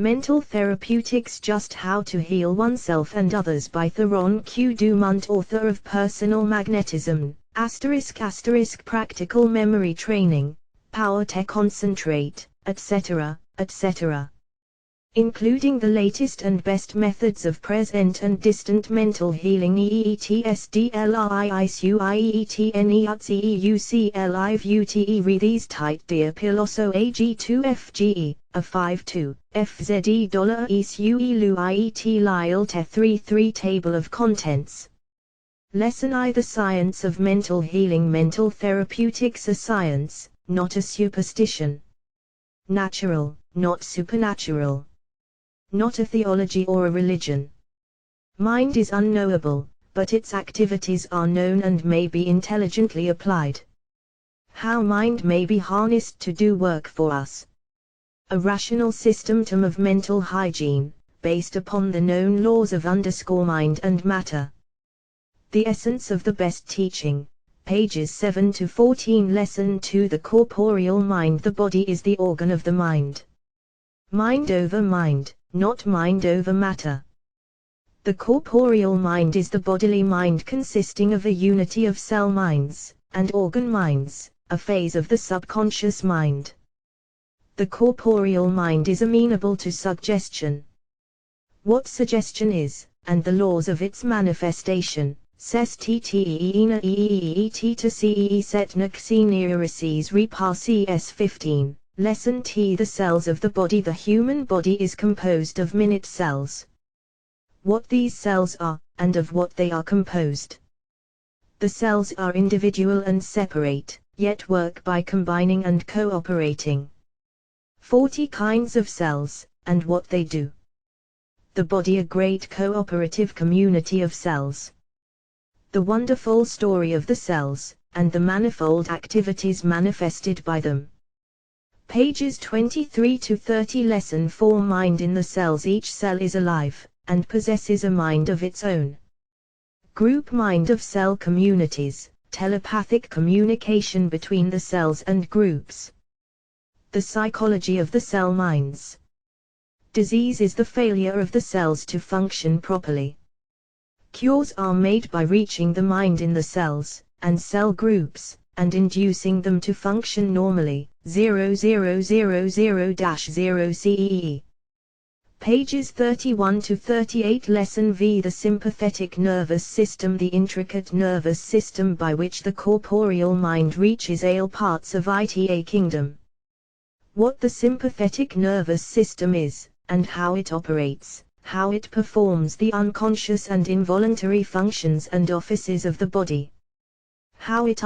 Mental Therapeutics: Just How to Heal Oneself and Others by Theron Q. Dumont, author of Personal Magnetism, ***, Practical Memory Training, Power Tech Concentrate, etc., etc. Including the latest and best methods of present and distant mental healing. Re these tight dear piloso ag2fge, a 52, fze $isue lyle te 33 Table of Contents. Lesson I: The Science of Mental Healing. Mental Therapeutics: a science, not a superstition. Natural, not supernatural. Not a theology or a religion. Mind is unknowable, but its activities are known and may be intelligently applied. How mind may be harnessed to do work for us. A rational system of mental hygiene, based upon the known laws of mind and matter. The essence of the best teaching, pages 7 to 14. Lesson 2: The corporeal mind. The body is the organ of the mind. Mind over mind, not mind over matter. The corporeal mind is the bodily mind, consisting of a unity of cell minds and organ minds, a phase of the subconscious mind. The corporeal mind is amenable to suggestion. What suggestion is, and the laws of its manifestation. Ses ttena eet to cee setnak seniorices repar cs 15. Lesson T: The cells of the body. The human body is composed of minute cells. What these cells are, and of what they are composed. The cells are individual and separate, yet work by combining and cooperating. 40 kinds of cells, and what they do. The body: a great cooperative community of cells. The wonderful story of the cells, and the manifold activities manifested by them. Pages 23 to 30. Lesson 4: Mind in the cells. Each cell is alive, and possesses a mind of its own. Group mind of cell communities, telepathic communication between the cells and groups. The psychology of the cell minds. Disease is the failure of the cells to function properly. Cures are made by reaching the mind in the cells, and cell groups, and inducing them to function normally. 0000-0 CEE. Pages 31 to 38. Lesson V: The sympathetic nervous system. The intricate nervous system by which the corporeal mind reaches all parts of ita kingdom. What the sympathetic nervous system is, and how it operates, how it performs the unconscious and involuntary functions and offices of the body. How it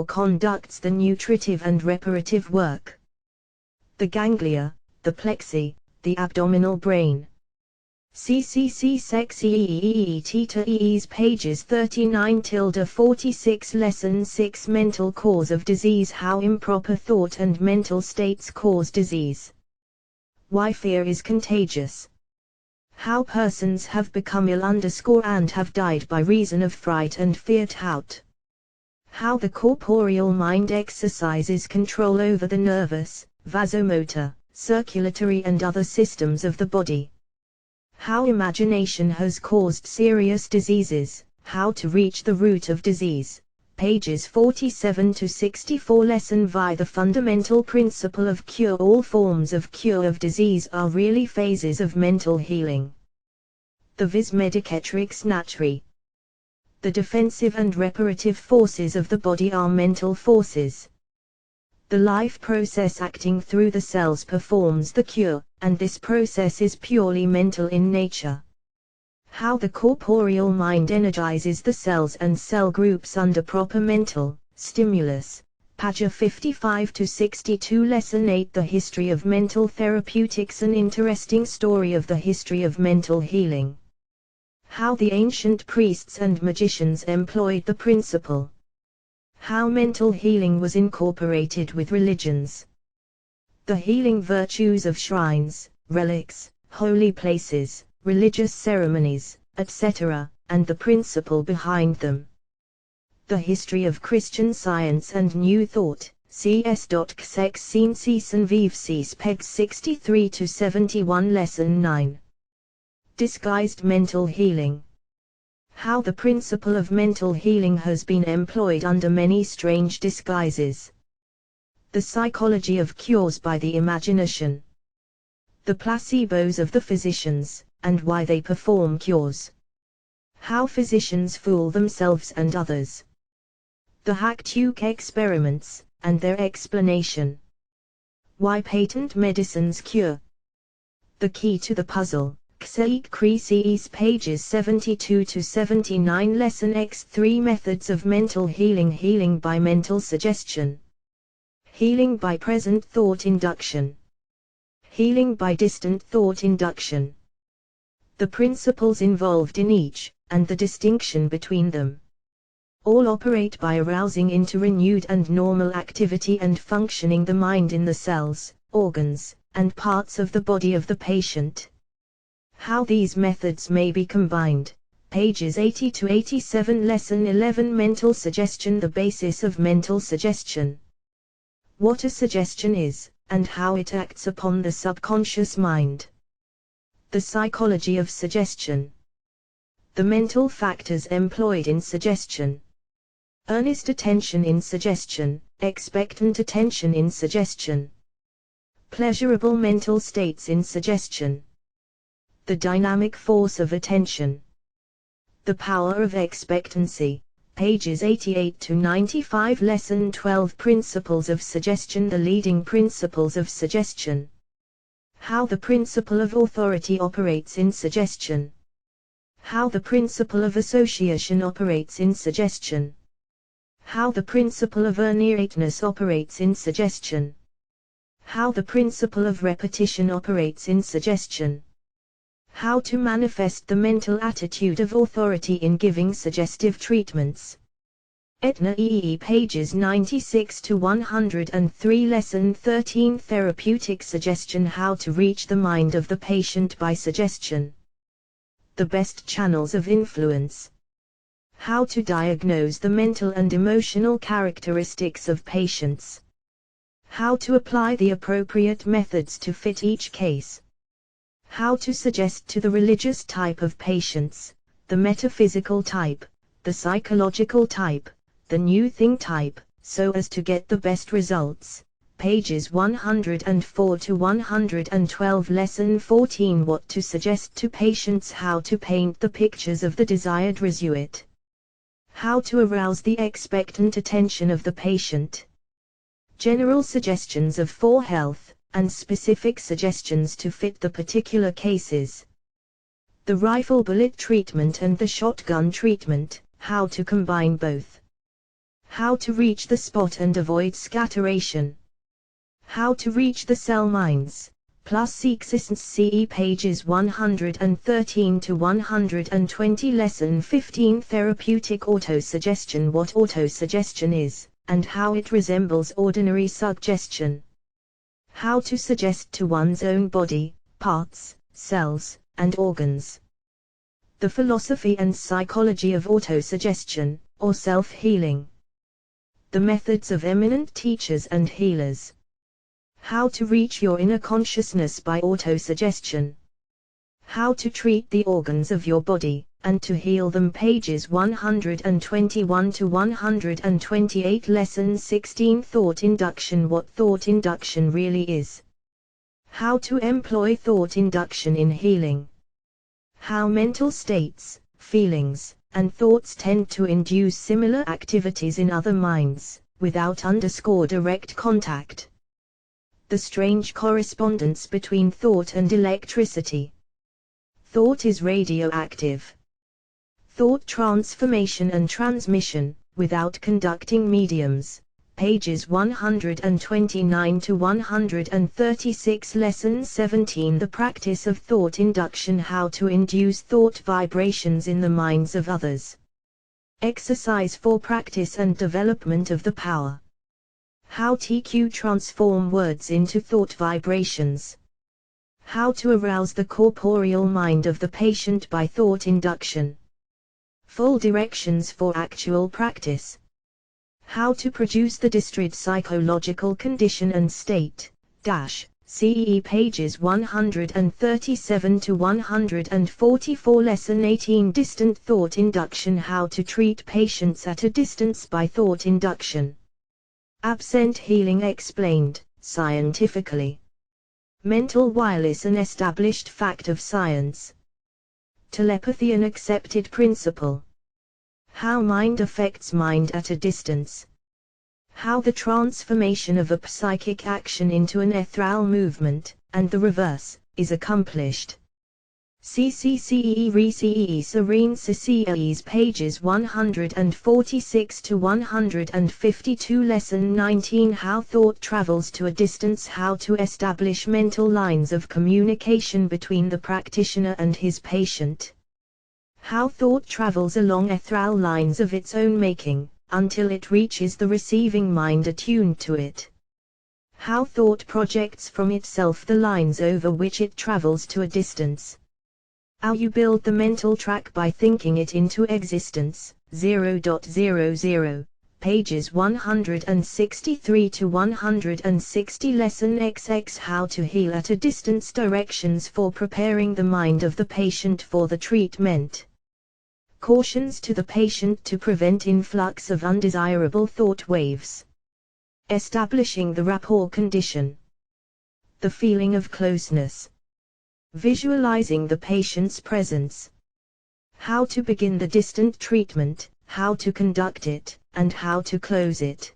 conducts the nutritive and reparative work. The ganglia, the plexi, the abdominal brain. CCC sexy e's pages 39-46. Lesson 6: Mental cause of disease. How improper thought and mental states cause disease. Why fear is contagious. How persons have become ill and have died by reason of fright and fear. How the corporeal mind exercises control over the nervous, vasomotor, circulatory and other systems of the body. How imagination has caused serious diseases. How to reach the root of disease. Pages 47 to 64. Lesson V: The fundamental principle of cure. All forms of cure of disease are really phases of mental healing. The vis medicatrix naturae. The defensive and reparative forces of the body are mental forces. The life process acting through the cells performs the cure, and this process is purely mental in nature. How the corporeal mind energizes the cells and cell groups under proper mental stimulus. Page 55 to 62. Lesson 8: The history of mental therapeutics. An interesting story of the history of mental healing. How the ancient priests and magicians employed the principle. How mental healing was incorporated with religions. The healing virtues of shrines, relics, holy places, religious ceremonies, etc., and the principle behind them. The history of Christian Science and New Thought, CS.Xex Scene Season Vive Cs Pegs 63 to 71 Lesson 9. Disguised Mental Healing. How the principle of mental healing has been employed under many strange disguises. The psychology of cures by the imagination. The placebos of the physicians, and why they perform cures. How physicians fool themselves and others. The Hack-Tuke experiments, and their explanation. Why patent medicines cure. The key to the puzzle. Xeik Creases pages 72 to 79 Lesson X3 Methods of Mental Healing. Healing by mental suggestion. Healing by present thought induction. Healing by distant thought induction. The principles involved in each, and the distinction between them. All operate by arousing into renewed and normal activity and functioning the mind in the cells, organs, and parts of the body of the patient. How these methods may be combined. Pages 80 to 87 Lesson 11 Mental Suggestion. The basis of mental suggestion. What a suggestion is, and how it acts upon the subconscious mind. The psychology of suggestion. The mental factors employed in suggestion. Earnest attention in suggestion, expectant attention in suggestion. Pleasurable mental states in suggestion. The dynamic force of attention. The power of expectancy. Pages 88 to 95 Lesson 12 Principles of Suggestion. The leading principles of suggestion. How the principle of authority operates in suggestion. How the principle of association operates in suggestion. How the principle of inerrateness operates in suggestion. How the principle of repetition operates in suggestion. How to manifest the mental attitude of authority in giving suggestive treatments. Etna EE pages 96 to 103 Lesson 13 Therapeutic Suggestion. How to reach the mind of the patient by suggestion. The best channels of influence. How to diagnose the mental and emotional characteristics of patients. How to apply the appropriate methods to fit each case. How to suggest to the religious type of patients, the metaphysical type, the psychological type, the new thing type, so as to get the best results. Pages 104 to 112 Lesson 14 What to suggest to patients. How to paint the pictures of the desired result. How to arouse the expectant attention of the patient. General suggestions of for health, and specific suggestions to fit the particular cases. The rifle bullet treatment and the shotgun treatment, how to combine both. How to reach the spot and avoid scatteration. How to reach the cell minds, plus existence. CE pages 113 to 120 Lesson 15 Therapeutic Autosuggestion. What autosuggestion is, and how it resembles ordinary suggestion. How to suggest to one's own body, parts, cells, and organs. The philosophy and psychology of autosuggestion, or self-healing. The methods of eminent teachers and healers. How to reach your inner consciousness by autosuggestion. How to treat the organs of your body, and to heal them. Pages 121 to 128 Lesson 16 Thought Induction. What thought induction really is. How to employ thought induction in healing. How mental states, feelings, and thoughts tend to induce similar activities in other minds, without direct contact. The strange correspondence between thought and electricity. Thought is radioactive. Thought transformation and transmission, without conducting mediums. Pages 129 to 136 Lesson 17 The practice of thought induction. How to induce thought vibrations in the minds of others. Exercise for practice and development of the power. How to transform words into thought vibrations. How to arouse the corporeal mind of the patient by thought induction. Full directions for actual practice. How to produce the desired psychological condition and state, CEE pages 137 to 144 Lesson 18 Distant Thought Induction How to treat patients at a distance by thought induction. Absent healing explained, scientifically. Mental wireless an established fact of science. Telepathy an accepted principle. How mind affects mind at a distance. How the transformation of a psychic action into an ethereal movement, and the reverse, is accomplished. CCCEE Re-CEE Serene CCEEs pages 146 to 152 Lesson 19 How Thought Travels to a Distance. How to establish mental lines of communication between the practitioner and his patient. How thought travels along ethereal lines of its own making, until it reaches the receiving mind attuned to it. How thought projects from itself the lines over which it travels to a distance. How you build the mental track by thinking it into existence. 0.00, pages 163 to 160 Lesson XX How to heal at a distance. Directions for preparing the mind of the patient for the treatment. Cautions to the patient to prevent influx of undesirable thought waves. Establishing the rapport condition. The feeling of closeness. Visualizing the patient's presence. How to begin the distant treatment, how to conduct it, and how to close it.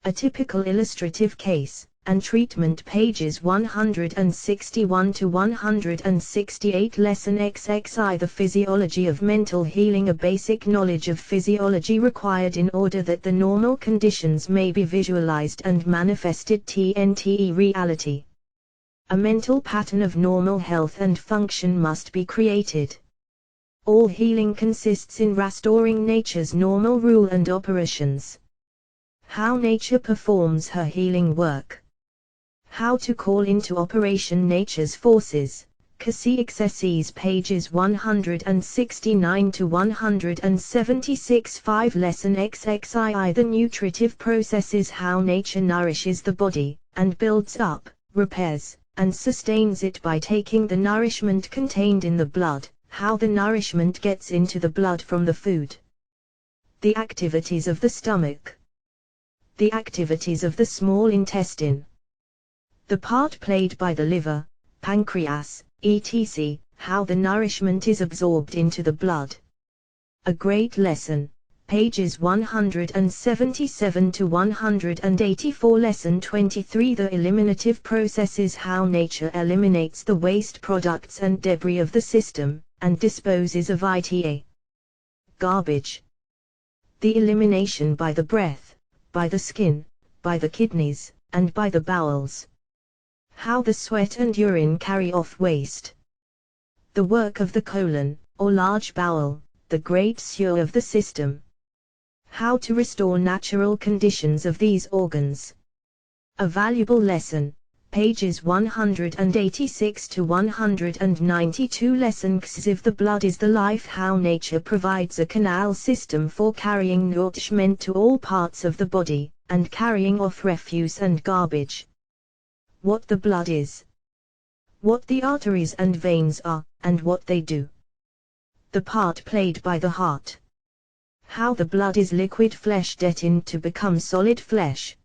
A typical illustrative case, and treatment pages 161 to 168 Lesson XXI The physiology of mental healing. A basic knowledge of physiology required in order that the normal conditions may be visualized and manifested. TNTE Reality. A mental pattern of normal health and function must be created. All healing consists in restoring nature's normal rule and operations. How nature performs her healing work. How to call into operation nature's forces. CCXSEs pages 169 to 176 5 Lesson XXII The nutritive processes. How nature nourishes the body, and builds up, repairs, and sustains it by taking the nourishment contained in the blood. How the nourishment gets into the blood from the food. The activities of the stomach. The activities of the small intestine. The part played by the liver, pancreas, etc., how the nourishment is absorbed into the blood. A great lesson, pages 177 to 184 Lesson 23 The eliminative processes. How nature eliminates the waste products and debris of the system, and disposes of it. Garbage. The elimination by the breath, by the skin, by the kidneys, and by the bowels. How the sweat and urine carry off waste. The work of the colon, or large bowel, the great sewer of the system. How to restore natural conditions of these organs. A valuable lesson, pages 186 to 192 Lesson X If the blood is the life. How nature provides a canal system for carrying nourishment to all parts of the body, and carrying off refuse and garbage. What the blood is. What the arteries and veins are, and what they do. The part played by the heart. How the blood is liquid flesh destined to become solid flesh.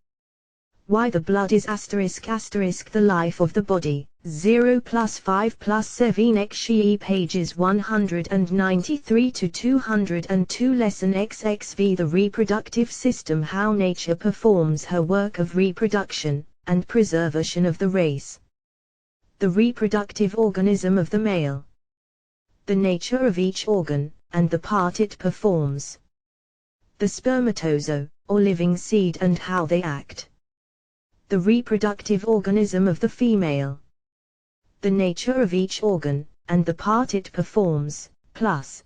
Why the blood is the life of the body. 0 plus 5 plus 7 XE pages 193 to 202 Lesson XXV The reproductive system. How nature performs her work of reproduction and preservation of the race. The reproductive organism of the male. The nature of each organ, and the part it performs. The spermatozoa, or living seed, and how they act. The reproductive organism of the female. The nature of each organ, and the part it performs, plus.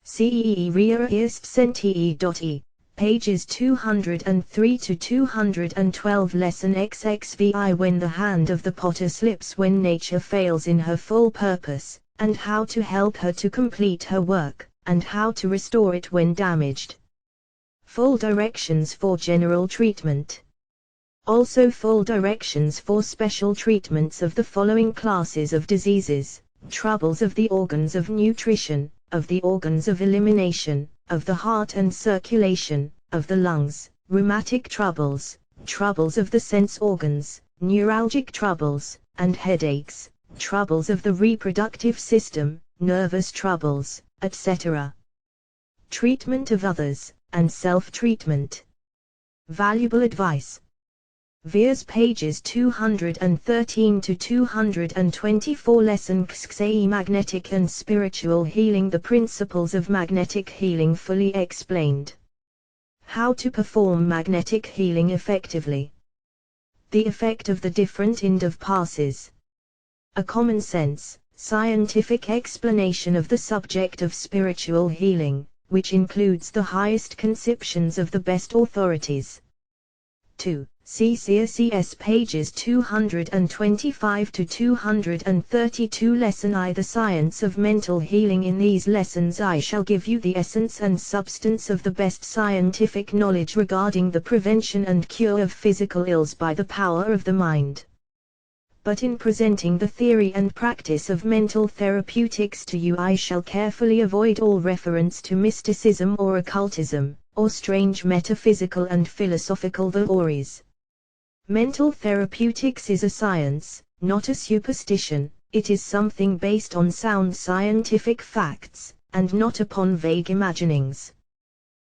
CEE Rearist Senti.E. Pages 203 to 212 Lesson XXVI When the hand of the potter slips, when nature fails in her full purpose, and how to help her to complete her work, and how to restore it when damaged. Full directions for general treatment. Also full directions for special treatments of the following classes of diseases: troubles of the organs of nutrition, of the organs of elimination, of the heart and circulation, of the lungs, rheumatic troubles, troubles of the sense organs, neuralgic troubles, and headaches, troubles of the reproductive system, nervous troubles, etc. Treatment of others, and self-treatment. Valuable advice. Vs pages 213 to 224. Lesson XXA Magnetic and Spiritual Healing. The principles of magnetic healing fully explained. How to perform magnetic healing effectively. The effect of the different end of passes. A common sense, scientific explanation of the subject of spiritual healing, which includes the highest conceptions of the best authorities. 2. See CSES pages 225 to 232. Lesson I. The science of mental healing. In these lessons I shall give you the essence and substance of the best scientific knowledge regarding the prevention and cure of physical ills by the power of the mind. But in presenting the theory and practice of mental therapeutics to you, I shall carefully avoid all reference to mysticism or occultism, or strange metaphysical and philosophical theories. Mental therapeutics is a science, not a superstition. It is something based on sound scientific facts, and not upon vague imaginings.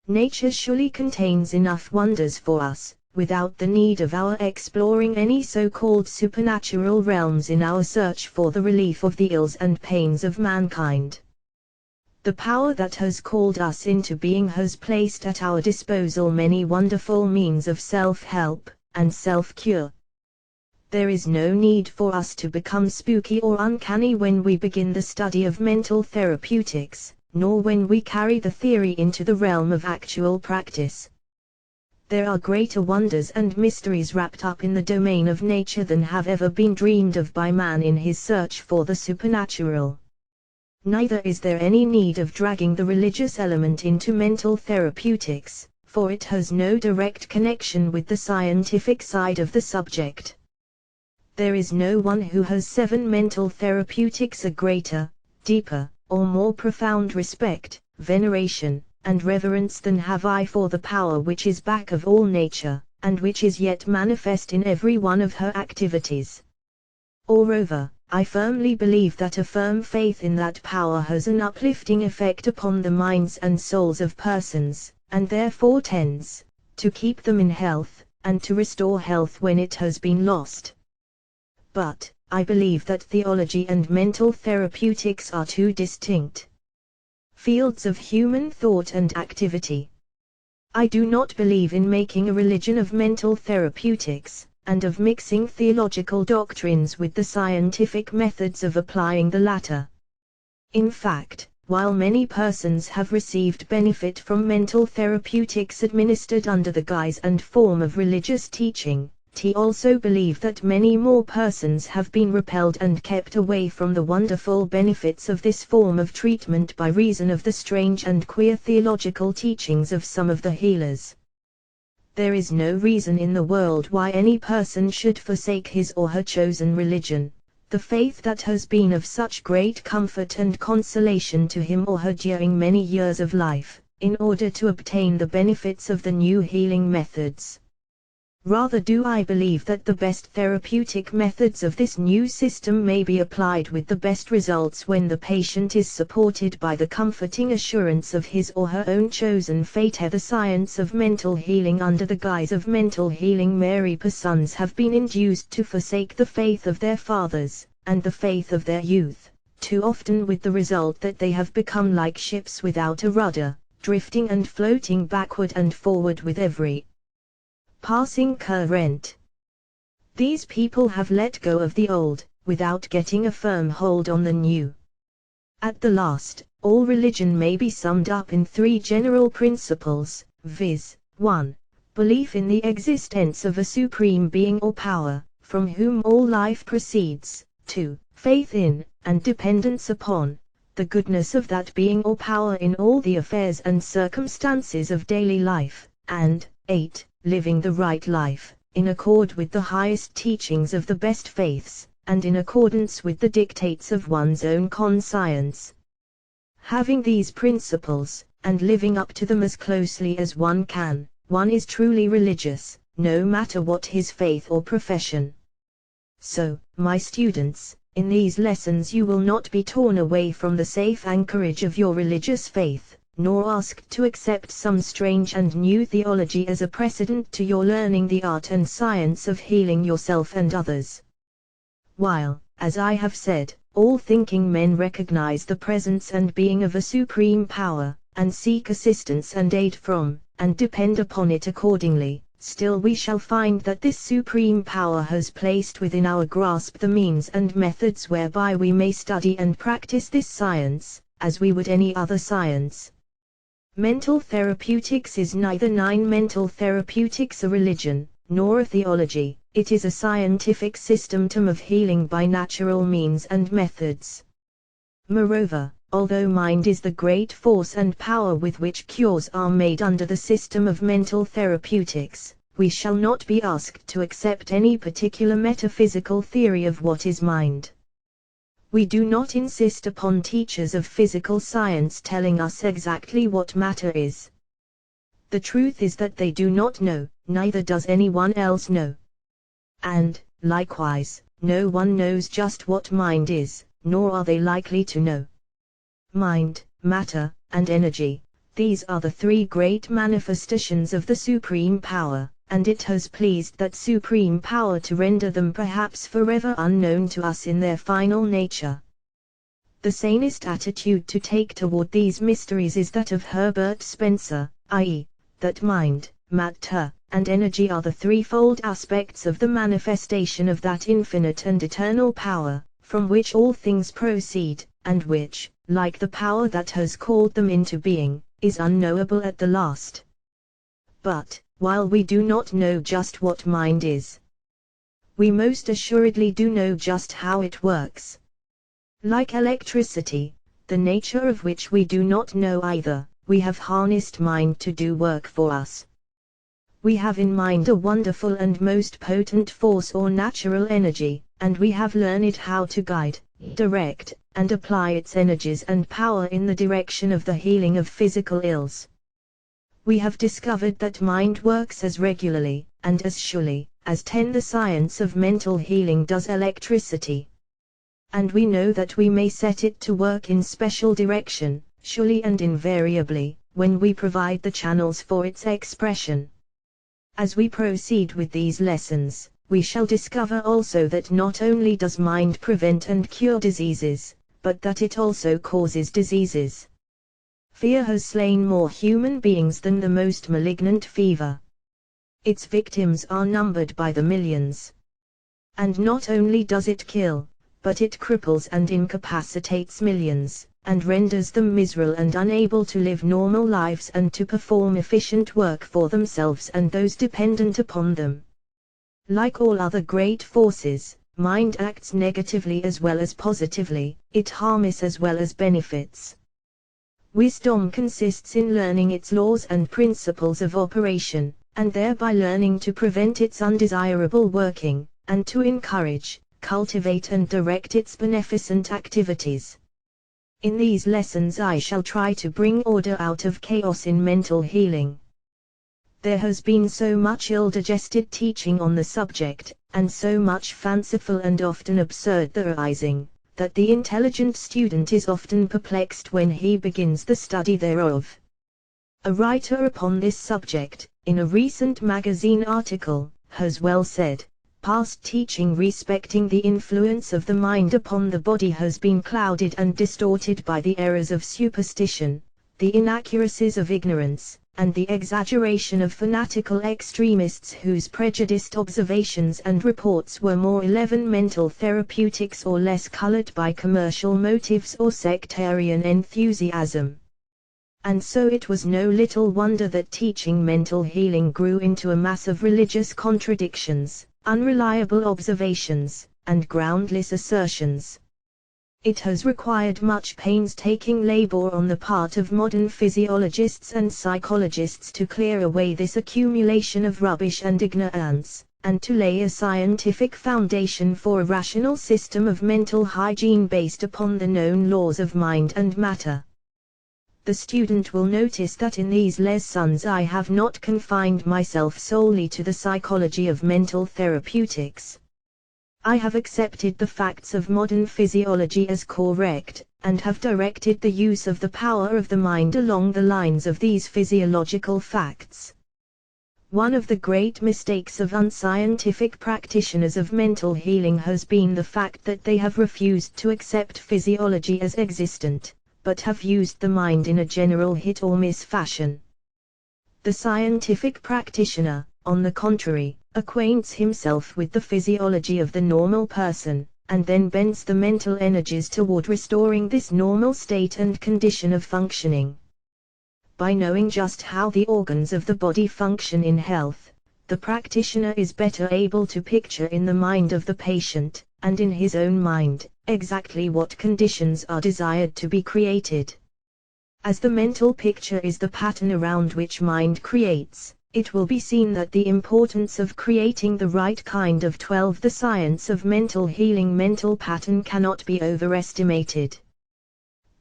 Nature surely contains enough wonders for us, without the need of our exploring any so-called supernatural realms in our search for the relief of the ills and pains of mankind. The power that has called us into being has placed at our disposal many wonderful means of self-help and self-cure. There is no need for us to become spooky or uncanny when we begin the study of mental therapeutics, nor when we carry the theory into the realm of actual practice. There are greater wonders and mysteries wrapped up in the domain of nature than have ever been dreamed of by man in his search for the supernatural. Neither is there any need of dragging the religious element into mental therapeutics, for it has no direct connection with the scientific side of the subject. There is no one who has 7 mental therapeutics a greater, deeper, or more profound respect, veneration, and reverence than have I for the power which is back of all nature, and which is yet manifest in every one of her activities. Moreover, I firmly believe that a firm faith in that power has an uplifting effect upon the minds and souls of persons, and therefore tends to keep them in health, and to restore health when it has been lost. But, I believe that theology and mental therapeutics are two distinct fields of human thought and activity. I do not believe in making a religion of mental therapeutics, and of mixing theological doctrines with the scientific methods of applying the latter. In fact, while many persons have received benefit from mental therapeutics administered under the guise and form of religious teaching, I also believe that many more persons have been repelled and kept away from the wonderful benefits of this form of treatment by reason of the strange and queer theological teachings of some of the healers. There is no reason in the world why any person should forsake his or her chosen religion, the faith that has been of such great comfort and consolation to him or her during many years of life, in order to obtain the benefits of the new healing methods. Rather do I believe that the best therapeutic methods of this new system may be applied with the best results when the patient is supported by the comforting assurance of his or her own chosen fate. The science of mental healing under the guise of mental healing. Mary persons have been induced to forsake the faith of their fathers, and the faith of their youth, too often with the result that they have become like ships without a rudder, drifting and floating backward and forward with every passing current. These people have let go of the old, without getting a firm hold on the new. At the last, all religion may be summed up in 3 general principles, viz. 1. Belief in the existence of a supreme being or power, from whom all life proceeds. 2. Faith in, and dependence upon, the goodness of that being or power in all the affairs and circumstances of daily life, and 8. Living the right life, in accord with the highest teachings of the best faiths, and in accordance with the dictates of one's own conscience. Having these principles, and living up to them as closely as one can, one is truly religious, no matter what his faith or profession. So, my students, in these lessons you will not be torn away from the safe anchorage of your religious faith, nor asked to accept some strange and new theology as a precedent to your learning the art and science of healing yourself and others. While, as I have said, all thinking men recognize the presence and being of a supreme power, and seek assistance and aid from, and depend upon it accordingly, still we shall find that this supreme power has placed within our grasp the means and methods whereby we may study and practice this science, as we would any other science. Mental therapeutics is neither mental therapeutics a religion, nor a theology, it is a scientific system of healing by natural means and methods. Moreover, although mind is the great force and power with which cures are made under the system of mental therapeutics, we shall not be asked to accept any particular metaphysical theory of what is mind. We do not insist upon teachers of physical science telling us exactly what matter is. The truth is that they do not know, neither does anyone else know. And, likewise, no one knows just what mind is, nor are they likely to know. Mind, matter, and energy, these are the three great manifestations of the supreme power, and it has pleased that supreme power to render them perhaps forever unknown to us in their final nature. The sanest attitude to take toward these mysteries is that of Herbert Spencer, i.e., that mind, matter, and energy are the threefold aspects of the manifestation of that infinite and eternal power, from which all things proceed, and which, like the power that has called them into being, is unknowable at the last. But, while we do not know just what mind is, we most assuredly do know just how it works. Like electricity, the nature of which we do not know either, we have harnessed mind to do work for us. We have in mind a wonderful and most potent force or natural energy, and we have learned how to guide, direct, and apply its energies and power in the direction of the healing of physical ills. We have discovered that mind works as regularly, and as surely, as the science of mental healing does electricity. And we know that we may set it to work in special direction, surely and invariably, when we provide the channels for its expression. As we proceed with these lessons, we shall discover also that not only does mind prevent and cure diseases, but that it also causes diseases. Fear has slain more human beings than the most malignant fever. Its victims are numbered by the millions. And not only does it kill, but it cripples and incapacitates millions, and renders them miserable and unable to live normal lives and to perform efficient work for themselves and those dependent upon them. Like all other great forces, mind acts negatively as well as positively, it harms as well as benefits. Wisdom consists in learning its laws and principles of operation, and thereby learning to prevent its undesirable working, and to encourage, cultivate and direct its beneficent activities. In these lessons I shall try to bring order out of chaos in mental healing. There has been so much ill-digested teaching on the subject, and so much fanciful and often absurd theorizing, that the intelligent student is often perplexed when he begins the study thereof. A writer upon this subject, in a recent magazine article, has well said, "Past teaching respecting the influence of the mind upon the body has been clouded and distorted by the errors of superstition, the inaccuracies of ignorance, and the exaggeration of fanatical extremists whose prejudiced observations and reports were more 11 mental therapeutics or less colored by commercial motives or sectarian enthusiasm." And so it was no little wonder that teaching mental healing grew into a mass of religious contradictions, unreliable observations, and groundless assertions. It has required much painstaking labor on the part of modern physiologists and psychologists to clear away this accumulation of rubbish and ignorance, and to lay a scientific foundation for a rational system of mental hygiene based upon the known laws of mind and matter. The student will notice that in these lessons I have not confined myself solely to the psychology of mental therapeutics. I have accepted the facts of modern physiology as correct, and have directed the use of the power of the mind along the lines of these physiological facts. One of the great mistakes of unscientific practitioners of mental healing has been the fact that they have refused to accept physiology as existent, but have used the mind in a general hit-or-miss fashion. The scientific practitioner, on the contrary, acquaints himself with the physiology of the normal person, and then bends the mental energies toward restoring this normal state and condition of functioning. By knowing just how the organs of the body function in health, the practitioner is better able to picture in the mind of the patient, and in his own mind, exactly what conditions are desired to be created. As the mental picture is the pattern around which mind creates, it will be seen that the importance of creating the right kind of 12 the science of mental healing mental pattern cannot be overestimated.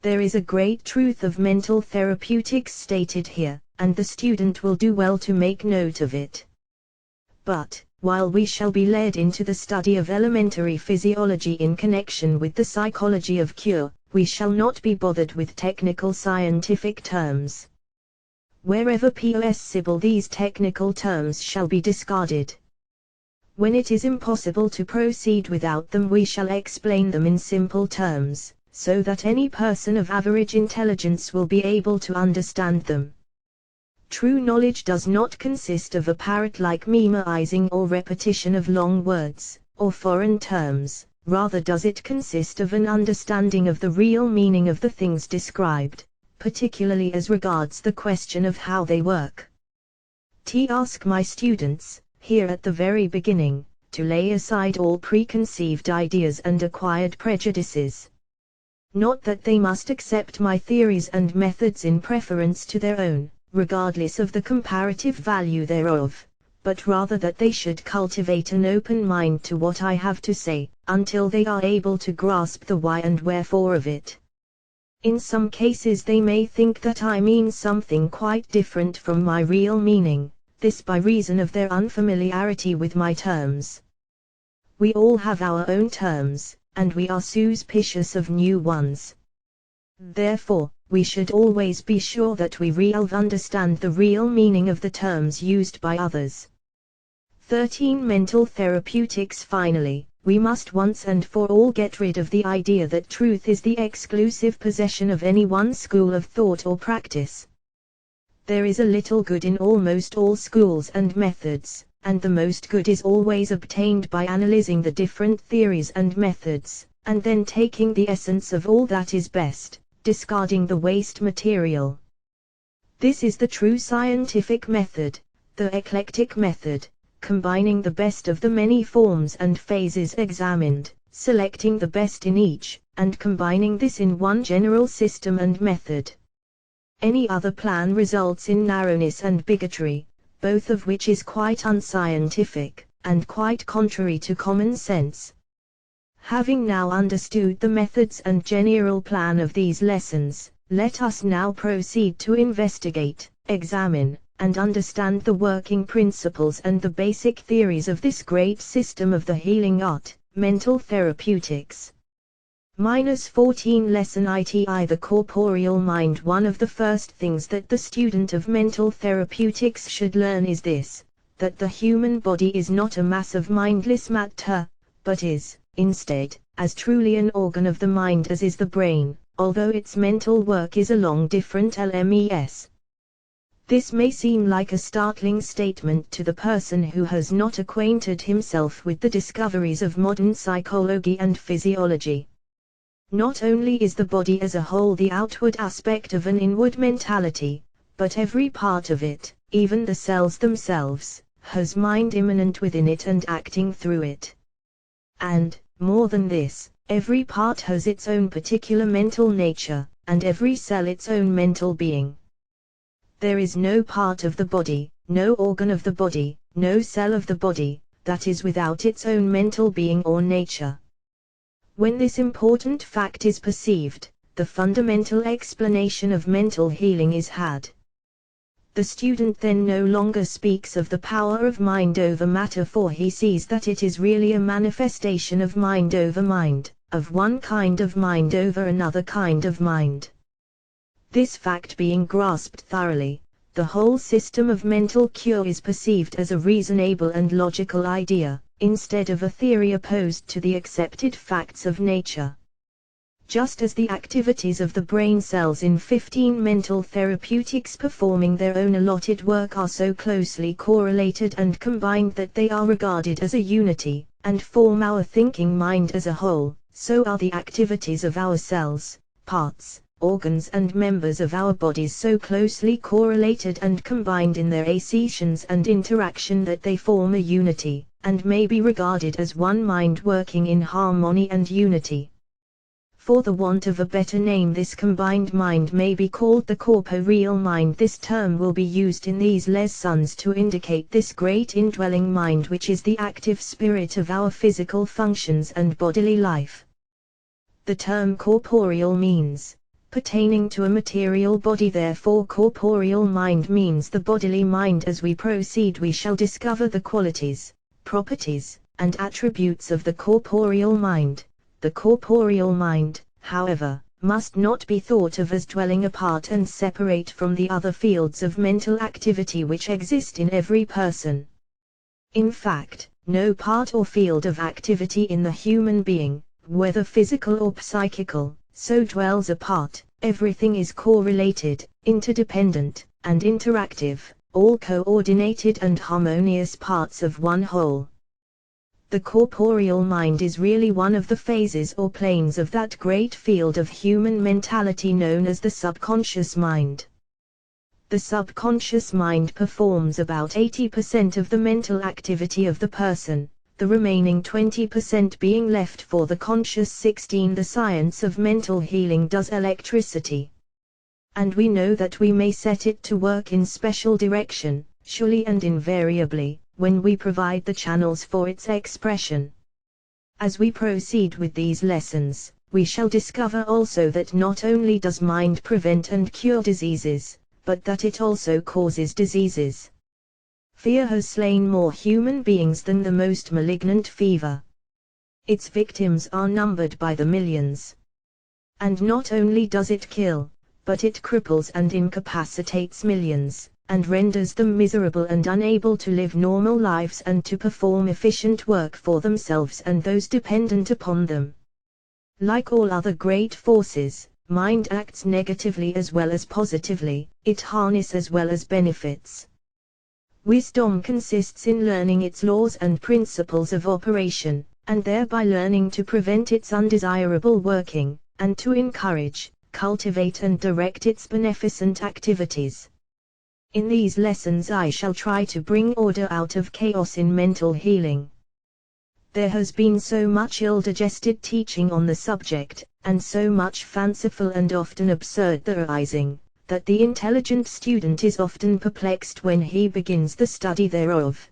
There is a great truth of mental therapeutics stated here, and the student will do well to make note of it. But, while we shall be led into the study of elementary physiology in connection with the psychology of cure, we shall not be bothered with technical scientific terms. Wherever possible, these technical terms shall be discarded. When it is impossible to proceed without them, we shall explain them in simple terms, so that any person of average intelligence will be able to understand them. True knowledge does not consist of a parrot-like memorizing or repetition of long words, or foreign terms, rather does it consist of an understanding of the real meaning of the things described, particularly as regards the question of how they work. Ask my students, here at the very beginning, to lay aside all preconceived ideas and acquired prejudices. Not that they must accept my theories and methods in preference to their own, regardless of the comparative value thereof, but rather that they should cultivate an open mind to what I have to say, until they are able to grasp the why and wherefore of it. In some cases they may think that I mean something quite different from my real meaning, this by reason of their unfamiliarity with my terms. We all have our own terms, and we are suspicious of new ones. Therefore, we should always be sure that we understand the real meaning of the terms used by others. 13. Mental therapeutics. Finally, we must once and for all get rid of the idea that truth is the exclusive possession of any one school of thought or practice. There is a little good in almost all schools and methods, and the most good is always obtained by analyzing the different theories and methods, and then taking the essence of all that is best, discarding the waste material. This is the true scientific method, the eclectic method, combining the best of the many forms and phases examined, selecting the best in each, and combining this in one general system and method. Any other plan results in narrowness and bigotry, both of which is quite unscientific, and quite contrary to common sense. Having now understood the methods and general plan of these lessons, let us now proceed to investigate, examine, and understand the working principles and the basic theories of this great system of the healing art, mental therapeutics. 14 Lesson iti the corporeal mind. One of the first things that the student of mental therapeutics should learn is this, that the human body is not a mass of mindless matter, but is, instead, as truly an organ of the mind as is the brain, although its mental work is along different lines. This may seem like a startling statement to the person who has not acquainted himself with the discoveries of modern psychology and physiology. Not only is the body as a whole the outward aspect of an inward mentality, but every part of it, even the cells themselves, has mind immanent within it and acting through it. And, more than this, Every part has its own particular mental nature, and every cell its own mental being. There is no part of the body, no organ of the body, no cell of the body, that is without its own mental being or nature. When this important fact is perceived, the fundamental explanation of mental healing is had. The student then no longer speaks of the power of mind over matter, for he sees that it is really a manifestation of mind over mind, of one kind of mind over another kind of mind. This fact being grasped thoroughly, the whole system of mental cure is perceived as a reasonable and logical idea, instead of a theory opposed to the accepted facts of nature. Just as the activities of the brain cells in 15 mental therapeutics performing their own allotted work are so closely correlated and combined that they are regarded as a unity, and form our thinking mind as a whole, so are the activities of our cells, parts, organs and members of our bodies so closely correlated and combined in their accessions and interaction that they form a unity, and may be regarded as one mind working in harmony and unity. For the want of a better name, this combined mind may be called the corporeal mind. This term will be used in these lessons to indicate this great indwelling mind which is the active spirit of our physical functions and bodily life. The term corporeal means pertaining to a material body, therefore corporeal mind means the bodily mind. As we proceed we shall discover the qualities, properties, and attributes of the corporeal mind. The corporeal mind, however, must not be thought of as dwelling apart and separate from the other fields of mental activity which exist in every person. In fact, no part or field of activity in the human being, whether physical or psychical, so dwells apart. Everything is correlated, interdependent, and interactive, all coordinated and harmonious parts of one whole. The corporeal mind is really one of the phases or planes of that great field of human mentality known as the subconscious mind. The subconscious mind performs about 80% of the mental activity of the person, the remaining 20% being left for the conscious 16. The science of mental healing does electricity. And we know that we may set it to work in special direction, surely and invariably, when we provide the channels for its expression. As we proceed with these lessons, we shall discover also that not only does mind prevent and cure diseases, but that it also causes diseases. Fear has slain more human beings than the most malignant fever. Its victims are numbered by the millions. And not only does it kill, but it cripples and incapacitates millions, and renders them miserable and unable to live normal lives and to perform efficient work for themselves and those dependent upon them. Like all other great forces, mind acts negatively as well as positively, it harnesses as well as benefits. Wisdom consists in learning its laws and principles of operation, and thereby learning to prevent its undesirable working, and to encourage, cultivate and direct its beneficent activities. In these lessons I shall try to bring order out of chaos in mental healing. There has been so much ill-digested teaching on the subject, and so much fanciful and often absurd theorizing, that the intelligent student is often perplexed when he begins the study thereof.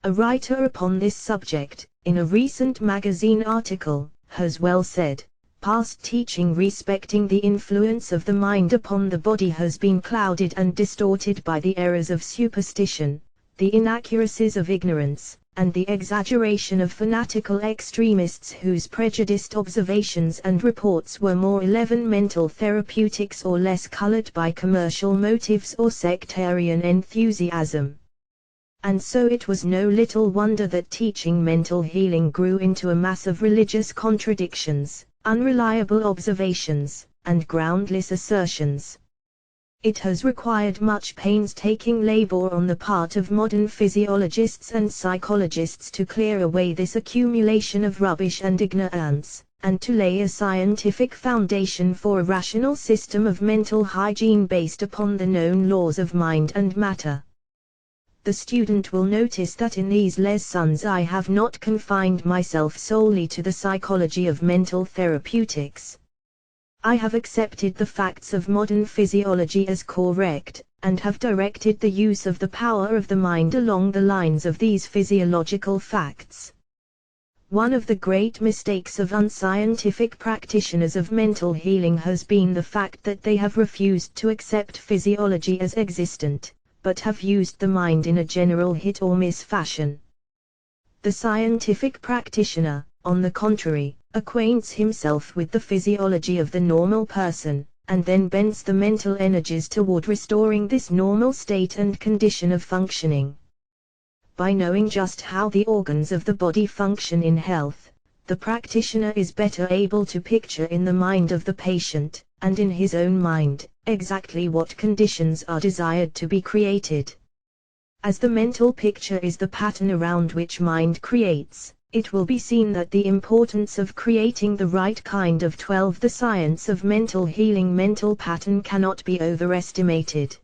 A writer upon this subject, in a recent magazine article, has well said, "Past teaching respecting the influence of the mind upon the body has been clouded and distorted by the errors of superstition, the inaccuracies of ignorance, and the exaggeration of fanatical extremists whose prejudiced observations and reports were more 11 mental therapeutics or less colored by commercial motives or sectarian enthusiasm." And so it was no little wonder that teaching mental healing grew into a mass of religious contradictions, unreliable observations, and groundless assertions. It has required much painstaking labor on the part of modern physiologists and psychologists to clear away this accumulation of rubbish and ignorance, and to lay a scientific foundation for a rational system of mental hygiene based upon the known laws of mind and matter. the student will notice that in these lessons I have not confined myself solely to the psychology of mental therapeutics. I have accepted the facts of modern physiology as correct, and have directed the use of the power of the mind along the lines of these physiological facts. One of the great mistakes of unscientific practitioners of mental healing has been the fact that they have refused to accept physiology as existent, but have used the mind in a general hit-or-miss fashion. The scientific practitioner, on the contrary, acquaints himself with the physiology of the normal person, and then bends the mental energies toward restoring this normal state and condition of functioning. By knowing just how the organs of the body function in health, the practitioner is better able to picture in the mind of the patient, and in his own mind, exactly what conditions are desired to be created. As the mental picture is the pattern around which mind creates, it will be seen that the importance of creating the right kind of 12. The science of mental healing mental pattern cannot be overestimated.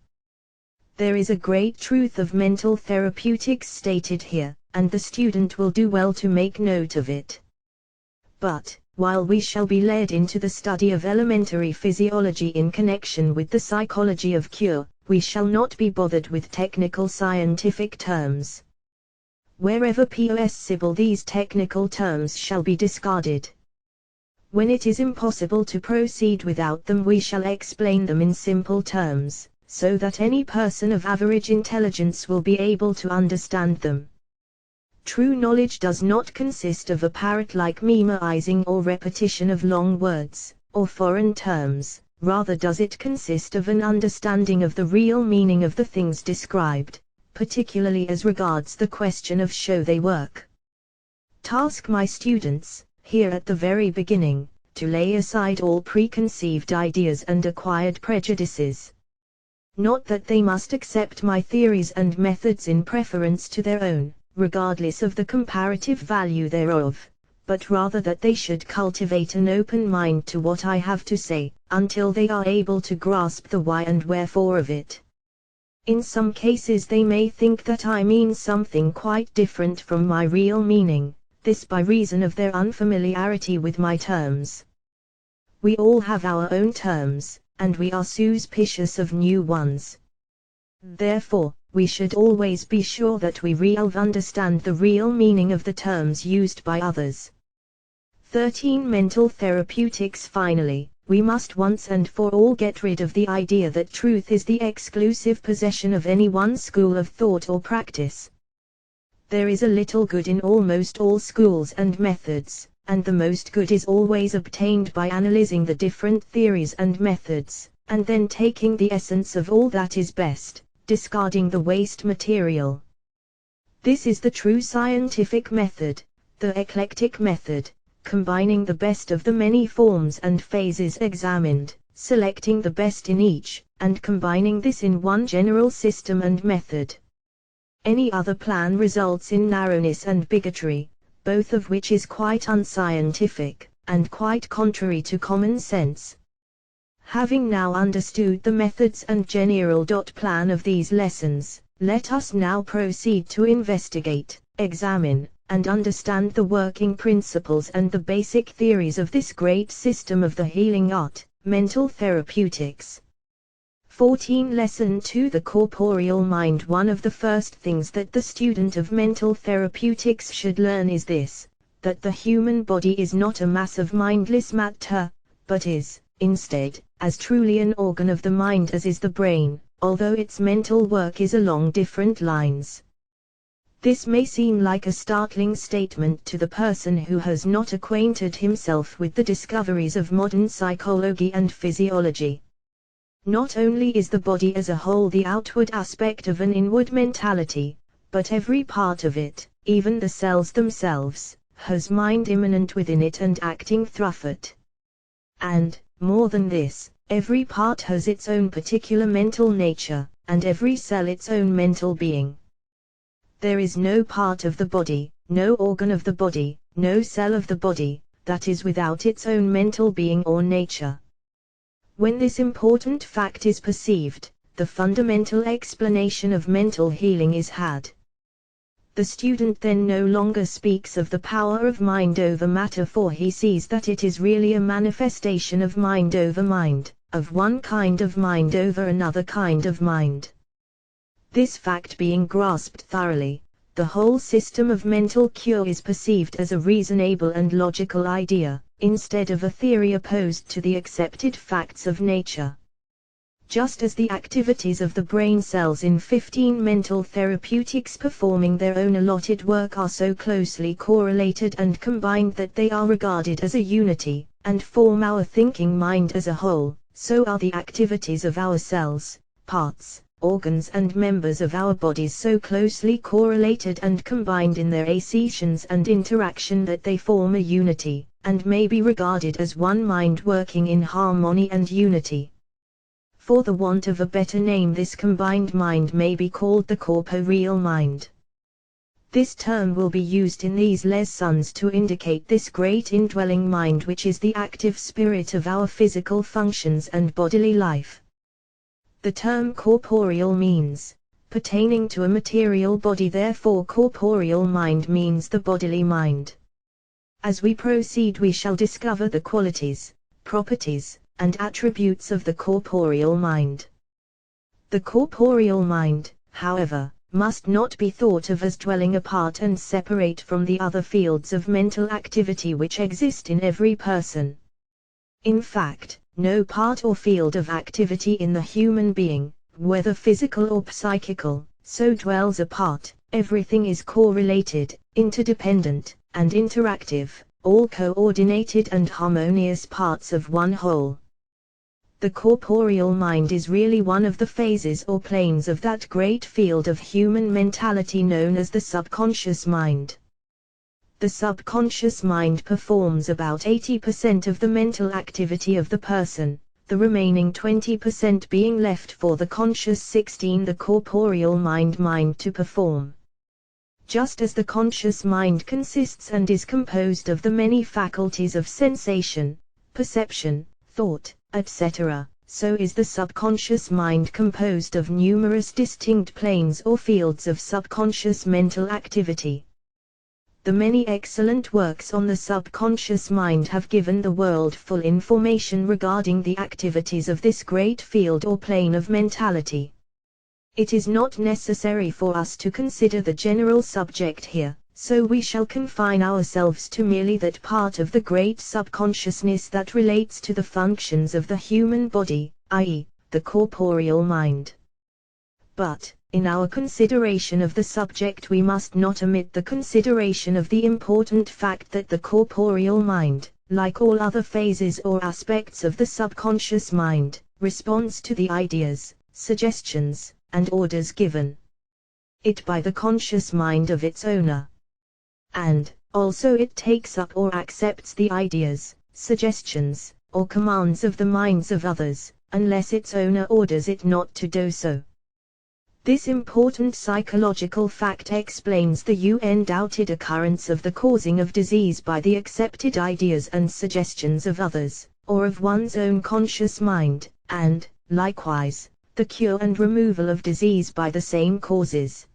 There is a great truth of mental therapeutics stated here, and the student will do well to make note of it. But, while we shall be led into the study of elementary physiology in connection with the psychology of cure, we shall not be bothered with technical scientific terms. Wherever possible, these technical terms shall be discarded. When it is impossible to proceed without them, we shall explain them in simple terms, so that any person of average intelligence will be able to understand them. True knowledge does not consist of a parrot-like memorizing or repetition of long words, or foreign terms, rather does it consist of an understanding of the real meaning of the things described, particularly as regards the question of show they work. Task my students, here at the very beginning, to lay aside all preconceived ideas and acquired prejudices. Not that they must accept my theories and methods in preference to their own, regardless of the comparative value thereof, but rather that they should cultivate an open mind to what I have to say, until they are able to grasp the why and wherefore of it. In some cases they may think that I mean something quite different from my real meaning, this by reason of their unfamiliarity with my terms. We all have our own terms, and we are suspicious of new ones. Therefore, we should always be sure that we understand the real meaning of the terms used by others. 13. Mental therapeutics. Finally, we must once and for all get rid of the idea that truth is the exclusive possession of any one school of thought or practice. There is a little good in almost all schools and methods, and the most good is always obtained by analyzing the different theories and methods, and then taking the essence of all that is best, discarding the waste material. This is the true scientific method, the eclectic method, combining the best of the many forms and phases examined, selecting the best in each, and combining this in one general system and method. Any other plan results in narrowness and bigotry, both of which is quite unscientific, and quite contrary to common sense. Having now understood the methods and general plan of these lessons, let us now proceed to investigate, examine, and understand the working principles and the basic theories of this great system of the healing art, mental therapeutics. 14. Lesson 2. The corporeal mind. One of the first things that the student of mental therapeutics should learn is this, that the human body is not a mass of mindless matter, but is, instead, as truly an organ of the mind as is the brain, although its mental work is along different lines. This may seem like a startling statement to the person who has not acquainted himself with the discoveries of modern psychology and physiology. Not only is the body as a whole the outward aspect of an inward mentality, but every part of it, even the cells themselves, has mind immanent within it and acting through it. And, more than this, every part has its own particular mental nature, and every cell its own mental being. There is no part of the body, no organ of the body, no cell of the body, that is without its own mental being or nature. When this important fact is perceived, the fundamental explanation of mental healing is had. The student then no longer speaks of the power of mind over matter, for he sees that it is really a manifestation of mind over mind, of one kind of mind over another kind of mind. This fact being grasped thoroughly, the whole system of mental cure is perceived as a reasonable and logical idea, instead of a theory opposed to the accepted facts of nature. Just as the activities of the brain cells in 15 mental therapeutics performing their own allotted work are so closely correlated and combined that they are regarded as a unity, and form our thinking mind as a whole, so are the activities of our cells, parts, organs and members of our bodies so closely correlated and combined in their accessions and interaction that they form a unity, and may be regarded as one mind working in harmony and unity. For the want of a better name, this combined mind may be called the corporeal mind. This term will be used in these lessons to indicate this great indwelling mind, which is the active spirit of our physical functions and bodily life. The term corporeal means pertaining to a material body, therefore corporeal mind means the bodily mind. As we proceed, we shall discover the qualities, properties, and attributes of the corporeal mind. The corporeal mind, however, must not be thought of as dwelling apart and separate from the other fields of mental activity which exist in every person. In fact, no part or field of activity in the human being, whether physical or psychical, so dwells apart. Everything is correlated, interdependent, and interactive, all coordinated and harmonious parts of one whole. The corporeal mind is really one of the phases or planes of that great field of human mentality known as the subconscious mind. The subconscious mind performs about 80% of the mental activity of the person, the remaining 20% being left for the conscious 16, the corporeal mind to perform. Just as the conscious mind consists and is composed of the many faculties of sensation, perception, thought, etc., so is the subconscious mind composed of numerous distinct planes or fields of subconscious mental activity. The many excellent works on the subconscious mind have given the world full information regarding the activities of this great field or plane of mentality. It is not necessary for us to consider the general subject here, so we shall confine ourselves to merely that part of the great subconsciousness that relates to the functions of the human body, i.e., the corporeal mind. But, in our consideration of the subject, we must not omit the consideration of the important fact that the corporeal mind, like all other phases or aspects of the subconscious mind, responds to the ideas, suggestions, and orders given it by the conscious mind of its owner. And, also it takes up or accepts the ideas, suggestions, or commands of the minds of others, unless its owner orders it not to do so. This important psychological fact explains the undoubted occurrence of the causing of disease by the accepted ideas and suggestions of others, or of one's own conscious mind, and, likewise, the cure and removal of disease by the same causes.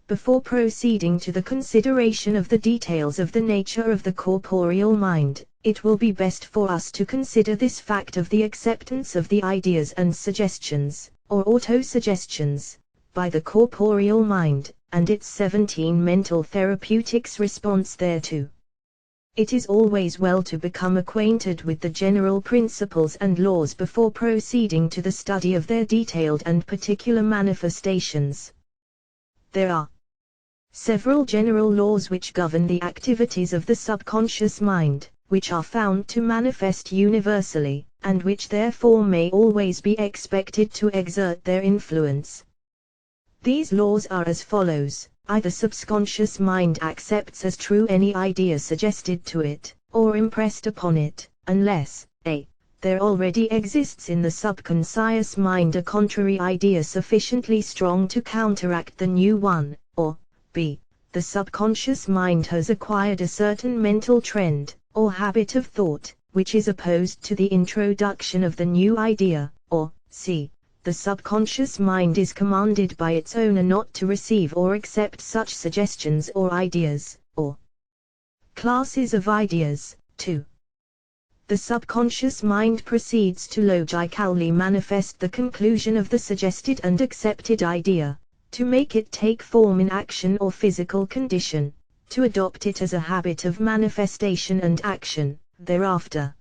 Before proceeding to the consideration of the details of the nature of the corporeal mind, it will be best for us to consider this fact of the acceptance of the ideas and suggestions, or autosuggestions, by the corporeal mind, and its 17 mental therapeutics response thereto. It is always well to become acquainted with the general principles and laws before proceeding to the study of their detailed and particular manifestations. There are several general laws which govern the activities of the subconscious mind, which are found to manifest universally, and which therefore may always be expected to exert their influence. These laws are as follows: either subconscious mind accepts as true any idea suggested to it, or impressed upon it, unless, a. there already exists in the subconscious mind a contrary idea sufficiently strong to counteract the new one, or b. the subconscious mind has acquired a certain mental trend, or habit of thought, which is opposed to the introduction of the new idea, or c. the subconscious mind is commanded by its owner not to receive or accept such suggestions or ideas, or classes of ideas. 2. The subconscious mind proceeds to logically manifest the conclusion of the suggested and accepted idea, to make it take form in action or physical condition, to adopt it as a habit of manifestation and action, thereafter.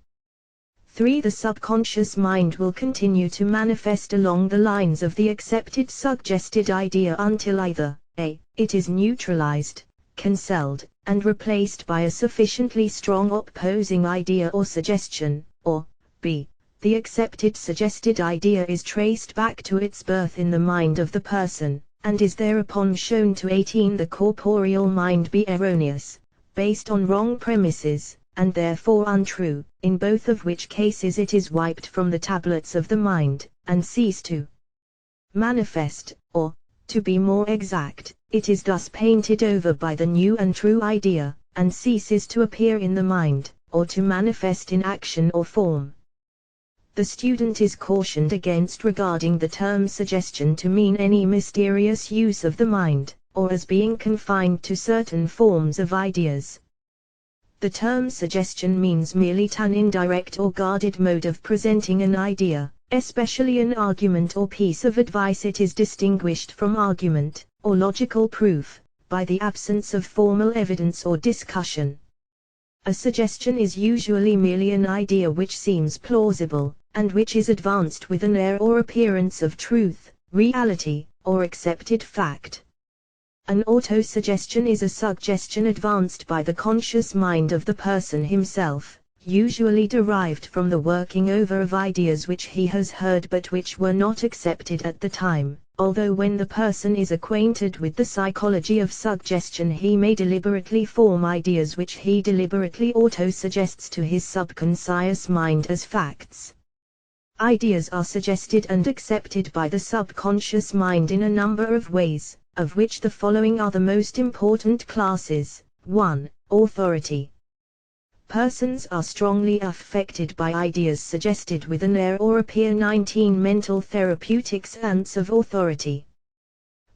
3. The subconscious mind will continue to manifest along the lines of the accepted suggested idea until either a. It is neutralized, cancelled, and replaced by a sufficiently strong opposing idea or suggestion, or b. The accepted suggested idea is traced back to its birth in the mind of the person, and is thereupon shown to 18. The corporeal mind be erroneous, based on wrong premises, and therefore untrue, in both of which cases it is wiped from the tablets of the mind, and cease to manifest, or, to be more exact, it is thus painted over by the new and true idea, and ceases to appear in the mind, or to manifest in action or form. The student is cautioned against regarding the term suggestion to mean any mysterious use of the mind, or as being confined to certain forms of ideas. The term suggestion means merely an indirect or guarded mode of presenting an idea, especially an argument or piece of advice. It is distinguished from argument, or logical proof, by the absence of formal evidence or discussion. A suggestion is usually merely an idea which seems plausible, and which is advanced with an air or appearance of truth, reality, or accepted fact. An autosuggestion is a suggestion advanced by the conscious mind of the person himself, usually derived from the working over of ideas which he has heard but which were not accepted at the time, although when the person is acquainted with the psychology of suggestion he may deliberately form ideas which he deliberately autosuggests to his subconscious mind as facts. Ideas are suggested and accepted by the subconscious mind in a number of ways, of which the following are the most important classes. 1. Authority. Persons are strongly affected by ideas suggested with an air or appear. 19. Mental therapeutics ants of authority.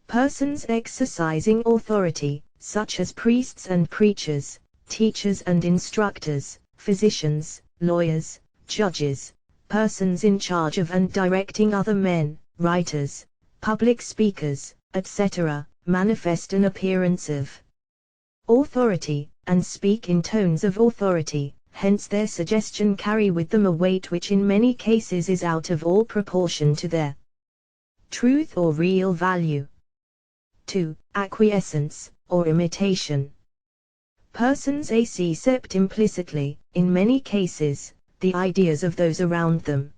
Persons exercising authority, such as priests and preachers, teachers and instructors, physicians, lawyers, judges, persons in charge of and directing other men, writers, public speakers, etc., manifest an appearance of authority, and speak in tones of authority, hence their suggestion carry with them a weight which in many cases is out of all proportion to their truth or real value. 2. Acquiescence, or imitation. Persons accept implicitly, in many cases, the ideas of those around them.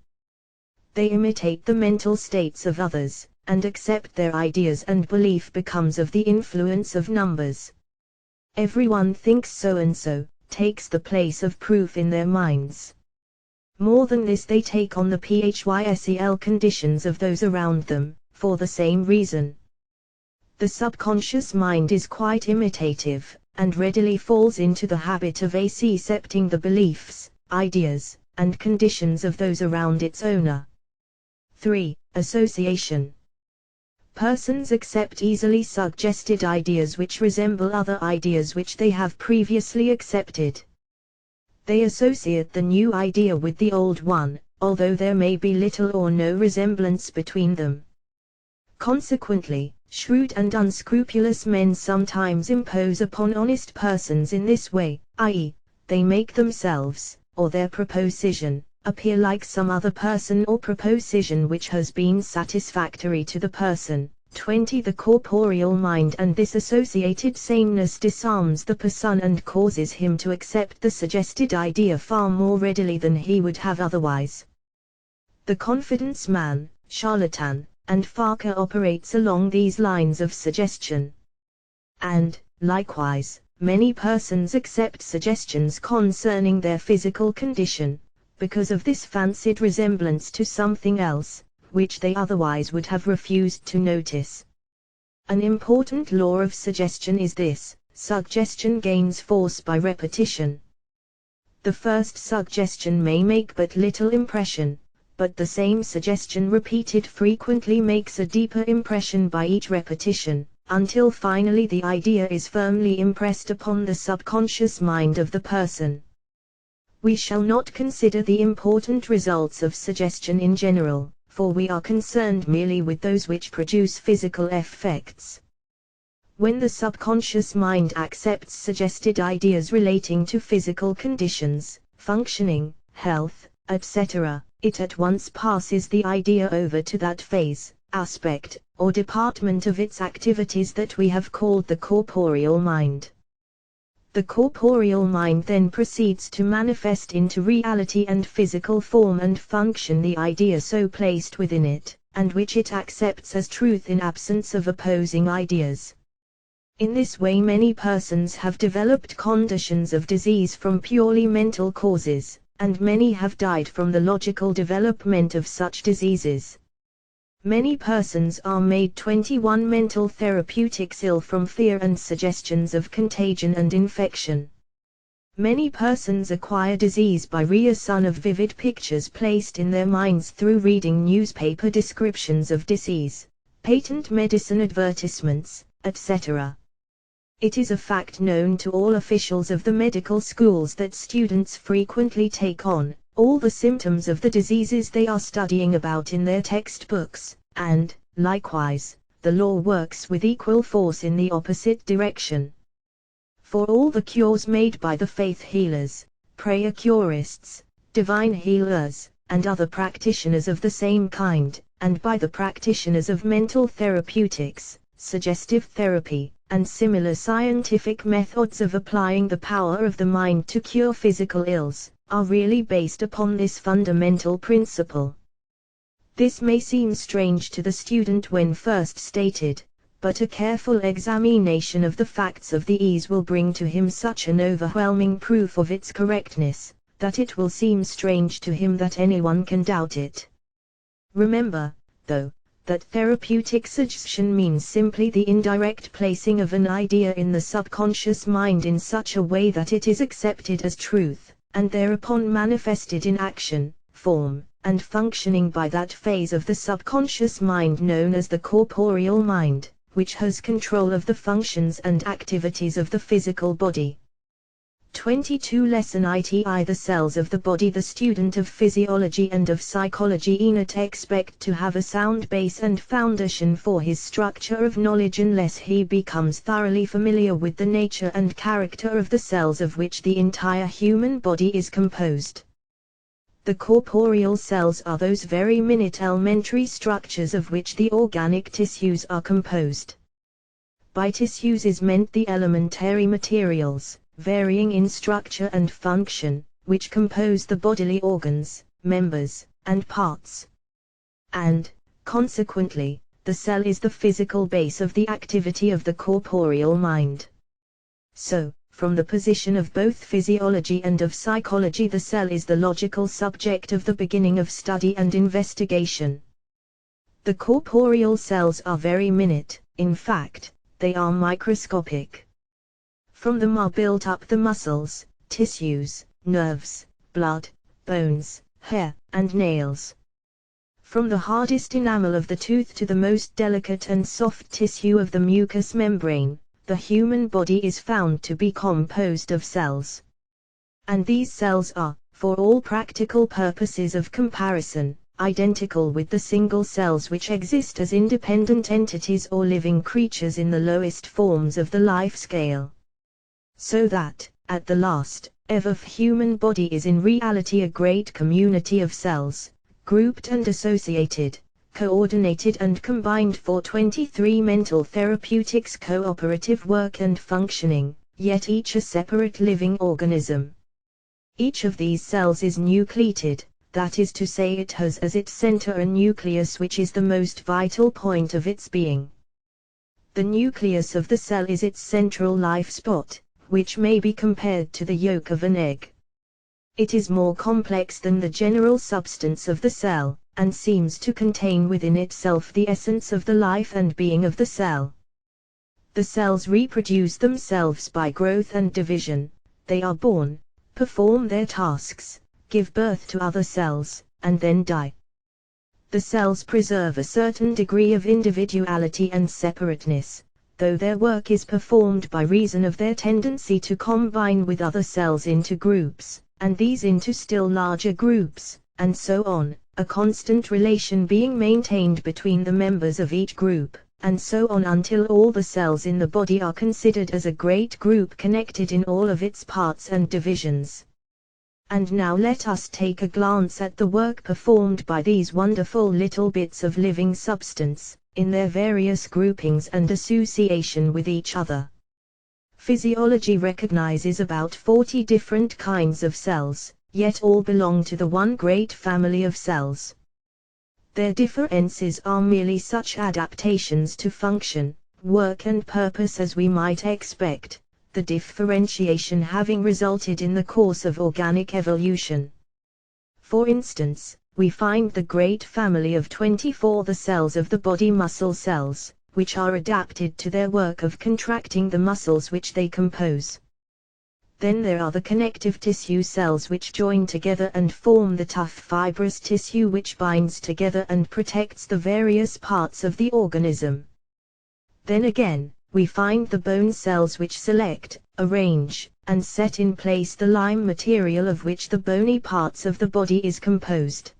They imitate the mental states of others, and accept their ideas, and belief becomes of the influence of numbers. Everyone thinks so and so, takes the place of proof in their minds. More than this, they take on the PHYSEL conditions of those around them, for the same reason. The subconscious mind is quite imitative, and readily falls into the habit of accepting the beliefs, ideas, and conditions of those around its owner. 3. Association. Persons accept easily suggested ideas which resemble other ideas which they have previously accepted. They associate the new idea with the old one, although there may be little or no resemblance between them. Consequently, shrewd and unscrupulous men sometimes impose upon honest persons in this way, i.e., they make themselves, or their proposition, appear like some other person or proposition which has been satisfactory to the person. 20. The corporeal mind and this associated sameness disarms the person and causes him to accept the suggested idea far more readily than he would have otherwise. The confidence man, charlatan, and Farker operates along these lines of suggestion. And, likewise, many persons accept suggestions concerning their physical condition, because of this fancied resemblance to something else, which they otherwise would have refused to notice. An important law of suggestion is this: suggestion gains force by repetition. The first suggestion may make but little impression, but the same suggestion repeated frequently makes a deeper impression by each repetition, until finally the idea is firmly impressed upon the subconscious mind of the person. We shall not consider the important results of suggestion in general, for we are concerned merely with those which produce physical effects. When the subconscious mind accepts suggested ideas relating to physical conditions, functioning, health, etc., it at once passes the idea over to that phase, aspect, or department of its activities that we have called the corporeal mind. The corporeal mind then proceeds to manifest into reality and physical form and function the idea so placed within it, and which it accepts as truth in absence of opposing ideas. In this way many persons have developed conditions of disease from purely mental causes, and many have died from the logical development of such diseases. Many persons are made 21 mental therapeutics ill from fear and suggestions of contagion and infection. Many persons acquire disease by reason of vivid pictures placed in their minds through reading newspaper descriptions of disease, patent medicine advertisements, etc. It is a fact known to all officials of the medical schools that students frequently take on all the symptoms of the diseases they are studying about in their textbooks, and, likewise, the law works with equal force in the opposite direction. For all the cures made by the faith healers, prayer curists, divine healers, and other practitioners of the same kind, and by the practitioners of mental therapeutics, suggestive therapy, and similar scientific methods of applying the power of the mind to cure physical ills, are really based upon this fundamental principle. This may seem strange to the student when first stated, but a careful examination of the facts of the ease will bring to him such an overwhelming proof of its correctness, that it will seem strange to him that anyone can doubt it. Remember, though, that therapeutic suggestion means simply the indirect placing of an idea in the subconscious mind in such a way that it is accepted as truth, and thereupon manifested in action, form, and functioning by that phase of the subconscious mind known as the corporeal mind, which has control of the functions and activities of the physical body. 22 Lesson iti The cells of the body. The student of physiology and of psychology not expect to have a sound base and foundation for his structure of knowledge unless he becomes thoroughly familiar with the nature and character of the cells of which the entire human body is composed. The corporeal cells are those very minute elementary structures of which the organic tissues are composed. By tissues is meant the elementary materials, varying in structure and function, which compose the bodily organs, members, and parts. And, consequently, the cell is the physical base of the activity of the corporeal mind. So, from the position of both physiology and of psychology, the cell is the logical subject of the beginning of study and investigation. The corporeal cells are very minute, in fact, they are microscopic. From them are built up the muscles, tissues, nerves, blood, bones, hair, and nails. From the hardest enamel of the tooth to the most delicate and soft tissue of the mucous membrane, the human body is found to be composed of cells. And these cells are, for all practical purposes of comparison, identical with the single cells which exist as independent entities or living creatures in the lowest forms of the life scale. So that, at the last, ever human body is in reality a great community of cells, grouped and associated, coordinated and combined for 23 mental therapeutics cooperative work and functioning, yet each a separate living organism. Each of these cells is nucleated, that is to say it has as its center a nucleus which is the most vital point of its being. The nucleus of the cell is its central life spot, which may be compared to the yolk of an egg. It is more complex than the general substance of the cell, and seems to contain within itself the essence of the life and being of the cell. The cells reproduce themselves by growth and division, they are born, perform their tasks, give birth to other cells, and then die. The cells preserve a certain degree of individuality and separateness, though their work is performed by reason of their tendency to combine with other cells into groups, and these into still larger groups, and so on, a constant relation being maintained between the members of each group, and so on until all the cells in the body are considered as a great group connected in all of its parts and divisions. And now let us take a glance at the work performed by these wonderful little bits of living substance, in their various groupings and association with each other. Physiology recognizes about 40 different kinds of cells, yet all belong to the one great family of cells. Their differences are merely such adaptations to function, work and purpose as we might expect, the differentiation having resulted in the course of organic evolution. For instance, we find the great family of 24 the cells of the body muscle cells, which are adapted to their work of contracting the muscles which they compose. Then there are the connective tissue cells which join together and form the tough fibrous tissue which binds together and protects the various parts of the organism. Then again, we find the bone cells which select, arrange, and set in place the lime material of which the bony parts of the body is composed.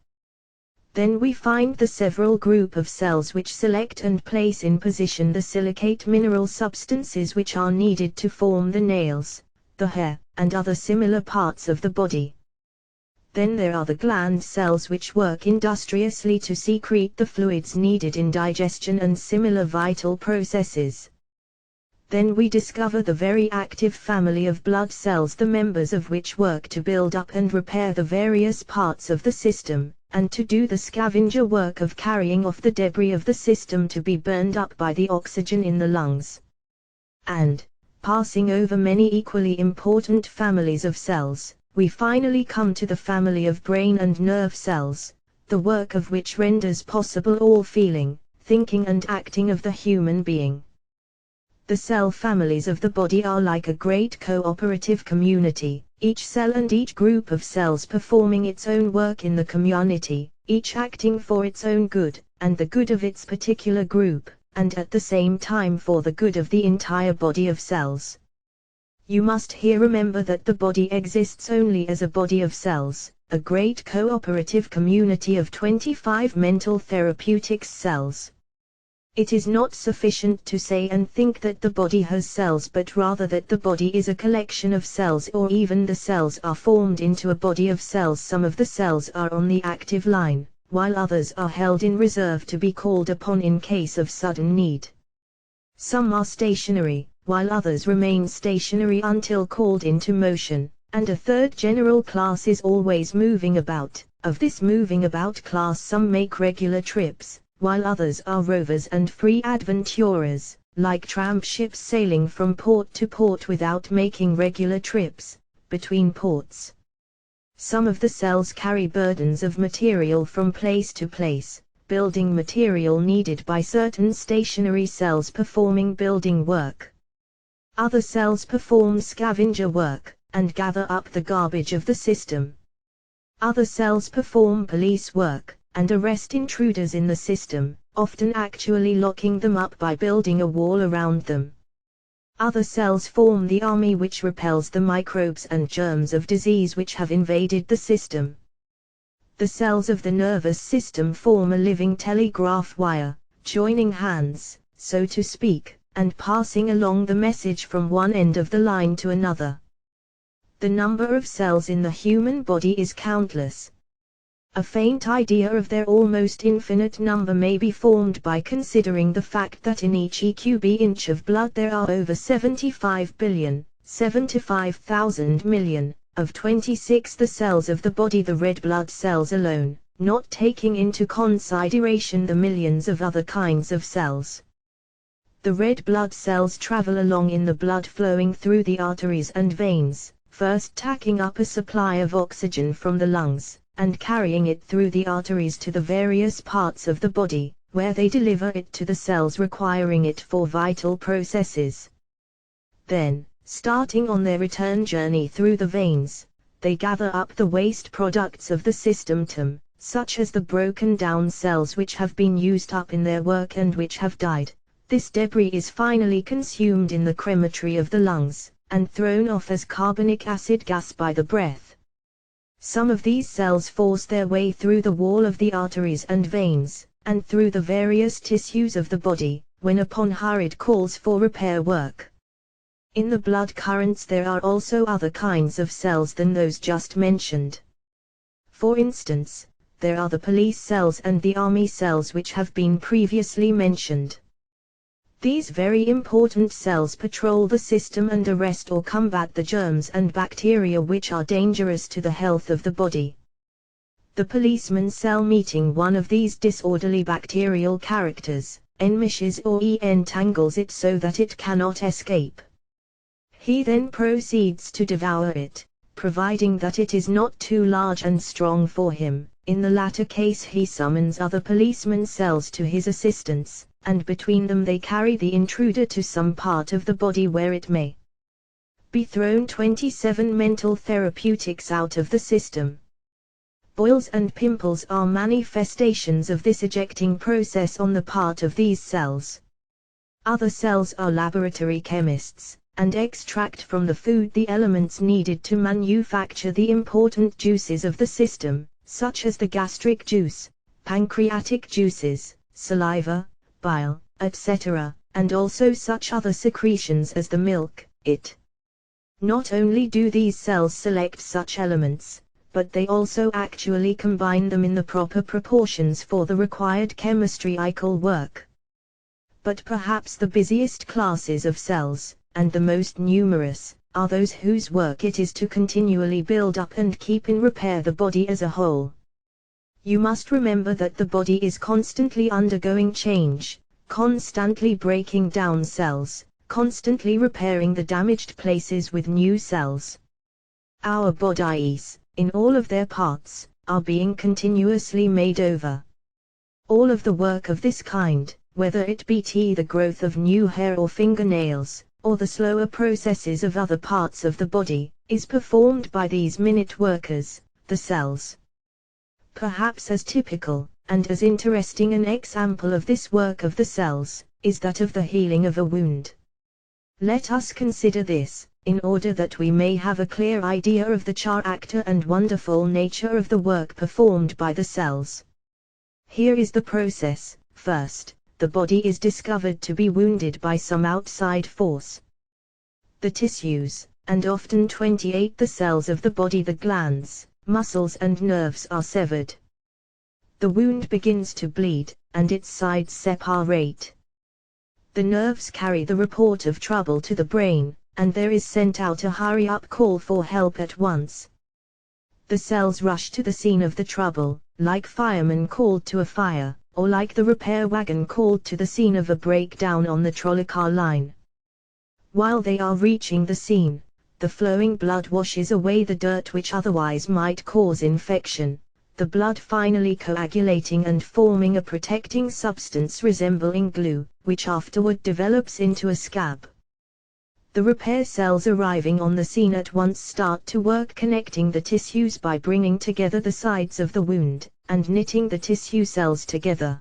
Then we find the several group of cells which select and place in position the silicate mineral substances which are needed to form the nails, the hair, and other similar parts of the body. Then there are the gland cells which work industriously to secrete the fluids needed in digestion and similar vital processes. Then we discover the very active family of blood cells, the members of which work to build up and repair the various parts of the system, and to do the scavenger work of carrying off the debris of the system to be burned up by the oxygen in the lungs. And, passing over many equally important families of cells, we finally come to the family of brain and nerve cells, the work of which renders possible all feeling, thinking and acting of the human being. The cell families of the body are like a great cooperative community, each cell and each group of cells performing its own work in the community, each acting for its own good, and the good of its particular group, and at the same time for the good of the entire body of cells. You must here remember that the body exists only as a body of cells, a great cooperative community of 25 mental therapeutics cells. It is not sufficient to say and think that the body has cells, but rather that the body is a collection of cells, or even the cells are formed into a body of cells. Some of the cells are on the active line, while others are held in reserve to be called upon in case of sudden need. Some are stationary, while others remain stationary until called into motion, and a third general class is always moving about. Of this moving about class, some make regular trips, while others are rovers and free adventurers, like tramp ships sailing from port to port without making regular trips between ports. Some of the cells carry burdens of material from place to place, building material needed by certain stationary cells performing building work. Other cells perform scavenger work, and gather up the garbage of the system. Other cells perform police work, and arrest intruders in the system, often actually locking them up by building a wall around them. Other cells form the army which repels the microbes and germs of disease which have invaded the system. The cells of the nervous system form a living telegraph wire, joining hands, so to speak, and passing along the message from one end of the line to another. The number of cells in the human body is countless. A faint idea of their almost infinite number may be formed by considering the fact that in each cubic inch of blood there are over 75 billion, 75,000 million, of 26 the cells of the body, the red blood cells alone, not taking into consideration the millions of other kinds of cells. The red blood cells travel along in the blood flowing through the arteries and veins, first taking up a supply of oxygen from the lungs, and carrying it through the arteries to the various parts of the body, where they deliver it to the cells requiring it for vital processes. Then, starting on their return journey through the veins, they gather up the waste products of the system, such as the broken down cells which have been used up in their work and which have died. This debris is finally consumed in the crematory of the lungs, and thrown off as carbonic acid gas by the breath. Some of these cells force their way through the wall of the arteries and veins, and through the various tissues of the body, when upon hurried calls for repair work. In the blood currents there are also other kinds of cells than those just mentioned. For instance, there are the police cells and the army cells which have been previously mentioned. These very important cells patrol the system and arrest or combat the germs and bacteria which are dangerous to the health of the body. The policeman cell, meeting one of these disorderly bacterial characters, enmeshes or entangles it so that it cannot escape. He then proceeds to devour it, providing that it is not too large and strong for him. In the latter case he summons other policeman cells to his assistance, and between them they carry the intruder to some part of the body where it may be thrown. 27 Mental therapeutics out of the system. Boils and pimples are manifestations of this ejecting process on the part of these cells. Other cells are laboratory chemists, and extract from the food the elements needed to manufacture the important juices of the system, such as the gastric juice, pancreatic juices, saliva, bile, etc., and also such other secretions as the milk, it. Not only do these cells select such elements, but they also actually combine them in the proper proportions for the required chemistry-ical work. But perhaps the busiest classes of cells, and the most numerous, are those whose work it is to continually build up and keep in repair the body as a whole. You must remember that the body is constantly undergoing change, constantly breaking down cells, constantly repairing the damaged places with new cells. Our bodies, in all of their parts, are being continuously made over. All of the work of this kind, whether it be the growth of new hair or fingernails, or the slower processes of other parts of the body, is performed by these minute workers, the cells. Perhaps as typical, and as interesting an example of this work of the cells, is that of the healing of a wound. Let us consider this, in order that we may have a clear idea of the character and wonderful nature of the work performed by the cells. Here is the process. First, the body is discovered to be wounded by some outside force. The tissues, and often 28 the cells of the body, the glands, muscles and nerves are severed. The wound begins to bleed, and its sides separate. The nerves carry the report of trouble to the brain, and there is sent out a hurry-up call for help at once. The cells rush to the scene of the trouble, like firemen called to a fire, or like the repair wagon called to the scene of a breakdown on the trolley car line. While they are reaching the scene, the flowing blood washes away the dirt which otherwise might cause infection, the blood finally coagulating and forming a protecting substance resembling glue, which afterward develops into a scab. The repair cells arriving on the scene at once start to work connecting the tissues by bringing together the sides of the wound, and knitting the tissue cells together.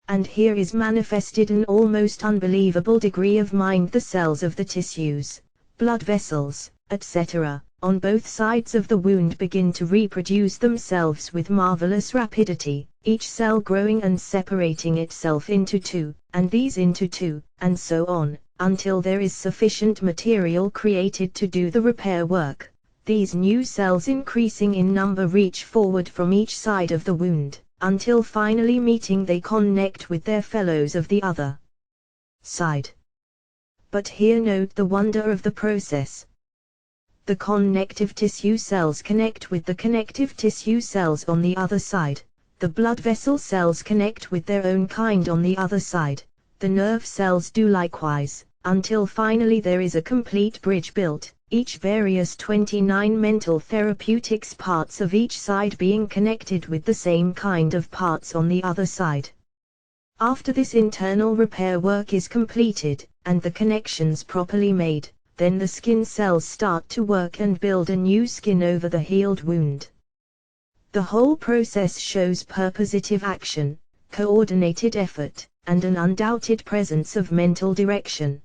And here is manifested an almost unbelievable degree of mind. The cells of the tissues, blood vessels, etc., on both sides of the wound begin to reproduce themselves with marvelous rapidity, each cell growing and separating itself into two, and these into two, and so on, until there is sufficient material created to do the repair work. These new cells, increasing in number, reach forward from each side of the wound, until finally meeting they connect with their fellows of the other side. But here note the wonder of the process. The connective tissue cells connect with the connective tissue cells on the other side, the blood vessel cells connect with their own kind on the other side, the nerve cells do likewise, until finally there is a complete bridge built, each various 29 mental therapeutics parts of each side being connected with the same kind of parts on the other side. After this internal repair work is completed, and the connections properly made, then the skin cells start to work and build a new skin over the healed wound. The whole process shows purposive action, coordinated effort, and an undoubted presence of mental direction.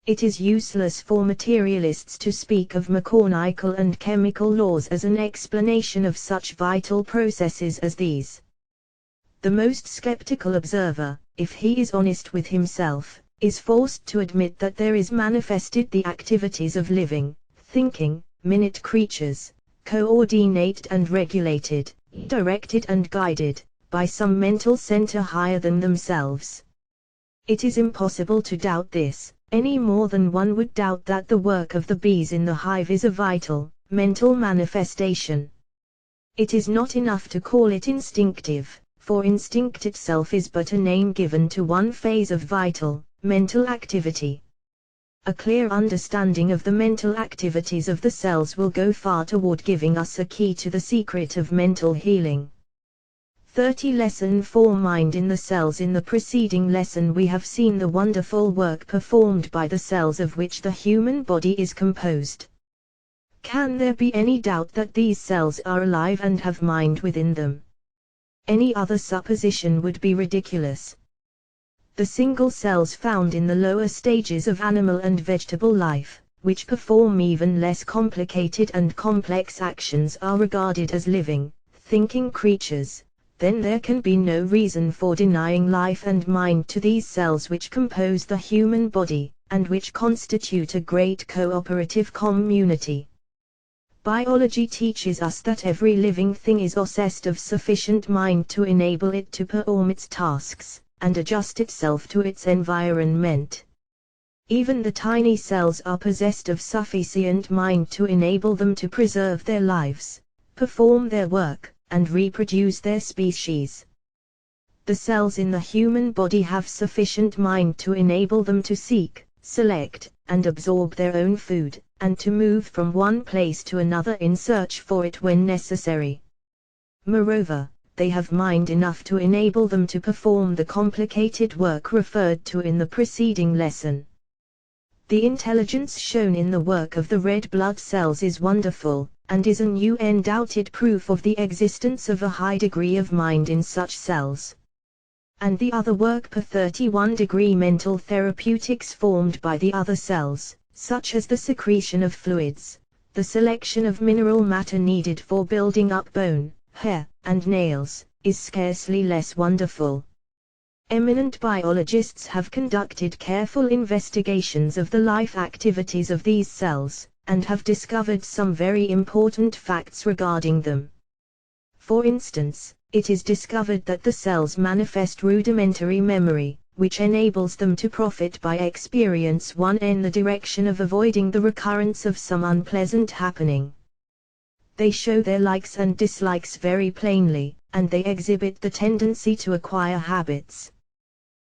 It is useless for materialists to speak of mechanical and chemical laws as an explanation of such vital processes as these. The most skeptical observer, if he is honest with himself, is forced to admit that there is manifested the activities of living, thinking, minute creatures, coordinated and regulated, directed and guided, by some mental center higher than themselves. It is impossible to doubt this, any more than one would doubt that the work of the bees in the hive is a vital, mental manifestation. It is not enough to call it instinctive, for instinct itself is but a name given to one phase of vital, mental activity. A clear understanding of the mental activities of the cells will go far toward giving us a key to the secret of mental healing. 30 Lesson 4 Mind in the cells. In the preceding lesson we have seen the wonderful work performed by the cells of which the human body is composed. Can there be any doubt that these cells are alive and have mind within them? Any other supposition would be ridiculous. The single cells found in the lower stages of animal and vegetable life, which perform even less complicated and complex actions, are regarded as living, thinking creatures. Then there can be no reason for denying life and mind to these cells which compose the human body, and which constitute a great cooperative community. Biology teaches us that every living thing is possessed of sufficient mind to enable it to perform its tasks, and adjust itself to its environment. Even the tiny cells are possessed of sufficient mind to enable them to preserve their lives, perform their work, and reproduce their species. The cells in the human body have sufficient mind to enable them to seek, select, and absorb their own food, and to move from one place to another in search for it when necessary. Moreover, they have mind enough to enable them to perform the complicated work referred to in the preceding lesson. The intelligence shown in the work of the red blood cells is wonderful, and is a new undoubted proof of the existence of a high degree of mind in such cells. And the other work per 31-degree mental therapeutics formed by the other cells, such as the secretion of fluids, the selection of mineral matter needed for building up bone, hair, and nails, is scarcely less wonderful. Eminent biologists have conducted careful investigations of the life activities of these cells, and have discovered some very important facts regarding them. For instance, it is discovered that the cells manifest rudimentary memory, which enables them to profit by experience one in the direction of avoiding the recurrence of some unpleasant happening. They show their likes and dislikes very plainly, and they exhibit the tendency to acquire habits.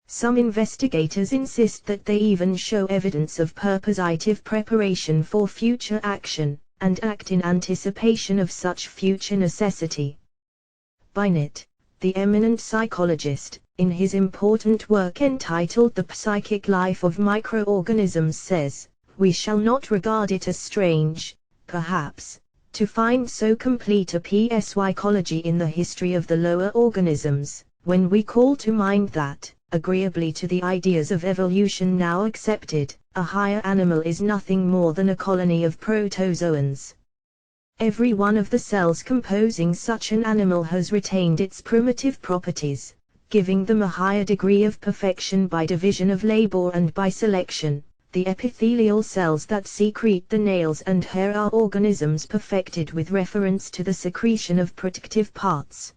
Some investigators insist that they even show evidence of purposive preparation for future action, and act in anticipation of such future necessity. Binet, the eminent psychologist, in his important work entitled The Psychic Life of Microorganisms says, "We shall not regard it as strange, perhaps, to find so complete a psychology in the history of the lower organisms, when we call to mind that, agreeably to the ideas of evolution now accepted, a higher animal is nothing more than a colony of protozoans. Every one of the cells composing such an animal has retained its primitive properties, giving them a higher degree of perfection by division of labor and by selection. The epithelial cells that secrete the nails and hair are organisms perfected with reference to the secretion of protective parts.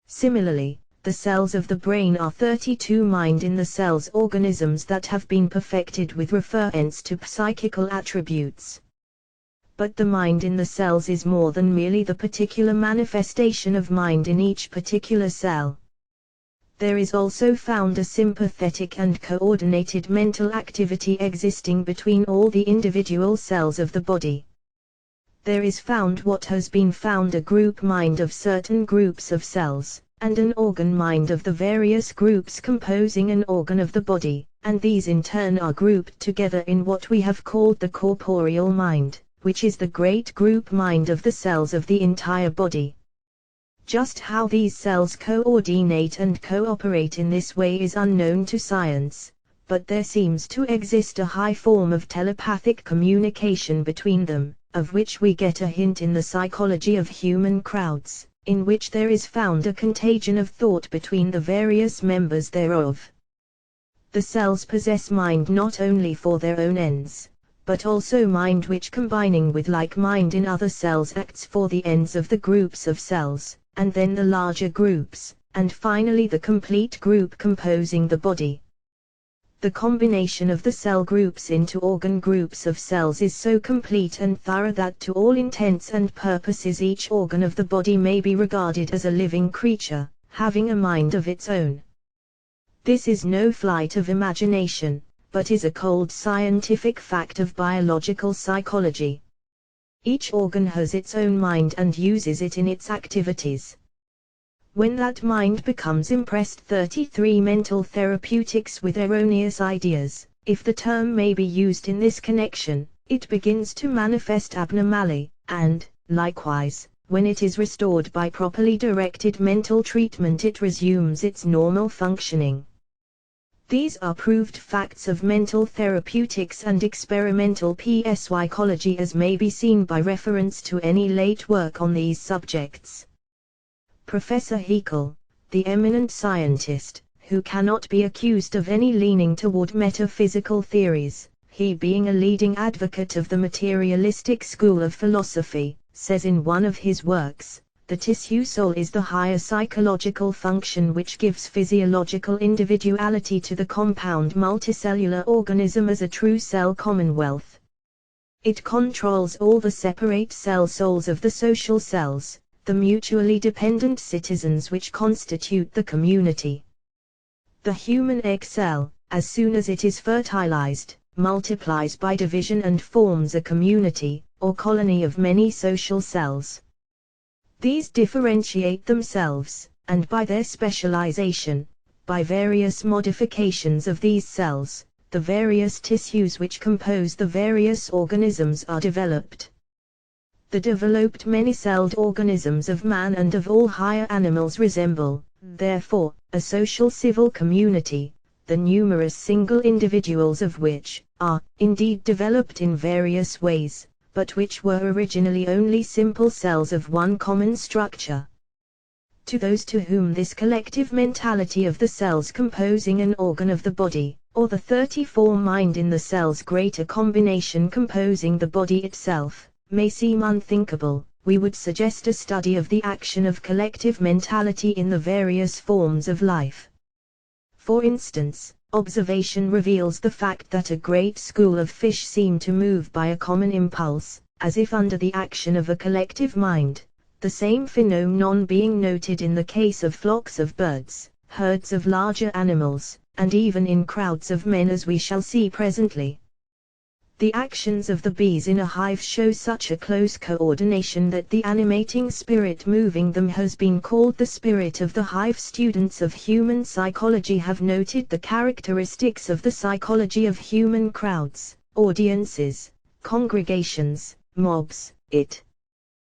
Similarly, the cells of the brain are 32 mind in the cells organisms that have been perfected with reference to psychical attributes. But the mind in the cells is more than merely the particular manifestation of mind in each particular cell. There is also found a sympathetic and coordinated mental activity existing between all the individual cells of the body. There is found what has been found a group mind of certain groups of cells, and an organ mind of the various groups composing an organ of the body, and these in turn are grouped together in what we have called the corporeal mind, which is the great group mind of the cells of the entire body. Just how these cells coordinate and cooperate in this way is unknown to science, but there seems to exist a high form of telepathic communication between them, of which we get a hint in the psychology of human crowds, in which there is found a contagion of thought between the various members thereof. The cells possess mind not only for their own ends, but also mind which combining with like mind in other cells acts for the ends of the groups of cells, and then the larger groups, and finally the complete group composing the body. The combination of the cell groups into organ groups of cells is so complete and thorough that to all intents and purposes each organ of the body may be regarded as a living creature, having a mind of its own. This is no flight of imagination, but is a cold scientific fact of biological psychology. Each organ has its own mind and uses it in its activities. When that mind becomes impressed 33 mental therapeutics with erroneous ideas, if the term may be used in this connection, it begins to manifest abnormally, and, likewise, when it is restored by properly directed mental treatment it resumes its normal functioning. These are proved facts of mental therapeutics and experimental psychology as may be seen by reference to any late work on these subjects. Professor Heal, the eminent scientist, who cannot be accused of any leaning toward metaphysical theories, he being a leading advocate of the materialistic school of philosophy, says in one of his works, the tissue soul is the higher psychological function which gives physiological individuality to the compound multicellular organism as a true cell commonwealth. It controls all the separate cell souls of the social cells, the mutually dependent citizens which constitute the community. The human egg cell, as soon as it is fertilized, multiplies by division and forms a community, or colony of many social cells. These differentiate themselves, and by their specialization, by various modifications of these cells, the various tissues which compose the various organisms are developed. The developed many-celled organisms of man and of all higher animals resemble, therefore, a social civil community, the numerous single individuals of which are, indeed, developed in various ways, but which were originally only simple cells of one common structure. To those to whom this collective mentality of the cells composing an organ of the body, or the 34 mind in the cells greater combination composing the body itself, may seem unthinkable, we would suggest a study of the action of collective mentality in the various forms of life. For instance, observation reveals the fact that a great school of fish seem to move by a common impulse, as if under the action of a collective mind, the same phenomenon being noted in the case of flocks of birds, herds of larger animals, and even in crowds of men as we shall see presently. The actions of the bees in a hive show such a close coordination that the animating spirit moving them has been called the spirit of the hive. Students of human psychology have noted the characteristics of the psychology of human crowds, audiences, congregations, mobs. It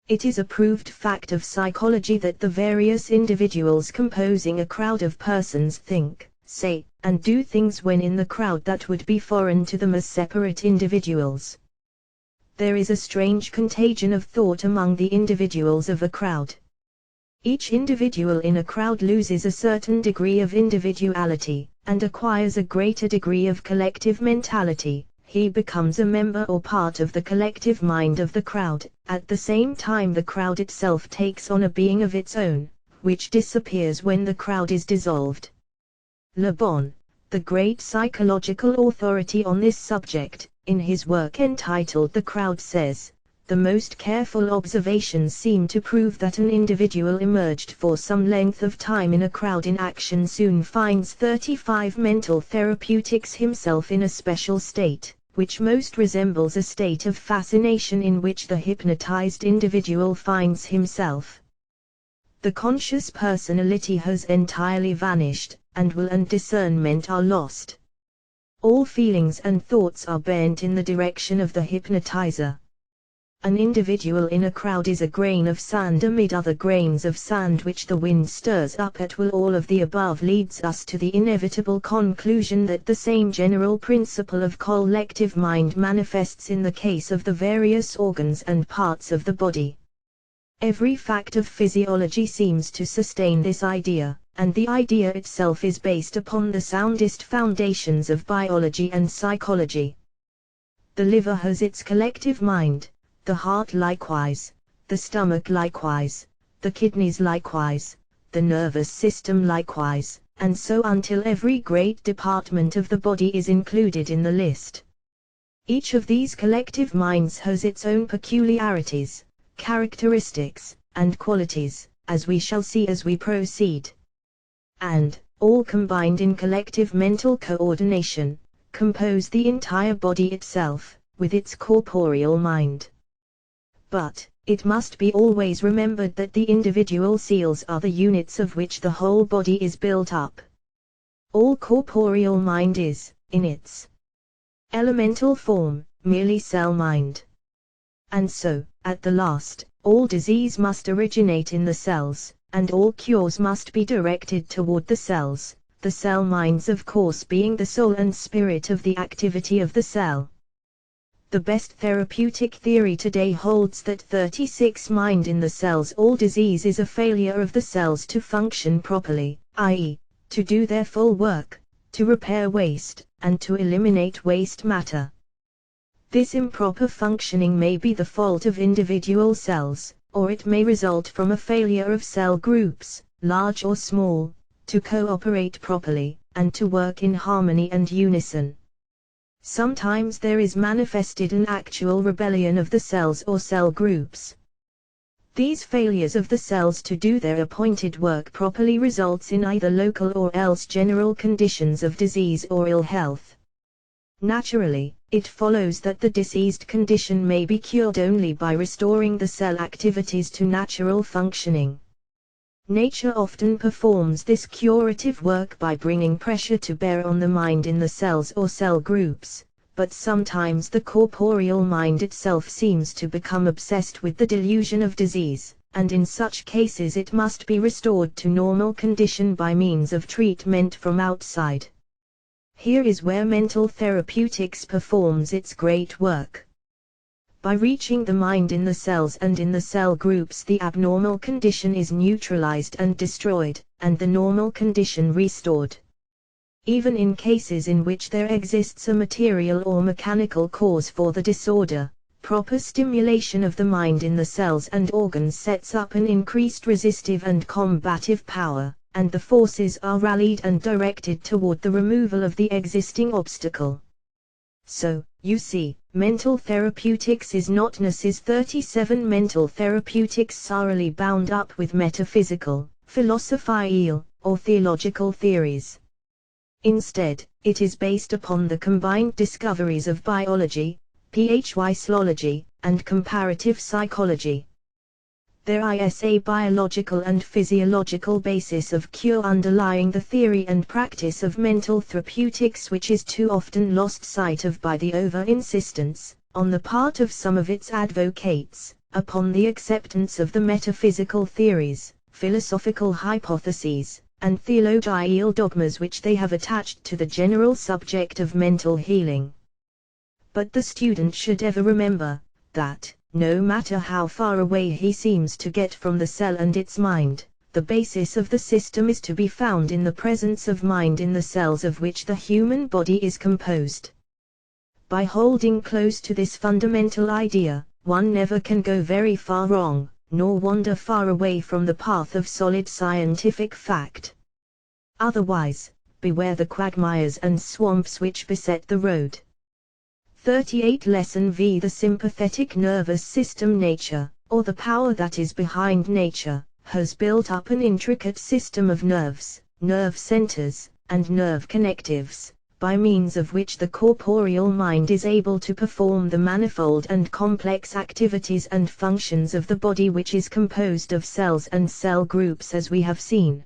is a proved fact of psychology that the various individuals composing a crowd of persons think, say, and do things when in the crowd that would be foreign to them as separate individuals. There is a strange contagion of thought among the individuals of a crowd. Each individual in a crowd loses a certain degree of individuality, and acquires a greater degree of collective mentality. He becomes a member or part of the collective mind of the crowd. At the same time the crowd itself takes on a being of its own, which disappears when the crowd is dissolved. Le Bon, the great psychological authority on this subject, in his work entitled The Crowd says, the most careful observations seem to prove that an individual emerged for some length of time in a crowd in action soon finds 35 mental therapeutics himself in a special state, which most resembles a state of fascination in which the hypnotized individual finds himself. The conscious personality has entirely vanished, and will and discernment are lost. All feelings and thoughts are bent in the direction of the hypnotizer. An individual in a crowd is a grain of sand amid other grains of sand which the wind stirs up at will. All of the above leads us to the inevitable conclusion that the same general principle of collective mind manifests in the case of the various organs and parts of the body. Every fact of physiology seems to sustain this idea, and the idea itself is based upon the soundest foundations of biology and psychology. The liver has its collective mind, the heart likewise, the stomach likewise, the kidneys likewise, the nervous system likewise, and so until every great department of the body is included in the list. Each of these collective minds has its own peculiarities, characteristics, and qualities, as we shall see as we proceed. And, all combined in collective mental coordination, compose the entire body itself, with its corporeal mind. But, it must be always remembered that the individual cells are the units of which the whole body is built up. All corporeal mind is, in its elemental form, merely cell mind. And so, at the last, all disease must originate in the cells, and all cures must be directed toward the cells, the cell minds of course being the soul and spirit of the activity of the cell. The best therapeutic theory today holds that 36 mind in the cells. All disease is a failure of the cells to function properly, i.e., to do their full work, to repair waste, and to eliminate waste matter. This improper functioning may be the fault of individual cells, or it may result from a failure of cell groups, large or small, to cooperate properly, and to work in harmony and unison. Sometimes there is manifested an actual rebellion of the cells or cell groups. These failures of the cells to do their appointed work properly results in either local or else general conditions of disease or ill health. Naturally, it follows that the diseased condition may be cured only by restoring the cell activities to natural functioning. Nature often performs this curative work by bringing pressure to bear on the mind in the cells or cell groups, but sometimes the corporeal mind itself seems to become obsessed with the delusion of disease, and in such cases it must be restored to normal condition by means of treatment from outside. Here is where mental therapeutics performs its great work. By reaching the mind in the cells and in the cell groups, the abnormal condition is neutralized and destroyed, and the normal condition restored. Even in cases in which there exists a material or mechanical cause for the disorder, proper stimulation of the mind in the cells and organs sets up an increased resistive and combative power, and the forces are rallied and directed toward the removal of the existing obstacle. So, you see, mental therapeutics is not Mrs. 37 mental therapeutics sorely bound up with metaphysical, philosophical, or theological theories. Instead, it is based upon the combined discoveries of biology, psychology, and comparative psychology. There is a biological and physiological basis of cure underlying the theory and practice of mental therapeutics, which is too often lost sight of by the over-insistence, on the part of some of its advocates, upon the acceptance of the metaphysical theories, philosophical hypotheses, and theological dogmas which they have attached to the general subject of mental healing. But the student should ever remember that, no matter how far away he seems to get from the cell and its mind, the basis of the system is to be found in the presence of mind in the cells of which the human body is composed. By holding close to this fundamental idea, one never can go very far wrong, nor wander far away from the path of solid scientific fact. Otherwise, beware the quagmires and swamps which beset the road. 38 Lesson V. The sympathetic nervous system. Nature, or the power that is behind nature, has built up an intricate system of nerves, nerve centers, and nerve connectives, by means of which the corporeal mind is able to perform the manifold and complex activities and functions of the body, which is composed of cells and cell groups, as we have seen.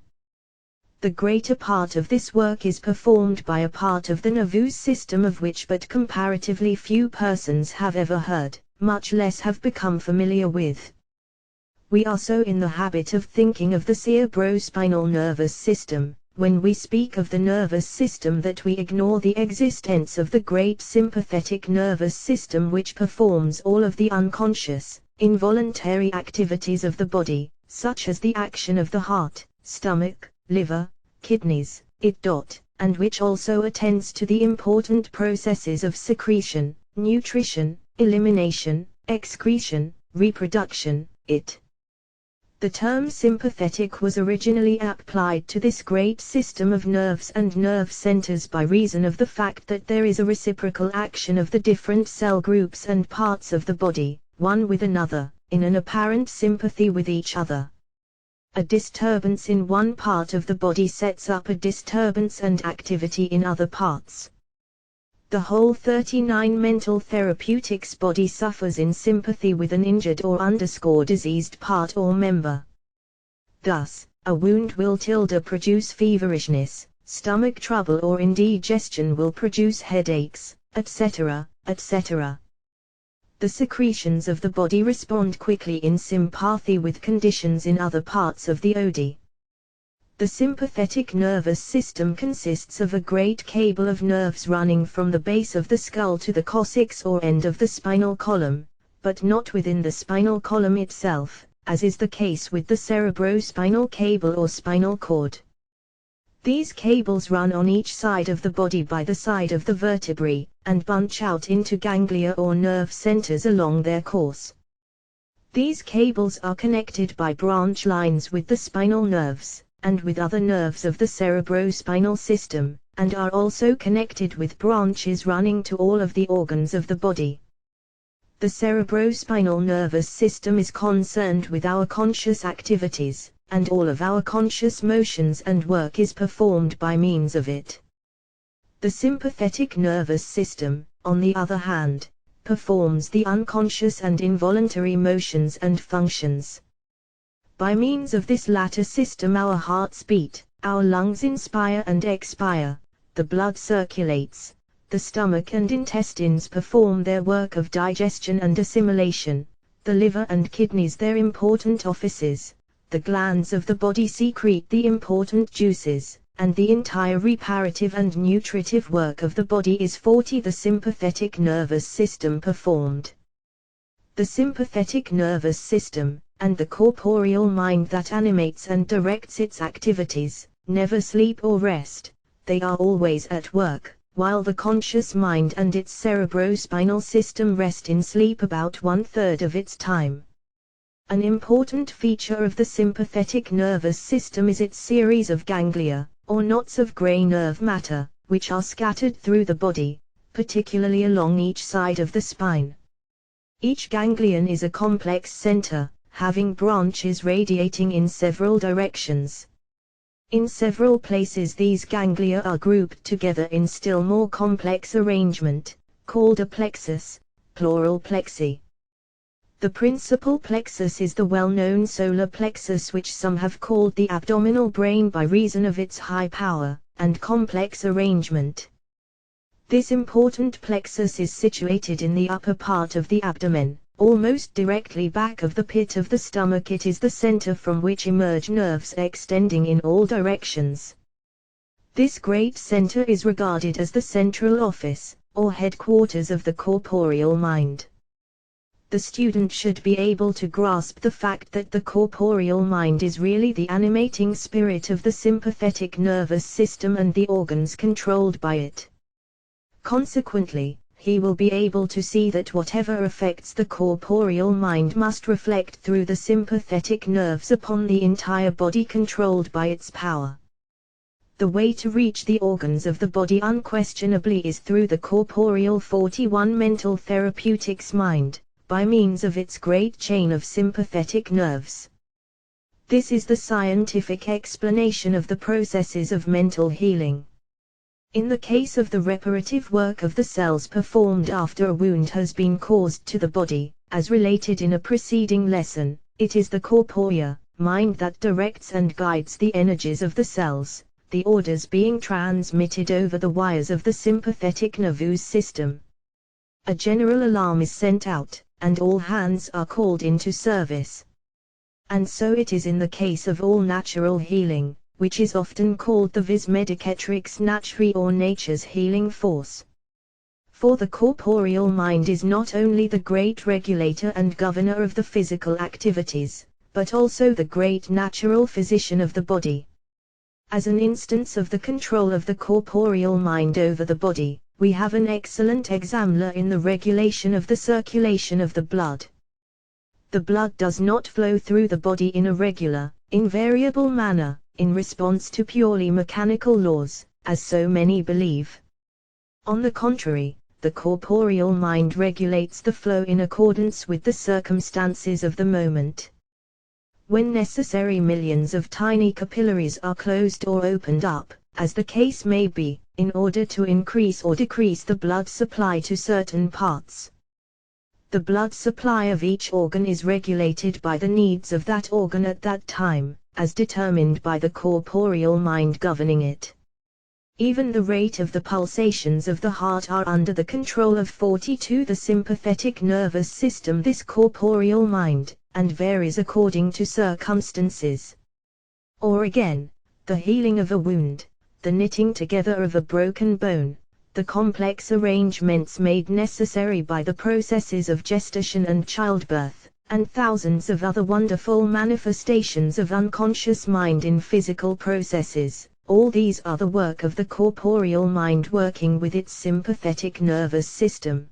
The greater part of this work is performed by a part of the nervous system of which but comparatively few persons have ever heard, much less have become familiar with. We are so in the habit of thinking of the cerebrospinal nervous system, when we speak of the nervous system, that we ignore the existence of the great sympathetic nervous system, which performs all of the unconscious, involuntary activities of the body, such as the action of the heart, stomach, liver, kidneys, and which also attends to the important processes of secretion, nutrition, elimination, excretion, reproduction, The term sympathetic was originally applied to this great system of nerves and nerve centers by reason of the fact that there is a reciprocal action of the different cell groups and parts of the body, one with another, in an apparent sympathy with each other. A disturbance in one part of the body sets up a disturbance and activity in other parts. The whole 39 mental therapeutics body suffers in sympathy with an injured or diseased part or member. Thus, a wound will produce feverishness, stomach trouble or indigestion will produce headaches, etc., etc. The secretions of the body respond quickly in sympathy with conditions in other parts of the body. The sympathetic nervous system consists of a great cable of nerves running from the base of the skull to the coccyx or end of the spinal column, but not within the spinal column itself, as is the case with the cerebrospinal cable or spinal cord. These cables run on each side of the body by the side of the vertebrae, and bunch out into ganglia or nerve centers along their course. These cables are connected by branch lines with the spinal nerves, and with other nerves of the cerebrospinal system, and are also connected with branches running to all of the organs of the body. The cerebrospinal nervous system is concerned with our conscious activities, and all of our conscious motions and work is performed by means of it. The sympathetic nervous system, on the other hand, performs the unconscious and involuntary motions and functions. By means of this latter system our hearts beat, our lungs inspire and expire, the blood circulates, the stomach and intestines perform their work of digestion and assimilation, the liver and kidneys their important offices, the glands of the body secrete the important juices, and the entire reparative and nutritive work of the body is for the sympathetic nervous system performed. The sympathetic nervous system, and the corporeal mind that animates and directs its activities, never sleep or rest, they are always at work, while the conscious mind and its cerebrospinal system rest in sleep about 1/3 of its time. An important feature of the sympathetic nervous system is its series of ganglia, or knots of gray nerve matter, which are scattered through the body, particularly along each side of the spine. Each ganglion is a complex center, having branches radiating in several directions. In several places these ganglia are grouped together in still more complex arrangement, called a plexus, plural plexi. The principal plexus is the well-known solar plexus, which some have called the abdominal brain by reason of its high power and complex arrangement. This important plexus is situated in the upper part of the abdomen, almost directly back of the pit of the stomach. It is the center from which emerge nerves extending in all directions. This great center is regarded as the central office, or headquarters of the corporeal mind. The student should be able to grasp the fact that the corporeal mind is really the animating spirit of the sympathetic nervous system and the organs controlled by it. Consequently, he will be able to see that whatever affects the corporeal mind must reflect through the sympathetic nerves upon the entire body controlled by its power. The way to reach the organs of the body unquestionably is through the corporeal 41 mental therapeutics mind, by means of its great chain of sympathetic nerves. This is the scientific explanation of the processes of mental healing. In the case of the reparative work of the cells performed after a wound has been caused to the body, as related in a preceding lesson, it is the corporeal mind that directs and guides the energies of the cells, the orders being transmitted over the wires of the sympathetic nervous system. a general alarm is sent out, and all hands are called into service. And so it is in the case of all natural healing, which is often called the vis medicatrix naturae or nature's healing force. For the corporeal mind is not only the great regulator and governor of the physical activities, but also the great natural physician of the body. As an instance of the control of the corporeal mind over the body, we have an excellent example in the regulation of the circulation of the blood. The blood does not flow through the body in a regular, invariable manner, in response to purely mechanical laws, as so many believe. On the contrary, the corporeal mind regulates the flow in accordance with the circumstances of the moment. When necessary, millions of tiny capillaries are closed or opened up, as the case may be, in order to increase or decrease the blood supply to certain parts. The blood supply of each organ is regulated by the needs of that organ at that time, as determined by the corporeal mind governing it. Even the rate of the pulsations of the heart are under the control of 42 the sympathetic nervous system, this corporeal mind, and varies according to circumstances. Or again, the healing of a wound, the knitting together of a broken bone, the complex arrangements made necessary by the processes of gestation and childbirth, and thousands of other wonderful manifestations of unconscious mind in physical processes. All these are the work of the corporeal mind working with its sympathetic nervous system.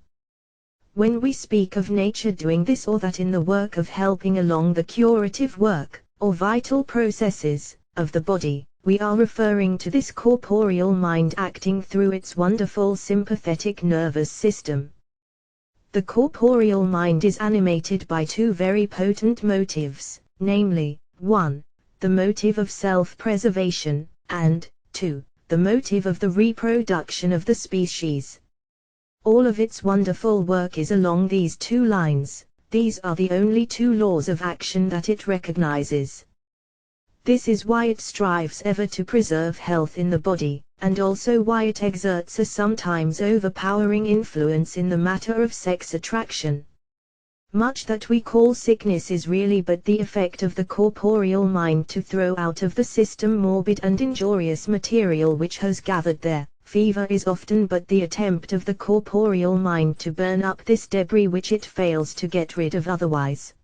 When we speak of nature doing this or that in the work of helping along the curative work, or vital processes, of the body, we are referring to this corporeal mind acting through its wonderful sympathetic nervous system. The corporeal mind is animated by two very potent motives, namely, 1. The motive of self-preservation, and 2. The motive of the reproduction of the species. All of its wonderful work is along these two lines. These are the only two laws of action that it recognizes. This is why it strives ever to preserve health in the body, and also why it exerts a sometimes overpowering influence in the matter of sex attraction. Much that we call sickness is really but the effect of the corporeal mind to throw out of the system morbid and injurious material which has gathered there. Fever is often but the attempt of the corporeal mind to burn up this debris which it fails to get rid of otherwise.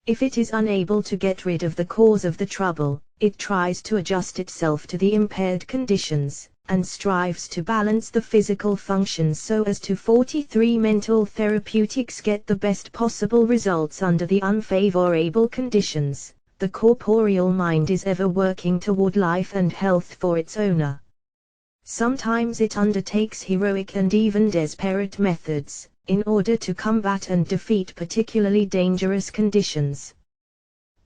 If it is unable to get rid of the cause of the trouble, it tries to adjust itself to the impaired conditions, and strives to balance the physical functions so as to 43 mental therapeutics get the best possible results under the unfavorable conditions. The corporeal mind is ever working toward life and health for its owner. Sometimes it undertakes heroic and even desperate methods, in order to combat and defeat particularly dangerous conditions.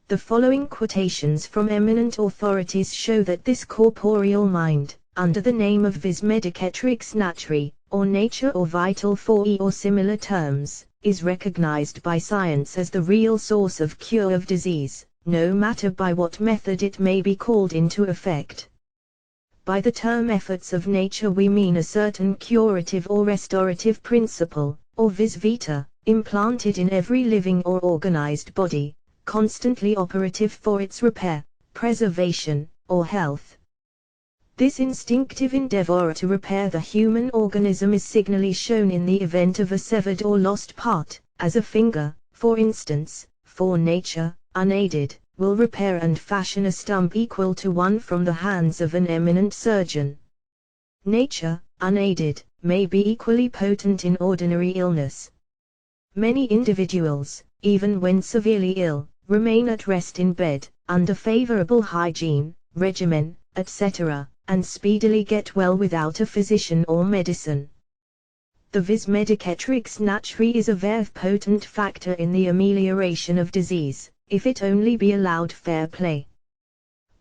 The following quotations from eminent authorities show that this corporeal mind, under the name of vis medicatrix naturae, or nature or vital force or similar terms, is recognized by science as the real source of cure of disease, no matter by what method it may be called into effect. By the term efforts of nature we mean a certain curative or restorative principle, or vis vita, implanted in every living or organized body, constantly operative for its repair, preservation, or health. This instinctive endeavor to repair the human organism is signally shown in the event of a severed or lost part, as a finger, for instance, for nature, unaided, will repair and fashion a stump equal to one from the hands of an eminent surgeon. Nature, unaided, may be equally potent in ordinary illness. Many individuals, even when severely ill, remain at rest in bed, under favorable hygiene, regimen, etc., and speedily get well without a physician or medicine. The vis medicatrix naturae is a very potent factor in the amelioration of disease, if it only be allowed fair play.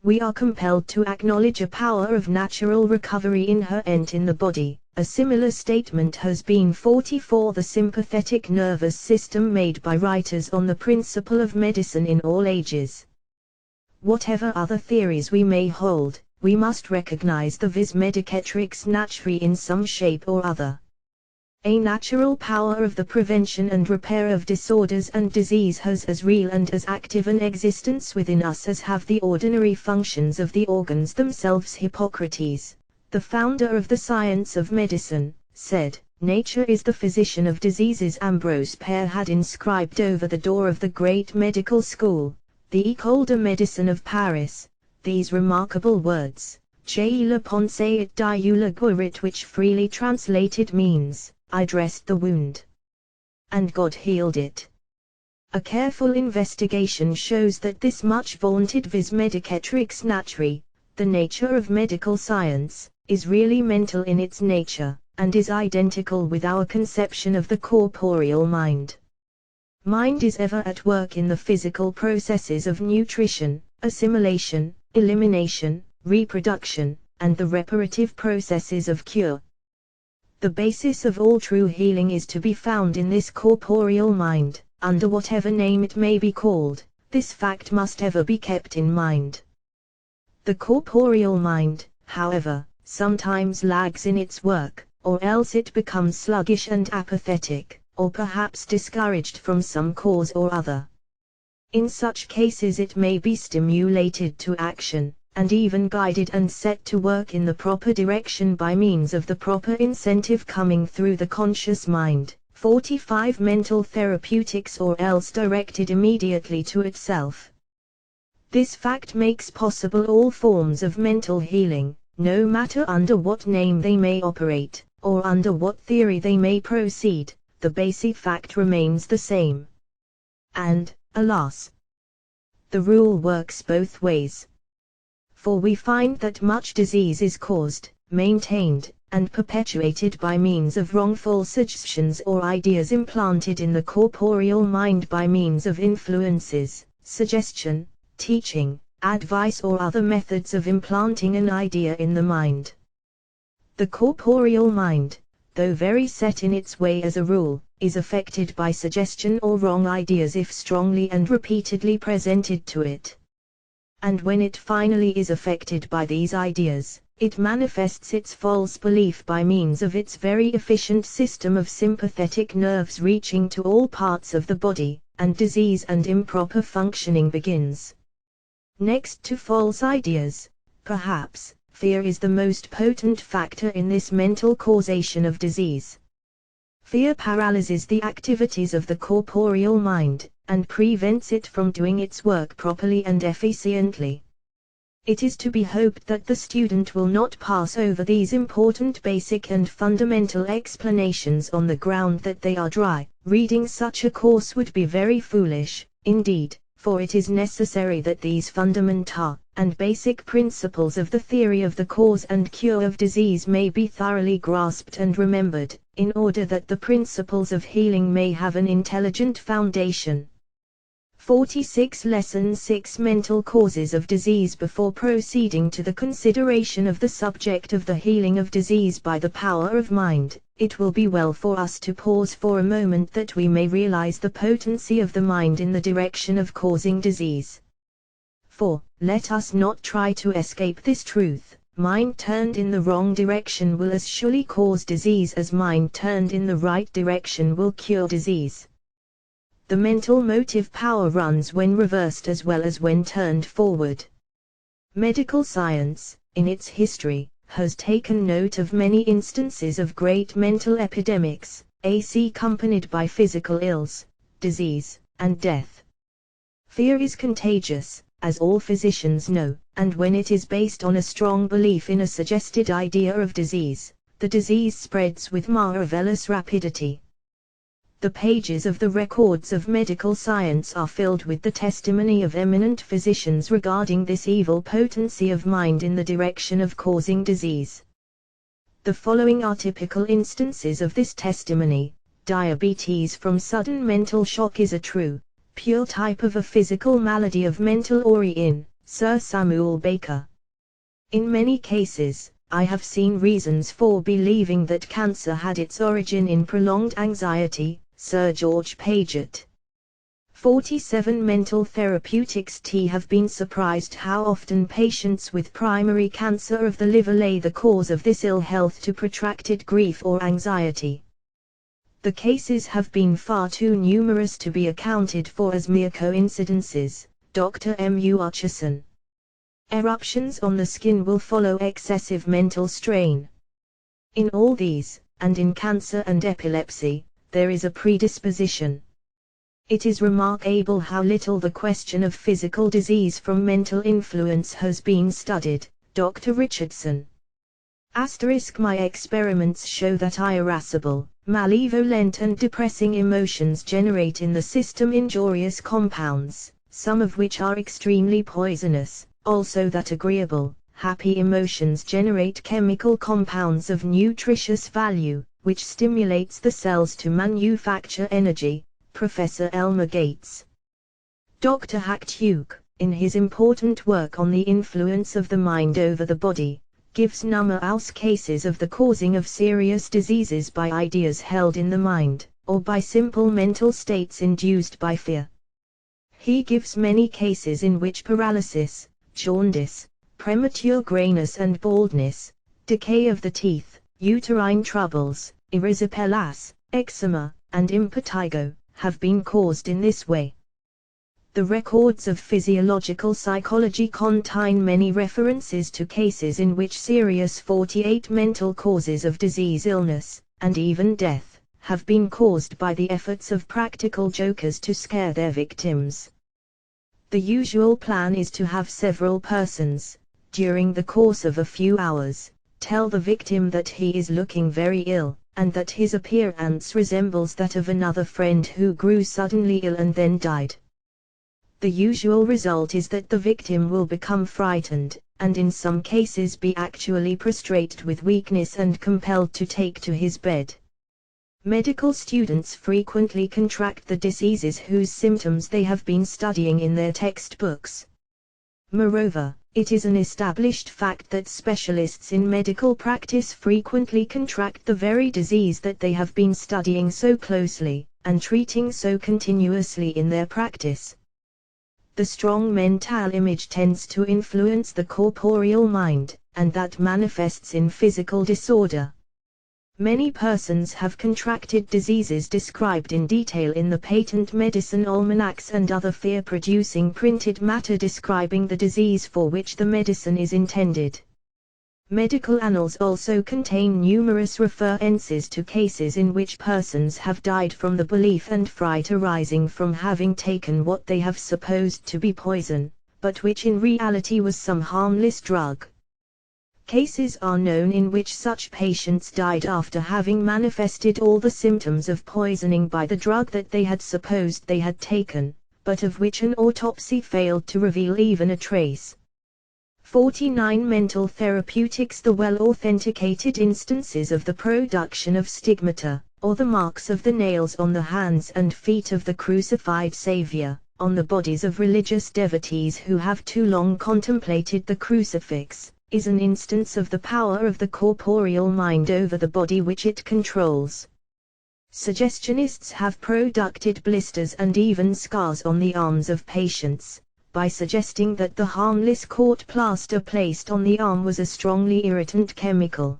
We are compelled to acknowledge a power of natural recovery inherent in the body. A similar statement has been 44 the sympathetic nervous system made by writers on the principle of medicine in all ages. Whatever other theories we may hold, we must recognize the vis medicatrix naturae in some shape or other. A natural power of the prevention and repair of disorders and disease has as real and as active an existence within us as have the ordinary functions of the organs themselves. Hippocrates, the founder of the science of medicine, said, "Nature is the physician of diseases." Ambrose Père had inscribed over the door of the great medical school, the École de Médecine of Paris, these remarkable words, "J'ai le pensée et Dieu le guérit," which freely translated means, "I dressed the wound, and God healed it." A careful investigation shows that this much vaunted vis medicatrix naturae, the nature of medical science, is really mental in its nature, and is identical with our conception of the corporeal mind. Mind is ever at work in the physical processes of nutrition, assimilation, elimination, reproduction, and the reparative processes of cure. The basis of all true healing is to be found in this corporeal mind, under whatever name it may be called. This fact must ever be kept in mind. The corporeal mind, however, sometimes lags in its work, or else it becomes sluggish and apathetic, or perhaps discouraged from some cause or other. In such cases it may be stimulated to action, and even guided and set to work in the proper direction by means of the proper incentive coming through the conscious mind, 45 mental therapeutics, or else directed immediately to itself. This fact makes possible all forms of mental healing, no matter under what name they may operate, or under what theory they may proceed. The basic fact remains the same. And, alas, the rule works both ways. For we find that much disease is caused, maintained, and perpetuated by means of wrongful suggestions or ideas implanted in the corporeal mind by means of influences, suggestion, teaching, advice, or other methods of implanting an idea in the mind. The corporeal mind, though very set in its way as a rule, is affected by suggestion or wrong ideas if strongly and repeatedly presented to it. And when it finally is affected by these ideas, it manifests its false belief by means of its very efficient system of sympathetic nerves reaching to all parts of the body, and disease and improper functioning begins. Next to false ideas, perhaps, fear is the most potent factor in this mental causation of disease. Fear paralyzes the activities of the corporeal mind, and prevents it from doing its work properly and efficiently. It is to be hoped that the student will not pass over these important basic and fundamental explanations on the ground that they are dry. Reading such a course would be very foolish, indeed, for it is necessary that these fundamental and basic principles of the theory of the cause and cure of disease may be thoroughly grasped and remembered, in order that the principles of healing may have an intelligent foundation. 46 Lesson 6 Mental Causes of Disease. Before proceeding to the consideration of the subject of the healing of disease by the power of mind, it will be well for us to pause for a moment that we may realize the potency of the mind in the direction of causing disease. For, let us not try to escape this truth: mind turned in the wrong direction will as surely cause disease as mind turned in the right direction will cure disease. The mental motive power runs when reversed as well as when turned forward. Medical science, in its history, has taken note of many instances of great mental epidemics, accompanied by physical ills, disease, and death. Fear is contagious, as all physicians know, and when it is based on a strong belief in a suggested idea of disease, the disease spreads with marvelous rapidity. The pages of the records of medical science are filled with the testimony of eminent physicians regarding this evil potency of mind in the direction of causing disease. The following are typical instances of this testimony. Diabetes from sudden mental shock is a true, pure type of a physical malady of mental origin, Sir Samuel Baker. In many cases, I have seen reasons for believing that cancer had its origin in prolonged anxiety, Sir George Paget. 47 Mental therapeutics. Have been surprised how often patients with primary cancer of the liver lay the cause of this ill health to protracted grief or anxiety. The cases have been far too numerous to be accounted for as mere coincidences. Dr. M.U. Archerson. Eruptions on the skin will follow excessive mental strain. In all these, and in cancer and epilepsy, there is a predisposition. It is remarkable how little the question of physical disease from mental influence has been studied. Dr. Richardson. My experiments show that irascible, malevolent and depressing emotions generate in the system injurious compounds, some of which are extremely poisonous, also that agreeable, happy emotions generate chemical compounds of nutritious value, which stimulates the cells to manufacture energy. Professor Elmer Gates. Dr. Hacktuke, in his important work on the influence of the mind over the body, gives numerous cases of the causing of serious diseases by ideas held in the mind, or by simple mental states induced by fear. He gives many cases in which paralysis, jaundice, premature grayness and baldness, decay of the teeth, uterine troubles, erysipelas, eczema, and impetigo, have been caused in this way. The records of physiological psychology contain many references to cases in which serious 48 mental causes of disease, illness, and even death, have been caused by the efforts of practical jokers to scare their victims. The usual plan is to have several persons, during the course of a few hours, tell the victim that he is looking very ill, and that his appearance resembles that of another friend who grew suddenly ill and then died. The usual result is that the victim will become frightened, and in some cases be actually prostrate with weakness and compelled to take to his bed. Medical students frequently contract the diseases whose symptoms they have been studying in their textbooks. Moreover, it is an established fact that specialists in medical practice frequently contract the very disease that they have been studying so closely, and treating so continuously in their practice. The strong mental image tends to influence the corporeal mind, and that manifests in physical disorder. Many persons have contracted diseases described in detail in the patent medicine almanacs and other fear-producing printed matter describing the disease for which the medicine is intended. Medical annals also contain numerous references to cases in which persons have died from the belief and fright arising from having taken what they have supposed to be poison, but which in reality was some harmless drug. Cases are known in which such patients died after having manifested all the symptoms of poisoning by the drug that they had supposed they had taken, but of which an autopsy failed to reveal even a trace. 49 Mental Therapeutics. The well-authenticated instances of the production of stigmata, or the marks of the nails on the hands and feet of the crucified Savior, on the bodies of religious devotees who have too long contemplated the crucifix, is an instance of the power of the corporeal mind over the body which it controls. Suggestionists have produced blisters and even scars on the arms of patients, by suggesting that the harmless court plaster placed on the arm was a strongly irritant chemical.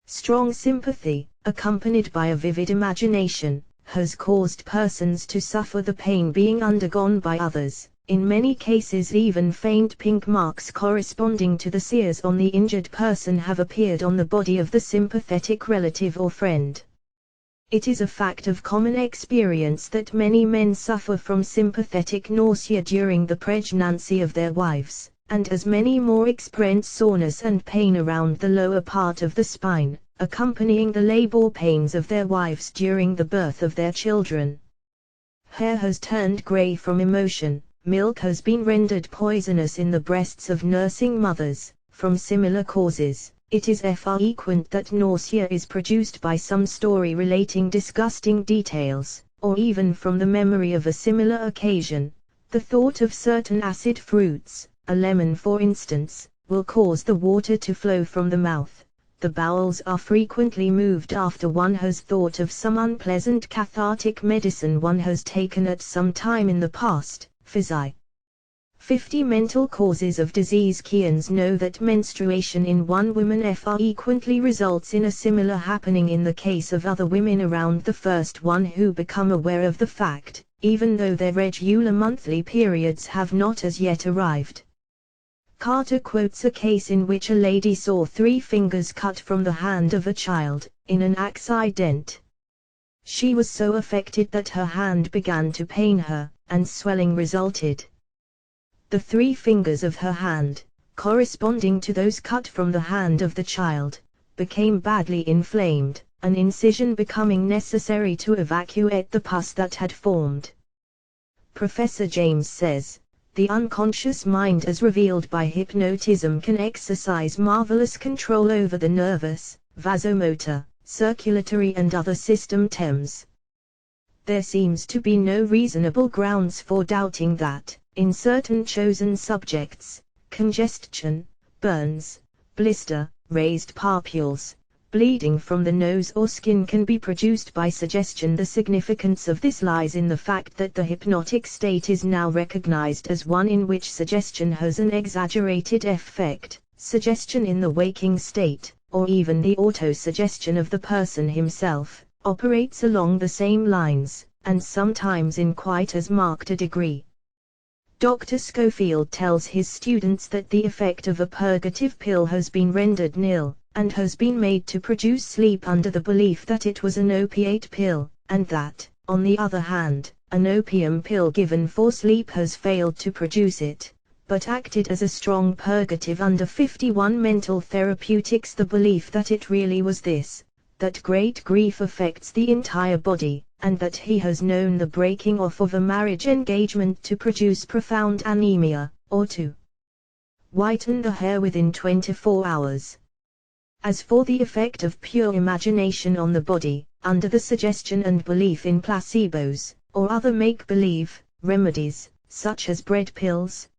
Strong sympathy, accompanied by a vivid imagination, has caused persons to suffer the pain being undergone by others. In many cases even faint pink marks corresponding to the sears on the injured person have appeared on the body of the sympathetic relative or friend. It is a fact of common experience that many men suffer from sympathetic nausea during the pregnancy of their wives, and as many more experience soreness and pain around the lower part of the spine, accompanying the labor pains of their wives during the birth of their children. Hair has turned gray from emotion. Milk has been rendered poisonous in the breasts of nursing mothers, from similar causes. It is frequent that nausea is produced by some story relating disgusting details, or even from the memory of a similar occasion. The thought of certain acid fruits, a lemon for instance, will cause the water to flow from the mouth. The bowels are frequently moved after one has thought of some unpleasant cathartic medicine one has taken at some time in the past. Physi. 50 mental causes of disease. Keans know that menstruation in one woman frequently results in a similar happening in the case of other women around the first one who become aware of the fact, even though their regular monthly periods have not as yet arrived. Carter quotes a case in which a lady saw 3 fingers cut from the hand of a child, in an accident. She was so affected that her hand began to pain her, and swelling resulted. The 3 fingers of her hand, corresponding to those cut from the hand of the child, became badly inflamed, an incision becoming necessary to evacuate the pus that had formed. Professor James says, the unconscious mind as revealed by hypnotism can exercise marvelous control over the nervous, vasomotor, circulatory and other systems. There seems to be no reasonable grounds for doubting that, in certain chosen subjects, congestion, burns, blister, raised papules, bleeding from the nose or skin can be produced by suggestion. The significance of this lies in the fact that the hypnotic state is now recognized as one in which suggestion has an exaggerated effect. Suggestion in the waking state, or even the auto-suggestion of the person himself, operates along the same lines, and sometimes in quite as marked a degree. Dr. Schofield tells his students that the effect of a purgative pill has been rendered nil, and has been made to produce sleep under the belief that it was an opiate pill, and that, on the other hand, an opium pill given for sleep has failed to produce it, but acted as a strong purgative under 51 mental therapeutics. The belief that it really was this, that great grief affects the entire body, and that he has known the breaking off of a marriage engagement to produce profound anemia, or to whiten the hair within 24 hours. As for the effect of pure imagination on the body, under the suggestion and belief in placebos, or other make-believe remedies, such as bread pills,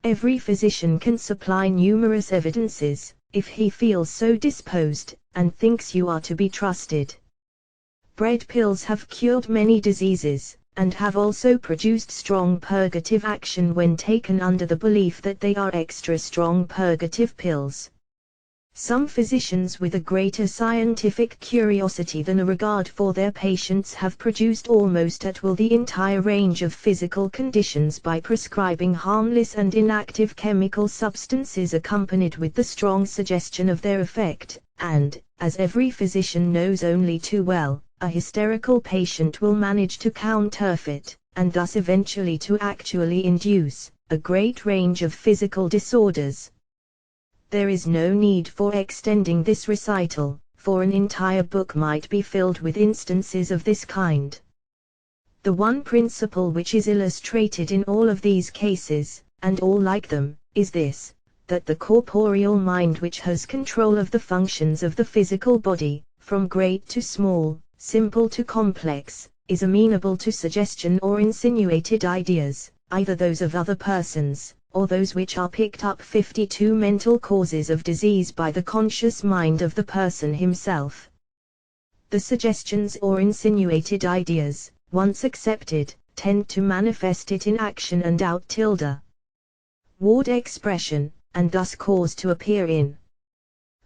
every physician can supply numerous evidences, if he feels so disposed, and thinks you are to be trusted. Bread pills have cured many diseases, and have also produced strong purgative action when taken under the belief that they are extra strong purgative pills. Some physicians with a greater scientific curiosity than a regard for their patients have produced almost at will the entire range of physical conditions by prescribing harmless and inactive chemical substances accompanied with the strong suggestion of their effect, and, as every physician knows only too well, a hysterical patient will manage to counterfeit, and thus eventually to actually induce, a great range of physical disorders. There is no need for extending this recital, for an entire book might be filled with instances of this kind. The one principle which is illustrated in all of these cases, and all like them, is this, that the corporeal mind which has control of the functions of the physical body, from great to small, simple to complex, is amenable to suggestion or insinuated ideas, either those of other persons, or those which are picked up 52 mental causes of disease by the conscious mind of the person himself. The suggestions or insinuated ideas, once accepted, tend to manifest it in action and outward expression, and thus cause to appear in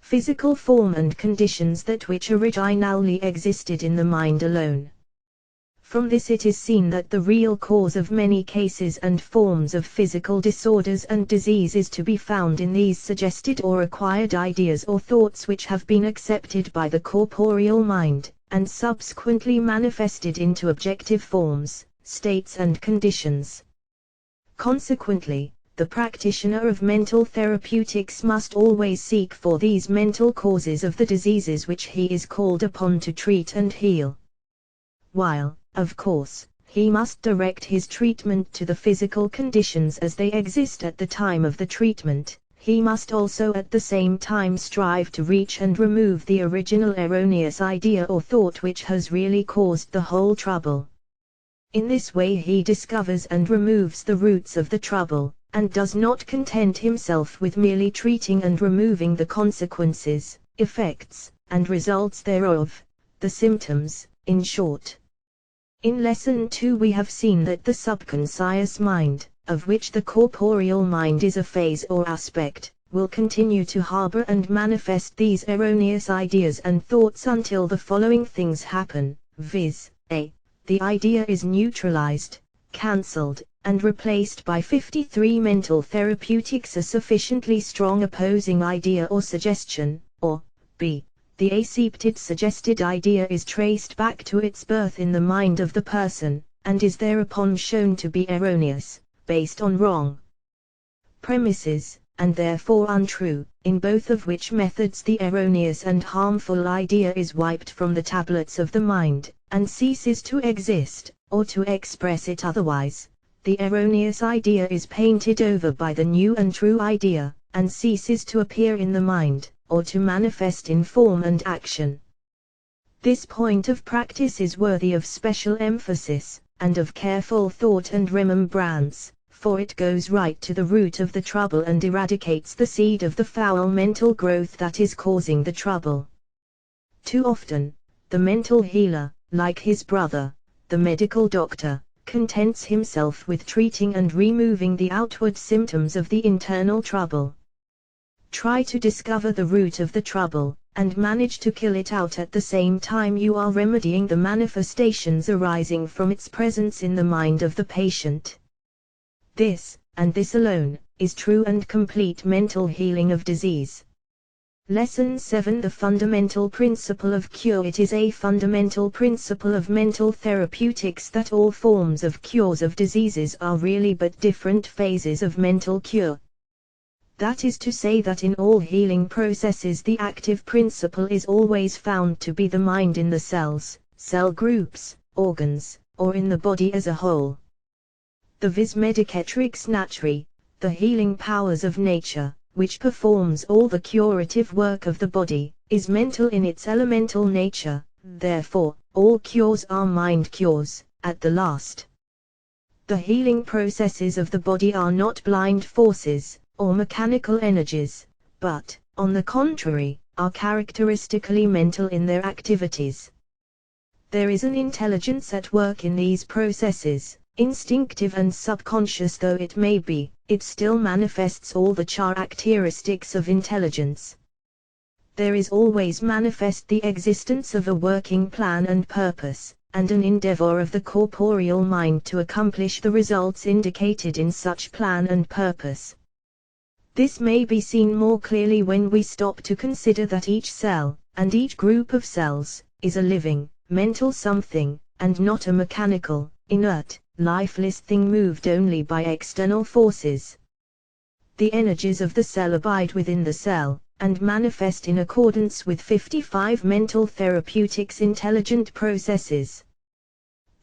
physical form and conditions that which originally existed in the mind alone. From this it is seen that the real cause of many cases and forms of physical disorders and disease is to be found in these suggested or acquired ideas or thoughts which have been accepted by the corporeal mind, and subsequently manifested into objective forms, states and conditions. Consequently, the practitioner of mental therapeutics must always seek for these mental causes of the diseases which he is called upon to treat and heal. While, of course, he must direct his treatment to the physical conditions as they exist at the time of the treatment, he must also at the same time strive to reach and remove the original erroneous idea or thought which has really caused the whole trouble. In this way he discovers and removes the roots of the trouble, and does not content himself with merely treating and removing the consequences, effects, and results thereof, the symptoms, in short. In Lesson 2 we have seen that the subconscious mind, of which the corporeal mind is a phase or aspect, will continue to harbor and manifest these erroneous ideas and thoughts until the following things happen, viz. A. The idea is neutralized, cancelled, and replaced by 53 mental therapeutics, a sufficiently strong opposing idea or suggestion, or B. The accepted suggested idea is traced back to its birth in the mind of the person, and is thereupon shown to be erroneous, based on wrong premises, and therefore untrue, in both of which methods the erroneous and harmful idea is wiped from the tablets of the mind, and ceases to exist, or to express it otherwise. The erroneous idea is painted over by the new and true idea, and ceases to appear in the mind, or to manifest in form and action. This point of practice is worthy of special emphasis, and of careful thought and remembrance, for it goes right to the root of the trouble and eradicates the seed of the foul mental growth that is causing the trouble. Too often, the mental healer, like his brother, the medical doctor, contents himself with treating and removing the outward symptoms of the internal trouble. Try to discover the root of the trouble, and manage to kill it out at the same time you are remedying the manifestations arising from its presence in the mind of the patient. This, and this alone, is true and complete mental healing of disease. Lesson 7. The fundamental principle of cure. It is a fundamental principle of mental therapeutics that all forms of cures of diseases are really but different phases of mental cure. That is to say that in all healing processes the active principle is always found to be the mind in the cells, cell groups, organs, or in the body as a whole. The vis medicatrix naturae, the healing powers of nature, which performs all the curative work of the body, is mental in its elemental nature, therefore, all cures are mind cures, at the last. The healing processes of the body are not blind forces, or mechanical energies, but, on the contrary, are characteristically mental in their activities. There is an intelligence at work in these processes. Instinctive and subconscious though it may be, it still manifests all the characteristics of intelligence. There is always manifest the existence of a working plan and purpose, and an endeavor of the corporeal mind to accomplish the results indicated in such plan and purpose. This may be seen more clearly when we stop to consider that each cell, and each group of cells, is a living, mental something, and not a mechanical, inert, lifeless thing moved only by external forces. The energies of the cell abide within the cell, and manifest in accordance with 55 mental therapeutics intelligent processes.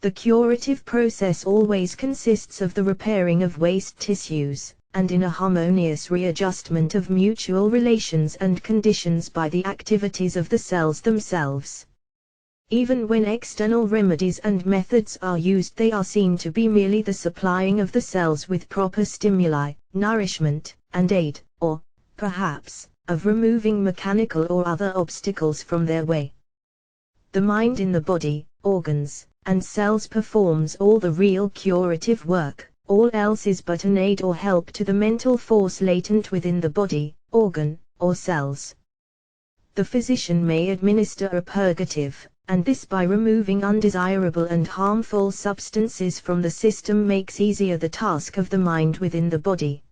The curative process always consists of the repairing of waste tissues, and in a harmonious readjustment of mutual relations and conditions by the activities of the cells themselves. Even when external remedies and methods are used, they are seen to be merely the supplying of the cells with proper stimuli, nourishment, and aid, or, perhaps, of removing mechanical or other obstacles from their way. The mind in the body, organs, and cells performs all the real curative work, all else is but an aid or help to the mental force latent within the body, organ, or cells. The physician may administer a purgative, and this by removing undesirable and harmful substances from the system makes easier the task of the mind within the body.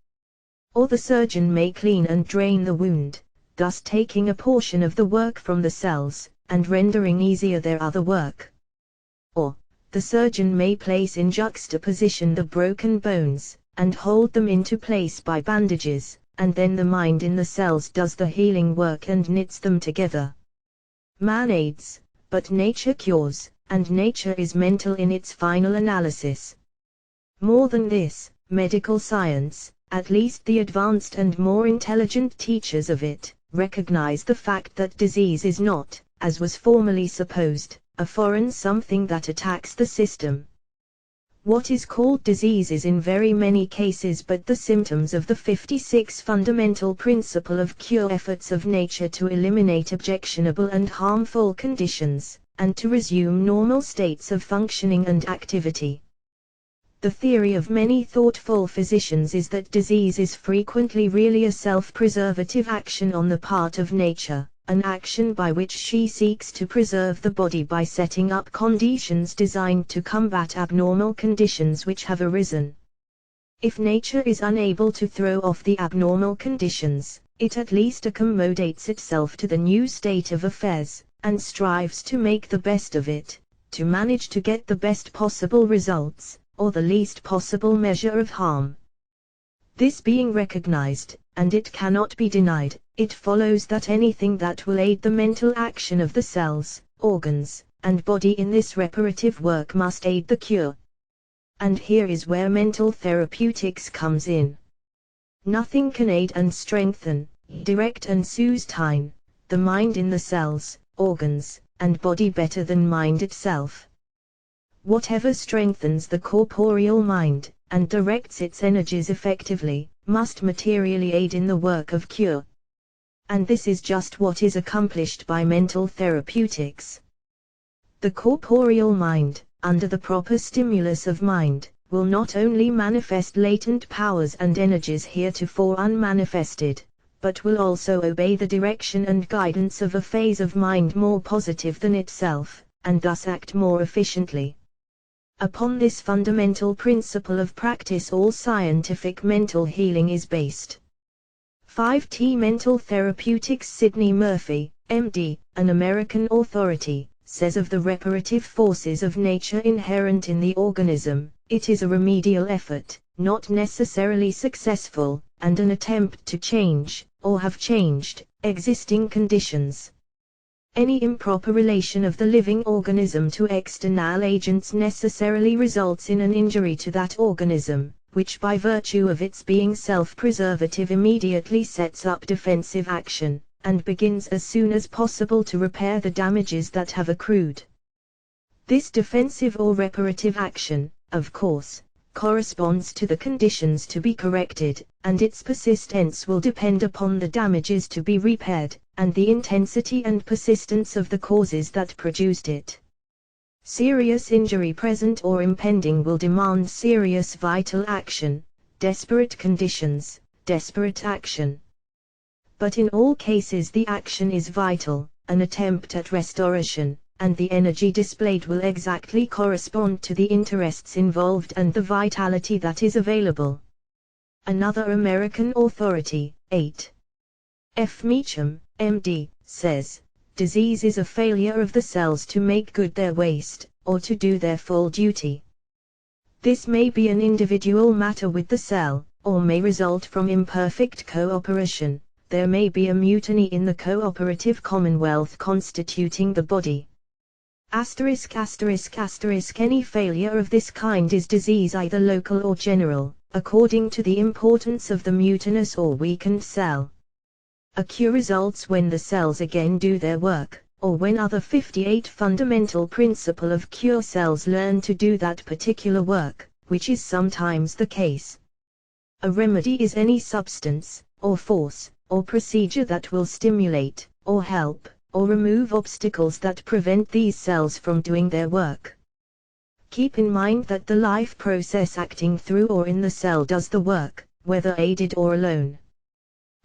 Or the surgeon may clean and drain the wound, thus taking a portion of the work from the cells, and rendering easier their other work. Or, the surgeon may place in juxtaposition the broken bones, and hold them into place by bandages, and then the mind in the cells does the healing work and knits them together. Man aids, but nature cures, and nature is mental in its final analysis. More than this, medical science, at least the advanced and more intelligent teachers of it, recognize the fact that disease is not, as was formerly supposed, a foreign something that attacks the system. What is called disease is in very many cases but the symptoms of the 56 fundamental principle of cure efforts of nature to eliminate objectionable and harmful conditions, and to resume normal states of functioning and activity. The theory of many thoughtful physicians is that disease is frequently really a self-preservative action on the part of nature, an action by which she seeks to preserve the body by setting up conditions designed to combat abnormal conditions which have arisen. If nature is unable to throw off the abnormal conditions, it at least accommodates itself to the new state of affairs, and strives to make the best of it, to manage to get the best possible results, or the least possible measure of harm. This being recognized, and it cannot be denied, it follows that anything that will aid the mental action of the cells, organs, and body in this reparative work must aid the cure. And here is where mental therapeutics comes in. Nothing can aid and strengthen, direct and sustain, the mind in the cells, organs, and body better than mind itself. Whatever strengthens the corporeal mind, and directs its energies effectively, must materially aid in the work of cure. And this is just what is accomplished by mental therapeutics. The corporeal mind, under the proper stimulus of mind, will not only manifest latent powers and energies heretofore unmanifested, but will also obey the direction and guidance of a phase of mind more positive than itself, and thus act more efficiently. Upon this fundamental principle of practice all scientific mental healing is based. 5T Mental Therapeutics. Sidney Murphy, MD, an American authority, says of the reparative forces of nature inherent in the organism, it is a remedial effort, not necessarily successful, and an attempt to change, or have changed, existing conditions. Any improper relation of the living organism to external agents necessarily results in an injury to that organism, which by virtue of its being self-preservative immediately sets up defensive action, and begins as soon as possible to repair the damages that have accrued. This defensive or reparative action, of course, corresponds to the conditions to be corrected, and its persistence will depend upon the damages to be repaired, and the intensity and persistence of the causes that produced it. Serious injury present or impending will demand serious vital action, desperate conditions, desperate action. But in all cases the action is vital, an attempt at restoration, and the energy displayed will exactly correspond to the interests involved and the vitality that is available. Another American authority, 8. F. Meacham, MD, says, disease is a failure of the cells to make good their waste, or to do their full duty. This may be an individual matter with the cell, or may result from imperfect cooperation. There may be a mutiny in the cooperative commonwealth constituting the body. Any failure of this kind is disease either local or general, according to the importance of the mutinous or weakened cell. A cure results when the cells again do their work, or when other 58 fundamental principle of cure cells learn to do that particular work, which is sometimes the case. A remedy is any substance, or force, or procedure that will stimulate, or help, or remove obstacles that prevent these cells from doing their work. Keep in mind that the life process acting through or in the cell does the work, whether aided or alone.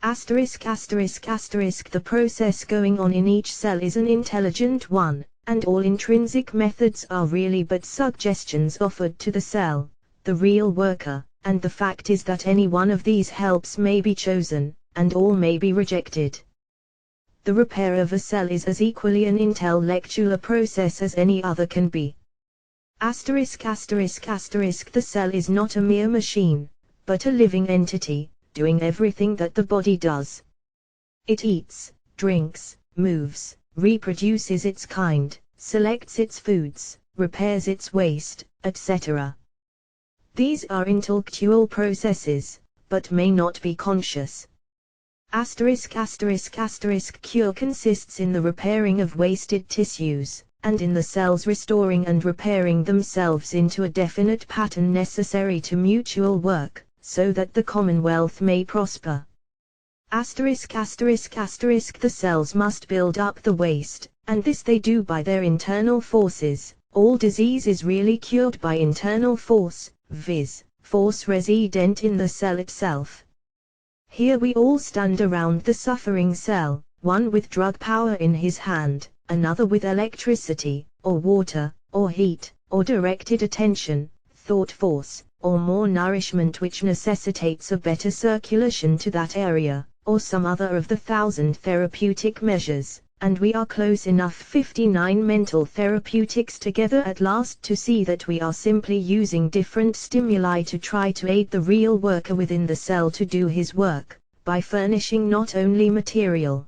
The process going on in each cell is an intelligent one, and all intrinsic methods are really but suggestions offered to the cell, the real worker, and the fact is that any one of these helps may be chosen, and all may be rejected. The repair of a cell is as equally an intellectual process as any other can be. The cell is not a mere machine, but a living entity, doing everything that the body does. It eats, drinks, moves, reproduces its kind, selects its foods, repairs its waste, etc. These are intellectual processes, but may not be conscious. Cure consists in the repairing of wasted tissues, and in the cells restoring and repairing themselves into a definite pattern necessary to mutual work, so that the commonwealth may prosper. The cells must build up the waste, and this they do by their internal forces. All disease is really cured by internal force, viz., force resident in the cell itself. Here we all stand around the suffering cell, one with drug power in his hand, another with electricity, or water, or heat, or directed attention, thought force, or more nourishment which necessitates a better circulation to that area, or some other of the 1,000 therapeutic measures, and we are close enough 59 mental therapeutics together at last to see that we are simply using different stimuli to try to aid the real worker within the cell to do his work, by furnishing not only material,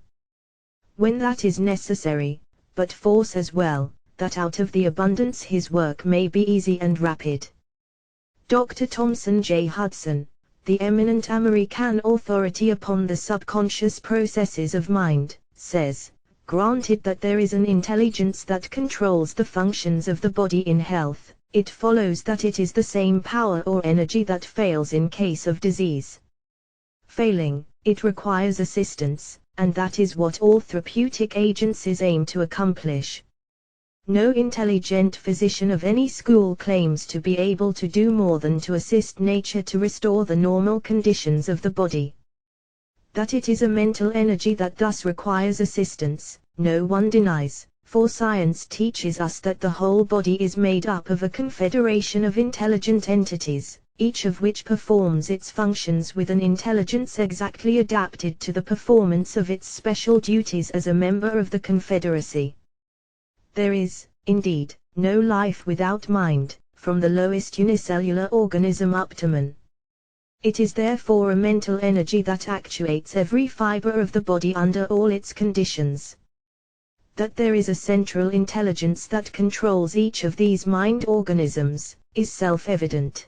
when that is necessary, but force as well, that out of the abundance his work may be easy and rapid. Dr. Thomson J. Hudson, the eminent American authority upon the subconscious processes of mind, says, granted that there is an intelligence that controls the functions of the body in health, it follows that it is the same power or energy that fails in case of disease. Failing, it requires assistance, and that is what all therapeutic agencies aim to accomplish. No intelligent physician of any school claims to be able to do more than to assist nature to restore the normal conditions of the body. That it is a mental energy that thus requires assistance, no one denies, for science teaches us that the whole body is made up of a confederation of intelligent entities, each of which performs its functions with an intelligence exactly adapted to the performance of its special duties as a member of the confederacy. There is, indeed, no life without mind, from the lowest unicellular organism up to man. It is therefore a mental energy that actuates every fiber of the body under all its conditions. That there is a central intelligence that controls each of these mind organisms, is self-evident.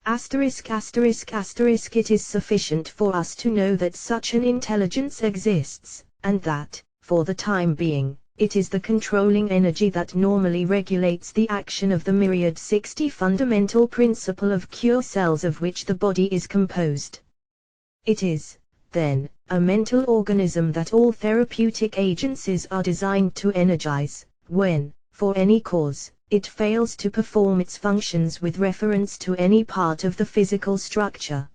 It is sufficient for us to know that such an intelligence exists, and that, for the time being, it is the controlling energy that normally regulates the action of the myriad 60 fundamental principle of cure cells of which the body is composed. It is, then, a mental organism that all therapeutic agencies are designed to energize, when, for any cause, it fails to perform its functions with reference to any part of the physical structure.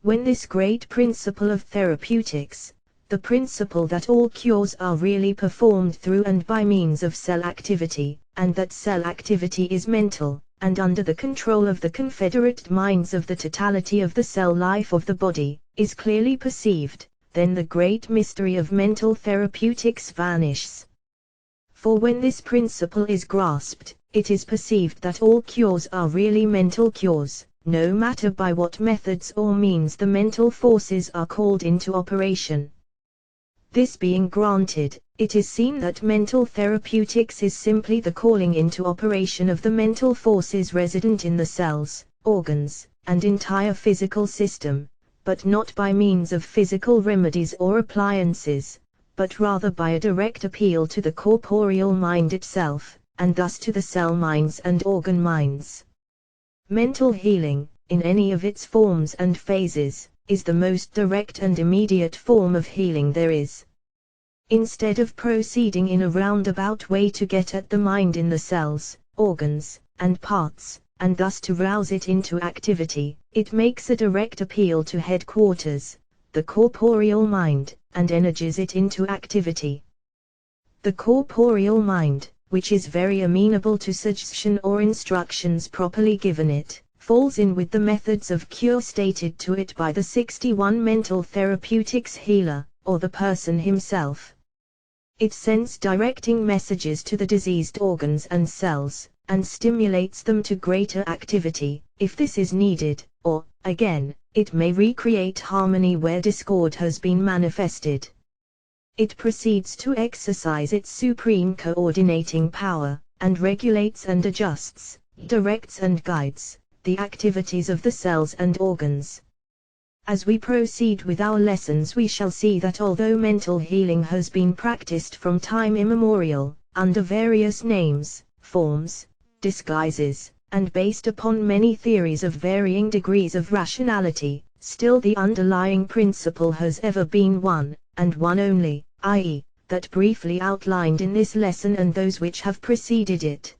When this great principle of therapeutics, the principle that all cures are really performed through and by means of cell activity, and that cell activity is mental, and under the control of the confederate minds of the totality of the cell life of the body, is clearly perceived, then the great mystery of mental therapeutics vanishes. For when this principle is grasped, it is perceived that all cures are really mental cures, no matter by what methods or means the mental forces are called into operation. This being granted, it is seen that mental therapeutics is simply the calling into operation of the mental forces resident in the cells, organs, and entire physical system, but not by means of physical remedies or appliances, but rather by a direct appeal to the corporeal mind itself, and thus to the cell minds and organ minds. Mental healing, in any of its forms and phases, is the most direct and immediate form of healing there is. Instead of proceeding in a roundabout way to get at the mind in the cells, organs, and parts, and thus to rouse it into activity, it makes a direct appeal to headquarters, the corporeal mind, and energizes it into activity. The corporeal mind, which is very amenable to suggestion or instructions properly given it, falls in with the methods of cure stated to it by the 61 mental therapeutics healer, or the person himself. It sends directing messages to the diseased organs and cells, and stimulates them to greater activity, if this is needed, or, again, it may recreate harmony where discord has been manifested. It proceeds to exercise its supreme coordinating power, and regulates and adjusts, directs and guides, the activities of the cells and organs. As we proceed with our lessons, we shall see that although mental healing has been practiced from time immemorial, under various names, forms, disguises, and based upon many theories of varying degrees of rationality, still the underlying principle has ever been one, and one only, i.e., that briefly outlined in this lesson and those which have preceded it.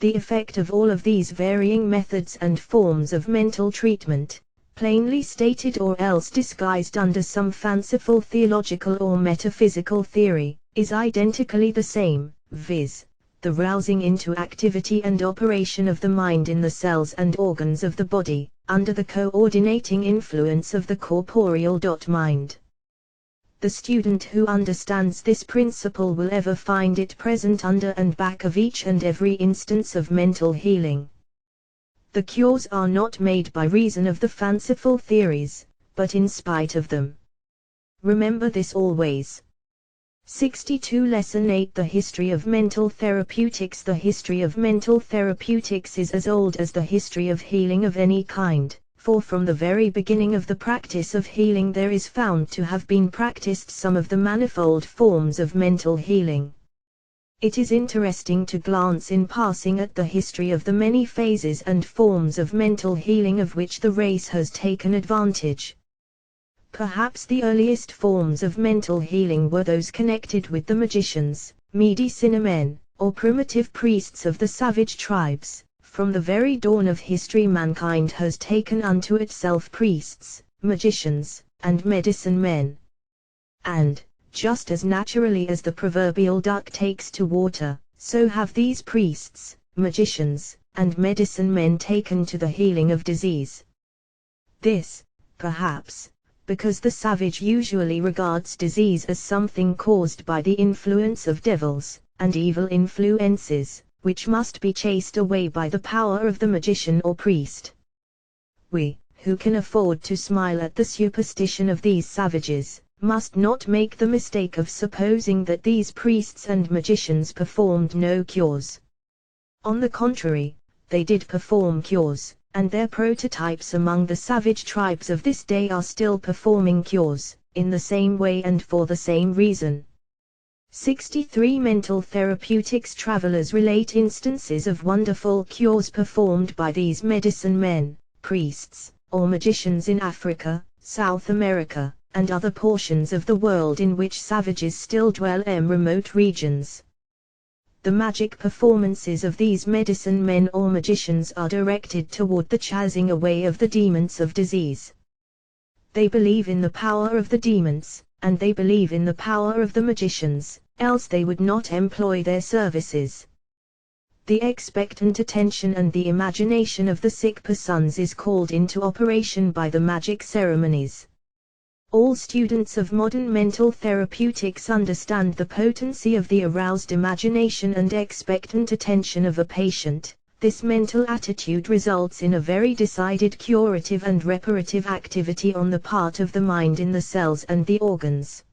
The effect of all of these varying methods and forms of mental treatment, plainly stated or else disguised under some fanciful theological or metaphysical theory, is identically the same, viz., the rousing into activity and operation of the mind in the cells and organs of the body, under the coordinating influence of the corporeal mind. The student who understands this principle will ever find it present under and back of each and every instance of mental healing. The cures are not made by reason of the fanciful theories, but in spite of them. Remember this always. 62 Lesson 8 The History of Mental Therapeutics. The history of mental therapeutics is as old as the history of healing of any kind, for from the very beginning of the practice of healing there is found to have been practiced some of the manifold forms of mental healing. It is interesting to glance in passing at the history of the many phases and forms of mental healing of which the race has taken advantage. Perhaps the earliest forms of mental healing were those connected with the magicians, medicina men, or primitive priests of the savage tribes. From the very dawn of history mankind has taken unto itself priests, magicians, and medicine men. And, just as naturally as the proverbial duck takes to water, so have these priests, magicians, and medicine men taken to the healing of disease. This, perhaps, because the savage usually regards disease as something caused by the influence of devils, and evil influences, which must be chased away by the power of the magician or priest. We, who can afford to smile at the superstition of these savages, must not make the mistake of supposing that these priests and magicians performed no cures. On the contrary, they did perform cures, and their prototypes among the savage tribes of this day are still performing cures, in the same way and for the same reason. 63 Mental therapeutics travelers relate instances of wonderful cures performed by these medicine men, priests, or magicians in Africa, South America, and other portions of the world in which savages still dwell in remote regions. The magic performances of these medicine men or magicians are directed toward the chasing away of the demons of disease. They believe in the power of the demons, and they believe in the power of the magicians, else they would not employ their services. The expectant attention and the imagination of the sick persons is called into operation by the magic ceremonies. All students of modern mental therapeutics understand the potency of the aroused imagination and expectant attention of a patient. This mental attitude results in a very decided curative and reparative activity on the part of the mind in the cells and the organs.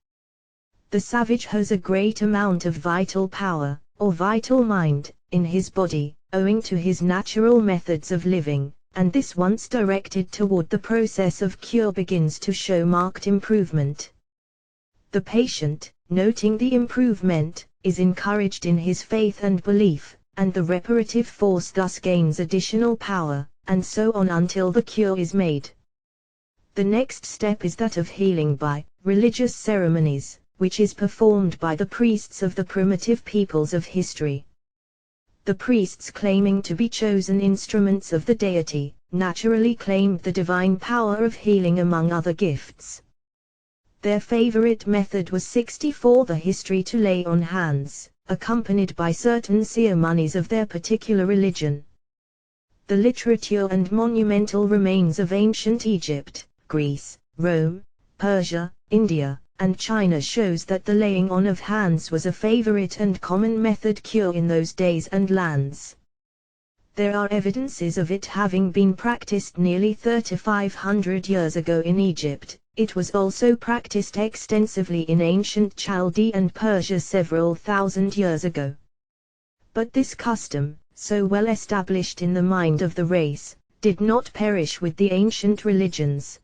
The savage has a great amount of vital power, or vital mind, in his body, owing to his natural methods of living, and this once directed toward the process of cure begins to show marked improvement. The patient, noting the improvement, is encouraged in his faith and belief, and the reparative force thus gains additional power, and so on until the cure is made. The next step is that of healing by religious ceremonies, which is performed by the priests of the primitive peoples of history. The priests claiming to be chosen instruments of the deity, naturally claimed the divine power of healing among other gifts. Their favorite method was 64 the history to lay on hands, accompanied by certain ceremonies of their particular religion. The literature and monumental remains of ancient Egypt, Greece, Rome, Persia, India, and China shows that the laying on of hands was a favorite and common method cure in those days and lands. There are evidences of it having been practiced nearly 3,500 years ago in Egypt. It was also practiced extensively in ancient Chaldea and Persia several thousand years ago. But this custom, so well established in the mind of the race, did not perish with the ancient religions.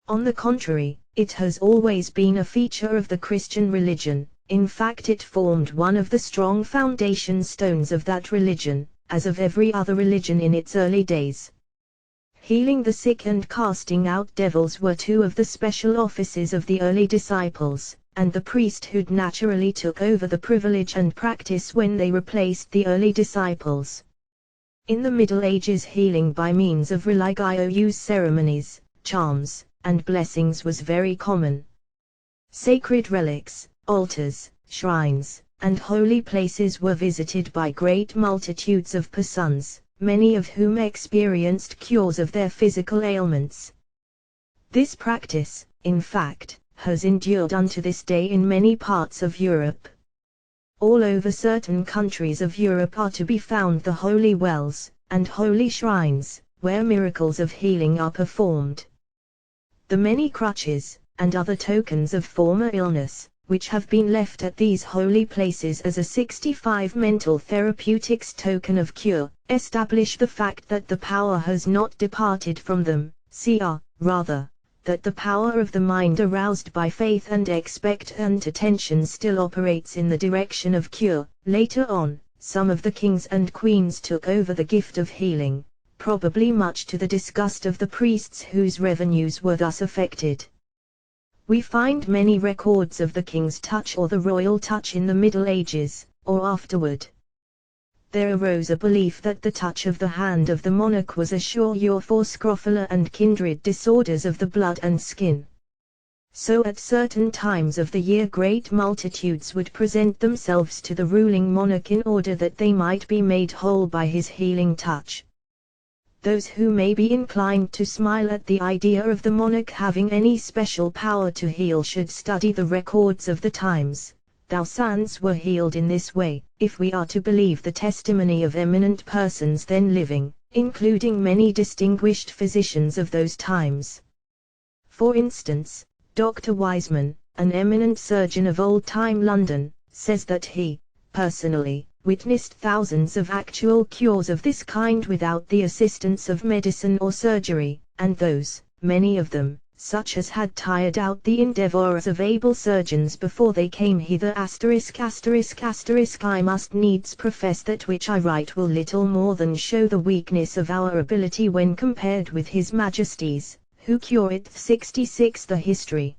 On the contrary, it has always been a feature of the Christian religion. In fact, it formed one of the strong foundation stones of that religion, as of every other religion in its early days. Healing the sick and casting out devils were two of the special offices of the early disciples, and the priesthood naturally took over the privilege and practice when they replaced the early disciples. In the Middle Ages, healing by means of religious ceremonies, charms, and blessings was very common. Sacred relics, altars, shrines, and holy places were visited by great multitudes of persons, many of whom experienced cures of their physical ailments. This practice, in fact, has endured unto this day in many parts of Europe. All over certain countries of Europe are to be found the holy wells, and holy shrines, where miracles of healing are performed. The many crutches, and other tokens of former illness, which have been left at these holy places as a 65 mental therapeutics token of cure, establish the fact that the power has not departed from them, rather, that the power of the mind aroused by faith and expectant attention still operates in the direction of cure. Later on, some of the kings and queens took over the gift of healing, probably much to the disgust of the priests whose revenues were thus affected. We find many records of the king's touch or the royal touch in the Middle Ages, or afterward. There arose a belief that the touch of the hand of the monarch was a sure for scrofula and kindred disorders of the blood and skin. So at certain times of the year great multitudes would present themselves to the ruling monarch in order that they might be made whole by his healing touch. Those who may be inclined to smile at the idea of the monarch having any special power to heal should study the records of the times. Thousands were healed in this way, if we are to believe the testimony of eminent persons then living, including many distinguished physicians of those times. For instance, Dr. Wiseman, an eminent surgeon of old-time London, says that he, personally, witnessed thousands of actual cures of this kind without the assistance of medicine or surgery, and those, many of them, such as had tired out the endeavours of able surgeons before they came hither. ******* I must needs profess that which I write will little more than show the weakness of our ability when compared with His Majesty's, who cureth 66 the history.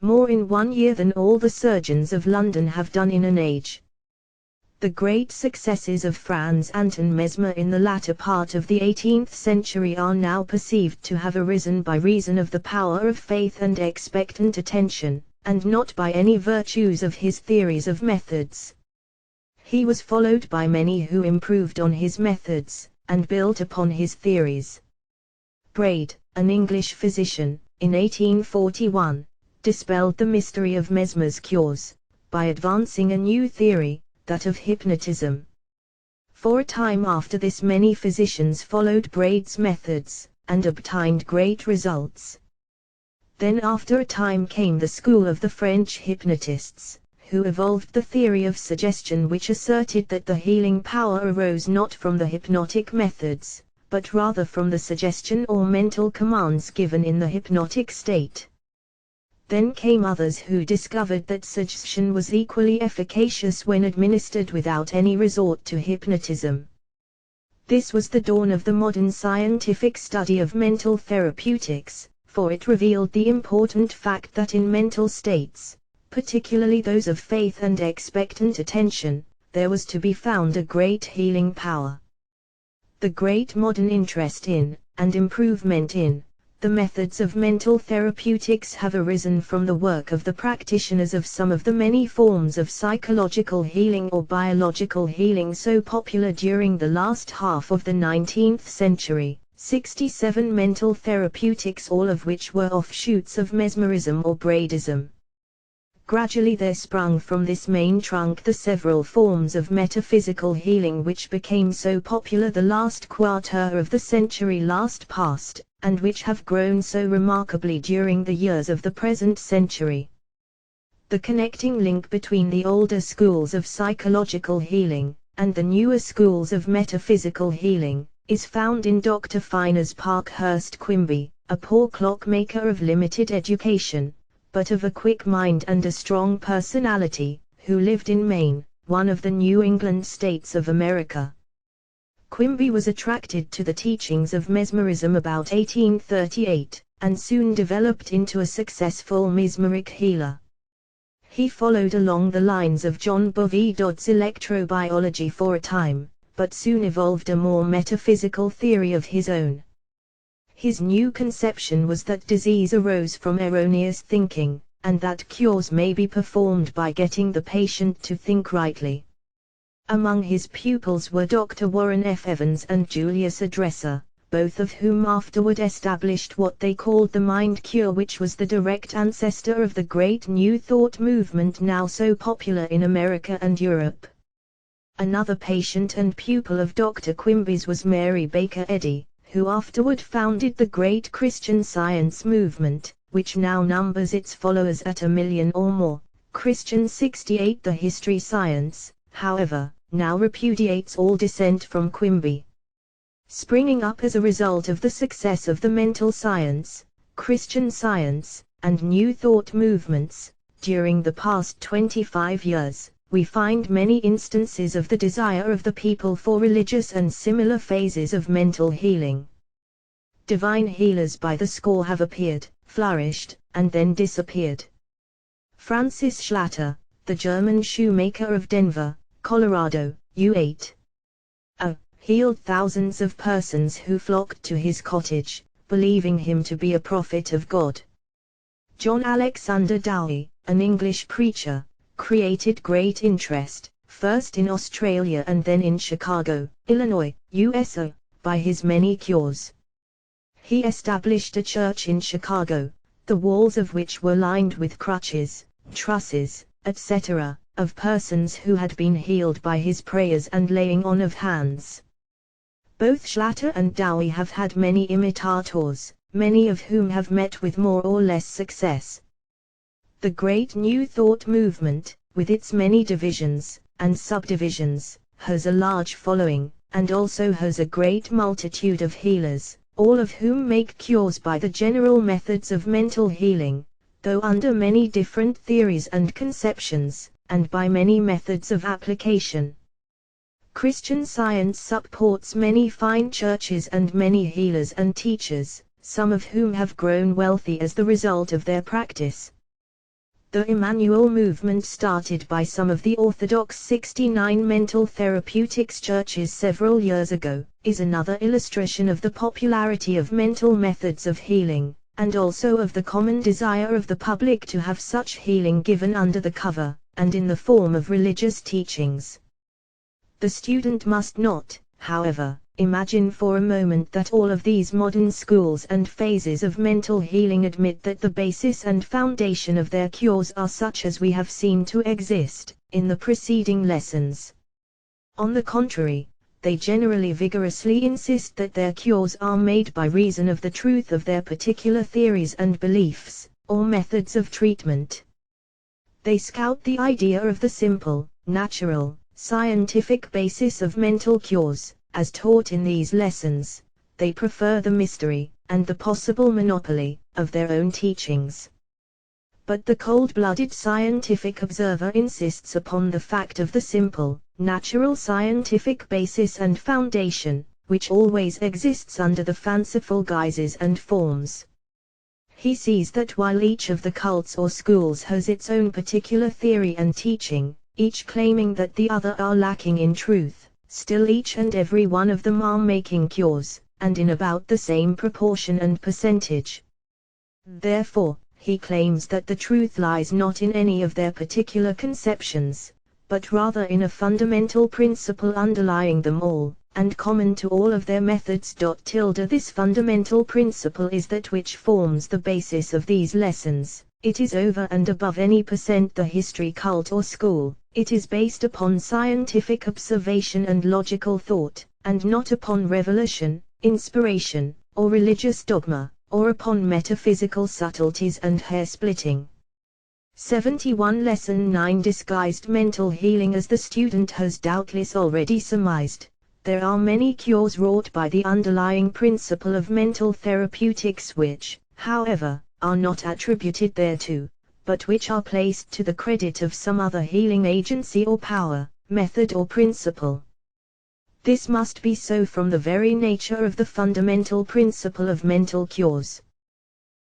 More in 1 year than all the surgeons of London have done in an age. The great successes of Franz Anton Mesmer in the latter part of the 18th century are now perceived to have arisen by reason of the power of faith and expectant attention, and not by any virtues of his theories of methods. He was followed by many who improved on his methods, and built upon his theories. Braid, an English physician, in 1841, dispelled the mystery of Mesmer's cures, by advancing a new theory, that of hypnotism. For a time after this many physicians followed Braid's methods, and obtained great results. Then after a time came the school of the French hypnotists, who evolved the theory of suggestion, which asserted that the healing power arose not from the hypnotic methods, but rather from the suggestion or mental commands given in the hypnotic state. Then came others who discovered that suggestion was equally efficacious when administered without any resort to hypnotism. This was the dawn of the modern scientific study of mental therapeutics, for it revealed the important fact that in mental states, particularly those of faith and expectant attention, there was to be found a great healing power. The great modern interest in, and improvement in, the methods of mental therapeutics have arisen from the work of the practitioners of some of the many forms of psychological healing or biological healing so popular during the last half of the 19th century, 67 mental therapeutics, all of which were offshoots of mesmerism or Braidism. Gradually there sprung from this main trunk the several forms of metaphysical healing which became so popular the last quarter of the century last past, and which have grown so remarkably during the years of the present century. The connecting link between the older schools of psychological healing, and the newer schools of metaphysical healing, is found in Dr. Phineas Parkhurst Quimby, a poor clockmaker of limited education, but of a quick mind and a strong personality, who lived in Maine, one of the New England states of America. Quimby was attracted to the teachings of mesmerism about 1838, and soon developed into a successful mesmeric healer. He followed along the lines of John Bovedod's electrobiology for a time, but soon evolved a more metaphysical theory of his own. His new conception was that disease arose from erroneous thinking, and that cures may be performed by getting the patient to think rightly. Among his pupils were Dr. Warren F. Evans and Julius Adresser, both of whom afterward established what they called the mind cure, which was the direct ancestor of the great New Thought movement now so popular in America and Europe. Another patient and pupil of Dr. Quimby's was Mary Baker Eddy, who afterward founded the great Christian Science movement, which now numbers its followers at 1 million or more. Christian 68. The history science, however, now repudiates all descent from Quimby. Springing up as a result of the success of the mental science, Christian Science, and New Thought movements, during the past 25 years, we find many instances of the desire of the people for religious and similar phases of mental healing. Divine healers by the score have appeared, flourished, and then disappeared. Francis Schlatter, the German shoemaker of Denver, Colorado, U.S., healed thousands of persons who flocked to his cottage, believing him to be a prophet of God. John Alexander Dowie, an English preacher, created great interest, first in Australia and then in Chicago, Illinois, USA, by his many cures. He established a church in Chicago, the walls of which were lined with crutches, trusses, etc., of persons who had been healed by his prayers and laying on of hands. Both Schlatter and Dowie have had many imitators, many of whom have met with more or less success. The great New Thought movement, with its many divisions and subdivisions, has a large following, and also has a great multitude of healers, all of whom make cures by the general methods of mental healing, though under many different theories and conceptions, and by many methods of application. Christian Science supports many fine churches and many healers and teachers, some of whom have grown wealthy as the result of their practice. The Emmanuel movement, started by some of the Orthodox 69 mental therapeutics churches several years ago, is another illustration of the popularity of mental methods of healing, and also of the common desire of the public to have such healing given under the cover, and in the form of religious teachings. The student must not, however, imagine for a moment that all of these modern schools and phases of mental healing admit that the basis and foundation of their cures are such as we have seen to exist in the preceding lessons. On the contrary, they generally vigorously insist that their cures are made by reason of the truth of their particular theories and beliefs, or methods of treatment. They scout the idea of the simple, natural, scientific basis of mental cures, as taught in these lessons. They prefer the mystery, and the possible monopoly, of their own teachings. But the cold-blooded scientific observer insists upon the fact of the simple, natural scientific basis and foundation, which always exists under the fanciful guises and forms. He sees that while each of the cults or schools has its own particular theory and teaching, each claiming that the other are lacking in truth, still each and every one of them are making cures, and in about the same proportion and percentage. Therefore, he claims that the truth lies not in any of their particular conceptions, but rather in a fundamental principle underlying them all, and common to all of their methods. This fundamental principle is that which forms the basis of these lessons. It is over and above any % the history cult or school. It is based upon scientific observation and logical thought, and not upon revelation, inspiration, or religious dogma, or upon metaphysical subtleties and hair-splitting. 71 Lesson 9 Disguised mental healing. As the student has doubtless already surmised, there are many cures wrought by the underlying principle of mental therapeutics which, however, are not attributed thereto, but which are placed to the credit of some other healing agency or power, method or principle. This must be so from the very nature of the fundamental principle of mental cures.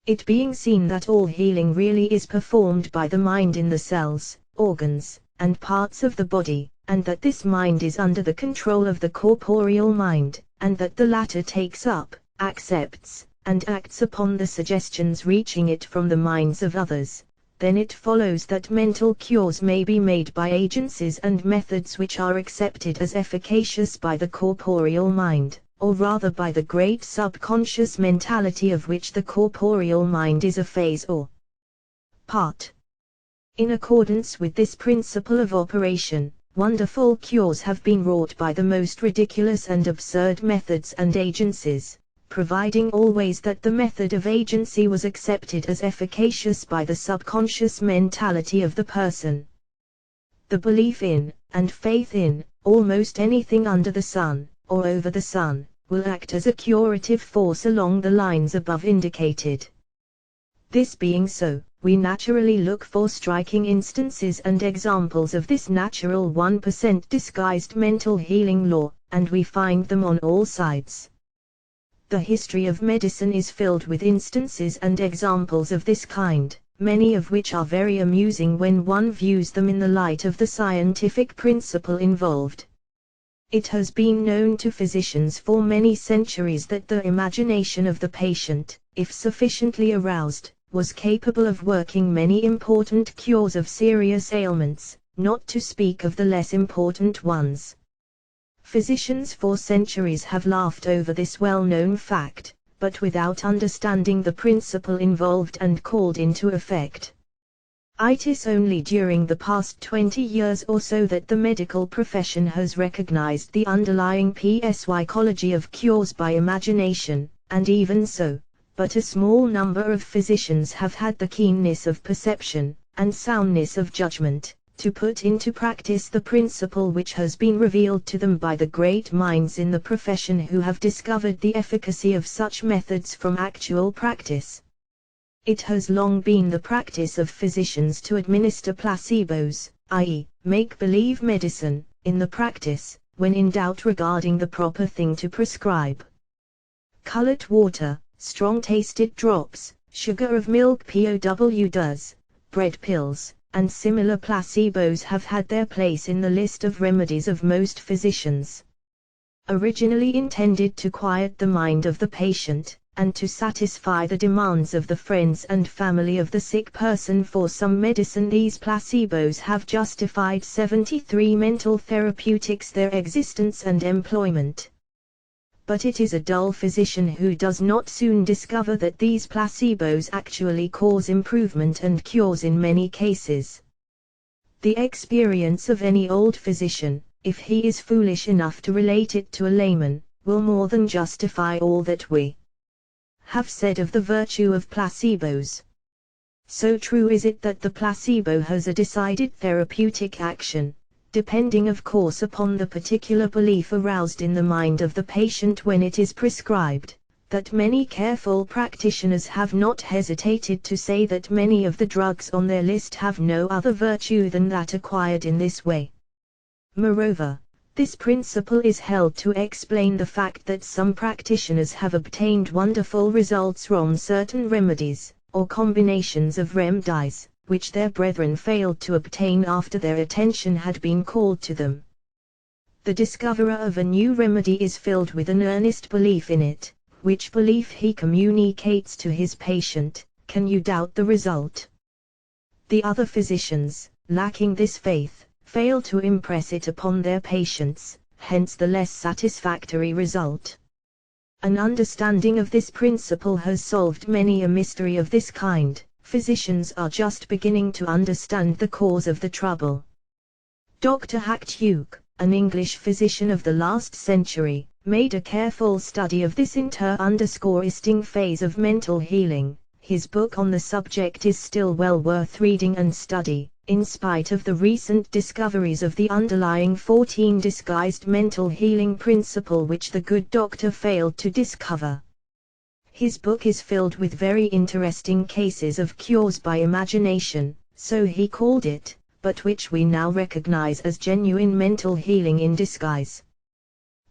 It being seen that all healing really is performed by the mind in the cells, organs, and parts of the body, and that this mind is under the control of the corporeal mind, and that the latter takes up, accepts, and acts upon the suggestions reaching it from the minds of others, then it follows that mental cures may be made by agencies and methods which are accepted as efficacious by the corporeal mind, or rather by the great subconscious mentality of which the corporeal mind is a phase or part. In accordance with this principle of operation, wonderful cures have been wrought by the most ridiculous and absurd methods and agencies, providing always that the method of agency was accepted as efficacious by the subconscious mentality of the person. The belief in, and faith in, almost anything under the sun, or over the sun, will act as a curative force along the lines above indicated. This being so, we naturally look for striking instances and examples of this natural 1% disguised mental healing law, and we find them on all sides. The history of medicine is filled with instances and examples of this kind, many of which are very amusing when one views them in the light of the scientific principle involved. It has been known to physicians for many centuries that the imagination of the patient, if sufficiently aroused, was capable of working many important cures of serious ailments, not to speak of the less important ones. Physicians for centuries have laughed over this well-known fact, but without understanding the principle involved and called into effect. It is only during the past 20 years or so that the medical profession has recognized the underlying psychology of cures by imagination, and even so, but a small number of physicians have had the keenness of perception, and soundness of judgment, to put into practice the principle which has been revealed to them by the great minds in the profession who have discovered the efficacy of such methods from actual practice. It has long been the practice of physicians to administer placebos, i.e., make-believe medicine, in the practice, when in doubt regarding the proper thing to prescribe. Colored water, strong-tasted drops, sugar of milk POWs, bread pills, and similar placebos have had their place in the list of remedies of most physicians. Originally intended to quiet the mind of the patient, and to satisfy the demands of the friends and family of the sick person for some medicine, these placebos have justified 73 mental therapeutics their existence and employment. But it is a dull physician who does not soon discover that these placebos actually cause improvement and cures in many cases. The experience of any old physician, if he is foolish enough to relate it to a layman, will more than justify all that we have said of the virtue of placebos. So true is it that the placebo has a decided therapeutic action, depending of course upon the particular belief aroused in the mind of the patient when it is prescribed, that many careful practitioners have not hesitated to say that many of the drugs on their list have no other virtue than that acquired in this way. Moreover, this principle is held to explain the fact that some practitioners have obtained wonderful results from certain remedies, or combinations of remedies, which their brethren failed to obtain after their attention had been called to them. The discoverer of a new remedy is filled with an earnest belief in it, which belief he communicates to his patient. Can you doubt the result? The other physicians, lacking this faith, fail to impress it upon their patients, hence the less satisfactory result. An understanding of this principle has solved many a mystery of this kind. Physicians are just beginning to understand the cause of the trouble. Dr. Q, an English physician of the last century, made a careful study of this interesting phase of mental healing. His book on the subject is still well worth reading and study, in spite of the recent discoveries of the underlying 14 disguised mental healing principle which the good doctor failed to discover. His book is filled with very interesting cases of cures by imagination, so he called it, but which we now recognize as genuine mental healing in disguise.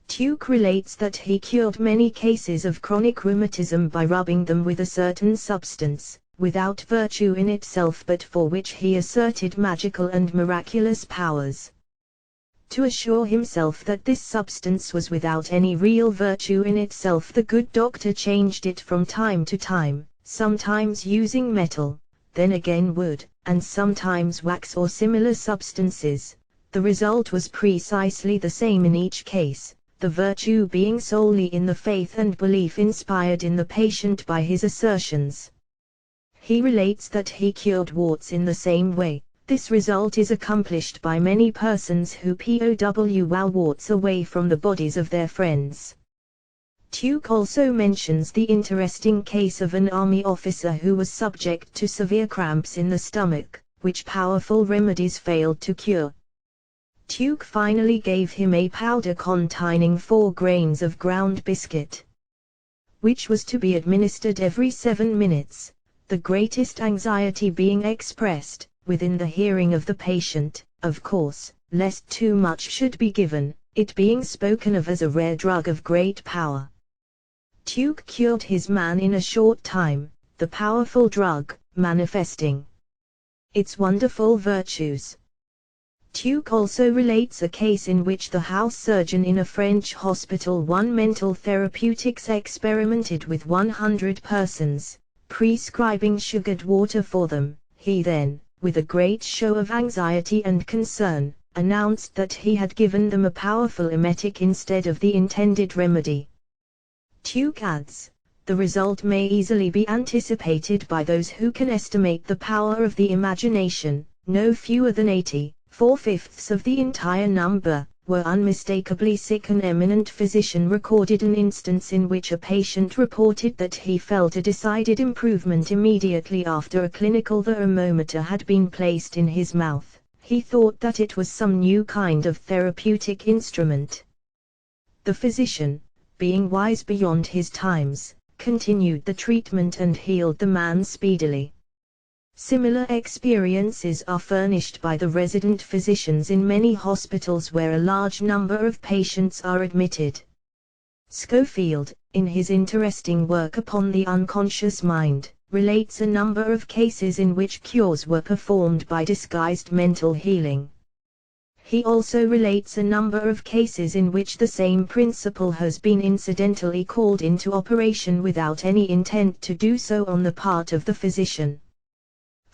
Tuke relates that he cured many cases of chronic rheumatism by rubbing them with a certain substance, without virtue in itself but for which he asserted magical and miraculous powers. To assure himself that this substance was without any real virtue in itself, the good doctor changed it from time to time, sometimes using metal, then again wood, and sometimes wax or similar substances. The result was precisely the same in each case, the virtue being solely in the faith and belief inspired in the patient by his assertions. He relates that he cured warts in the same way. This result is accomplished by many persons who POW warts away from the bodies of their friends. Tuke also mentions the interesting case of an army officer who was subject to severe cramps in the stomach, which powerful remedies failed to cure. Tuke finally gave him a powder containing 4 grains of ground biscuit, which was to be administered every 7 minutes, the greatest anxiety being expressed, within the hearing of the patient, of course, lest too much should be given, it being spoken of as a rare drug of great power. Tuke cured his man in a short time, the powerful drug manifesting its wonderful virtues. Tuke also relates a case in which the house surgeon in a French hospital won mental therapeutics experimented with 100 persons, prescribing sugared water for them. He then, with a great show of anxiety and concern, announced that he had given them a powerful emetic instead of the intended remedy. Tuke adds, the result may easily be anticipated by those who can estimate the power of the imagination. No fewer than 4/5 of the entire number were unmistakably sick. An eminent physician recorded an instance in which a patient reported that he felt a decided improvement immediately after a clinical thermometer had been placed in his mouth. He thought that it was some new kind of therapeutic instrument. The physician, being wise beyond his times, continued the treatment and healed the man speedily. Similar experiences are furnished by the resident physicians in many hospitals where a large number of patients are admitted. Schofield, in his interesting work upon the unconscious mind, relates a number of cases in which cures were performed by disguised mental healing. He also relates a number of cases in which the same principle has been incidentally called into operation without any intent to do so on the part of the physician.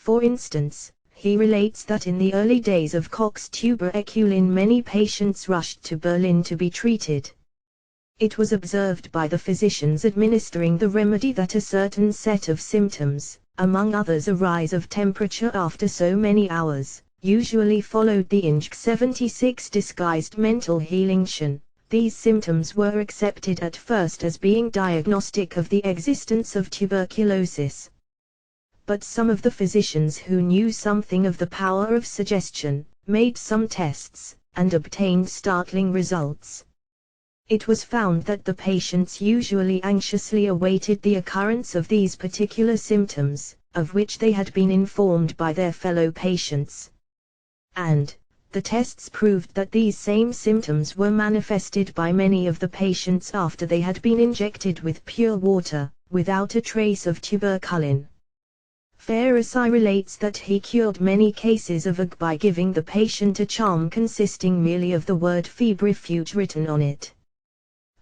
For instance, he relates that in the early days of Koch's tuberculin many patients rushed to Berlin to be treated. It was observed by the physicians administering the remedy that a certain set of symptoms, among others a rise of temperature after so many hours, usually followed the ING 76 disguised mental healing. These symptoms were accepted at first as being diagnostic of the existence of tuberculosis. But some of the physicians who knew something of the power of suggestion, made some tests, and obtained startling results. It was found that the patients usually anxiously awaited the occurrence of these particular symptoms, of which they had been informed by their fellow patients. And, the tests proved that these same symptoms were manifested by many of the patients after they had been injected with pure water, without a trace of tuberculin. Ferrasi relates that he cured many cases of ague by giving the patient a charm consisting merely of the word febrifuge written on it.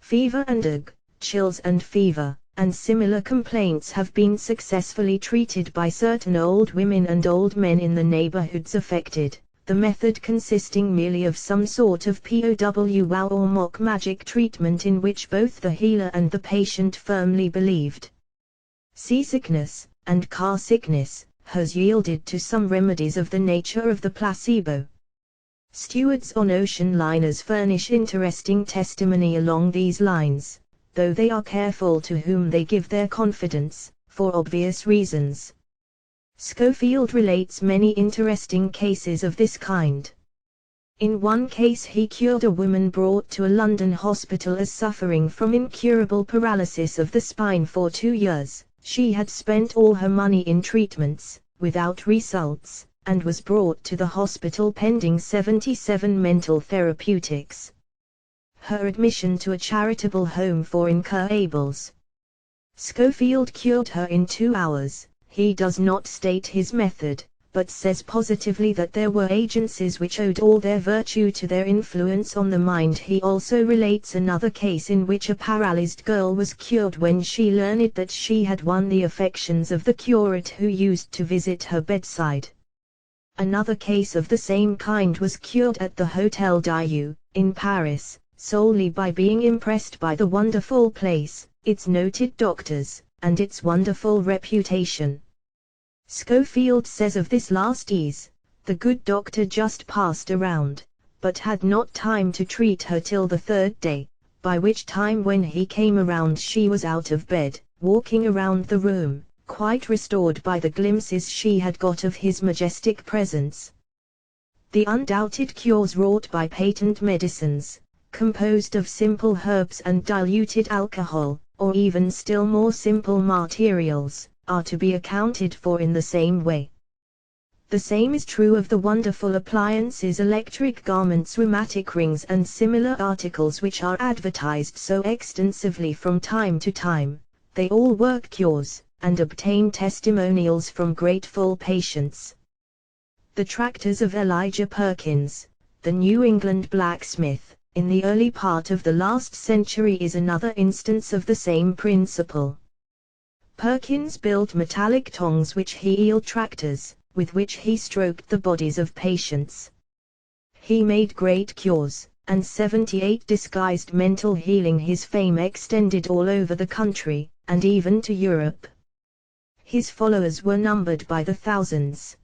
Fever and ague, chills and fever, and similar complaints have been successfully treated by certain old women and old men in the neighborhoods affected, the method consisting merely of some sort of POW or mock magic treatment in which both the healer and the patient firmly believed. Seasickness and car sickness has yielded to some remedies of the nature of the placebo. Stewards on ocean liners furnish interesting testimony along these lines, though they are careful to whom they give their confidence, for obvious reasons. Schofield relates many interesting cases of this kind. In one case he cured a woman brought to a London hospital as suffering from incurable paralysis of the spine for 2 years. She had spent all her money in treatments, without results, and was brought to the hospital pending 77 mental therapeutics. Her admission to a charitable home for incurables. Schofield cured her in 2 hours. He does not state his method, but says positively that there were agencies which owed all their virtue to their influence on the mind. He also relates another case in which a paralyzed girl was cured when she learned that she had won the affections of the curate who used to visit her bedside. Another case of the same kind was cured at the Hôtel Dieu, in Paris, solely by being impressed by the wonderful place, its noted doctors, and its wonderful reputation. Schofield says of this last ease, the good doctor just passed around, but had not time to treat her till the third day, by which time when he came around she was out of bed, walking around the room, quite restored by the glimpses she had got of his majestic presence. The undoubted cures wrought by patent medicines, composed of simple herbs and diluted alcohol, or even still more simple materials, are to be accounted for in the same way. The same is true of the wonderful appliances, electric garments, rheumatic rings and similar articles which are advertised so extensively from time to time. They all work cures, and obtain testimonials from grateful patients. The tractors of Elijah Perkins, the New England blacksmith, in the early part of the last century is another instance of the same principle. Perkins built metallic tongs which he called tractors, with which he stroked the bodies of patients. He made great cures, and 78 disguised mental healing. His fame extended all over the country, and even to Europe. His followers were numbered by the thousands.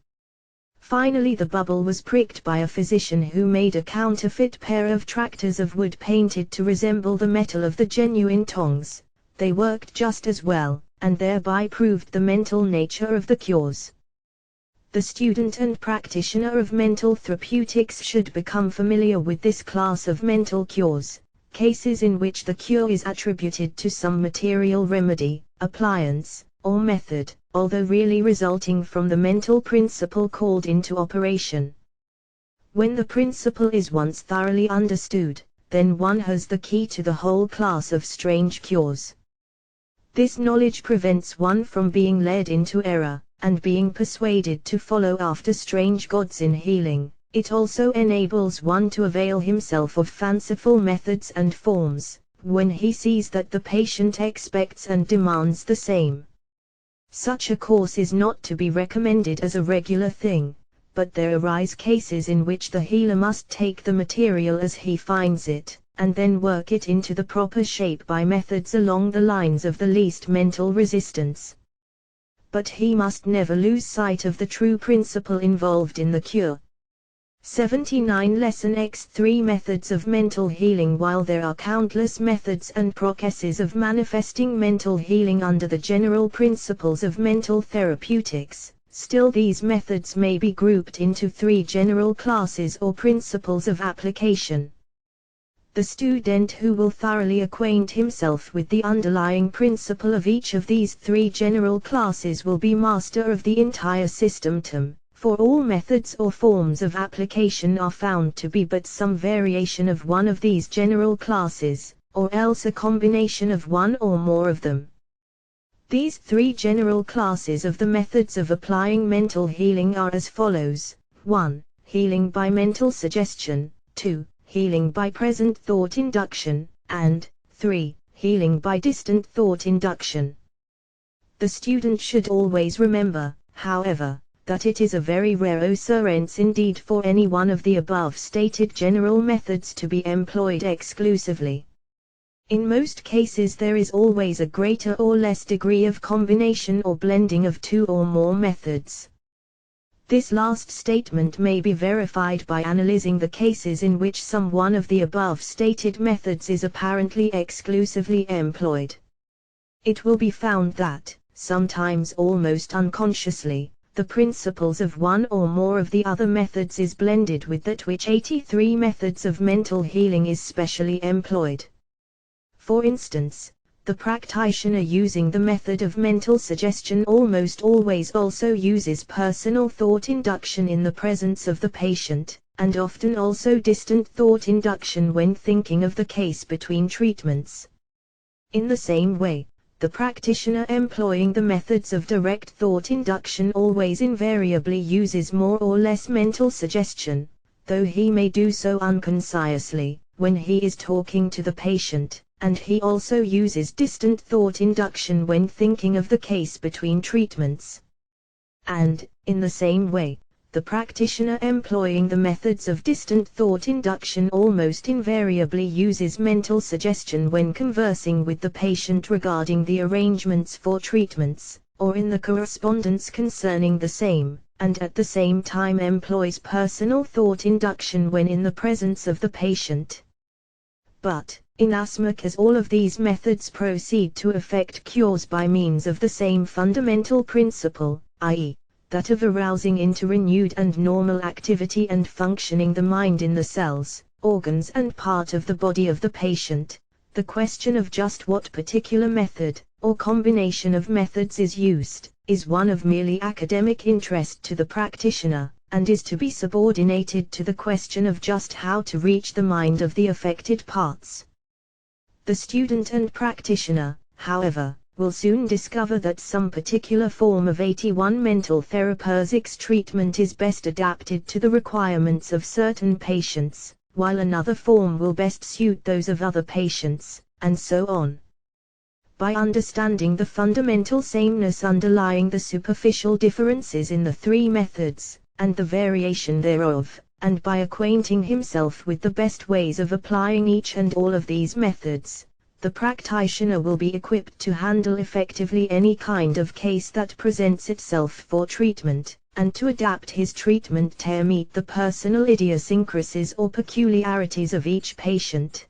Finally the bubble was pricked by a physician who made a counterfeit pair of tractors of wood painted to resemble the metal of the genuine tongs. They worked just as well, and thereby proved the mental nature of the cures. The student and practitioner of mental therapeutics should become familiar with this class of mental cures, cases in which the cure is attributed to some material remedy, appliance, or method, although really resulting from the mental principle called into operation. When the principle is once thoroughly understood, then one has the key to the whole class of strange cures. This knowledge prevents one from being led into error, and being persuaded to follow after strange gods in healing. It also enables one to avail himself of fanciful methods and forms, when he sees that the patient expects and demands the same. Such a course is not to be recommended as a regular thing, but there arise cases in which the healer must take the material as he finds it, and then work it into the proper shape by methods along the lines of the least mental resistance. But he must never lose sight of the true principle involved in the cure. 79 Lesson X3 Methods of Mental Healing. While there are countless methods and processes of manifesting mental healing under the general principles of mental therapeutics, still these methods may be grouped into 3 general classes or principles of application. The student who will thoroughly acquaint himself with the underlying principle of each of these 3 general classes will be master of the entire system. For all methods or forms of application are found to be but some variation of one of these general classes, or else a combination of one or more of them. These 3 general classes of the methods of applying mental healing are as follows: 1. Healing by mental suggestion, 2. Healing by present thought induction, and 3. Healing by distant thought induction. The student should always remember, however, that it is a very rare occurrence indeed for any one of the above stated general methods to be employed exclusively. In most cases there is always a greater or less degree of combination or blending of 2 or more methods. This last statement may be verified by analyzing the cases in which some one of the above stated methods is apparently exclusively employed. It will be found that, sometimes almost unconsciously, the principles of one or more of the other methods is blended with that which 83 methods of mental healing is specially employed. For instance, the practitioner using the method of mental suggestion almost always also uses personal thought induction in the presence of the patient, and often also distant thought induction when thinking of the case between treatments. In the same way, The practitioner employing the methods of direct thought induction always invariably uses more or less mental suggestion, though he may do so unconcisely, when he is talking to the patient, and he also uses distant thought induction when thinking of the case between treatments. And, in the same way, the practitioner employing the methods of distant thought induction almost invariably uses mental suggestion when conversing with the patient regarding the arrangements for treatments, or in the correspondence concerning the same, and at the same time employs personal thought induction when in the presence of the patient. But, inasmuch as all of these methods proceed to effect cures by means of the same fundamental principle, i.e., that of arousing into renewed and normal activity and functioning the mind in the cells, organs and part of the body of the patient, the question of just what particular method, or combination of methods is used, is one of merely academic interest to the practitioner, and is to be subordinated to the question of just how to reach the mind of the affected parts. The student and practitioner, however, will soon discover that some particular form of 81 mental therapeutics treatment is best adapted to the requirements of certain patients, while another form will best suit those of other patients, and so on. By understanding the fundamental sameness underlying the superficial differences in the three methods, and the variation thereof, and by acquainting himself with the best ways of applying each and all of these methods, the practitioner will be equipped to handle effectively any kind of case that presents itself for treatment, and to adapt his treatment to meet the personal idiosyncrasies or peculiarities of each patient.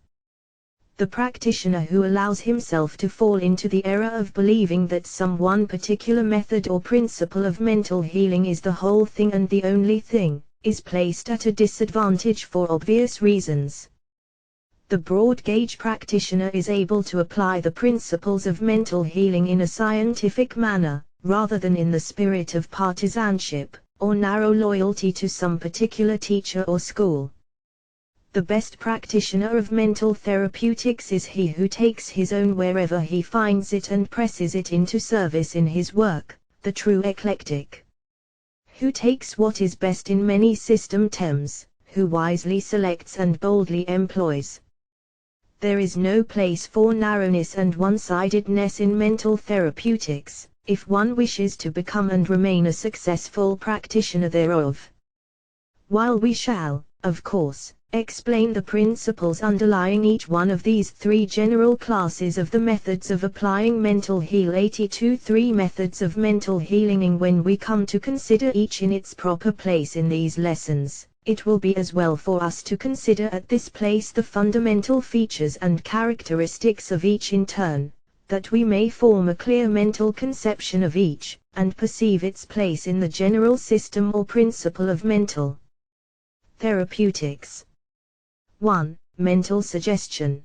The practitioner who allows himself to fall into the error of believing that some one particular method or principle of mental healing is the whole thing and the only thing, is placed at a disadvantage for obvious reasons. The broad-gauge practitioner is able to apply the principles of mental healing in a scientific manner, rather than in the spirit of partisanship, or narrow loyalty to some particular teacher or school. The best practitioner of mental therapeutics is he who takes his own wherever he finds it and presses it into service in his work, the true eclectic. Who takes what is best in many systems, who wisely selects and boldly employs. There is no place for narrowness and one-sidedness in mental therapeutics, if one wishes to become and remain a successful practitioner thereof. While we shall, of course, explain the principles underlying each one of these three general classes of the methods of applying mental heal 82 methods of mental healing when we come to consider each in its proper place in these lessons, it will be as well for us to consider at this place the fundamental features and characteristics of each in turn, that we may form a clear mental conception of each, and perceive its place in the general system or principle of mental therapeutics. 1. Mental suggestion.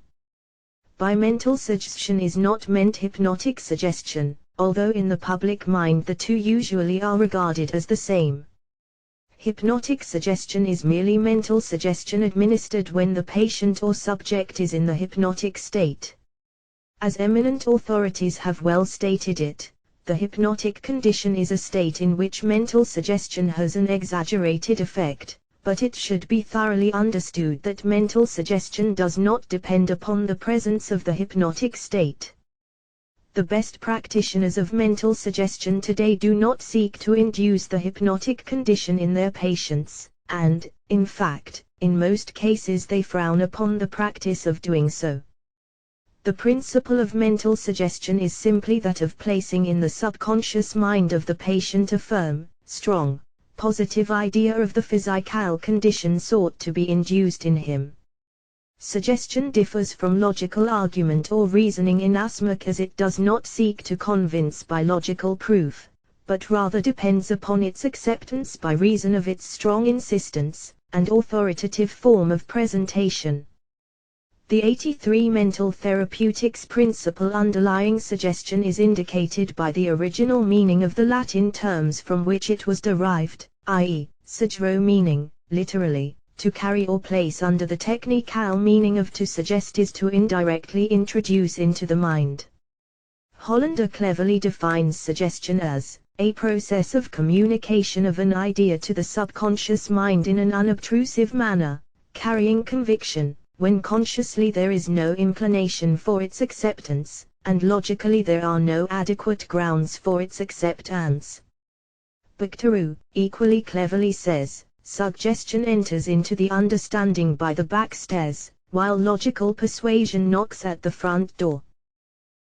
By mental suggestion is not meant hypnotic suggestion, although in the public mind the two usually are regarded as the same. Hypnotic suggestion is merely mental suggestion administered when the patient or subject is in the hypnotic state. As eminent authorities have well stated it, the hypnotic condition is a state in which mental suggestion has an exaggerated effect, but it should be thoroughly understood that mental suggestion does not depend upon the presence of the hypnotic state. The best practitioners of mental suggestion today do not seek to induce the hypnotic condition in their patients, and, in fact, in most cases they frown upon the practice of doing so. The principle of mental suggestion is simply that of placing in the subconscious mind of the patient a firm, strong, positive idea of the physical condition sought to be induced in him. Suggestion differs from logical argument or reasoning inasmuch as it does not seek to convince by logical proof, but rather depends upon its acceptance by reason of its strong insistence, and authoritative form of presentation. The 83 mental therapeutics principle underlying suggestion is indicated by the original meaning of the Latin terms from which it was derived, i.e., suggero meaning, literally, to carry or place under the technical meaning of to suggest is to indirectly introduce into the mind. Hollander cleverly defines suggestion as a process of communication of an idea to the subconscious mind in an unobtrusive manner, carrying conviction, when consciously there is no inclination for its acceptance, and logically there are no adequate grounds for its acceptance. Bacteru equally cleverly says, suggestion enters into the understanding by the back stairs, while logical persuasion knocks at the front door.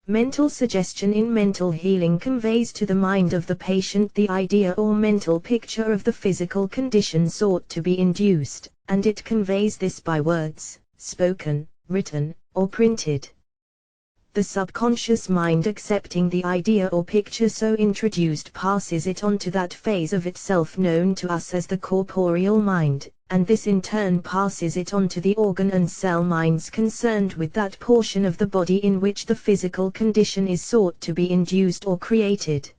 Mental suggestion in mental healing conveys to the mind of the patient the idea or mental picture of the physical condition sought to be induced, and it conveys this by words, spoken, written, or printed. The subconscious mind, accepting the idea or picture so introduced, passes it on to that phase of itself known to us as the corporeal mind, and this in turn passes it on to the organ and cell minds concerned with that portion of the body in which the physical condition is sought to be induced or created.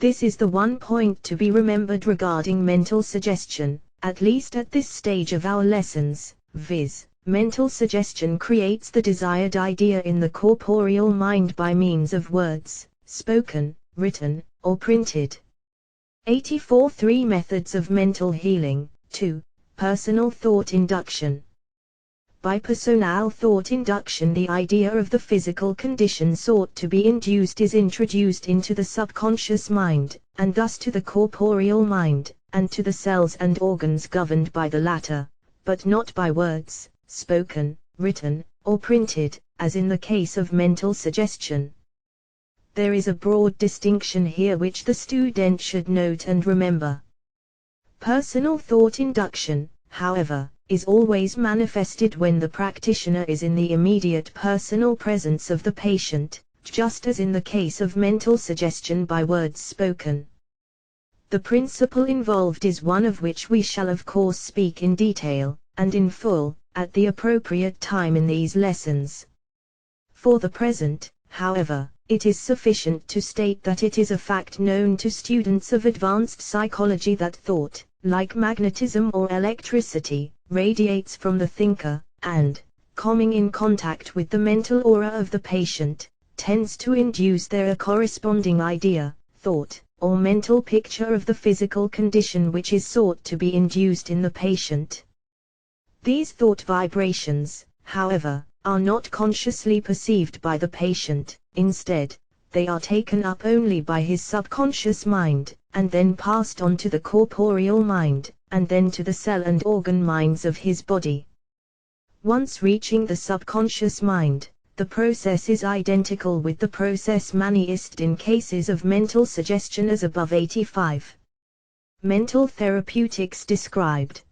This is the one point to be remembered regarding mental suggestion, at least at this stage of our lessons, viz. Mental suggestion creates the desired idea in the corporeal mind by means of words, spoken, written, or printed. 84 3 Methods of Mental Healing. 2. Personal thought induction. By personal thought induction, the idea of the physical condition sought to be induced is introduced into the subconscious mind, and thus to the corporeal mind, and to the cells and organs governed by the latter, but not by words, spoken, written, or printed, as in the case of mental suggestion. There is a broad distinction here which the student should note and remember. Personal thought induction, however, is always manifested when the practitioner is in the immediate personal presence of the patient, just as in the case of mental suggestion by words spoken. The principle involved is one of which we shall of course speak in detail, and in full, at the appropriate time in these lessons. For the present, however, it is sufficient to state that it is a fact known to students of advanced psychology that thought, like magnetism or electricity, radiates from the thinker, and, coming in contact with the mental aura of the patient, tends to induce there a corresponding idea, thought, or mental picture of the physical condition which is sought to be induced in the patient. These thought vibrations, however, are not consciously perceived by the patient. Instead, they are taken up only by his subconscious mind, and then passed on to the corporeal mind, and then to the cell and organ minds of his body. Once reaching the subconscious mind, the process is identical with the process manifest in cases of mental suggestion as above. 85. Mental therapeutics described.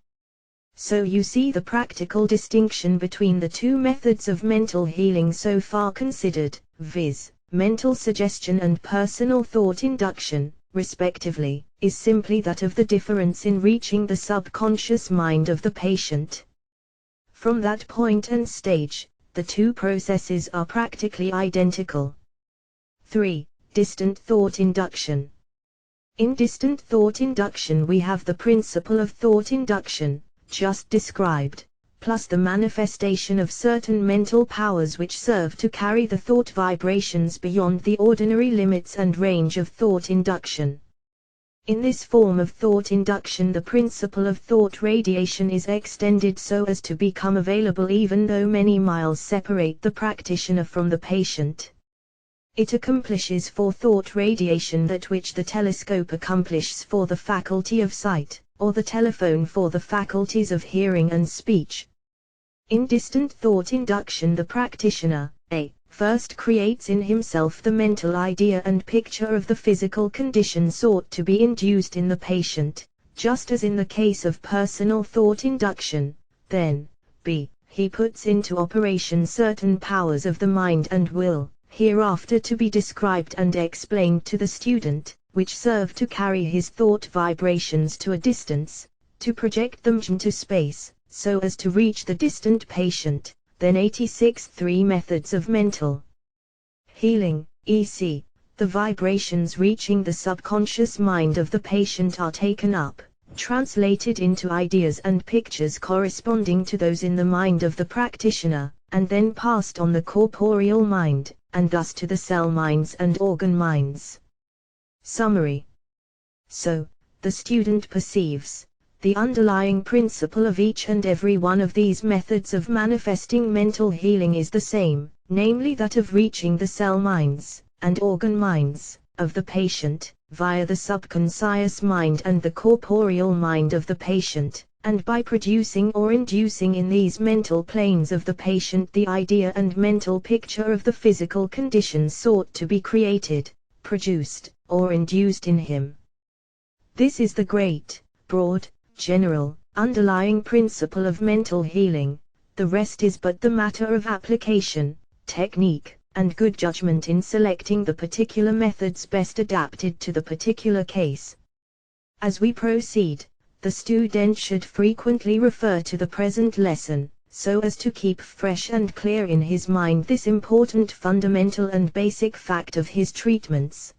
So you see the practical distinction between the two methods of mental healing so far considered, viz., mental suggestion and personal thought induction, respectively, is simply that of the difference in reaching the subconscious mind of the patient. From that point and stage, the two processes are practically identical. 3. Distant thought induction. In distant thought induction we have the principle of thought induction, just described, plus the manifestation of certain mental powers which serve to carry the thought vibrations beyond the ordinary limits and range of thought induction. In this form of thought induction the principle of thought radiation is extended so as to become available even though many miles separate the practitioner from the patient. It accomplishes for thought radiation that which the telescope accomplishes for the faculty of sight, or the telephone for the faculties of hearing and speech. In distant thought induction the practitioner, first creates in himself the mental idea and picture of the physical condition sought to be induced in the patient, just as in the case of personal thought induction. Then, he puts into operation certain powers of the mind and will, hereafter to be described and explained to the student, which serve to carry his thought vibrations to a distance, to project them into space, so as to reach the distant patient. Then 86 3 Methods of Mental Healing, EC. The vibrations reaching the subconscious mind of the patient are taken up, translated into ideas and pictures corresponding to those in the mind of the practitioner, and then passed on the corporeal mind, and thus to the cell minds and organ minds. Summary. So, the student perceives the underlying principle of each and every one of these methods of manifesting mental healing is the same, namely that of reaching the cell minds and organ minds of the patient, via the subconscious mind and the corporeal mind of the patient, and by producing or inducing in these mental planes of the patient the idea and mental picture of the physical conditions sought to be created, produced, or induced in him. This is the great, broad, general, underlying principle of mental healing. The rest is but the matter of application, technique, and good judgment in selecting the particular methods best adapted to the particular case. As we proceed, the student should frequently refer to the present lesson, so as to keep fresh and clear in his mind this important fundamental and basic fact of his treatments.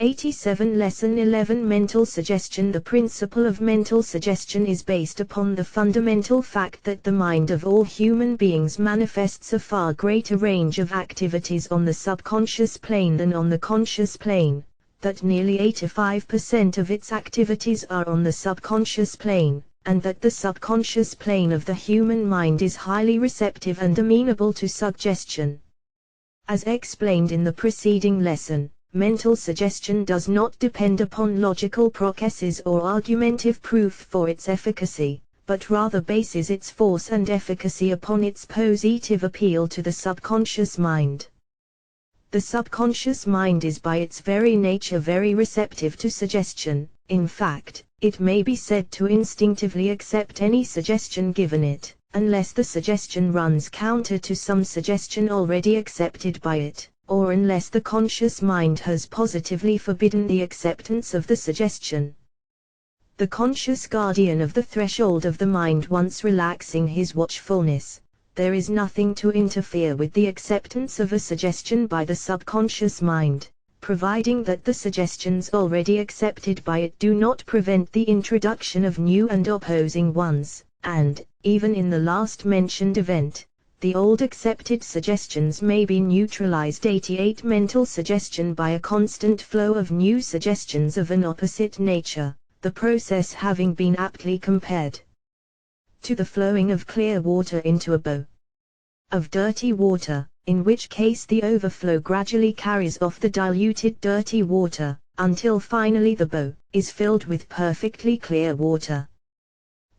87 Lesson 11 Mental Suggestion. The principle of mental suggestion is based upon the fundamental fact that the mind of all human beings manifests a far greater range of activities on the subconscious plane than on the conscious plane, that nearly 85% of its activities are on the subconscious plane, and that the subconscious plane of the human mind is highly receptive and amenable to suggestion. As explained in the preceding lesson, mental suggestion does not depend upon logical processes or argumentative proof for its efficacy, but rather bases its force and efficacy upon its positive appeal to the subconscious mind. The subconscious mind is by its very nature very receptive to suggestion. In fact, it may be said to instinctively accept any suggestion given it, unless the suggestion runs counter to some suggestion already accepted by it, or unless the conscious mind has positively forbidden the acceptance of the suggestion. The conscious guardian of the threshold of the mind once relaxing his watchfulness, there is nothing to interfere with the acceptance of a suggestion by the subconscious mind, providing that the suggestions already accepted by it do not prevent the introduction of new and opposing ones, and, even in the last mentioned event, the old accepted suggestions may be neutralized. 88 Mental suggestion. By a constant flow of new suggestions of an opposite nature, the process having been aptly compared to the flowing of clear water into a bowl of dirty water, in which case the overflow gradually carries off the diluted dirty water, until finally the bowl is filled with perfectly clear water.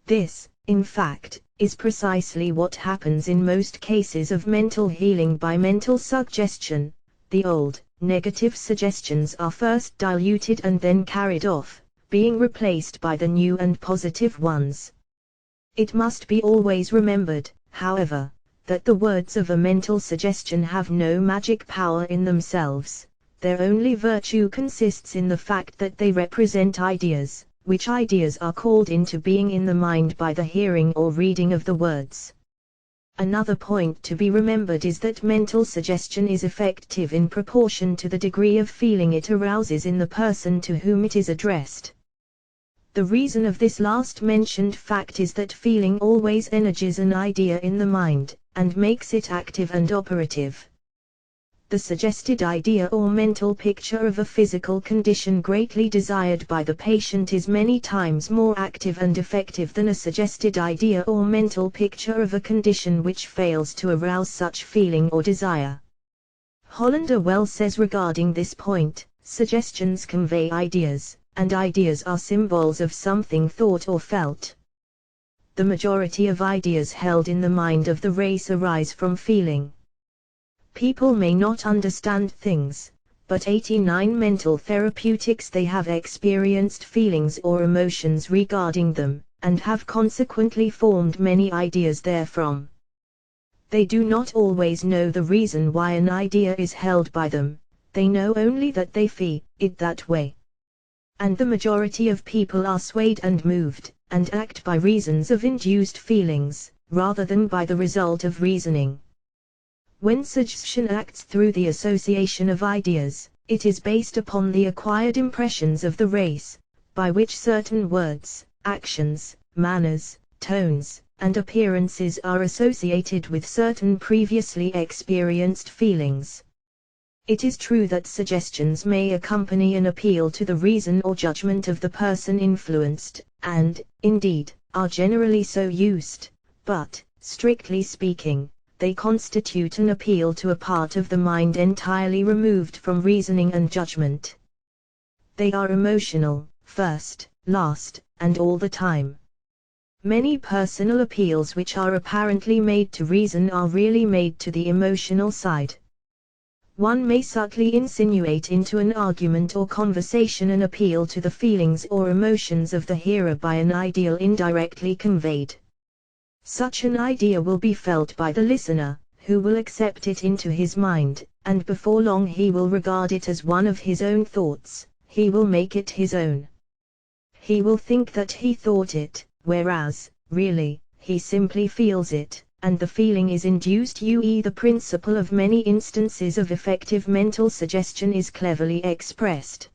This, in fact, is precisely what happens in most cases of mental healing by mental suggestion. The old, negative suggestions are first diluted and then carried off, being replaced by the new and positive ones. It must be always remembered, however, that the words of a mental suggestion have no magic power in themselves. Their only virtue consists in the fact that they represent ideas, which ideas are called into being in the mind by the hearing or reading of the words. Another point to be remembered is that mental suggestion is effective in proportion to the degree of feeling it arouses in the person to whom it is addressed. The reason of this last mentioned fact is that feeling always energizes an idea in the mind, and makes it active and operative. The suggested idea or mental picture of a physical condition greatly desired by the patient is many times more active and effective than a suggested idea or mental picture of a condition which fails to arouse such feeling or desire. Hollander well says regarding this point, suggestions convey ideas, and ideas are symbols of something thought or felt. The majority of ideas held in the mind of the race arise from feeling. People may not understand things, but 89 mental therapeutics they have experienced feelings or emotions regarding them, and have consequently formed many ideas therefrom. They do not always know the reason why an idea is held by them, they know only that they feel it that way. And the majority of people are swayed and moved, and act by reasons of induced feelings, rather than by the result of reasoning. When suggestion acts through the association of ideas, it is based upon the acquired impressions of the race, by which certain words, actions, manners, tones, and appearances are associated with certain previously experienced feelings. It is true that suggestions may accompany an appeal to the reason or judgment of the person influenced, and, indeed, are generally so used, but, strictly speaking, they constitute an appeal to a part of the mind entirely removed from reasoning and judgment. They are emotional, first, last, and all the time. Many personal appeals which are apparently made to reason are really made to the emotional side. One may subtly insinuate into an argument or conversation an appeal to the feelings or emotions of the hearer by an ideal indirectly conveyed. Such an idea will be felt by the listener, who will accept it into his mind, and before long he will regard it as one of his own thoughts, he will make it his own. He will think that he thought it, whereas, really, he simply feels it, and the feeling is induced. The principle of many instances of effective mental suggestion is cleverly expressed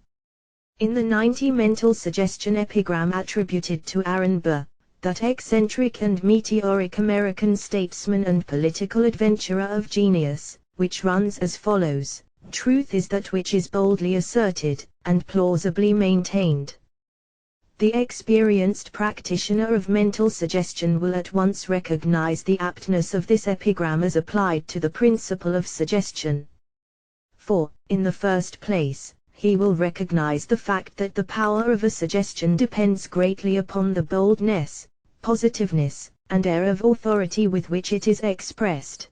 in the 90 mental suggestion epigram attributed to Aaron Burr, that eccentric and meteoric American statesman and political adventurer of genius, which runs as follows: truth is that which is boldly asserted, and plausibly maintained. The experienced practitioner of mental suggestion will at once recognize the aptness of this epigram as applied to the principle of suggestion. For, in the first place, he will recognize the fact that the power of a suggestion depends greatly upon the boldness, positiveness, and air of authority with which it is expressed.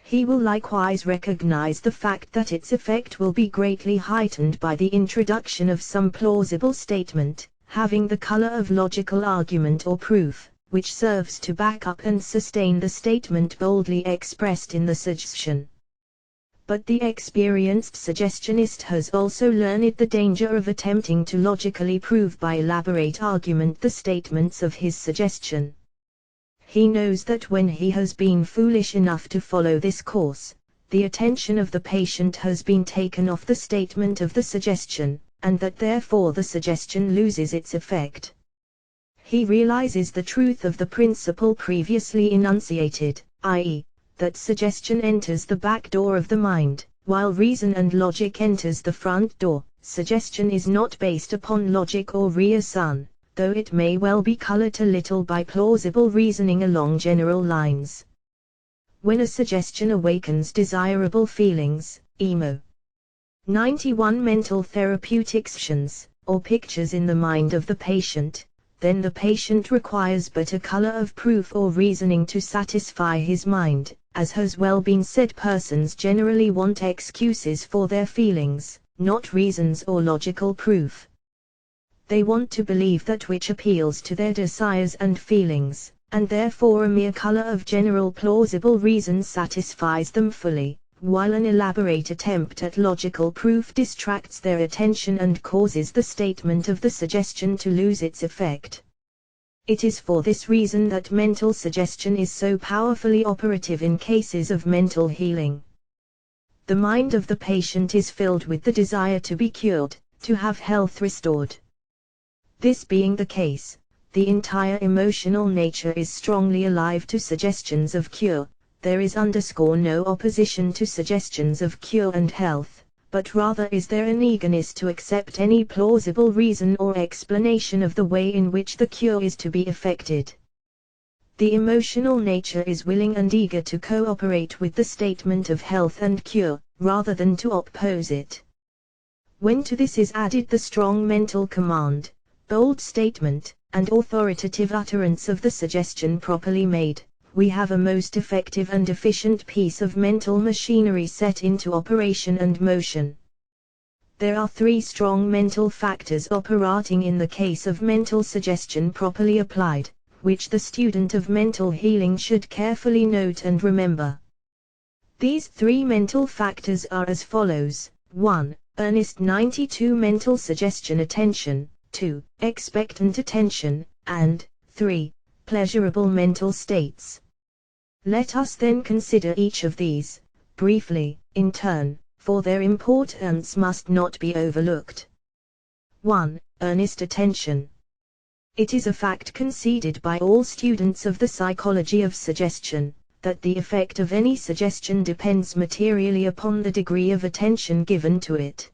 He will likewise recognize the fact that its effect will be greatly heightened by the introduction of some plausible statement, having the color of logical argument or proof, which serves to back up and sustain the statement boldly expressed in the suggestion. But the experienced suggestionist has also learned the danger of attempting to logically prove by elaborate argument the statements of his suggestion. He knows that when he has been foolish enough to follow this course, the attention of the patient has been taken off the statement of the suggestion, and that therefore the suggestion loses its effect. He realizes the truth of the principle previously enunciated, i.e., that suggestion enters the back door of the mind, while reason and logic enters the front door. Suggestion is not based upon logic or reason, though it may well be colored a little by plausible reasoning along general lines. When a suggestion awakens desirable feelings, emo. 91 mental therapeutics actions, or pictures in the mind of the patient, then the patient requires but a color of proof or reasoning to satisfy his mind. As has well been said, persons generally want excuses for their feelings, not reasons or logical proof. They want to believe that which appeals to their desires and feelings, and therefore a mere color of general plausible reason satisfies them fully, while an elaborate attempt at logical proof distracts their attention and causes the statement of the suggestion to lose its effect. It is for this reason that mental suggestion is so powerfully operative in cases of mental healing. The mind of the patient is filled with the desire to be cured, to have health restored. This being the case, the entire emotional nature is strongly alive to suggestions of cure. There is no opposition to suggestions of cure and health, but rather is there an eagerness to accept any plausible reason or explanation of the way in which the cure is to be effected. The emotional nature is willing and eager to cooperate with the statement of health and cure, rather than to oppose it. When to this is added the strong mental command, bold statement, and authoritative utterance of the suggestion properly made, we have a most effective and efficient piece of mental machinery set into operation and motion. There are 3 strong mental factors operating in the case of mental suggestion properly applied, which the student of mental healing should carefully note and remember. These 3 mental factors are as follows: 1. Earnest 92 mental suggestion attention, 2. Expectant attention, and 3. Pleasurable mental states. Let us then consider each of these, briefly, in turn, for their importance must not be overlooked. 1. Earnest attention. It is a fact conceded by all students of the psychology of suggestion, that the effect of any suggestion depends materially upon the degree of attention given to it.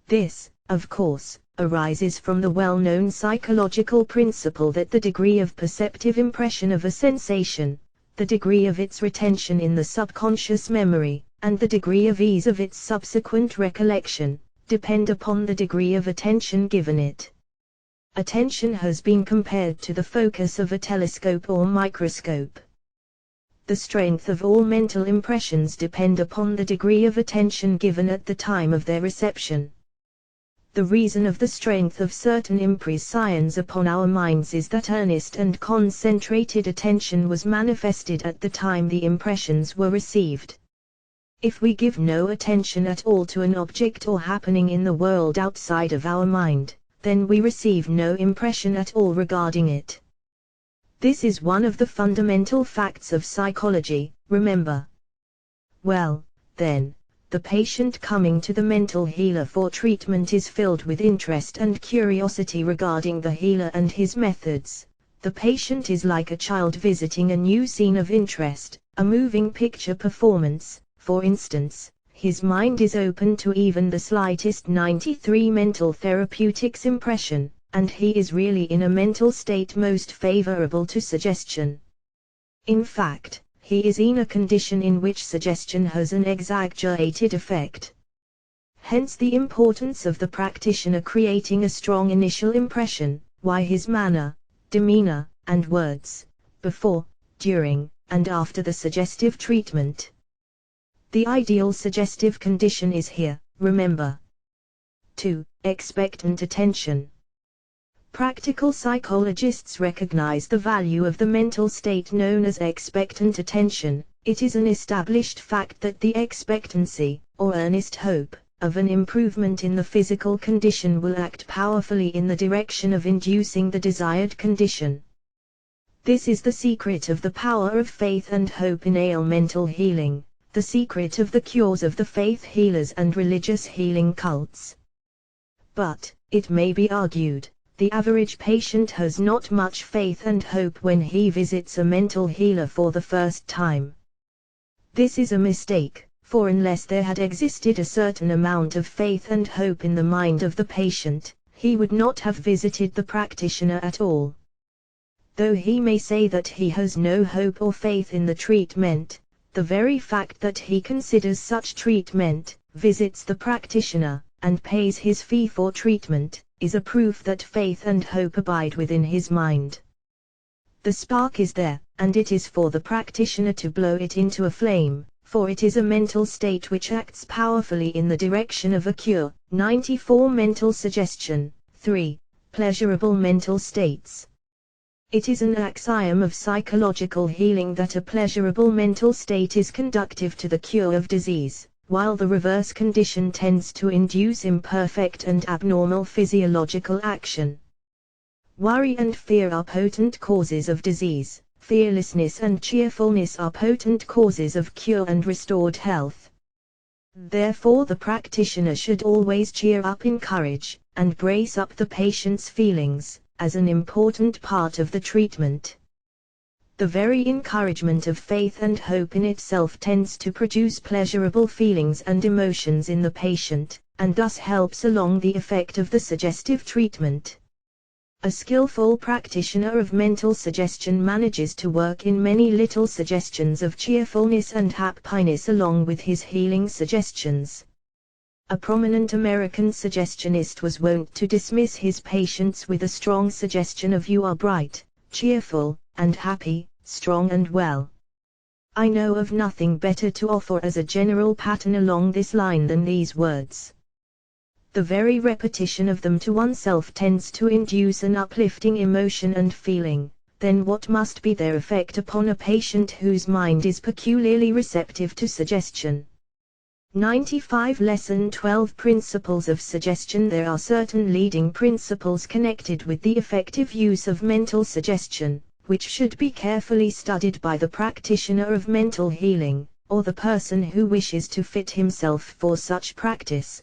This, of course, arises from the well-known psychological principle that the degree of perceptive impression of a sensation, the degree of its retention in the subconscious memory, and the degree of ease of its subsequent recollection, depend upon the degree of attention given it. Attention has been compared to the focus of a telescope or microscope. The strength of all mental impressions depend upon the degree of attention given at the time of their reception. The reason of the strength of certain impressions upon our minds is that earnest and concentrated attention was manifested at the time the impressions were received. If we give no attention at all to an object or happening in the world outside of our mind, then we receive no impression at all regarding it. This is one of the fundamental facts of psychology, remember. Well, then, the patient coming to the mental healer for treatment is filled with interest and curiosity regarding the healer and his methods. The patient is like a child visiting a new scene of interest, a moving picture performance, for instance. His mind is open to even the slightest 93 mental therapeutics impression, and he is really in a mental state most favorable to suggestion. In fact, he is in a condition in which suggestion has an exaggerated effect. Hence the importance of the practitioner creating a strong initial impression, why his manner, demeanor, and words, before, during, and after the suggestive treatment. The ideal suggestive condition is here, remember. 2. Expectant attention. Practical psychologists recognize the value of the mental state known as expectant attention. It is an established fact that the expectancy, or earnest hope, of an improvement in the physical condition will act powerfully in the direction of inducing the desired condition. This is the secret of the power of faith and hope in mental healing, the secret of the cures of the faith healers and religious healing cults. But, it may be argued, the average patient has not much faith and hope when he visits a mental healer for the first time. This is a mistake, for unless there had existed a certain amount of faith and hope in the mind of the patient, he would not have visited the practitioner at all. Though he may say that he has no hope or faith in the treatment, the very fact that he considers such treatment, visits the practitioner, and pays his fee for treatment, is a proof that faith and hope abide within his mind. The spark is there, and it is for the practitioner to blow it into a flame, for it is a mental state which acts powerfully in the direction of a cure. 94 Mental suggestion. 3. Pleasurable mental states. It is an axiom of psychological healing that a pleasurable mental state is conducive to the cure of disease, while the reverse condition tends to induce imperfect and abnormal physiological action. Worry and fear are potent causes of disease. Fearlessness and cheerfulness are potent causes of cure and restored health. Therefore the practitioner should always cheer up, encourage, and brace up the patient's feelings, as an important part of the treatment. The very encouragement of faith and hope in itself tends to produce pleasurable feelings and emotions in the patient, and thus helps along the effect of the suggestive treatment. A skillful practitioner of mental suggestion manages to work in many little suggestions of cheerfulness and happiness along with his healing suggestions. A prominent American suggestionist was wont to dismiss his patients with a strong suggestion of "you are bright, cheerful, and happy, strong and well." I know of nothing better to offer as a general pattern along this line than these words. The very repetition of them to oneself tends to induce an uplifting emotion and feeling. Then what must be their effect upon a patient whose mind is peculiarly receptive to suggestion? 95 Lesson 12 Principles of Suggestion. There are certain leading principles connected with the effective use of mental suggestion, which should be carefully studied by the practitioner of mental healing, or the person who wishes to fit himself for such practice.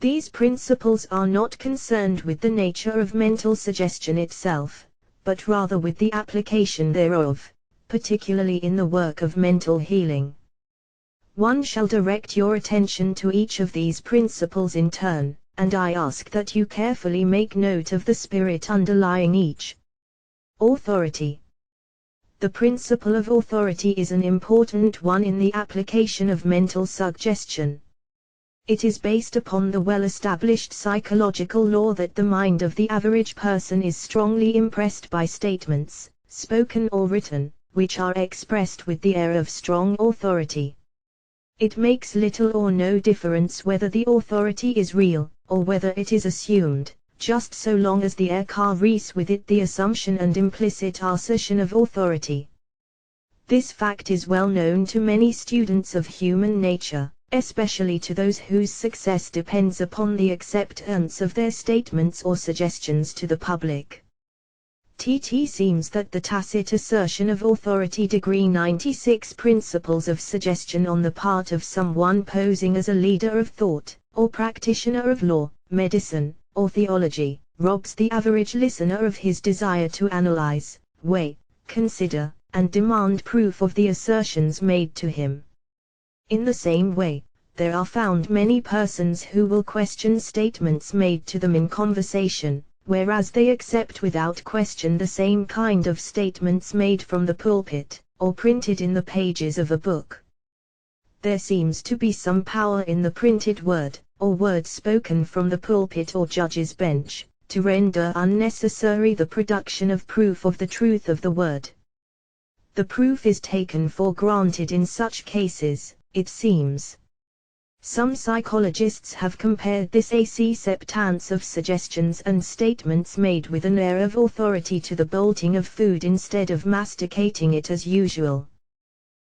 These principles are not concerned with the nature of mental suggestion itself, but rather with the application thereof, particularly in the work of mental healing. One shall direct your attention to each of these principles in turn, and I ask that you carefully make note of the spirit underlying each. Authority. The principle of authority is an important one in the application of mental suggestion. It is based upon the well-established psychological law that the mind of the average person is strongly impressed by statements, spoken or written, which are expressed with the air of strong authority. It makes little or no difference whether the authority is real, or whether it is assumed, just so long as the air carries with it the assumption and implicit assertion of authority. This fact is well known to many students of human nature, especially to those whose success depends upon the acceptance of their statements or suggestions to the public. It seems that the tacit assertion of authority degree 96 principles of suggestion on the part of someone posing as a leader of thought, or practitioner of law, medicine, or theology, robs the average listener of his desire to analyze, weigh, consider, and demand proof of the assertions made to him. In the same way, there are found many persons who will question statements made to them in conversation, whereas they accept without question the same kind of statements made from the pulpit, or printed in the pages of a book. There seems to be some power in the printed word, or words spoken from the pulpit or judge's bench, to render unnecessary the production of proof of the truth of the word. The proof is taken for granted in such cases, it seems. Some psychologists have compared this acceptance of suggestions and statements made with an air of authority to the bolting of food instead of masticating it as usual.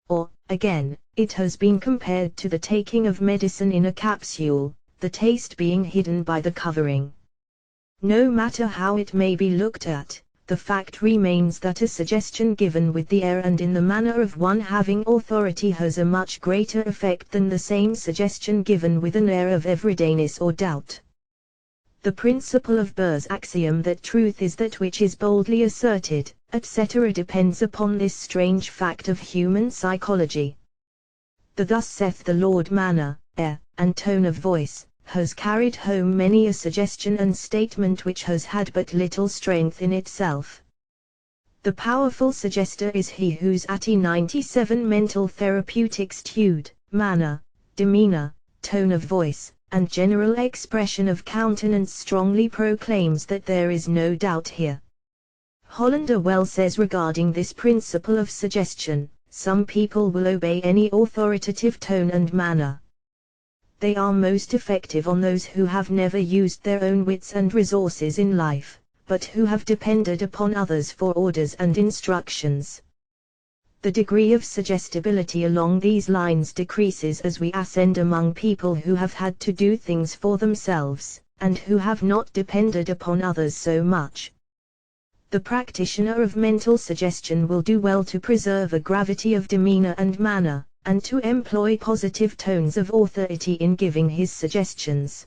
Or, again, it has been compared to the taking of medicine in a capsule, the taste being hidden by the covering. No matter how it may be looked at, the fact remains that a suggestion given with the air and in the manner of one having authority has a much greater effect than the same suggestion given with an air of everydayness or doubt. The principle of Burr's axiom that truth is that which is boldly asserted, etc., depends upon this strange fact of human psychology. The "thus saith the Lord" manner, air, and tone of voice has carried home many a suggestion and statement which has had but little strength in itself. The powerful suggester is he whose AT 97 mental therapeutics attitude, manner, demeanor, tone of voice, and general expression of countenance strongly proclaims that there is no doubt here. Hollander well says regarding this principle of suggestion, some people will obey any authoritative tone and manner. They are most effective on those who have never used their own wits and resources in life, but who have depended upon others for orders and instructions. The degree of suggestibility along these lines decreases as we ascend among people who have had to do things for themselves, and who have not depended upon others so much. The practitioner of mental suggestion will do well to preserve a gravity of demeanor and manner, and to employ positive tones of authority in giving his suggestions.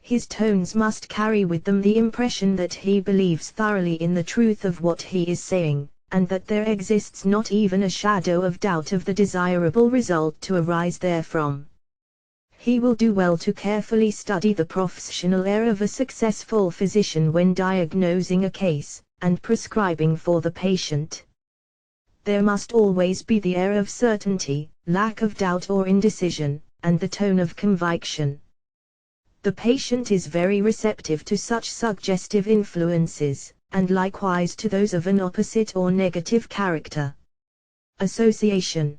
His tones must carry with them the impression that he believes thoroughly in the truth of what he is saying, and that there exists not even a shadow of doubt of the desirable result to arise therefrom. He will do well to carefully study the professional air of a successful physician when diagnosing a case, and prescribing for the patient. There must always be the air of certainty, lack of doubt or indecision, and the tone of conviction. The patient is very receptive to such suggestive influences, and likewise to those of an opposite or negative character. Association.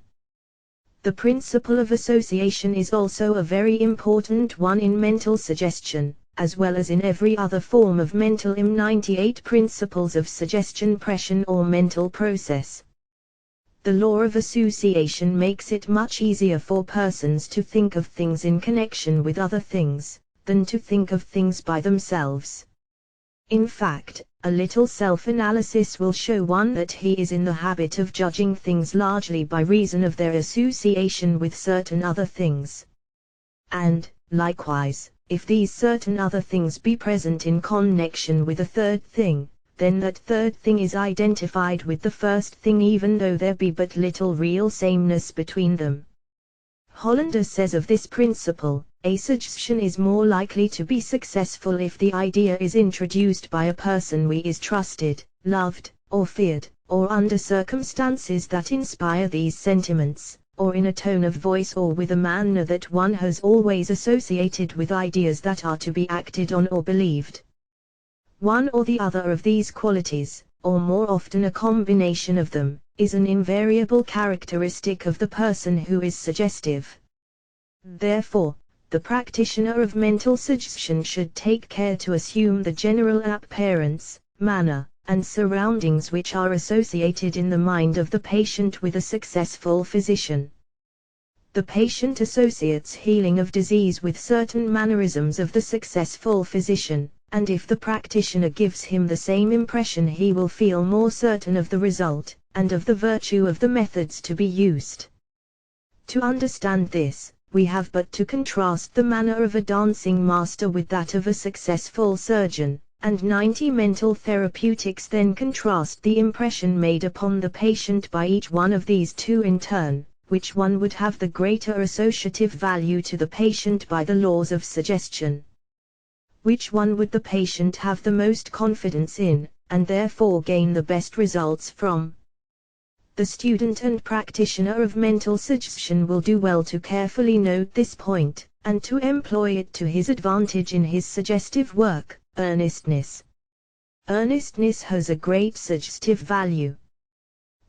The principle of association is also a very important one in mental suggestion, as well as in every other form of mental 98 principles of suggestion pression or mental process. The law of association makes it much easier for persons to think of things in connection with other things, than to think of things by themselves. In fact, a little self-analysis will show one that he is in the habit of judging things largely by reason of their association with certain other things. And, likewise, if these certain other things be present in connection with a third thing, then that third thing is identified with the first thing even though there be but little real sameness between them. Hollander says of this principle, a suggestion is more likely to be successful if the idea is introduced by a person we is trusted, loved, or feared, or under circumstances that inspire these sentiments, or in a tone of voice or with a manner that one has always associated with ideas that are to be acted on or believed. One or the other of these qualities, or more often a combination of them, is an invariable characteristic of the person who is suggestive. Therefore, the practitioner of mental suggestion should take care to assume the general appearance, manner, and surroundings which are associated in the mind of the patient with a successful physician. The patient associates healing of disease with certain mannerisms of the successful physician, and if the practitioner gives him the same impression he will feel more certain of the result, and of the virtue of the methods to be used. To understand this, we have but to contrast the manner of a dancing master with that of a successful surgeon, and 90 mental therapeutics then contrast the impression made upon the patient by each one of these two in turn, which one would have the greater associative value to the patient by the laws of suggestion. Which one would the patient have the most confidence in, and therefore gain the best results from? The student and practitioner of mental suggestion will do well to carefully note this point, and to employ it to his advantage in his suggestive work. Earnestness. Earnestness has a great suggestive value.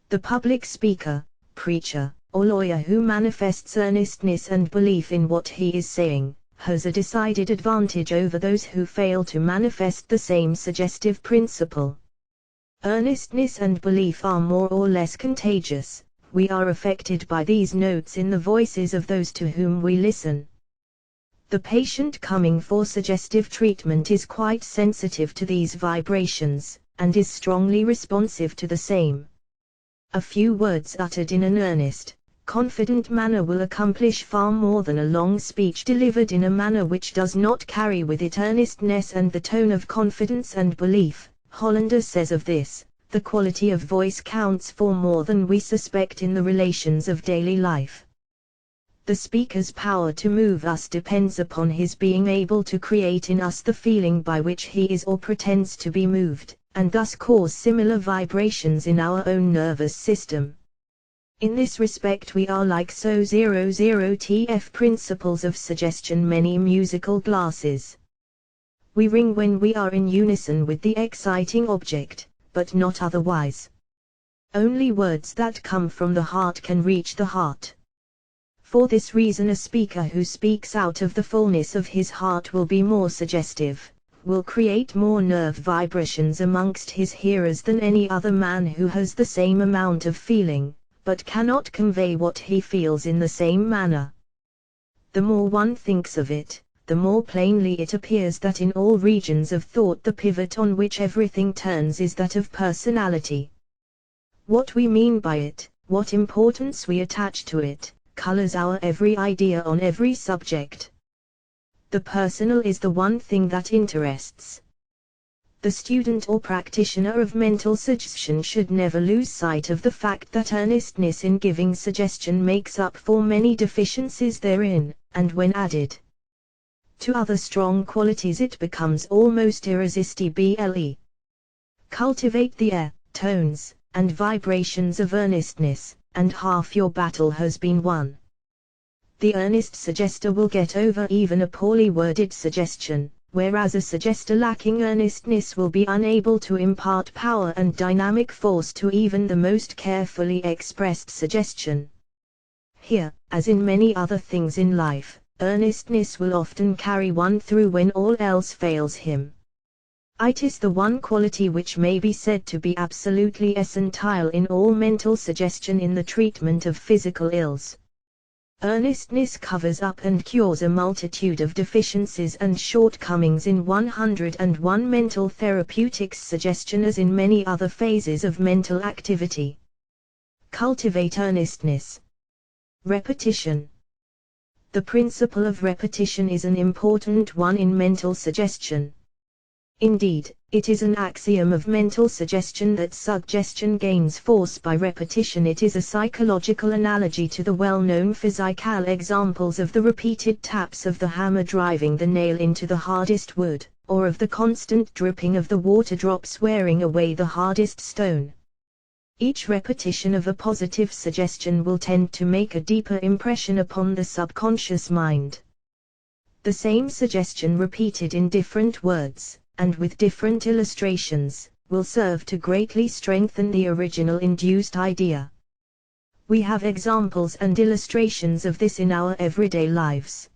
The public speaker, preacher, or lawyer who manifests earnestness and belief in what he is saying, has a decided advantage over those who fail to manifest the same suggestive principle. Earnestness and belief are more or less contagious. We are affected by these notes in the voices of those to whom we listen. The patient coming for suggestive treatment is quite sensitive to these vibrations, and is strongly responsive to the same. A few words uttered in an earnest, confident manner will accomplish far more than a long speech delivered in a manner which does not carry with it earnestness and the tone of confidence and belief. Hollander says of this, the quality of voice counts for more than we suspect in the relations of daily life. The speaker's power to move us depends upon his being able to create in us the feeling by which he is or pretends to be moved, and thus cause similar vibrations in our own nervous system. In this respect we are like so 00TF principles of suggestion many musical glasses. We ring when we are in unison with the exciting object, but not otherwise. Only words that come from the heart can reach the heart. For this reason a speaker who speaks out of the fullness of his heart will be more suggestive, will create more nerve vibrations amongst his hearers than any other man who has the same amount of feeling, but cannot convey what he feels in the same manner. The more one thinks of it, the more plainly it appears that in all regions of thought the pivot on which everything turns is that of personality. What we mean by it, what importance we attach to it, colors our every idea on every subject. The personal is the one thing that interests. The student or practitioner of mental suggestion should never lose sight of the fact that earnestness in giving suggestion makes up for many deficiencies therein, and when added to other strong qualities it becomes almost irresistible. Cultivate the air, tones, and vibrations of earnestness, and half your battle has been won. The earnest suggester will get over even a poorly worded suggestion, whereas a suggester lacking earnestness will be unable to impart power and dynamic force to even the most carefully expressed suggestion. Here, as in many other things in life, earnestness will often carry one through when all else fails him. It is the one quality which may be said to be absolutely essential in all mental suggestion in the treatment of physical ills. Earnestness covers up and cures a multitude of deficiencies and shortcomings in 101 mental therapeutics suggestion as in many other phases of mental activity. Cultivate earnestness. Repetition. The principle of repetition is an important one in mental suggestion. Indeed, It is an axiom of mental suggestion that suggestion gains force by repetition. It is a psychological analogy to the well-known physical examples of the repeated taps of the hammer driving the nail into the hardest wood, or of the constant dripping of the water drops wearing away the hardest stone. Each repetition of a positive suggestion will tend to make a deeper impression upon the subconscious mind. The same suggestion repeated in different words, and with different illustrations, will serve to greatly strengthen the original induced idea. We have examples and illustrations of this in our everyday lives.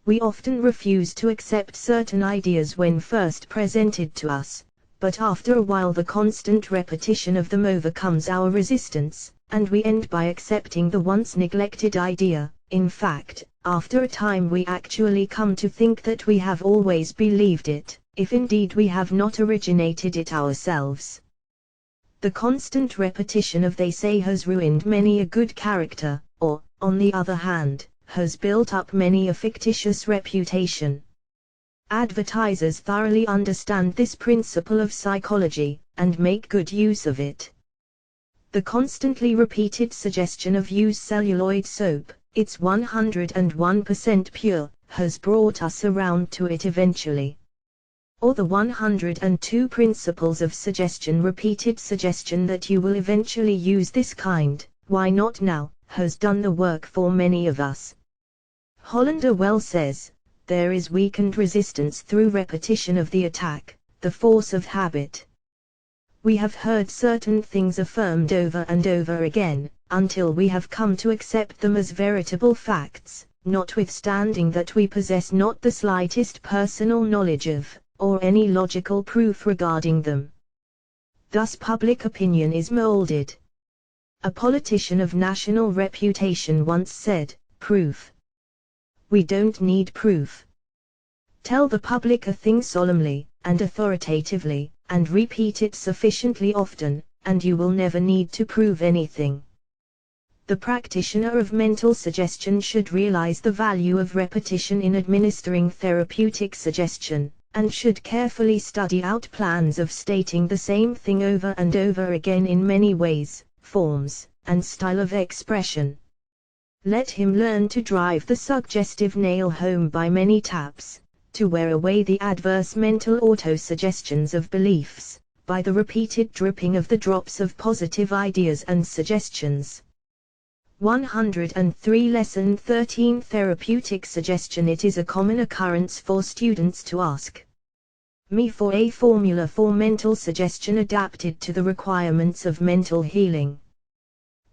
We often refuse to accept certain ideas when first presented to us, but after a while the constant repetition of them overcomes our resistance, and we end by accepting the once neglected idea. In fact, after a time we actually come to think that we have always believed it, if indeed we have not originated it ourselves. The constant repetition of "they say" has ruined many a good character, or, on the other hand, has built up many a fictitious reputation. Advertisers thoroughly understand this principle of psychology, and make good use of it. The constantly repeated suggestion of "use celluloid soap, it's 101% pure," has brought us around to it eventually. Or the 102 principles of suggestion, repeated suggestion that you will eventually use this kind, why not now, has done the work for many of us. Hollander well says, there is weakened resistance through repetition of the attack, the force of habit. We have heard certain things affirmed over and over again, until we have come to accept them as veritable facts, notwithstanding that we possess not the slightest personal knowledge of, or any logical proof regarding them. Thus public opinion is molded. A politician of national reputation once said, "Proof. We don't need proof. Tell the public a thing solemnly, and authoritatively, and repeat it sufficiently often, and you will never need to prove anything." The practitioner of mental suggestion should realize the value of repetition in administering therapeutic suggestion, and should carefully study out plans of stating the same thing over and over again in many ways, forms, and style of expression. Let him learn to drive the suggestive nail home by many taps, to wear away the adverse mental auto-suggestions of beliefs, by the repeated dripping of the drops of positive ideas and suggestions. 103 Lesson 13 Therapeutic Suggestion. It is a common occurrence for students to ask me for a formula for mental suggestion adapted to the requirements of mental healing.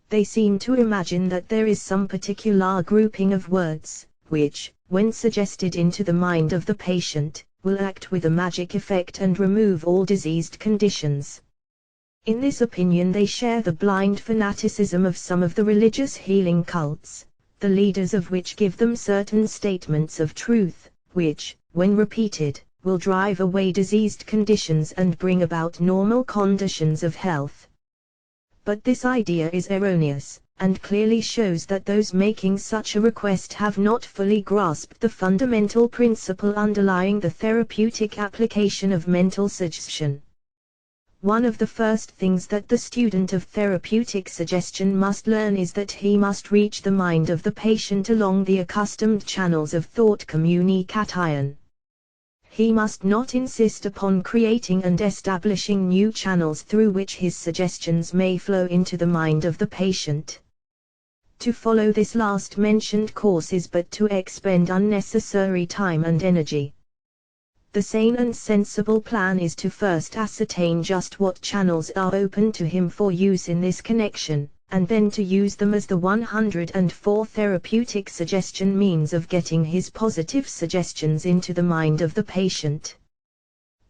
They seem to imagine that there is some particular grouping of words, which, when suggested into the mind of the patient, will act with a magic effect and remove all diseased conditions. In this opinion they share the blind fanaticism of some of the religious healing cults, the leaders of which give them certain statements of truth, which, when repeated, will drive away diseased conditions and bring about normal conditions of health. But this idea is erroneous, and clearly shows that those making such a request have not fully grasped the fundamental principle underlying the therapeutic application of mental suggestion. One of the first things that the student of therapeutic suggestion must learn is that he must reach the mind of the patient along the accustomed channels of thought communication. He must not insist upon creating and establishing new channels through which his suggestions may flow into the mind of the patient. To follow this last mentioned course is but to expend unnecessary time and energy. The sane and sensible plan is to first ascertain just what channels are open to him for use in this connection, and then to use them as the 104 therapeutic suggestion means of getting his positive suggestions into the mind of the patient.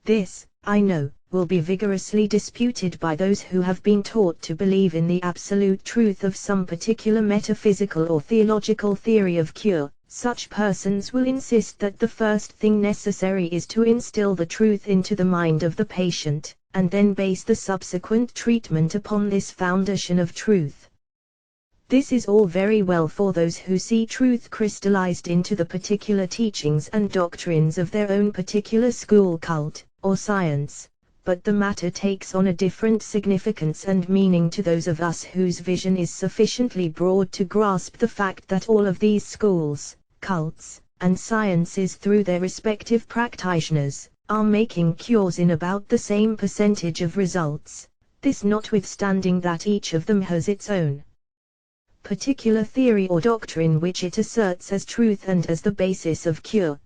This, I know, will be vigorously disputed by those who have been taught to believe in the absolute truth of some particular metaphysical or theological theory of cure. Such persons will insist that the first thing necessary is to instill the truth into the mind of the patient, and then base the subsequent treatment upon this foundation of truth. This is all very well for those who see truth crystallized into the particular teachings and doctrines of their own particular school cult, or science, but the matter takes on a different significance and meaning to those of us whose vision is sufficiently broad to grasp the fact that all of these schools, cults, and sciences through their respective practitioners, are making cures in about the same percentage of results, this notwithstanding that each of them has its own particular theory or doctrine which it asserts as truth and as the basis of cure.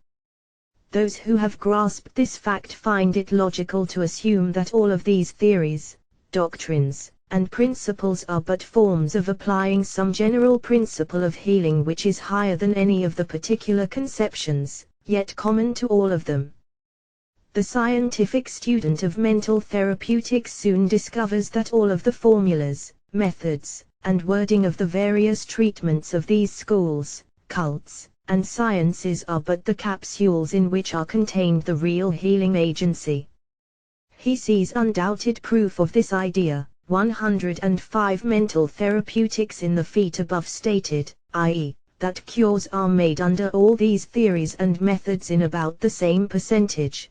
Those who have grasped this fact find it logical to assume that all of these theories, doctrines, and principles are but forms of applying some general principle of healing which is higher than any of the particular conceptions, yet common to all of them. The scientific student of mental therapeutics soon discovers that all of the formulas, methods, and wording of the various treatments of these schools, cults, and sciences are but the capsules in which are contained the real healing agency. He sees undoubted proof of this idea, 105 mental therapeutics in the feet above stated, i.e., that cures are made under all these theories and methods in about the same percentage.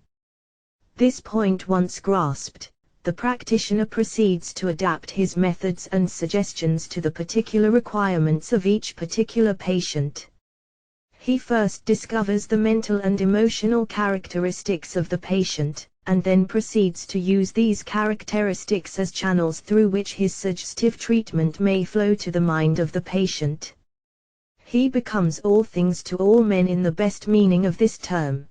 This point once grasped, the practitioner proceeds to adapt his methods and suggestions to the particular requirements of each particular patient. He first discovers the mental and emotional characteristics of the patient, and then proceeds to use these characteristics as channels through which his suggestive treatment may flow to the mind of the patient. He becomes all things to all men in the best meaning of this term.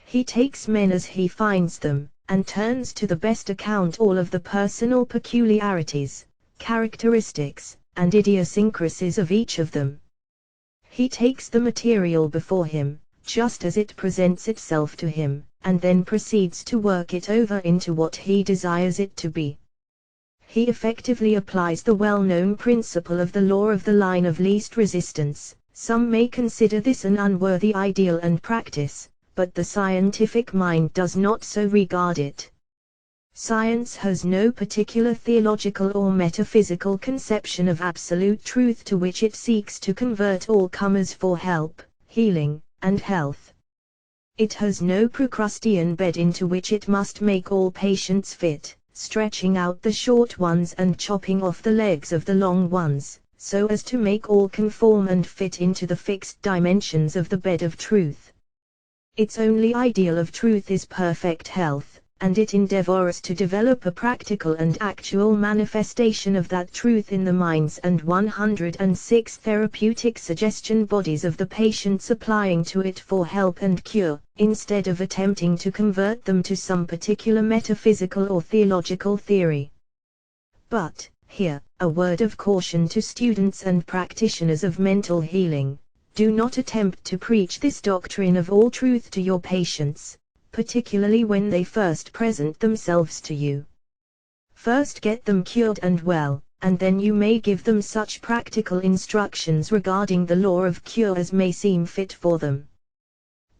He takes men as he finds them, and turns to the best account all of the personal peculiarities, characteristics, and idiosyncrasies of each of them. He takes the material before him, just as it presents itself to him, and then proceeds to work it over into what he desires it to be. He effectively applies the well-known principle of the law of the line of least resistance. Some may consider this an unworthy ideal and practice, but the scientific mind does not so regard it. Science has no particular theological or metaphysical conception of absolute truth to which it seeks to convert all comers for help, healing, and health. It has no Procrustean bed into which it must make all patients fit, stretching out the short ones and chopping off the legs of the long ones, so as to make all conform and fit into the fixed dimensions of the bed of truth. Its only ideal of truth is perfect health, and it endeavors to develop a practical and actual manifestation of that truth in the minds and 106 therapeutic suggestion bodies of the patients applying to it for help and cure, instead of attempting to convert them to some particular metaphysical or theological theory. But, here, a word of caution to students and practitioners of mental healing. Do not attempt to preach this doctrine of all truth to your patients, particularly when they first present themselves to you. First get them cured and well, and then you may give them such practical instructions regarding the law of cure as may seem fit for them.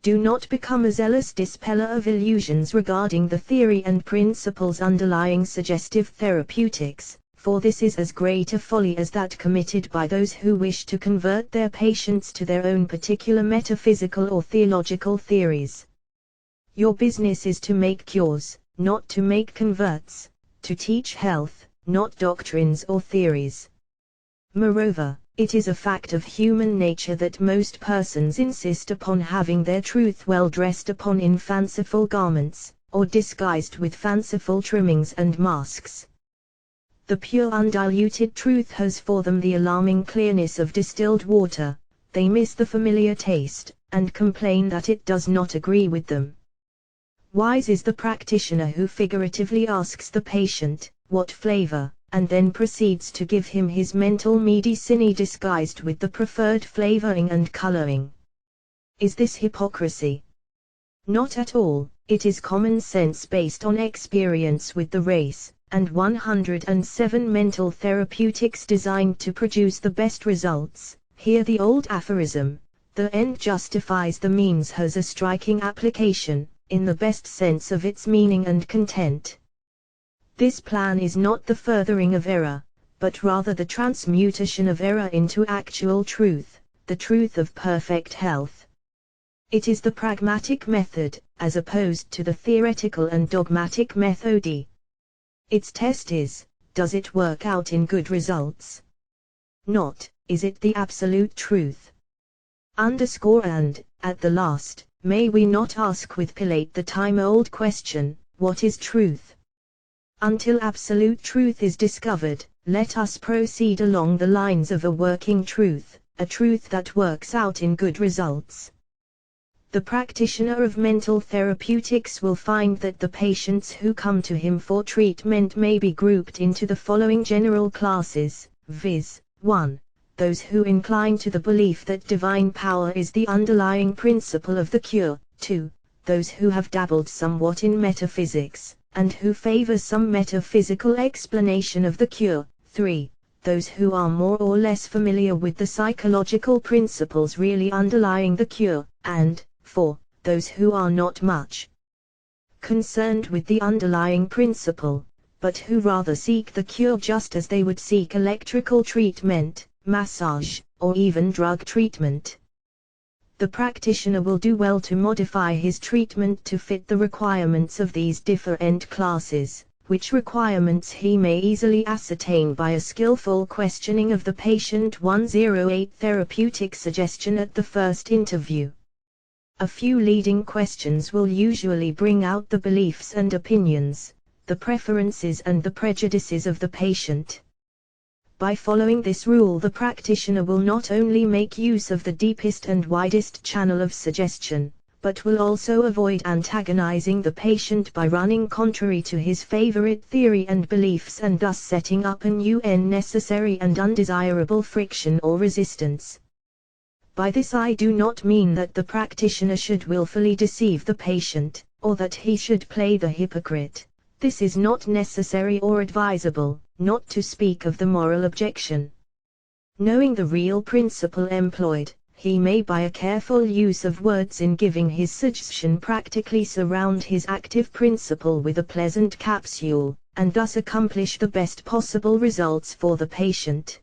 Do not become a zealous dispeller of illusions regarding the theory and principles underlying suggestive therapeutics, for this is as great a folly as that committed by those who wish to convert their patients to their own particular metaphysical or theological theories. Your business is to make cures, not to make converts, to teach health, not doctrines or theories. Moreover, it is a fact of human nature that most persons insist upon having their truth well dressed upon in fanciful garments, or disguised with fanciful trimmings and masks. The pure undiluted truth has for them the alarming clearness of distilled water. They miss the familiar taste, and complain that it does not agree with them. Wise is the practitioner who figuratively asks the patient, what flavor, and then proceeds to give him his mental medicine disguised with the preferred flavoring and coloring. Is this hypocrisy? Not at all. It is common sense based on experience with the race, and 107 mental therapeutics designed to produce the best results. Here the old aphorism, the end justifies the means, has a striking application, in the best sense of its meaning and content. This plan is not the furthering of error, but rather the transmutation of error into actual truth, the truth of perfect health. It is the pragmatic method, as opposed to the theoretical and dogmatic method. Its test is, does it work out in good results? Not, is it the absolute truth? And, at the last, may we not ask with Pilate the time-old question, what is truth? Until absolute truth is discovered, let us proceed along the lines of a working truth, a truth that works out in good results. The practitioner of mental therapeutics will find that the patients who come to him for treatment may be grouped into the following general classes, viz. 1. Those who incline to the belief that divine power is the underlying principle of the cure. 2. Those who have dabbled somewhat in metaphysics, and who favor some metaphysical explanation of the cure. 3. Those who are more or less familiar with the psychological principles really underlying the cure. And 4. Those who are not much concerned with the underlying principle, but who rather seek the cure just as they would seek electrical treatment, massage, or even drug treatment. The practitioner will do well to modify his treatment to fit the requirements of these different classes, which requirements he may easily ascertain by a skillful questioning of the patient. 108 Therapeutic suggestion at the first interview. A few leading questions will usually bring out the beliefs and opinions, the preferences and the prejudices of the patient. By following this rule, the practitioner will not only make use of the deepest and widest channel of suggestion, but will also avoid antagonizing the patient by running contrary to his favorite theory and beliefs and thus setting up a new unnecessary and undesirable friction or resistance. By this I do not mean that the practitioner should willfully deceive the patient, or that he should play the hypocrite. This is not necessary or advisable, not to speak of the moral objection. Knowing the real principle employed, he may by a careful use of words in giving his suggestion practically surround his active principle with a pleasant capsule, and thus accomplish the best possible results for the patient.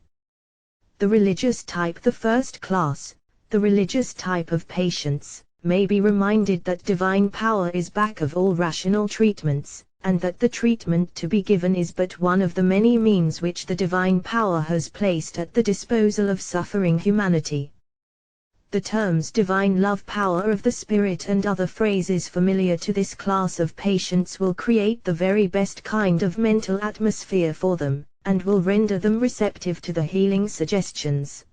The religious type. The first class, the religious type of patients, may be reminded that divine power is back of all rational treatments, and that the treatment to be given is but one of the many means which the divine power has placed at the disposal of suffering humanity. The terms divine love, power of the Spirit and other phrases familiar to this class of patients will create the very best kind of mental atmosphere for them, and will render them receptive to the healing suggestions.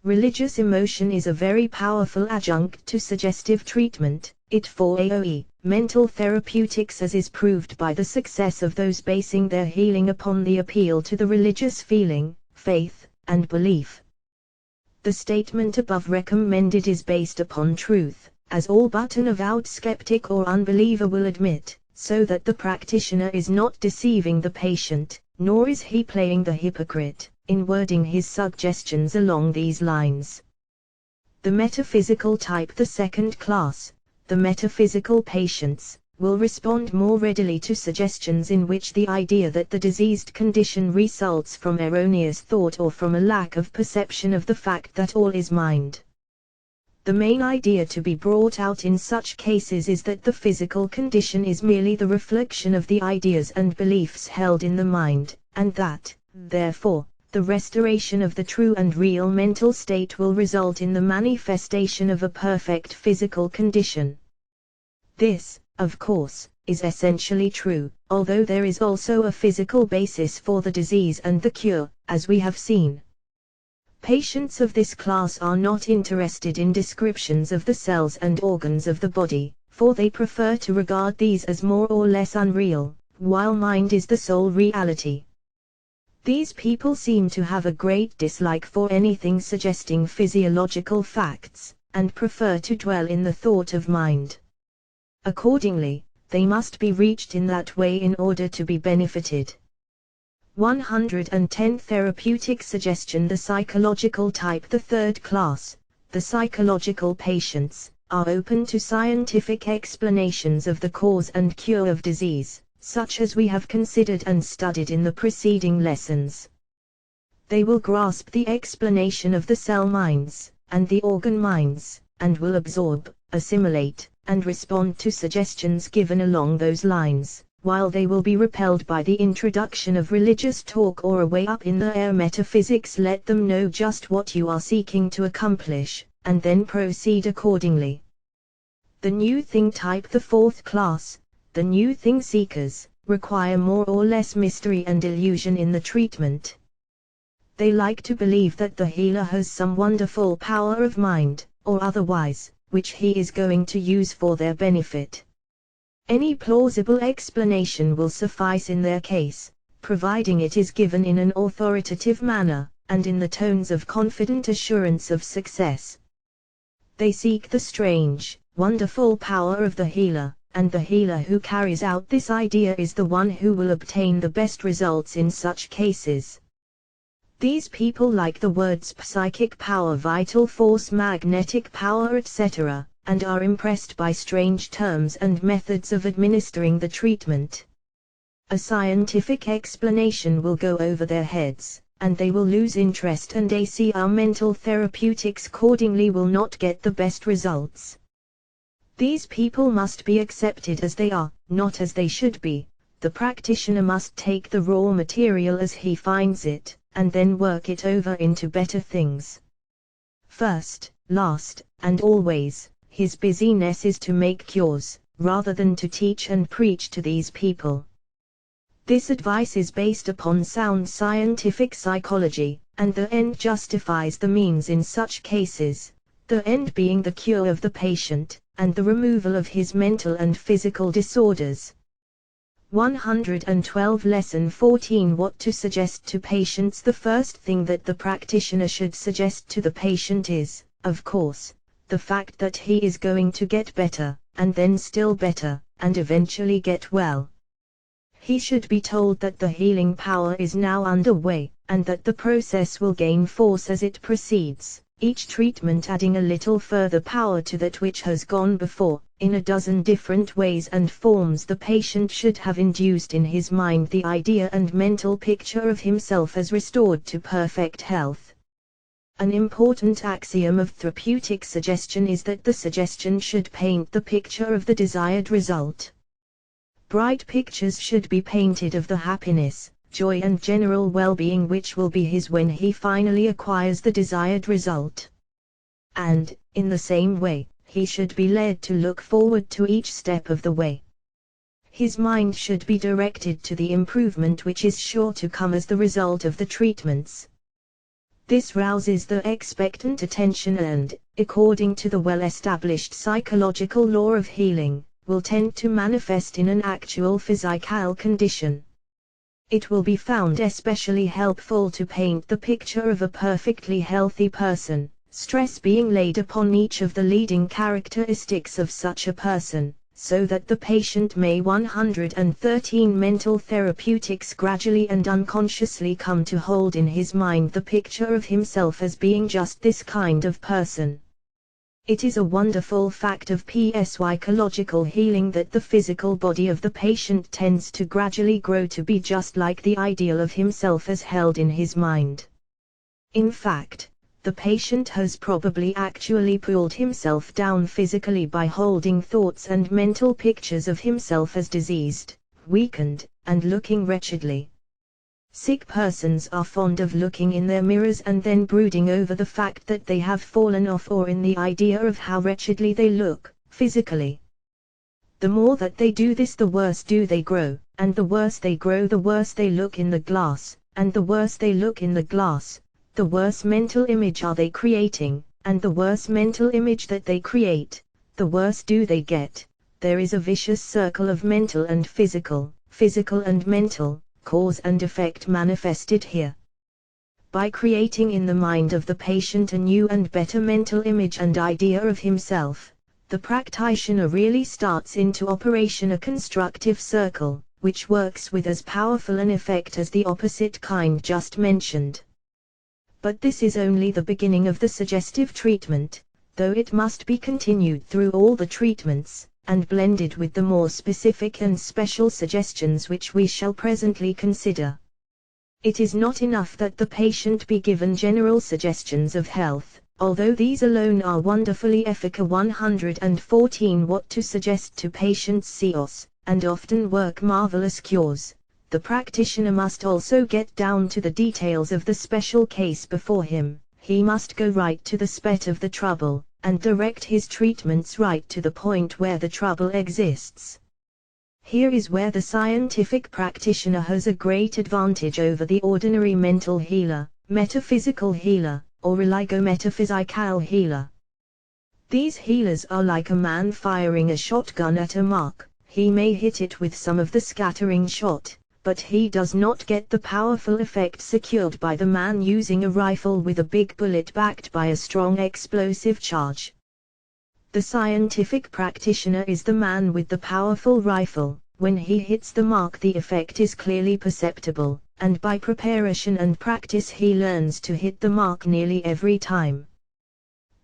Religious emotion is a very powerful adjunct to suggestive treatment. It for AOE, mental therapeutics, as is proved by the success of those basing their healing upon the appeal to the religious feeling, faith, and belief. The statement above recommended is based upon truth, as all but an avowed skeptic or unbeliever will admit, so that the practitioner is not deceiving the patient, nor is he playing the hypocrite, in wording his suggestions along these lines. The metaphysical type. The second class, the metaphysical patients, will respond more readily to suggestions in which the idea that the diseased condition results from erroneous thought or from a lack of perception of the fact that all is mind. The main idea to be brought out in such cases is that the physical condition is merely the reflection of the ideas and beliefs held in the mind, and that, therefore, the restoration of the true and real mental state will result in the manifestation of a perfect physical condition. This, of course, is essentially true, although there is also a physical basis for the disease and the cure, as we have seen. Patients of this class are not interested in descriptions of the cells and organs of the body, for they prefer to regard these as more or less unreal, while mind is the sole reality. These people seem to have a great dislike for anything suggesting physiological facts, and prefer to dwell in the thought of mind. Accordingly, they must be reached in that way in order to be benefited. 110 Therapeutic suggestion. The psychological type. The third class, the psychological patients, are open to scientific explanations of the cause and cure of disease, such as we have considered and studied in the preceding lessons. They will grasp the explanation of the cell minds, and the organ minds, and will absorb, assimilate, and respond to suggestions given along those lines, while they will be repelled by the introduction of religious talk or a way up in the air metaphysics. Let them know just what you are seeking to accomplish, and then proceed accordingly. The new thing type, the fourth class, the new thing seekers, require more or less mystery and illusion in the treatment. They like to believe that the healer has some wonderful power of mind, or otherwise, which he is going to use for their benefit. Any plausible explanation will suffice in their case, providing it is given in an authoritative manner, and in the tones of confident assurance of success. They seek the strange, wonderful power of the healer, and the healer who carries out this idea is the one who will obtain the best results in such cases. These people like the words psychic power, vital force, magnetic power, etc., and are impressed by strange terms and methods of administering the treatment. A scientific explanation will go over their heads, and they will lose interest, and ACR mental therapeutics accordingly will not get the best results. These people must be accepted as they are, not as they should be. The practitioner must take the raw material as he finds it, and then work it over into better things. First, last, and always, his busyness is to make cures, rather than to teach and preach to these people. This advice is based upon sound scientific psychology, and the end justifies the means in such cases, the end being the cure of the patient, and the removal of his mental and physical disorders. 112 Lesson 14 What to suggest to patients. The first thing that the practitioner should suggest to the patient is, of course, the fact that he is going to get better, and then still better, and eventually get well. He should be told that the healing power is now underway, and that the process will gain force as it proceeds, each treatment adding a little further power to that which has gone before, in a dozen different ways and forms. The patient should have induced in his mind the idea and mental picture of himself as restored to perfect health. An important axiom of therapeutic suggestion is that the suggestion should paint the picture of the desired result. Bright pictures should be painted of the happiness, joy and general well-being which will be his when he finally acquires the desired result. And, in the same way, he should be led to look forward to each step of the way. His mind should be directed to the improvement which is sure to come as the result of the treatments. This rouses the expectant attention and, according to the well-established psychological law of healing, will tend to manifest in an actual physical condition. It will be found especially helpful to paint the picture of a perfectly healthy person, stress being laid upon each of the leading characteristics of such a person, so that the patient may 113 mental therapeutics gradually and unconsciously come to hold in his mind the picture of himself as being just this kind of person. It is a wonderful fact of psychological healing that the physical body of the patient tends to gradually grow to be just like the ideal of himself as held in his mind. In fact, the patient has probably actually pulled himself down physically by holding thoughts and mental pictures of himself as diseased, weakened, and looking wretchedly. Sick persons are fond of looking in their mirrors and then brooding over the fact that they have fallen off, or in the idea of how wretchedly they look, physically. The more that they do this, the worse do they grow, and the worse they grow, the worse they look in the glass, and the worse they look in the glass, the worse mental image are they creating, and the worse mental image that they create, the worse do they get. There is a vicious circle of mental and physical, physical and mental, cause and effect manifested here. By creating in the mind of the patient a new and better mental image and idea of himself, the practitioner really starts into operation a constructive circle, which works with as powerful an effect as the opposite kind just mentioned. But this is only the beginning of the suggestive treatment, though it must be continued through all the treatments, and blended with the more specific and special suggestions which we shall presently consider. It is not enough that the patient be given general suggestions of health, although these alone are wonderfully efficacious 114 watt to suggest to patients COS, and often work marvelous cures, the practitioner must also get down to the details of the special case before him. He must go right to the spot of the trouble, and direct his treatments right to the point where the trouble exists. Here is where the scientific practitioner has a great advantage over the ordinary mental healer, metaphysical healer, or religo-metaphysical healer. These healers are like a man firing a shotgun at a mark. He may hit it with some of the scattering shot, but he does not get the powerful effect secured by the man using a rifle with a big bullet backed by a strong explosive charge. The scientific practitioner is the man with the powerful rifle. When he hits the mark, the effect is clearly perceptible, and by preparation and practice he learns to hit the mark nearly every time.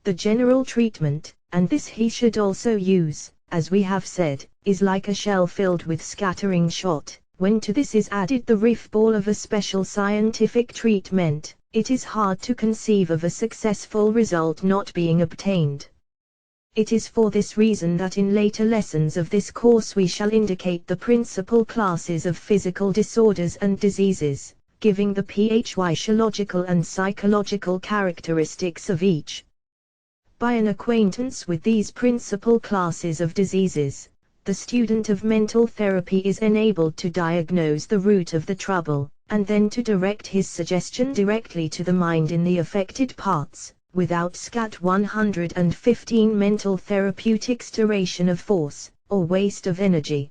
The general treatment, and this he should also use, as we have said, is like a shell filled with scattering shot. When to this is added the riff ball of a special scientific treatment, it is hard to conceive of a successful result not being obtained. It is for this reason that in later lessons of this course we shall indicate the principal classes of physical disorders and diseases, giving the physiological and psychological characteristics of each. By an acquaintance with these principal classes of diseases, the student of mental therapy is enabled to diagnose the root of the trouble, and then to direct his suggestion directly to the mind in the affected parts, without scat 115 mental therapeutics duration of force, or waste of energy.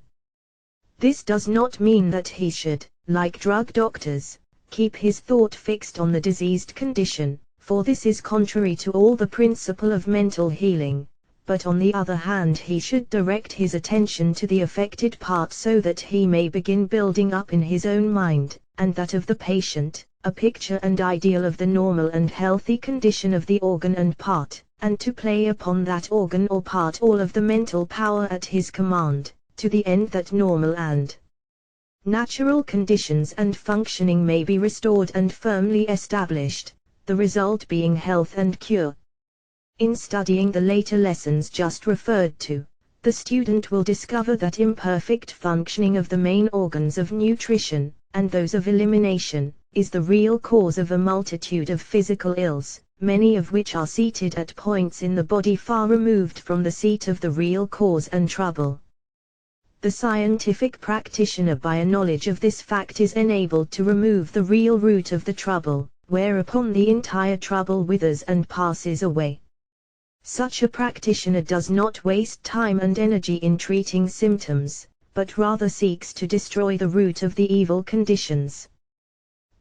This does not mean that he should, like drug doctors, keep his thought fixed on the diseased condition, for this is contrary to all the principle of mental healing, but on the other hand he should direct his attention to the affected part so that he may begin building up in his own mind, and that of the patient, a picture and ideal of the normal and healthy condition of the organ and part, and to play upon that organ or part all of the mental power at his command, to the end that normal and natural conditions and functioning may be restored and firmly established, the result being health and cure. In studying the later lessons just referred to, the student will discover that imperfect functioning of the main organs of nutrition, and those of elimination, is the real cause of a multitude of physical ills, many of which are seated at points in the body far removed from the seat of the real cause and trouble. The scientific practitioner, by a knowledge of this fact, is enabled to remove the real root of the trouble, whereupon the entire trouble withers and passes away. Such a practitioner does not waste time and energy in treating symptoms, but rather seeks to destroy the root of the evil conditions.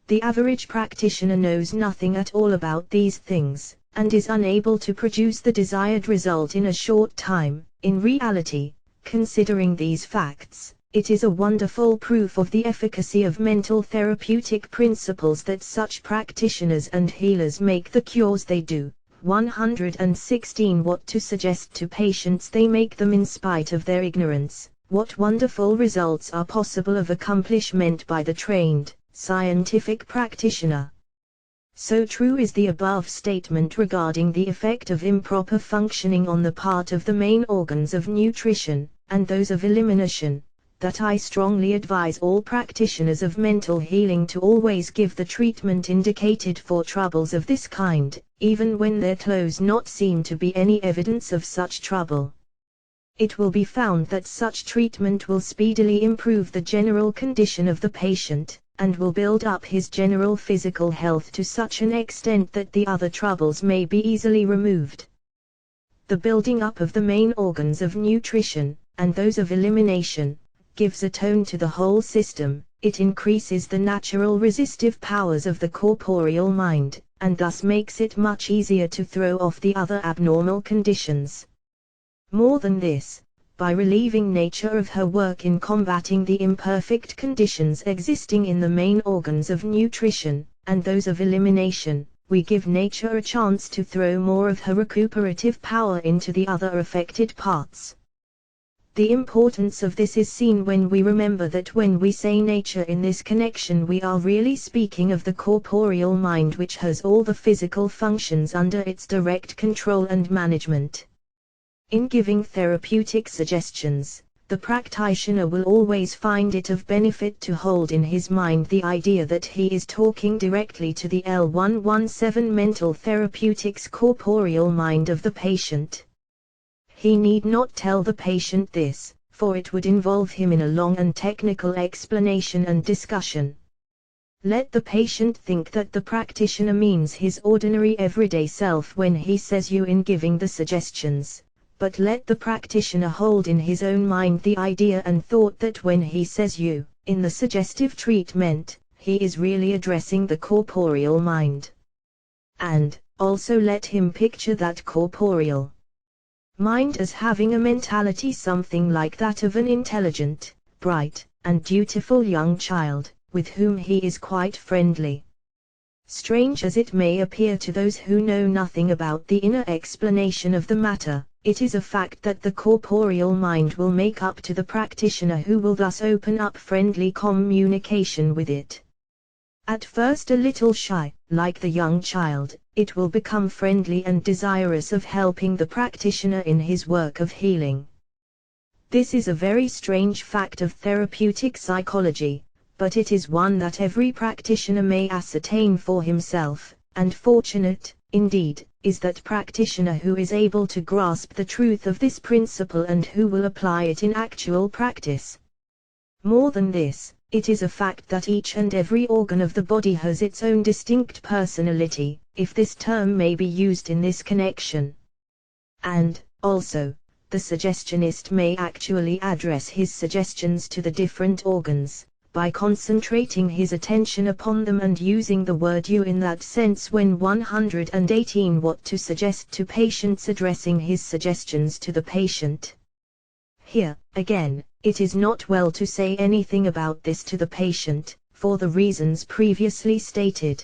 The average practitioner knows nothing at all about these things, and is unable to produce the desired result in a short time. In reality, considering these facts, it is a wonderful proof of the efficacy of mental therapeutic principles that such practitioners and healers make the cures they do. 116 What to suggest to patients they make them in spite of their ignorance. What wonderful results are possible of accomplishment by the trained, scientific practitioner. So true is the above statement regarding the effect of improper functioning on the part of the main organs of nutrition, and those of elimination, that I strongly advise all practitioners of mental healing to always give the treatment indicated for troubles of this kind, even when there does not seem to be any evidence of such trouble. It will be found that such treatment will speedily improve the general condition of the patient, and will build up his general physical health to such an extent that the other troubles may be easily removed. The building up of the main organs of nutrition, and those of elimination, gives a tone to the whole system. It increases the natural resistive powers of the corporeal mind, and thus makes it much easier to throw off the other abnormal conditions. More than this, by relieving nature of her work in combating the imperfect conditions existing in the main organs of nutrition, and those of elimination, we give nature a chance to throw more of her recuperative power into the other affected parts. The importance of this is seen when we remember that when we say nature in this connection, we are really speaking of the corporeal mind, which has all the physical functions under its direct control and management. In giving therapeutic suggestions, the practitioner will always find it of benefit to hold in his mind the idea that he is talking directly to the L117 mental therapeutics corporeal mind of the patient. He need not tell the patient this, for it would involve him in a long and technical explanation and discussion. Let the patient think that the practitioner means his ordinary everyday self when he says you in giving the suggestions, but let the practitioner hold in his own mind the idea and thought that when he says you, in the suggestive treatment, he is really addressing the corporeal mind. And, also let him picture that corporeal mind as having a mentality something like that of an intelligent, bright, and dutiful young child, with whom he is quite friendly. Strange as it may appear to those who know nothing about the inner explanation of the matter, it is a fact that the corporeal mind will make up to the practitioner who will thus open up friendly communication with it. At first a little shy, like the young child, it will become friendly and desirous of helping the practitioner in his work of healing. This is a very strange fact of therapeutic psychology, but it is one that every practitioner may ascertain for himself, and fortunate, indeed, is that practitioner who is able to grasp the truth of this principle and who will apply it in actual practice. More than this, it is a fact that each and every organ of the body has its own distinct personality, if this term may be used in this connection. And, also, the suggestionist may actually address his suggestions to the different organs, by concentrating his attention upon them and using the word you in that sense when 118 what to suggest to patients addressing his suggestions to the patient. Here, again, it is not well to say anything about this to the patient, for the reasons previously stated.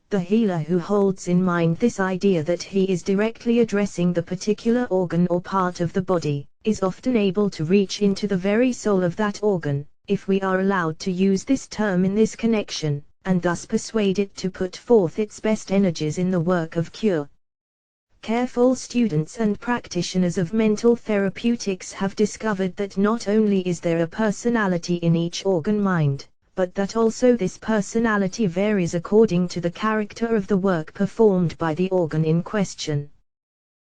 The healer who holds in mind this idea that he is directly addressing the particular organ or part of the body, is often able to reach into the very soul of that organ, if we are allowed to use this term in this connection, and thus persuade it to put forth its best energies in the work of cure. Careful students and practitioners of mental therapeutics have discovered that not only is there a personality in each organ-mind, but that also this personality varies according to the character of the work performed by the organ in question.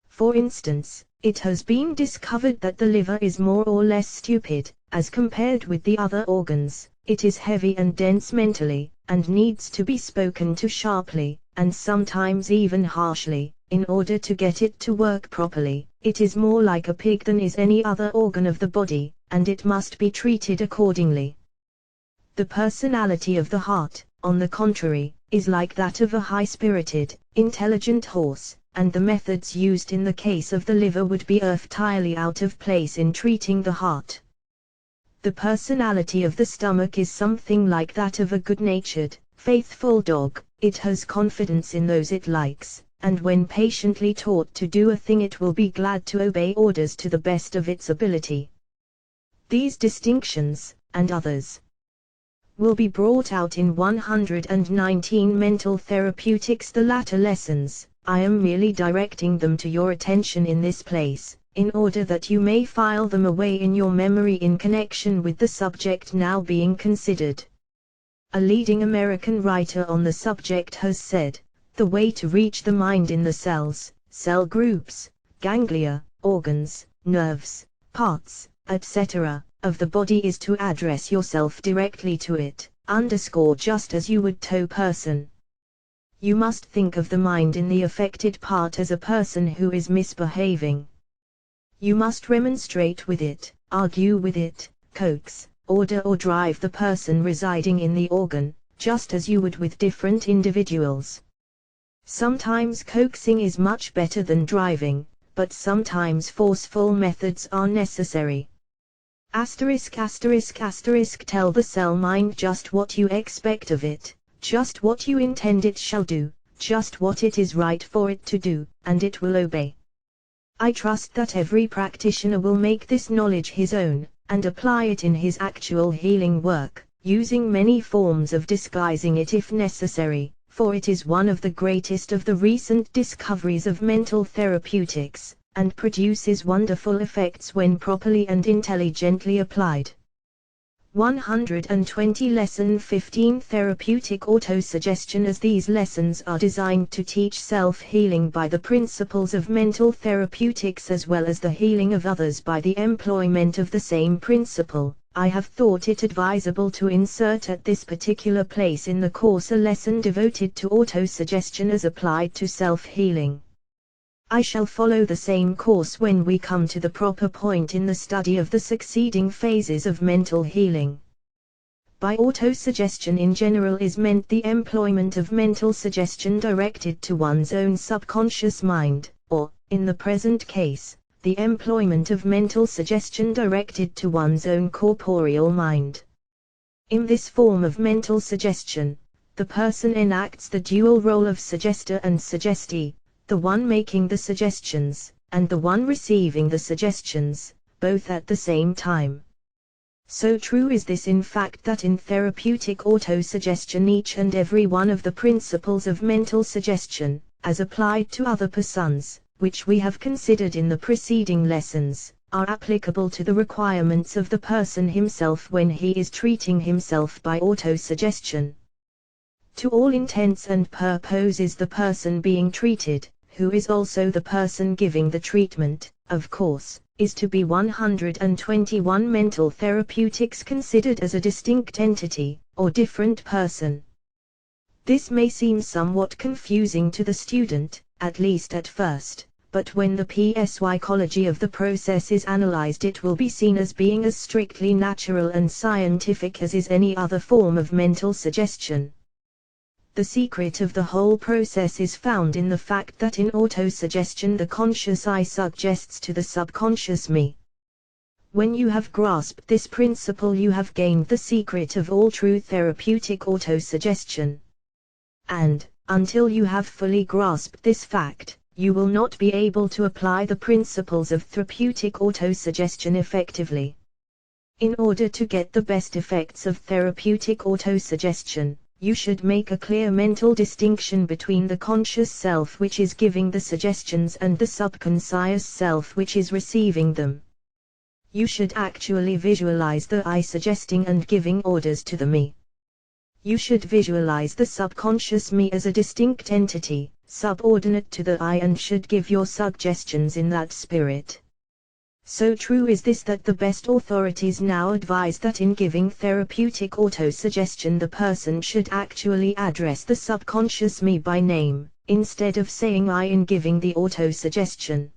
For instance, it has been discovered that the liver is more or less stupid, as compared with the other organs. It is heavy and dense mentally, and needs to be spoken to sharply, and sometimes even harshly, in order to get it to work properly. It is more like a pig than is any other organ of the body, and it must be treated accordingly. The personality of the heart, on the contrary, is like that of a high-spirited, intelligent horse, and the methods used in the case of the liver would be entirely out of place in treating the heart. The personality of the stomach is something like that of a good-natured, faithful dog. It has confidence in those it likes, and when patiently taught to do a thing it will be glad to obey orders to the best of its ability. These distinctions, and others, will be brought out in 119 Mental Therapeutics. The latter lessons, I am merely directing them to your attention in this place, in order that you may file them away in your memory in connection with the subject now being considered. A leading American writer on the subject has said, the way to reach the mind in the cells, cell groups, ganglia, organs, nerves, parts, etc., of the body is to address yourself directly to it, just as you would to a person. You must think of the mind in the affected part as a person who is misbehaving. You must remonstrate with it, argue with it, coax, order or drive the person residing in the organ, just as you would with different individuals. Sometimes coaxing is much better than driving, but sometimes forceful methods are necessary. ******* Tell the cell mind just what you expect of it, just what you intend it shall do, just what it is right for it to do, and it will obey. I trust that every practitioner will make this knowledge his own, and apply it in his actual healing work, using many forms of disguising it if necessary, for it is one of the greatest of the recent discoveries of mental therapeutics, and produces wonderful effects when properly and intelligently applied. 120 Lesson 15 Therapeutic Autosuggestion. As these lessons are designed to teach self-healing by the principles of mental therapeutics as well as the healing of others by the employment of the same principle, I have thought it advisable to insert at this particular place in the course a lesson devoted to autosuggestion as applied to self-healing. I shall follow the same course when we come to the proper point in the study of the succeeding phases of mental healing. By autosuggestion in general is meant the employment of mental suggestion directed to one's own subconscious mind, or, in the present case, the employment of mental suggestion directed to one's own corporeal mind. In this form of mental suggestion, the person enacts the dual role of suggester and suggestee, the one making the suggestions, and the one receiving the suggestions, both at the same time. So true is this in fact that in therapeutic autosuggestion each and every one of the principles of mental suggestion, as applied to other persons, which we have considered in the preceding lessons, are applicable to the requirements of the person himself when he is treating himself by autosuggestion. To all intents and purposes the person being treated, who is also the person giving the treatment, of course, is to be 121 mental therapeutics considered as a distinct entity, or different person. This may seem somewhat confusing to the student, at least at first, but when the psychology of the process is analyzed it will be seen as being as strictly natural and scientific as is any other form of mental suggestion. The secret of the whole process is found in the fact that in autosuggestion the conscious I suggests to the subconscious me. When you have grasped this principle you have gained the secret of all true therapeutic autosuggestion. And, until you have fully grasped this fact, you will not be able to apply the principles of therapeutic autosuggestion effectively. In order to get the best effects of therapeutic autosuggestion, you should make a clear mental distinction between the conscious self which is giving the suggestions and the subconscious self which is receiving them. You should actually visualize the I suggesting and giving orders to the me. You should visualize the subconscious me as a distinct entity, subordinate to the I, and should give your suggestions in that spirit. So true is this that the best authorities now advise that in giving therapeutic autosuggestion the person should actually address the subconscious me by name, instead of saying I in giving the autosuggestion.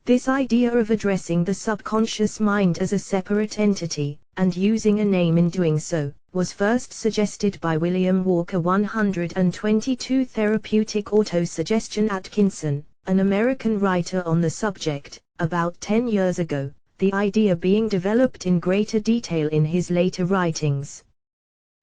This idea of addressing the subconscious mind as a separate entity, and using a name in doing so, was first suggested by William Walker 122 Therapeutic Autosuggestion Atkinson, an American writer on the subject, about 10 years ago, the idea being developed in greater detail in his later writings.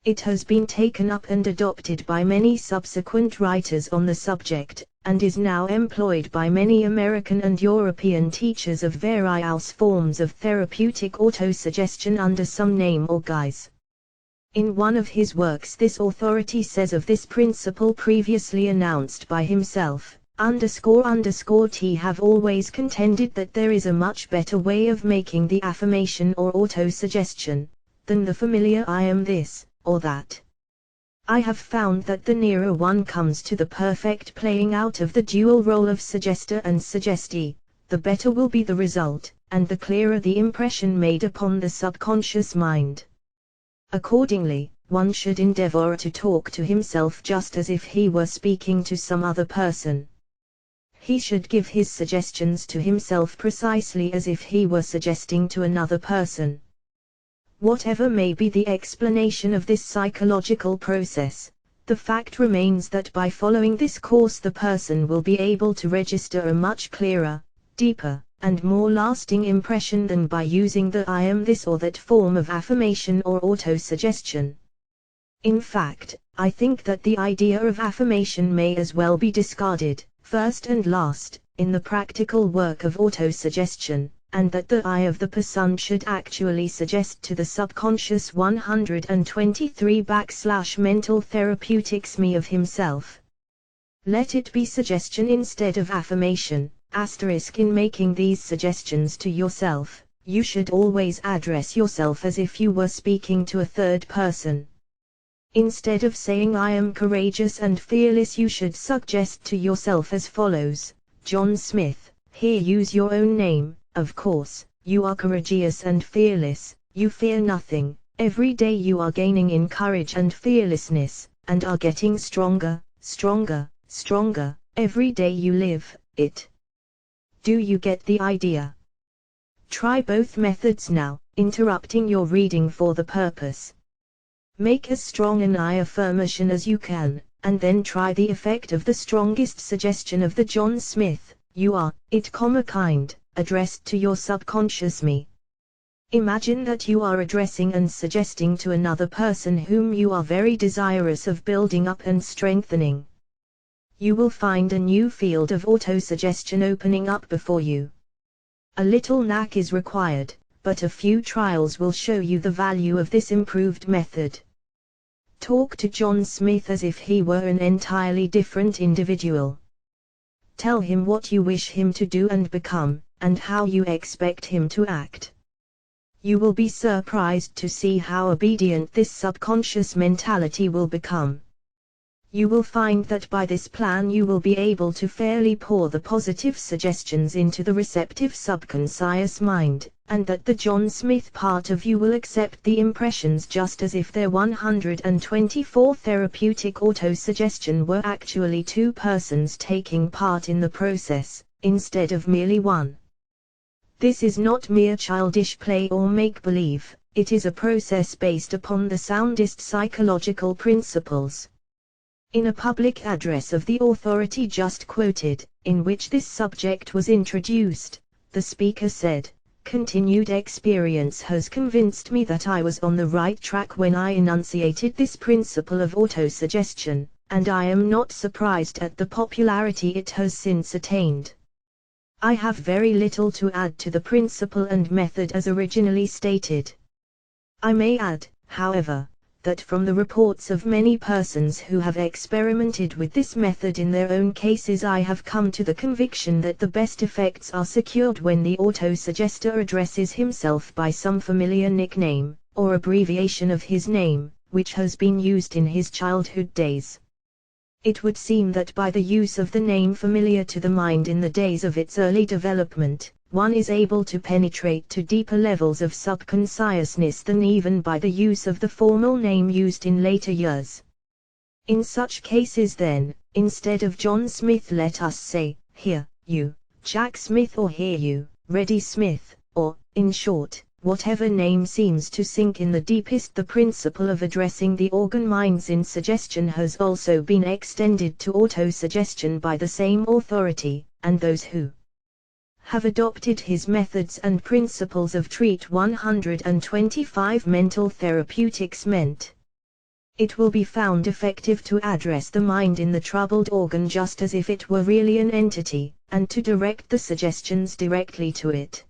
It has been taken up and adopted by many subsequent writers on the subject, and is now employed by many American and European teachers of various forms of therapeutic autosuggestion under some name or guise. In one of his works this authority says of this principle previously announced by himself, __T have always contended that there is a much better way of making the affirmation or autosuggestion, than the familiar I am this, or that. I have found that the nearer one comes to the perfect playing out of the dual role of suggester and suggestee, the better will be the result, and the clearer the impression made upon the subconscious mind. Accordingly, one should endeavor to talk to himself just as if he were speaking to some other person. He should give his suggestions to himself precisely as if he were suggesting to another person. Whatever may be the explanation of this psychological process, the fact remains that by following this course the person will be able to register a much clearer, deeper, and more lasting impression than by using the I am this or that form of affirmation or autosuggestion. In fact, I think that the idea of affirmation may as well be discarded, first and last, in the practical work of autosuggestion, and that the I of the person should actually suggest to the subconscious 123 / mental therapeutics me of himself. Let it be suggestion instead of affirmation. In making these suggestions to yourself, you should always address yourself as if you were speaking to a third person. Instead of saying I am courageous and fearless, you should suggest to yourself as follows: John Smith, here use your own name, of course, you are courageous and fearless, you fear nothing, every day you are gaining in courage and fearlessness, and are getting stronger, stronger, stronger, every day you live it. Do you get the idea? Try both methods now, interrupting your reading for the purpose. Make as strong an I affirmation as you can, and then try the effect of the strongest suggestion of the John Smith, you are, it, kind, addressed to your subconscious me. Imagine that you are addressing and suggesting to another person whom you are very desirous of building up and strengthening. You will find a new field of autosuggestion opening up before you. A little knack is required, but a few trials will show you the value of this improved method. Talk to John Smith as if he were an entirely different individual. Tell him what you wish him to do and become, and how you expect him to act. You will be surprised to see how obedient this subconscious mentality will become. You will find that by this plan you will be able to fairly pour the positive suggestions into the receptive subconscious mind, and that the John Smith part of you will accept the impressions just as if their 124 therapeutic autosuggestion were actually two persons taking part in the process, instead of merely one. This is not mere childish play or make-believe, it is a process based upon the soundest psychological principles. In a public address of the authority just quoted, in which this subject was introduced, the speaker said, "Continued experience has convinced me that I was on the right track when I enunciated this principle of autosuggestion, and I am not surprised at the popularity it has since attained. I have very little to add to the principle and method as originally stated. I may add, however, that from the reports of many persons who have experimented with this method in their own cases, I have come to the conviction that the best effects are secured when the autosuggester addresses himself by some familiar nickname, or abbreviation of his name, which has been used in his childhood days. It would seem that by the use of the name familiar to the mind in the days of its early development, one is able to penetrate to deeper levels of subconsciousness than even by the use of the formal name used in later years. In such cases then, instead of John Smith, let us say, here, you, Jack Smith, or here you, Reddy Smith, or, in short, whatever name seems to sink in the deepest. The principle of addressing the organ minds in suggestion has also been extended to autosuggestion by the same authority, and those who have adopted his methods and principles of treat 125 mental therapeutics meant. It will be found effective to address the mind in the troubled organ just as if it were really an entity, and to direct the suggestions directly to it.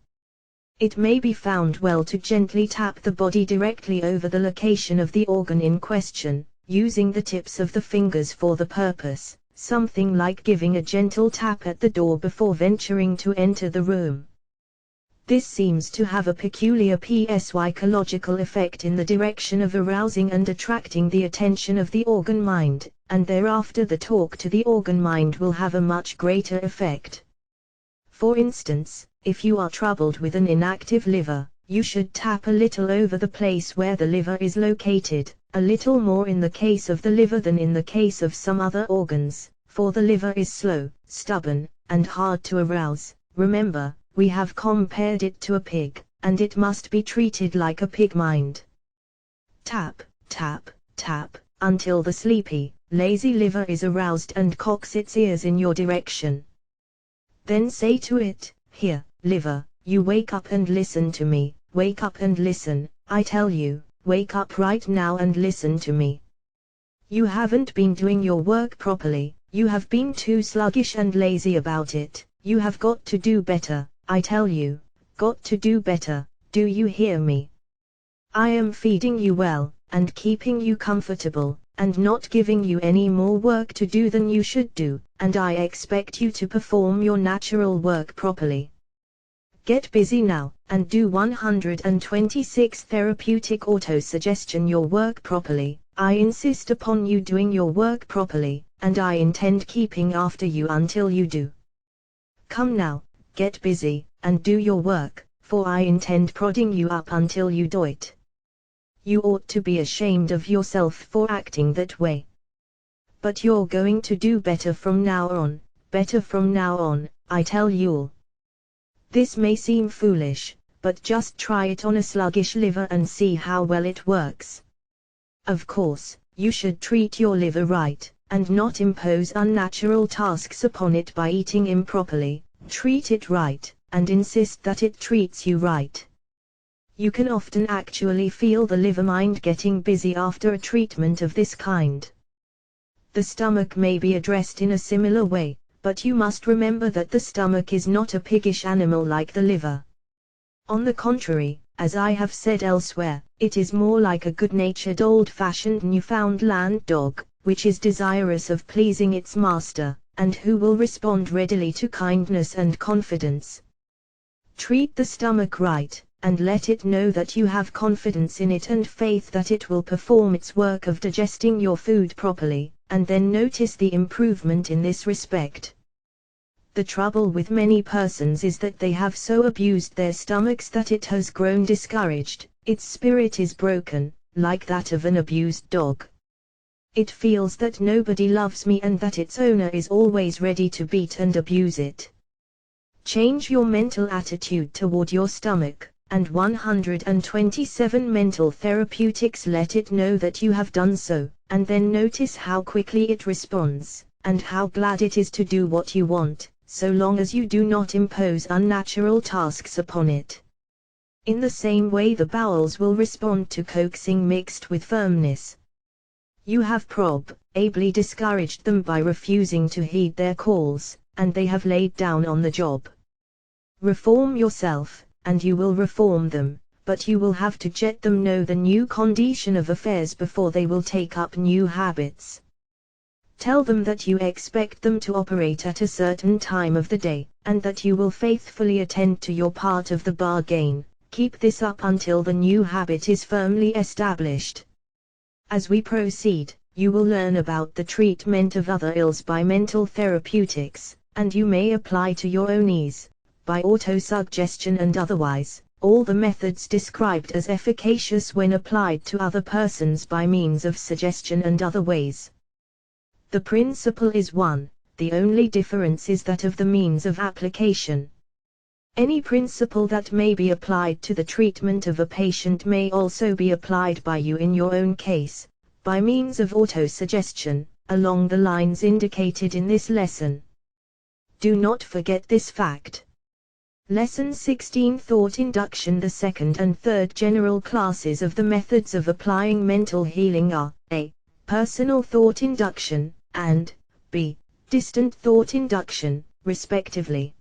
It may be found well to gently tap the body directly over the location of the organ in question, using the tips of the fingers for the purpose, something like giving a gentle tap at the door before venturing to enter the room. This seems to have a peculiar psychological effect in the direction of arousing and attracting the attention of the organ mind, and thereafter the talk to the organ mind will have a much greater effect. For instance, if you are troubled with an inactive liver, you should tap a little over the place where the liver is located, a little more in the case of the liver than in the case of some other organs, for the liver is slow, stubborn, and hard to arouse. Remember, we have compared it to a pig, and it must be treated like a pig mind. Tap, tap, tap, until the sleepy, lazy liver is aroused and cocks its ears in your direction. Then say to it, "Here, liver, you wake up and listen to me, wake up and listen, I tell you, wake up right now and listen to me. You haven't been doing your work properly, you have been too sluggish and lazy about it, You have got to do better, I tell you, got to do better, do you hear me? I am feeding you well, and keeping you comfortable, and not giving you any more work to do than you should do, and I expect you to perform your natural work properly. Get busy now, and do 126 therapeutic auto-suggestion your work properly. I insist upon you doing your work properly, and I intend keeping after you until you do. Come now, get busy, and do your work, for I intend prodding you up until you do it. You ought to be ashamed of yourself for acting that way. But you're going to do better from now on, I tell you all. This may seem foolish, but just try it on a sluggish liver and see how well it works. Of course, you should treat your liver right, and not impose unnatural tasks upon it by eating improperly. Treat it right, and insist that it treats you right. You can often actually feel the liver mind getting busy after a treatment of this kind. The stomach may be addressed in a similar way, but you must remember that the stomach is not a piggish animal like the liver. On the contrary, as I have said elsewhere, it is more like a good-natured old-fashioned Newfoundland dog, which is desirous of pleasing its master, and who will respond readily to kindness and confidence. Treat the stomach right, and let it know that you have confidence in it and faith that it will perform its work of digesting your food properly, and then notice the improvement in this respect. The trouble with many persons is that they have so abused their stomachs that it has grown discouraged, its spirit is broken, like that of an abused dog. It feels that nobody loves me and that its owner is always ready to beat and abuse it. Change your mental attitude toward your stomach, and 127 mental therapeutics let it know that you have done so, and then notice how quickly it responds, and how glad it is to do what you want, so long as you do not impose unnatural tasks upon it. In the same way the bowels will respond to coaxing mixed with firmness. You have ably discouraged them by refusing to heed their calls, and they have laid down on the job. Reform yourself, and you will reform them, but you will have to let them know the new condition of affairs before they will take up new habits. Tell them that you expect them to operate at a certain time of the day, and that you will faithfully attend to your part of the bargain. Keep this up until the new habit is firmly established. As we proceed, you will learn about the treatment of other ills by mental therapeutics, and you may apply to your own ease, by autosuggestion and otherwise, all the methods described as efficacious when applied to other persons by means of suggestion and other ways. The principle is one, the only difference is that of the means of application. Any principle that may be applied to the treatment of a patient may also be applied by you in your own case, by means of autosuggestion, along the lines indicated in this lesson. Do not forget this fact. Lesson 16 Thought Induction. The second and third general classes of the methods of applying mental healing are a. Personal thought induction, and b. Distant thought induction, respectively.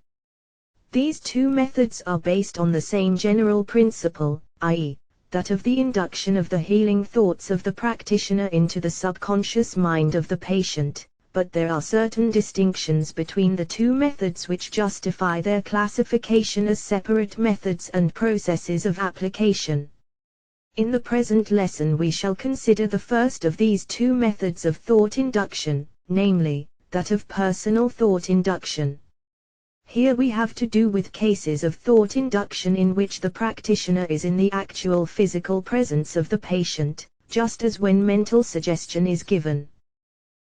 These two methods are based on the same general principle, i.e., that of the induction of the healing thoughts of the practitioner into the subconscious mind of the patient, but there are certain distinctions between the two methods which justify their classification as separate methods and processes of application. In the present lesson we shall consider the first of these two methods of thought induction, namely, that of personal thought induction. Here we have to do with cases of thought induction in which the practitioner is in the actual physical presence of the patient, just as when mental suggestion is given.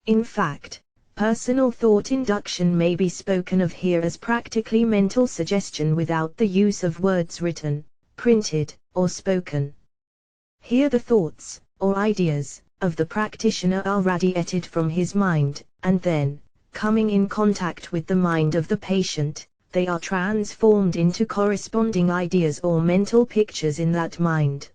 In fact, personal thought induction may be spoken of here as practically mental suggestion without the use of words written, printed, or spoken. Here the thoughts, or ideas, of the practitioner are radiated from his mind, and then, coming in contact with the mind of the patient, they are transformed into corresponding ideas or mental pictures in that mind.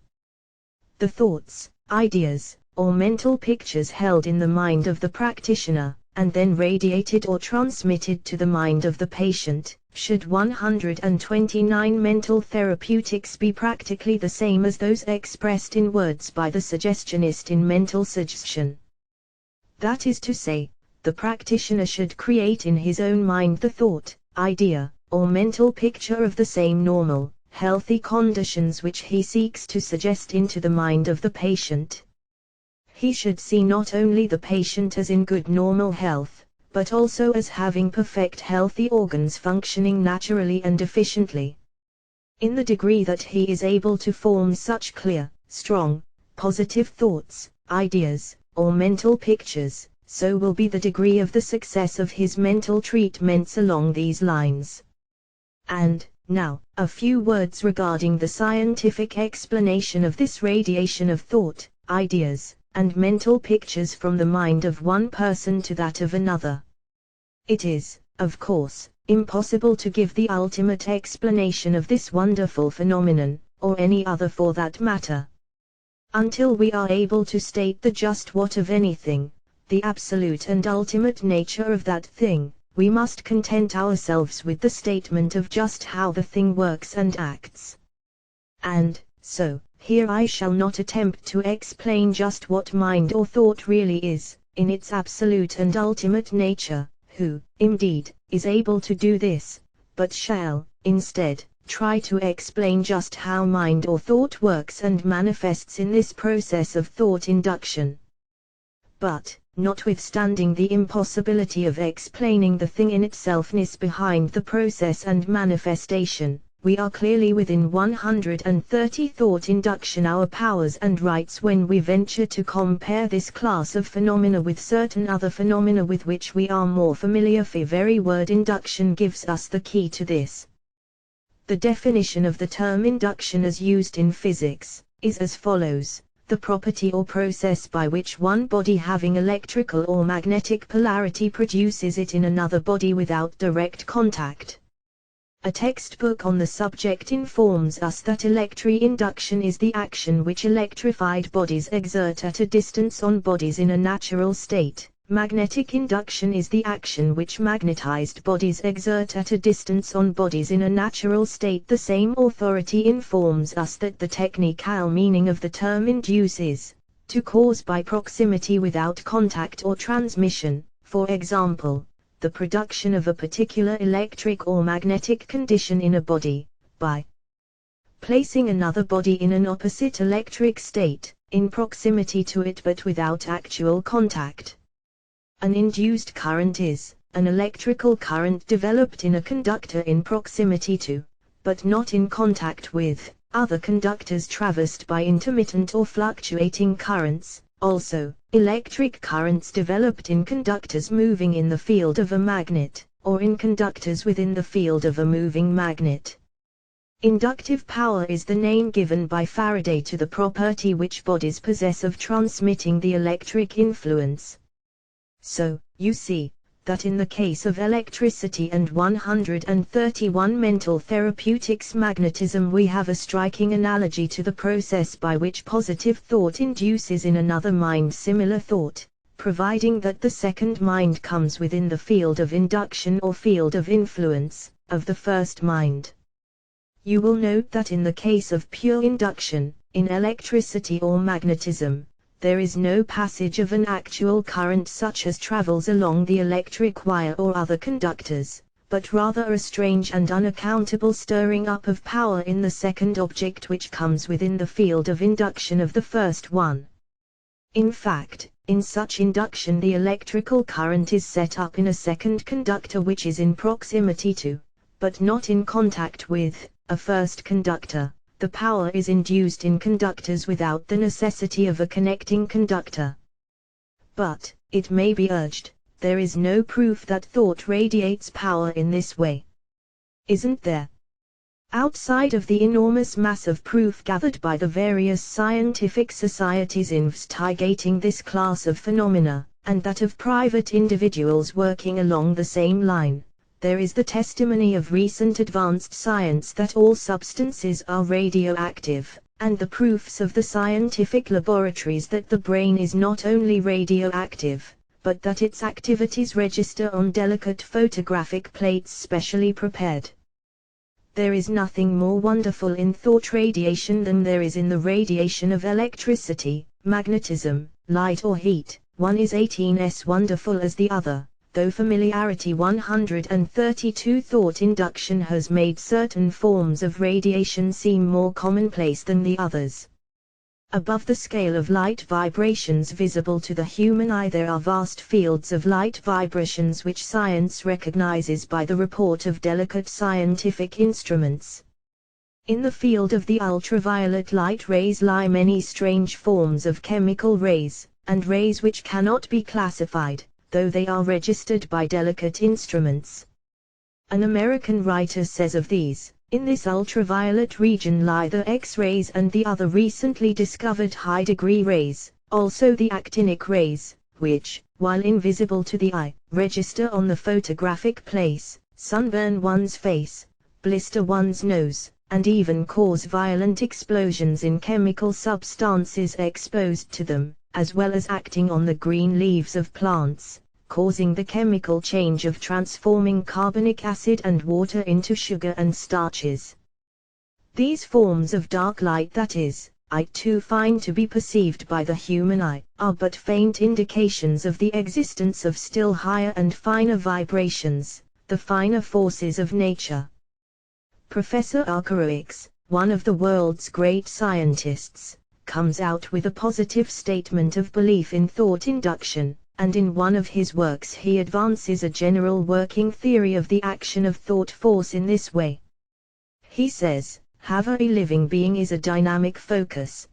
The thoughts, ideas, or mental pictures held in the mind of the practitioner, and then radiated or transmitted to the mind of the patient. Should 129 mental therapeutics be practically the same as those expressed in words by the suggestionist in mental suggestion? That is to say, the practitioner should create in his own mind the thought, idea, or mental picture of the same normal, healthy conditions which he seeks to suggest into the mind of the patient. He should see not only the patient as in good normal health, but also as having perfect healthy organs functioning naturally and efficiently. In the degree that he is able to form such clear, strong, positive thoughts, ideas, or mental pictures, so will be the degree of the success of his mental treatments along these lines. And, now, a few words regarding the scientific explanation of this radiation of thought, ideas, and mental pictures from the mind of one person to that of another. It is, of course, impossible to give the ultimate explanation of this wonderful phenomenon, or any other for that matter. Until we are able to state the just what of anything, the absolute and ultimate nature of that thing, we must content ourselves with the statement of just how the thing works and acts. And, so, here I shall not attempt to explain just what mind or thought really is, in its absolute and ultimate nature, who, indeed, is able to do this, but shall, instead, try to explain just how mind or thought works and manifests in this process of thought induction. But, notwithstanding the impossibility of explaining the thing in itselfness behind the process and manifestation, we are clearly within 130 thought induction our powers and rights when we venture to compare this class of phenomena with certain other phenomena with which we are more familiar. The very word induction gives us the key to this. The definition of the term induction as used in physics is as follows: the property or process by which one body having electrical or magnetic polarity produces it in another body without direct contact. A textbook on the subject informs us that electroinduction is the action which electrified bodies exert at a distance on bodies in a natural state. Magnetic induction is the action which magnetized bodies exert at a distance on bodies in a natural state. The same authority informs us that the technical meaning of the term induce is to cause by proximity without contact or transmission, for example, the production of a particular electric or magnetic condition in a body, by placing another body in an opposite electric state, in proximity to it but without actual contact. An induced current is an electrical current developed in a conductor in proximity to, but not in contact with, other conductors traversed by intermittent or fluctuating currents. Also, electric currents developed in conductors moving in the field of a magnet, or in conductors within the field of a moving magnet. Inductive power is the name given by Faraday to the property which bodies possess of transmitting the electric influence. So, you see, that in the case of electricity and 131 mental therapeutics magnetism we have a striking analogy to the process by which positive thought induces in another mind similar thought, providing that the second mind comes within the field of induction or field of influence, of the first mind. You will note that in the case of pure induction, in electricity or magnetism, there is no passage of an actual current such as travels along the electric wire or other conductors, but rather a strange and unaccountable stirring up of power in the second object which comes within the field of induction of the first one. In fact, in such induction the electrical current is set up in a second conductor which is in proximity to, but not in contact with, a first conductor. The power is induced in conductors without the necessity of a connecting conductor. But, it may be urged, there is no proof that thought radiates power in this way. Isn't there? Outside of the enormous mass of proof gathered by the various scientific societies investigating this class of phenomena, and that of private individuals working along the same line, there is the testimony of recent advanced science that all substances are radioactive, and the proofs of the scientific laboratories that the brain is not only radioactive, but that its activities register on delicate photographic plates specially prepared. There is nothing more wonderful in thought radiation than there is in the radiation of electricity, magnetism, light or heat. One is 18 as wonderful as the other, though familiarity 132 thought induction has made certain forms of radiation seem more commonplace than the others. Above the scale of light vibrations visible to the human eye there are vast fields of light vibrations which science recognizes by the report of delicate scientific instruments. In the field of the ultraviolet light rays lie many strange forms of chemical rays, and rays which cannot be classified, though they are registered by delicate instruments. An American writer says of these, "In this ultraviolet region lie the X-rays and the other recently discovered high-degree rays, also the actinic rays, which, while invisible to the eye, register on the photographic place, sunburn one's face, blister one's nose, and even cause violent explosions in chemical substances exposed to them, as well as acting on the green leaves of plants, causing the chemical change of transforming carbonic acid and water into sugar and starches. These forms of dark light, that is, too fine to be perceived by the human eye, are but faint indications of the existence of still higher and finer vibrations, the finer forces of nature." Professor Arkarowicz, one of the world's great scientists, comes out with a positive statement of belief in thought induction, and in one of his works he advances a general working theory of the action of thought force in this way. He says, "A living being is a dynamic focus.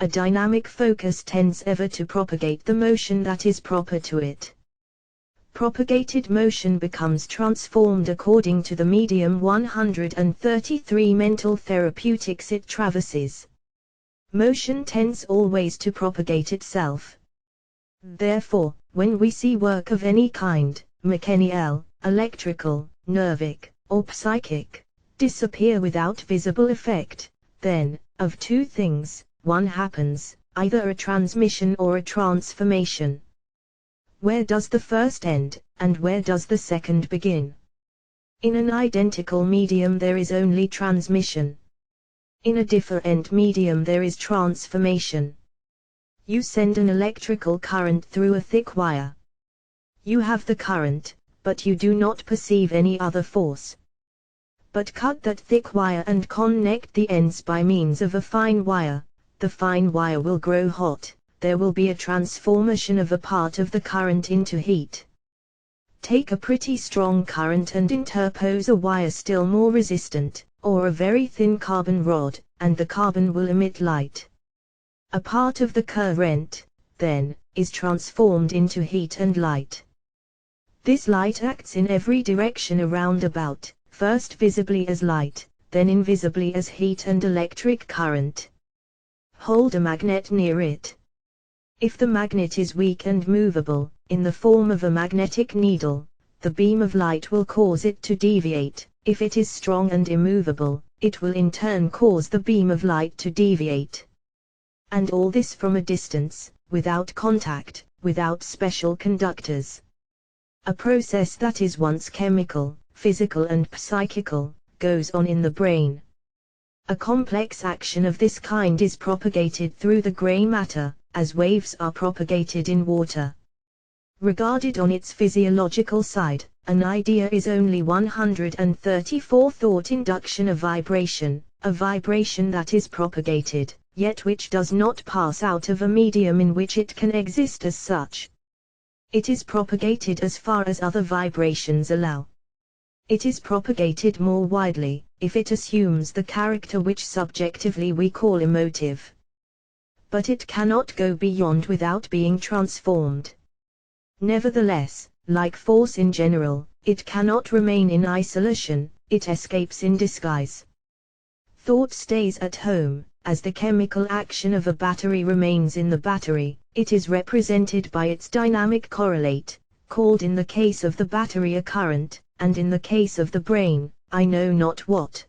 A dynamic focus tends ever to propagate the motion that is proper to it. Propagated motion becomes transformed according to the medium 133 mental therapeutics it traverses. Motion tends always to propagate itself. Therefore, when we see work of any kind, mechanical, electrical, nervic, or psychic, disappear without visible effect, then, of two things, one happens, either a transmission or a transformation. Where does the first end, and where does the second begin? In an identical medium there is only transmission. In a different medium there is transformation. You send an electrical current through a thick wire. You have the current, but you do not perceive any other force. But cut that thick wire and connect the ends by means of a fine wire. The fine wire will grow hot, there will be a transformation of a part of the current into heat. Take a pretty strong current and interpose a wire still more resistant, or a very thin carbon rod, and the carbon will emit light. A part of the current, then, is transformed into heat and light. This light acts in every direction around about, first visibly as light, then invisibly as heat and electric current. Hold a magnet near it. If the magnet is weak and movable, in the form of a magnetic needle, the beam of light will cause it to deviate. If it is strong and immovable, it will in turn cause the beam of light to deviate. And all this from a distance, without contact, without special conductors. A process that is once chemical, physical and psychical, goes on in the brain. A complex action of this kind is propagated through the gray matter, as waves are propagated in water. Regarded on its physiological side, an idea is only 134 thought induction, a vibration that is propagated, yet which does not pass out of a medium in which it can exist as such. It is propagated as far as other vibrations allow. It is propagated more widely, if it assumes the character which subjectively we call emotive. But it cannot go beyond without being transformed. Nevertheless, like force in general, it cannot remain in isolation, it escapes in disguise. Thought stays at home, as the chemical action of a battery remains in the battery. It is represented by its dynamic correlate, called in the case of the battery a current, and in the case of the brain, I know not what.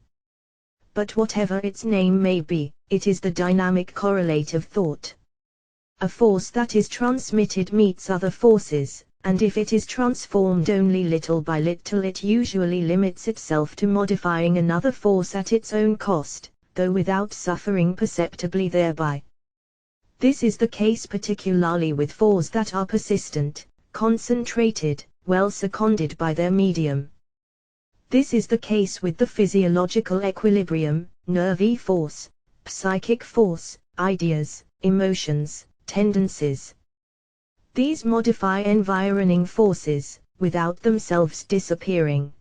But whatever its name may be, it is the dynamic correlate of thought. A force that is transmitted meets other forces, and if it is transformed only little by little, it usually limits itself to modifying another force at its own cost, though without suffering perceptibly thereby. This is the case particularly with forces that are persistent, concentrated, well seconded by their medium. This is the case with the physiological equilibrium, nervy force, psychic force, ideas, emotions, tendencies. These modify environing forces, without themselves disappearing.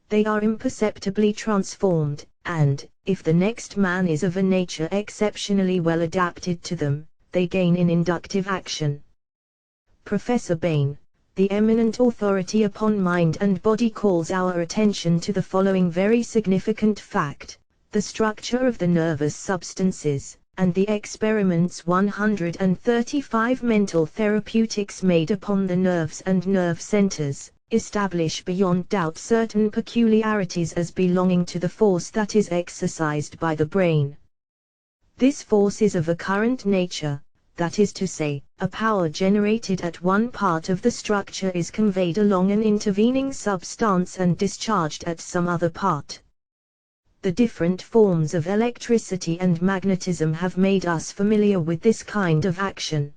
They are imperceptibly transformed, and, if the next man is of a nature exceptionally well adapted to them, they gain in inductive action. Professor Bain, the eminent authority upon mind and body, calls our attention to the following very significant fact: the structure of the nervous substances, and the experiments 135 mental therapeutics made upon the nerves and nerve centers, establish beyond doubt certain peculiarities as belonging to the force that is exercised by the brain. This force is of a current nature, that is to say, a power generated at one part of the structure is conveyed along an intervening substance and discharged at some other part. The different forms of electricity and magnetism have made us familiar with this kind of action.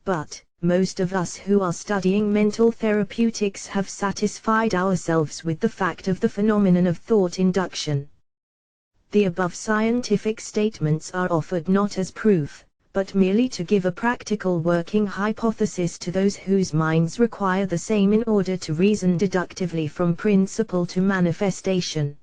But, most of us who are studying mental therapeutics have satisfied ourselves with the fact of the phenomenon of thought induction. The above scientific statements are offered not as proof, but merely to give a practical working hypothesis to those whose minds require the same in order to reason deductively from principle to manifestation.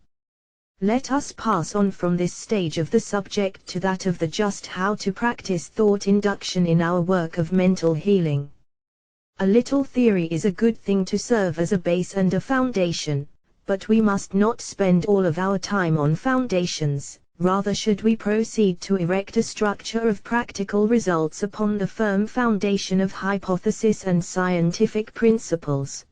Let us pass on from this stage of the subject to that of the just how to practice thought induction in our work of mental healing. A little theory is a good thing to serve as a base and a foundation, but we must not spend all of our time on foundations. Rather should we proceed to erect a structure of practical results upon the firm foundation of hypothesis and scientific principles.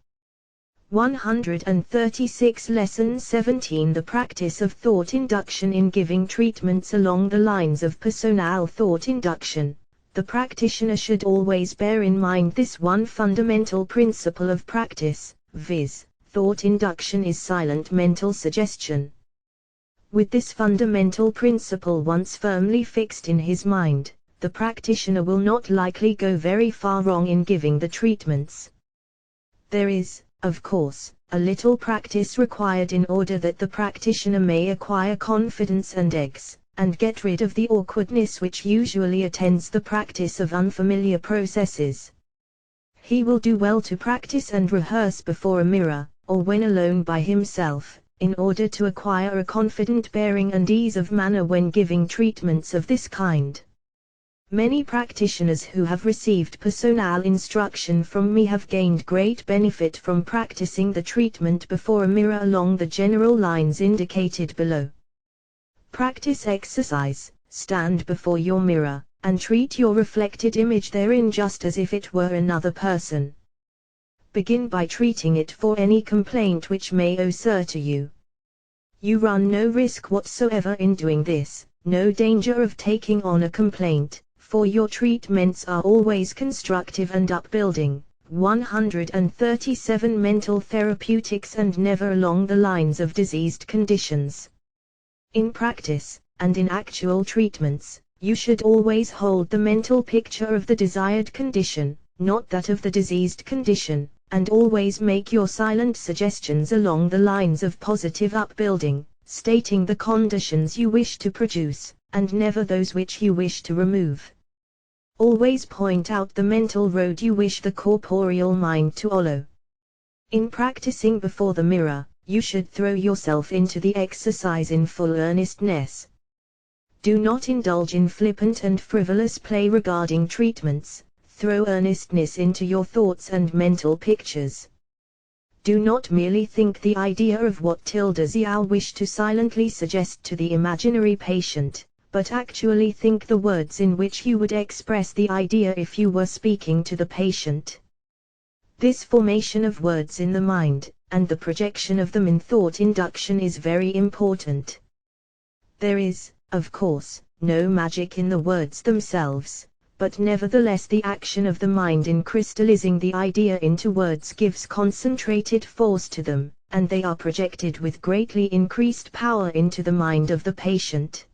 136 Lesson 17 The practice of thought induction in giving treatments along the lines of personal thought induction. The practitioner should always bear in mind this one fundamental principle of practice, viz., thought induction is silent mental suggestion. With this fundamental principle once firmly fixed in his mind, the practitioner will not likely go very far wrong in giving the treatments. There is, of course, a little practice required in order that the practitioner may acquire confidence and get rid of the awkwardness which usually attends the practice of unfamiliar processes. He will do well to practice and rehearse before a mirror, or when alone by himself, in order to acquire a confident bearing and ease of manner when giving treatments of this kind. Many practitioners who have received personal instruction from me have gained great benefit from practicing the treatment before a mirror along the general lines indicated below. Practice exercise: stand before your mirror, and treat your reflected image therein just as if it were another person. Begin by treating it for any complaint which may occur to you. You run no risk whatsoever in doing this, no danger of taking on a complaint, for your treatments are always constructive and upbuilding. 137 Mental therapeutics and never along the lines of diseased conditions. In practice, and in actual treatments, you should always hold the mental picture of the desired condition, not that of the diseased condition, and always make your silent suggestions along the lines of positive upbuilding, stating the conditions you wish to produce, and never those which you wish to remove. Always point out the mental road you wish the corporeal mind to follow. In practicing before the mirror, you should throw yourself into the exercise in full earnestness. Do not indulge in flippant and frivolous play regarding treatments. Throw earnestness into your thoughts and mental pictures. Do not merely think the idea of what you'll wish to silently suggest to the imaginary patient, but actually think the words in which you would express the idea if you were speaking to the patient. This formation of words in the mind, and the projection of them in thought induction is very important. There is, of course, no magic in the words themselves, but nevertheless the action of the mind in crystallizing the idea into words gives concentrated force to them, and they are projected with greatly increased power into the mind of the patient.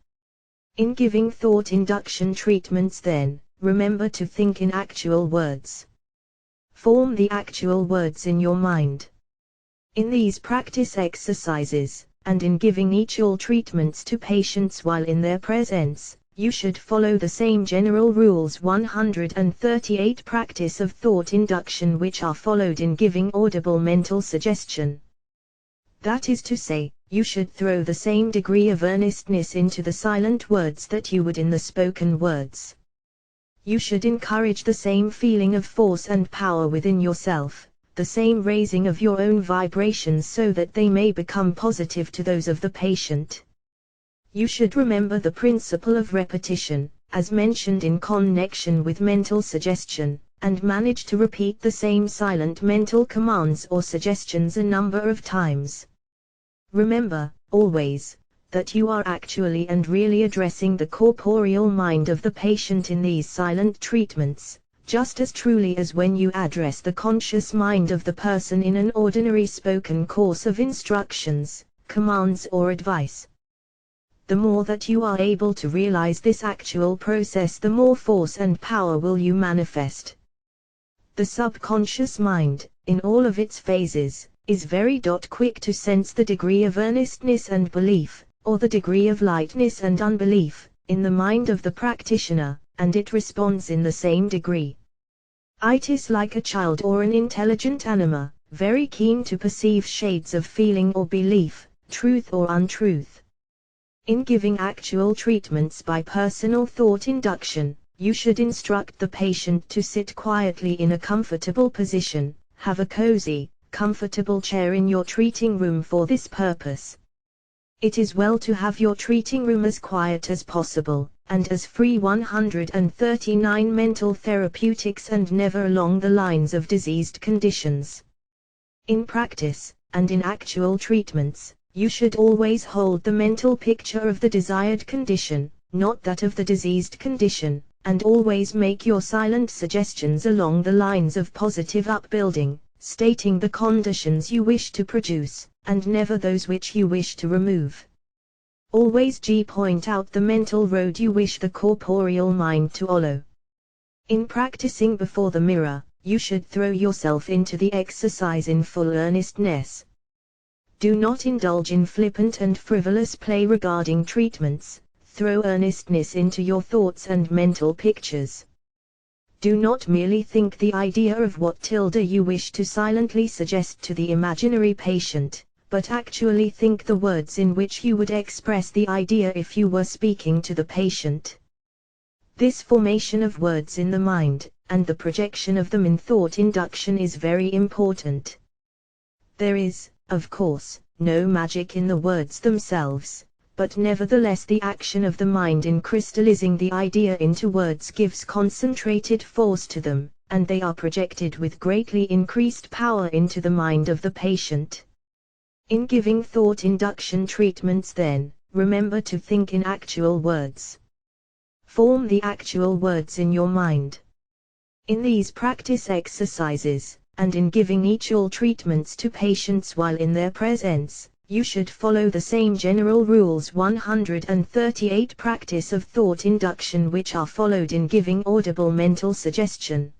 In giving thought induction treatments then, remember to think in actual words. Form the actual words in your mind. In these practice exercises, and in giving each all treatments to patients while in their presence, you should follow the same general rules 138 practice of thought induction which are followed in giving audible mental suggestion. That is to say, you should throw the same degree of earnestness into the silent words that you would in the spoken words. You should encourage the same feeling of force and power within yourself, the same raising of your own vibrations so that they may become positive to those of the patient. You should remember the principle of repetition, as mentioned in connection with mental suggestion, and manage to repeat the same silent mental commands or suggestions a number of times. Remember, always, that you are actually and really addressing the corporeal mind of the patient in these silent treatments, just as truly as when you address the conscious mind of the person in an ordinary spoken course of instructions, commands or advice. The more that you are able to realize this actual process, the more force and power will you manifest. The subconscious mind, in all of its phases, is very quick to sense the degree of earnestness and belief, or the degree of lightness and unbelief, in the mind of the practitioner, and it responds in the same degree. It is like a child or an intelligent animal, very keen to perceive shades of feeling or belief, truth or untruth. In giving actual treatments by personal thought induction, you should instruct the patient to sit quietly in a comfortable position, have a cozy, comfortable chair in your treating room for this purpose. It is well to have your treating room as quiet as possible, and as free 139 mental therapeutics and never along the lines of diseased conditions. In practice, and in actual treatments, you should always hold the mental picture of the desired condition, not that of the diseased condition, and always make your silent suggestions along the lines of positive upbuilding, stating the conditions you wish to produce, and never those which you wish to remove. Always point out the mental road you wish the corporeal mind to follow. In practicing before the mirror, you should throw yourself into the exercise in full earnestness. Do not indulge in flippant and frivolous play regarding treatments. Throw earnestness into your thoughts and mental pictures. Do not merely think the idea of what you wish to silently suggest to the imaginary patient, but actually think the words in which you would express the idea if you were speaking to the patient. This formation of words in the mind, and the projection of them in thought induction is very important. There is, of course, no magic in the words themselves, but nevertheless the action of the mind in crystallizing the idea into words gives concentrated force to them, and they are projected with greatly increased power into the mind of the patient. In giving thought induction treatments then, remember to think in actual words. Form the actual words in your mind. In these practice exercises, and in giving each all treatments to patients while in their presence, you should follow the same general rules 138 practice of thought induction which are followed in giving audible mental suggestion.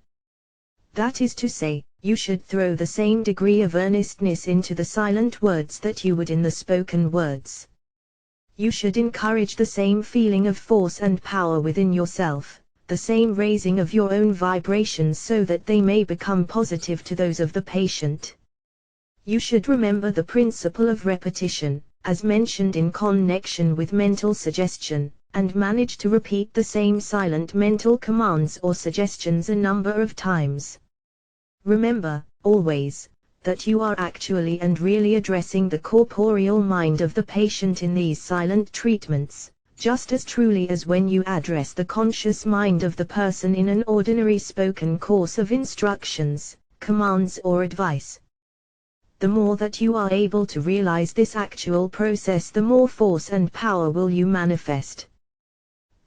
That is to say, you should throw the same degree of earnestness into the silent words that you would in the spoken words. You should encourage the same feeling of force and power within yourself, the same raising of your own vibrations so that they may become positive to those of the patient. You should remember the principle of repetition, as mentioned in connection with mental suggestion, and manage to repeat the same silent mental commands or suggestions a number of times. Remember, always, that you are actually and really addressing the corporeal mind of the patient in these silent treatments, just as truly as when you address the conscious mind of the person in an ordinary spoken course of instructions, commands or advice. The more that you are able to realize this actual process, the more force and power will you manifest.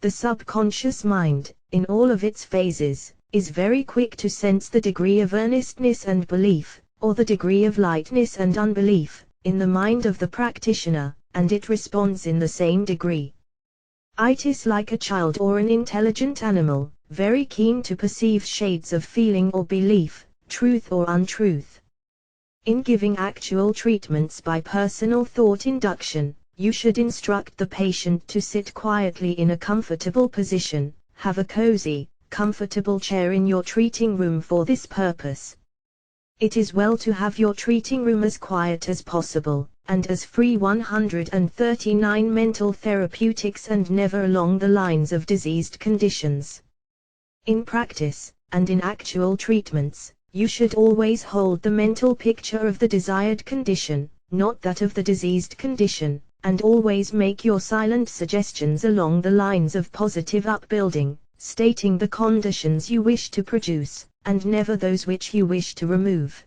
The subconscious mind, in all of its phases, is very quick to sense the degree of earnestness and belief, or the degree of lightness and unbelief, in the mind of the practitioner, and it responds in the same degree. It is like a child or an intelligent animal, very keen to perceive shades of feeling or belief, truth or untruth. In giving actual treatments by personal thought induction, you should instruct the patient to sit quietly in a comfortable position, have a cozy, comfortable chair in your treating room for this purpose. It is well to have your treating room as quiet as possible, and as free 139 mental therapeutics and never along the lines of diseased conditions. In practice, and in actual treatments, you should always hold the mental picture of the desired condition, not that of the diseased condition, and always make your silent suggestions along the lines of positive upbuilding, stating the conditions you wish to produce, and never those which you wish to remove.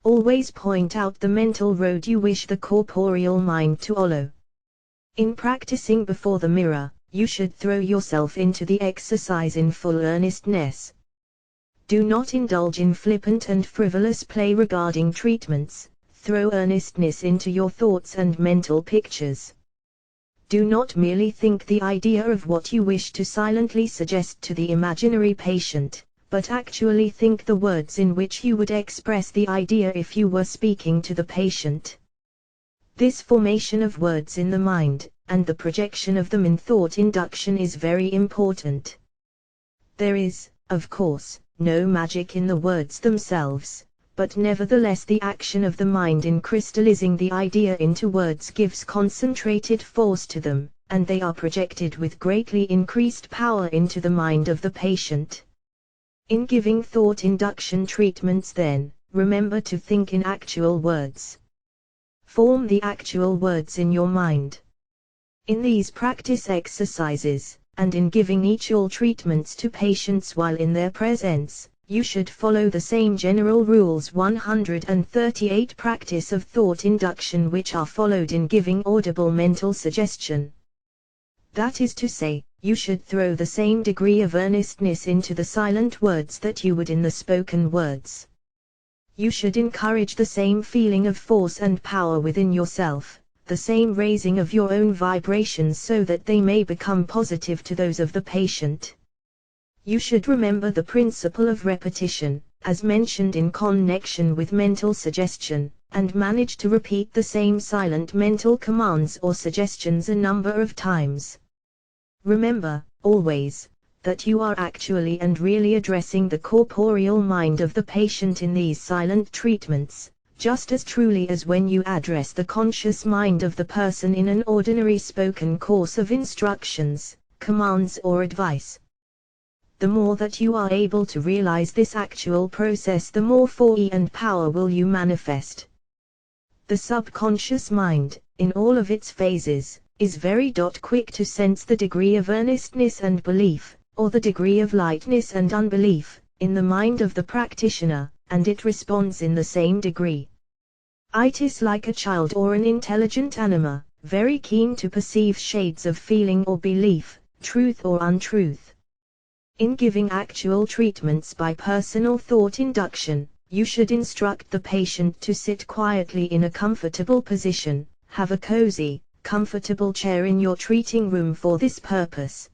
Always point out the mental road you wish the corporeal mind to follow. In practicing before the mirror, you should throw yourself into the exercise in full earnestness. Do not indulge in flippant and frivolous play regarding treatments. Throw earnestness into your thoughts and mental pictures. Do not merely think the idea of what you wish to silently suggest to the imaginary patient, but actually think the words in which you would express the idea if you were speaking to the patient. This formation of words in the mind, and the projection of them in thought induction is very important. There is, of course, no magic in the words themselves, but nevertheless the action of the mind in crystallizing the idea into words gives concentrated force to them, and they are projected with greatly increased power into the mind of the patient. In giving thought induction treatments then, remember to think in actual words. Form the actual words in your mind. In these practice exercises, and in giving each all treatments to patients while in their presence, you should follow the same general rules 138 practice of thought induction which are followed in giving audible mental suggestion. That is to say, you should throw the same degree of earnestness into the silent words that you would in the spoken words. You should encourage the same feeling of force and power within yourself, the same raising of your own vibrations so that they may become positive to those of the patient. You should remember the principle of repetition, as mentioned in connection with mental suggestion, and manage to repeat the same silent mental commands or suggestions a number of times. Remember, always, that you are actually and really addressing the corporeal mind of the patient in these silent treatments, just as truly as when you address the conscious mind of the person in an ordinary spoken course of instructions, commands or advice. The more that you are able to realize this actual process, the more force and power will you manifest. The subconscious mind, in all of its phases, is very quick to sense the degree of earnestness and belief, or the degree of lightness and unbelief, in the mind of the practitioner, and it responds in the same degree. It is like a child or an intelligent animal, very keen to perceive shades of feeling or belief, truth or untruth. In giving actual treatments by personal thought induction, you should instruct the patient to sit quietly in a comfortable position, have a cozy, comfortable chair in your treating room for this purpose.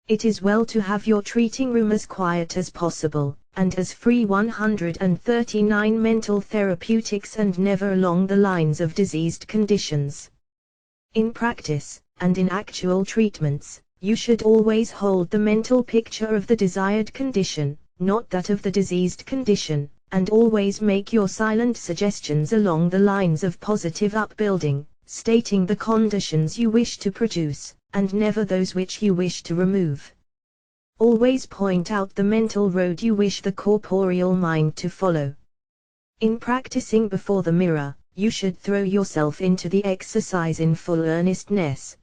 It is well to have your treating room as quiet as possible, and as free 139 mental therapeutics and never along the lines of diseased conditions. In practice, and in actual treatments, you should always hold the mental picture of the desired condition, not that of the diseased condition, and always make your silent suggestions along the lines of positive upbuilding, stating the conditions you wish to produce, and never those which you wish to remove. Always point out the mental road you wish the corporeal mind to follow. In practicing before the mirror, you should throw yourself into the exercise in full earnestness.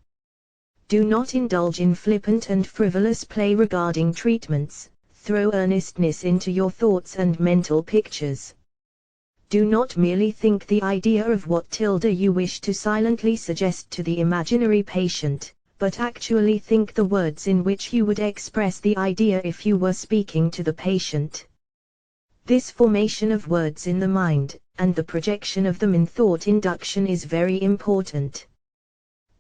Do not indulge in flippant and frivolous play regarding treatments. Throw earnestness into your thoughts and mental pictures. Do not merely think the idea of what you wish to silently suggest to the imaginary patient, but actually think the words in which you would express the idea if you were speaking to the patient. This formation of words in the mind, and the projection of them in thought induction is very important.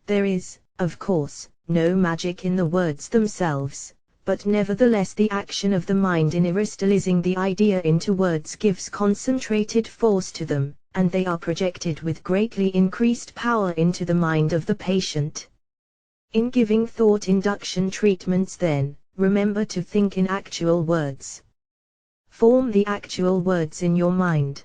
There is, of course, no magic in the words themselves, but nevertheless the action of the mind in crystallizing the idea into words gives concentrated force to them, and they are projected with greatly increased power into the mind of the patient. In giving thought induction treatments then, remember to think in actual words. Form the actual words in your mind.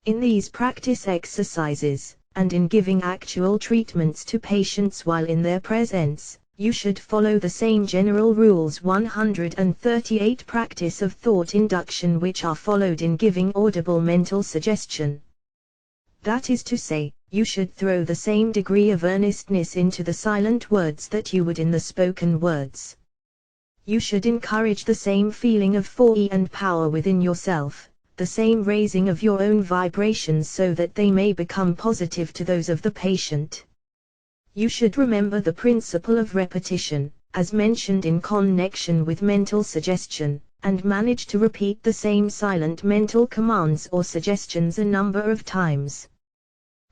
In these practice exercises, and in giving actual treatments to patients while in their presence, you should follow the same general rules 138 practice of thought induction which are followed in giving audible mental suggestion. That is to say, you should throw the same degree of earnestness into the silent words that you would in the spoken words. You should encourage the same feeling of force and power within yourself, the same raising of your own vibrations so that they may become positive to those of the patient. You should remember the principle of repetition, as mentioned in connection with mental suggestion, and manage to repeat the same silent mental commands or suggestions a number of times.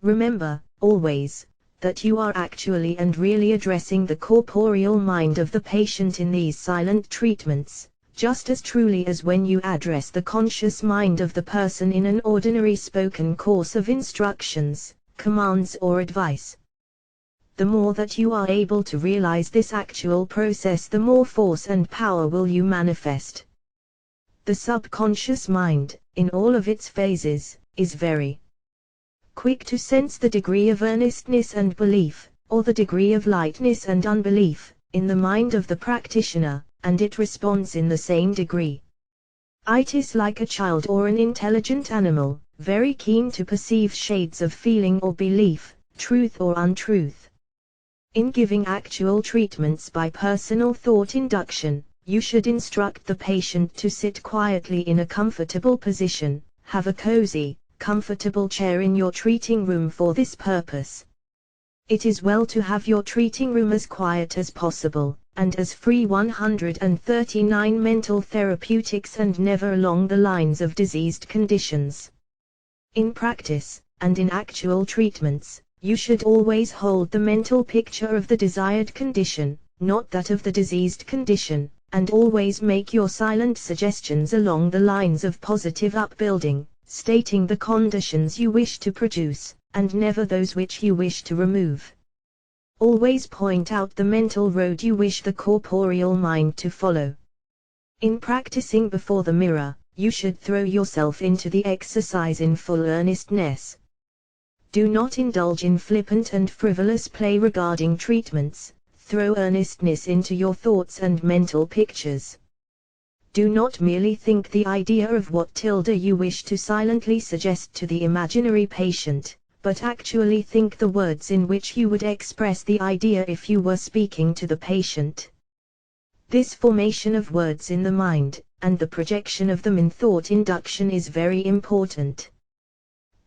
Remember, always, that you are actually and really addressing the corporeal mind of the patient in these silent treatments, just as truly as when you address the conscious mind of the person in an ordinary spoken course of instructions, commands or advice. The more that you are able to realize this actual process, the more force and power will you manifest. The subconscious mind, in all of its phases, is very quick to sense the degree of earnestness and belief, or the degree of lightness and unbelief, in the mind of the practitioner, and it responds in the same degree. It is like a child or an intelligent animal, very keen to perceive shades of feeling or belief, truth or untruth. In giving actual treatments by personal thought induction, you should instruct the patient to sit quietly in a comfortable position, have a cozy, comfortable chair in your treating room for this purpose. It is well to have your treating room as quiet as possible, and as free 139 mental therapeutics and never along the lines of diseased conditions. In practice, and in actual treatments, you should always hold the mental picture of the desired condition, not that of the diseased condition, and always make your silent suggestions along the lines of positive upbuilding, stating the conditions you wish to produce, and never those which you wish to remove. Always point out the mental road you wish the corporeal mind to follow. In practicing before the mirror, you should throw yourself into the exercise in full earnestness. Do not indulge in flippant and frivolous play regarding treatments. Throw earnestness into your thoughts and mental pictures. Do not merely think the idea of what you wish to silently suggest to the imaginary patient, but actually think the words in which you would express the idea if you were speaking to the patient. This formation of words in the mind, and the projection of them in thought induction is very important.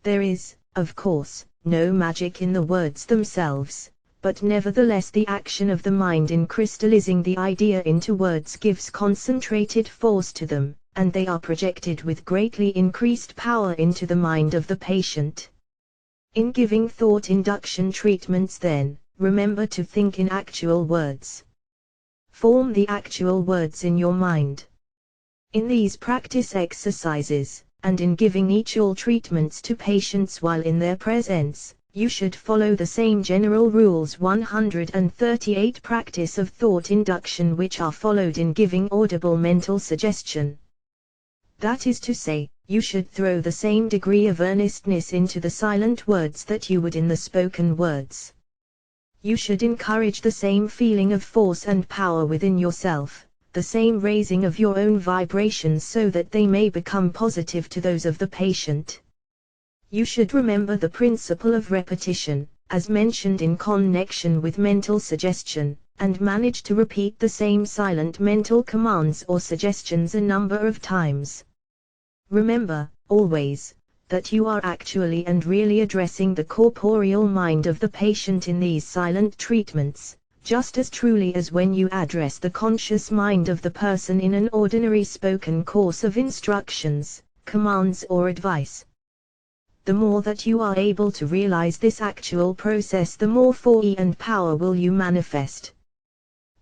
There is, of course, no magic in the words themselves, but nevertheless the action of the mind in crystallizing the idea into words gives concentrated force to them, and they are projected with greatly increased power into the mind of the patient. In giving thought induction treatments then, remember to think in actual words. Form the actual words in your mind. In these practice exercises, and in giving all treatments to patients while in their presence, you should follow the same general rules 138 practice of thought induction which are followed in giving audible mental suggestion. That is to say, you should throw the same degree of earnestness into the silent words that you would in the spoken words. You should encourage the same feeling of force and power within yourself, the same raising of your own vibrations so that they may become positive to those of the patient. You should remember the principle of repetition, as mentioned in connection with mental suggestion, and manage to repeat the same silent mental commands or suggestions a number of times. Remember, always, that you are actually and really addressing the corporeal mind of the patient in these silent treatments, just as truly as when you address the conscious mind of the person in an ordinary spoken course of instructions, commands or advice. The more that you are able to realize this actual process, the more force and power will you manifest.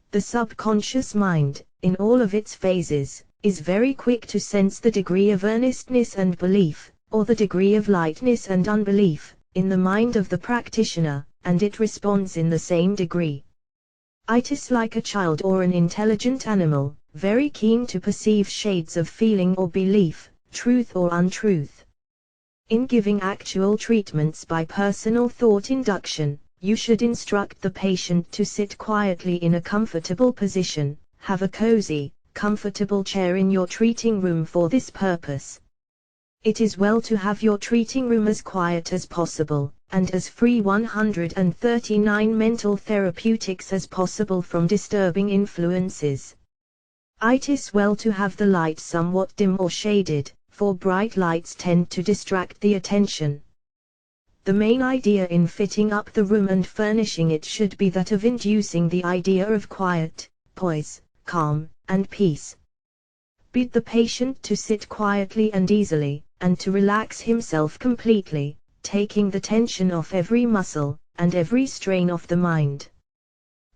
The subconscious mind, in all of its phases, is very quick to sense the degree of earnestness and belief, or the degree of lightness and unbelief, in the mind of the practitioner, and it responds in the same degree. It is like a child or an intelligent animal, very keen to perceive shades of feeling or belief, truth or untruth. In giving actual treatments by personal thought induction, you should instruct the patient to sit quietly in a comfortable position. Have a cozy, comfortable chair in your treating room for this purpose. It is well to have your treating room as quiet as possible, and as free 139 mental therapeutics as possible from disturbing influences. It is well to have the light somewhat dim or shaded, for bright lights tend to distract the attention. The main idea in fitting up the room and furnishing it should be that of inducing the idea of quiet, poise, calm, and peace. Bid the patient to sit quietly and easily, and to relax himself completely, taking the tension off every muscle, and every strain off the mind.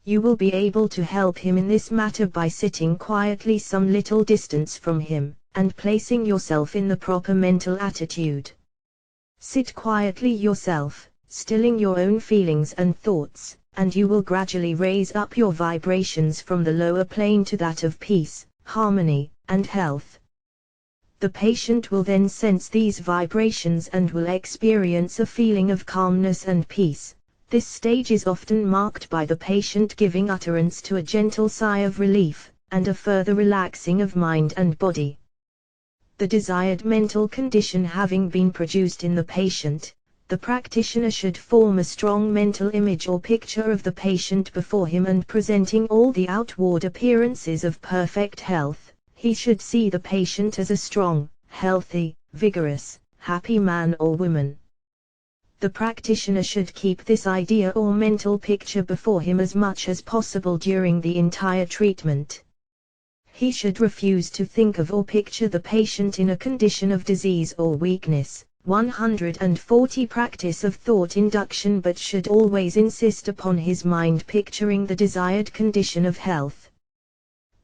You will be able to help him in this matter by sitting quietly some little distance from him, and placing yourself in the proper mental attitude. Sit quietly yourself, stilling your own feelings and thoughts, and you will gradually raise up your vibrations from the lower plane to that of peace, harmony, and health. The patient will then sense these vibrations and will experience a feeling of calmness and peace. This stage is often marked by the patient giving utterance to a gentle sigh of relief, and a further relaxing of mind and body. The desired mental condition having been produced in the patient, the practitioner should form a strong mental image or picture of the patient before him, and presenting all the outward appearances of perfect health, he should see the patient as a strong, healthy, vigorous, happy man or woman. The practitioner should keep this idea or mental picture before him as much as possible during the entire treatment. He should refuse to think of or picture the patient in a condition of disease or weakness. 140 Practice of thought induction, but should always insist upon his mind picturing the desired condition of health.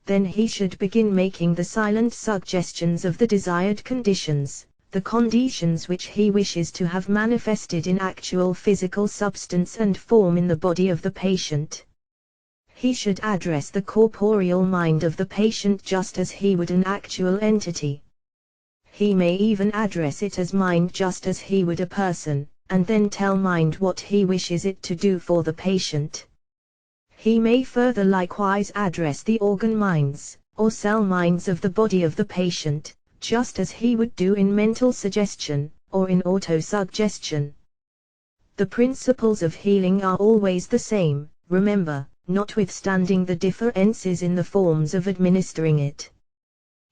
Then he should begin making the silent suggestions of the desired conditions, the conditions which he wishes to have manifested in actual physical substance and form in the body of the patient. He should address the corporeal mind of the patient just as he would an actual entity. He may even address it as mind just as he would a person, and then tell mind what he wishes it to do for the patient. He may further likewise address the organ minds, or cell minds of the body of the patient, just as he would do in mental suggestion, or in autosuggestion. The principles of healing are always the same, remember, notwithstanding the differences in the forms of administering it.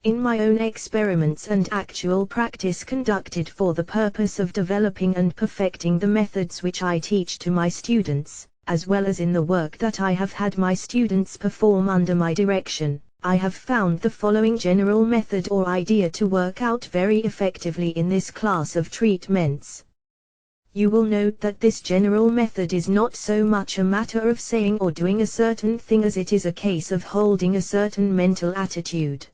In my own experiments and actual practice conducted for the purpose of developing and perfecting the methods which I teach to my students, as well as in the work that I have had my students perform under my direction, I have found the following general method or idea to work out very effectively in this class of treatments. You will note that this general method is not so much a matter of saying or doing a certain thing as it is a case of holding a certain mental attitude.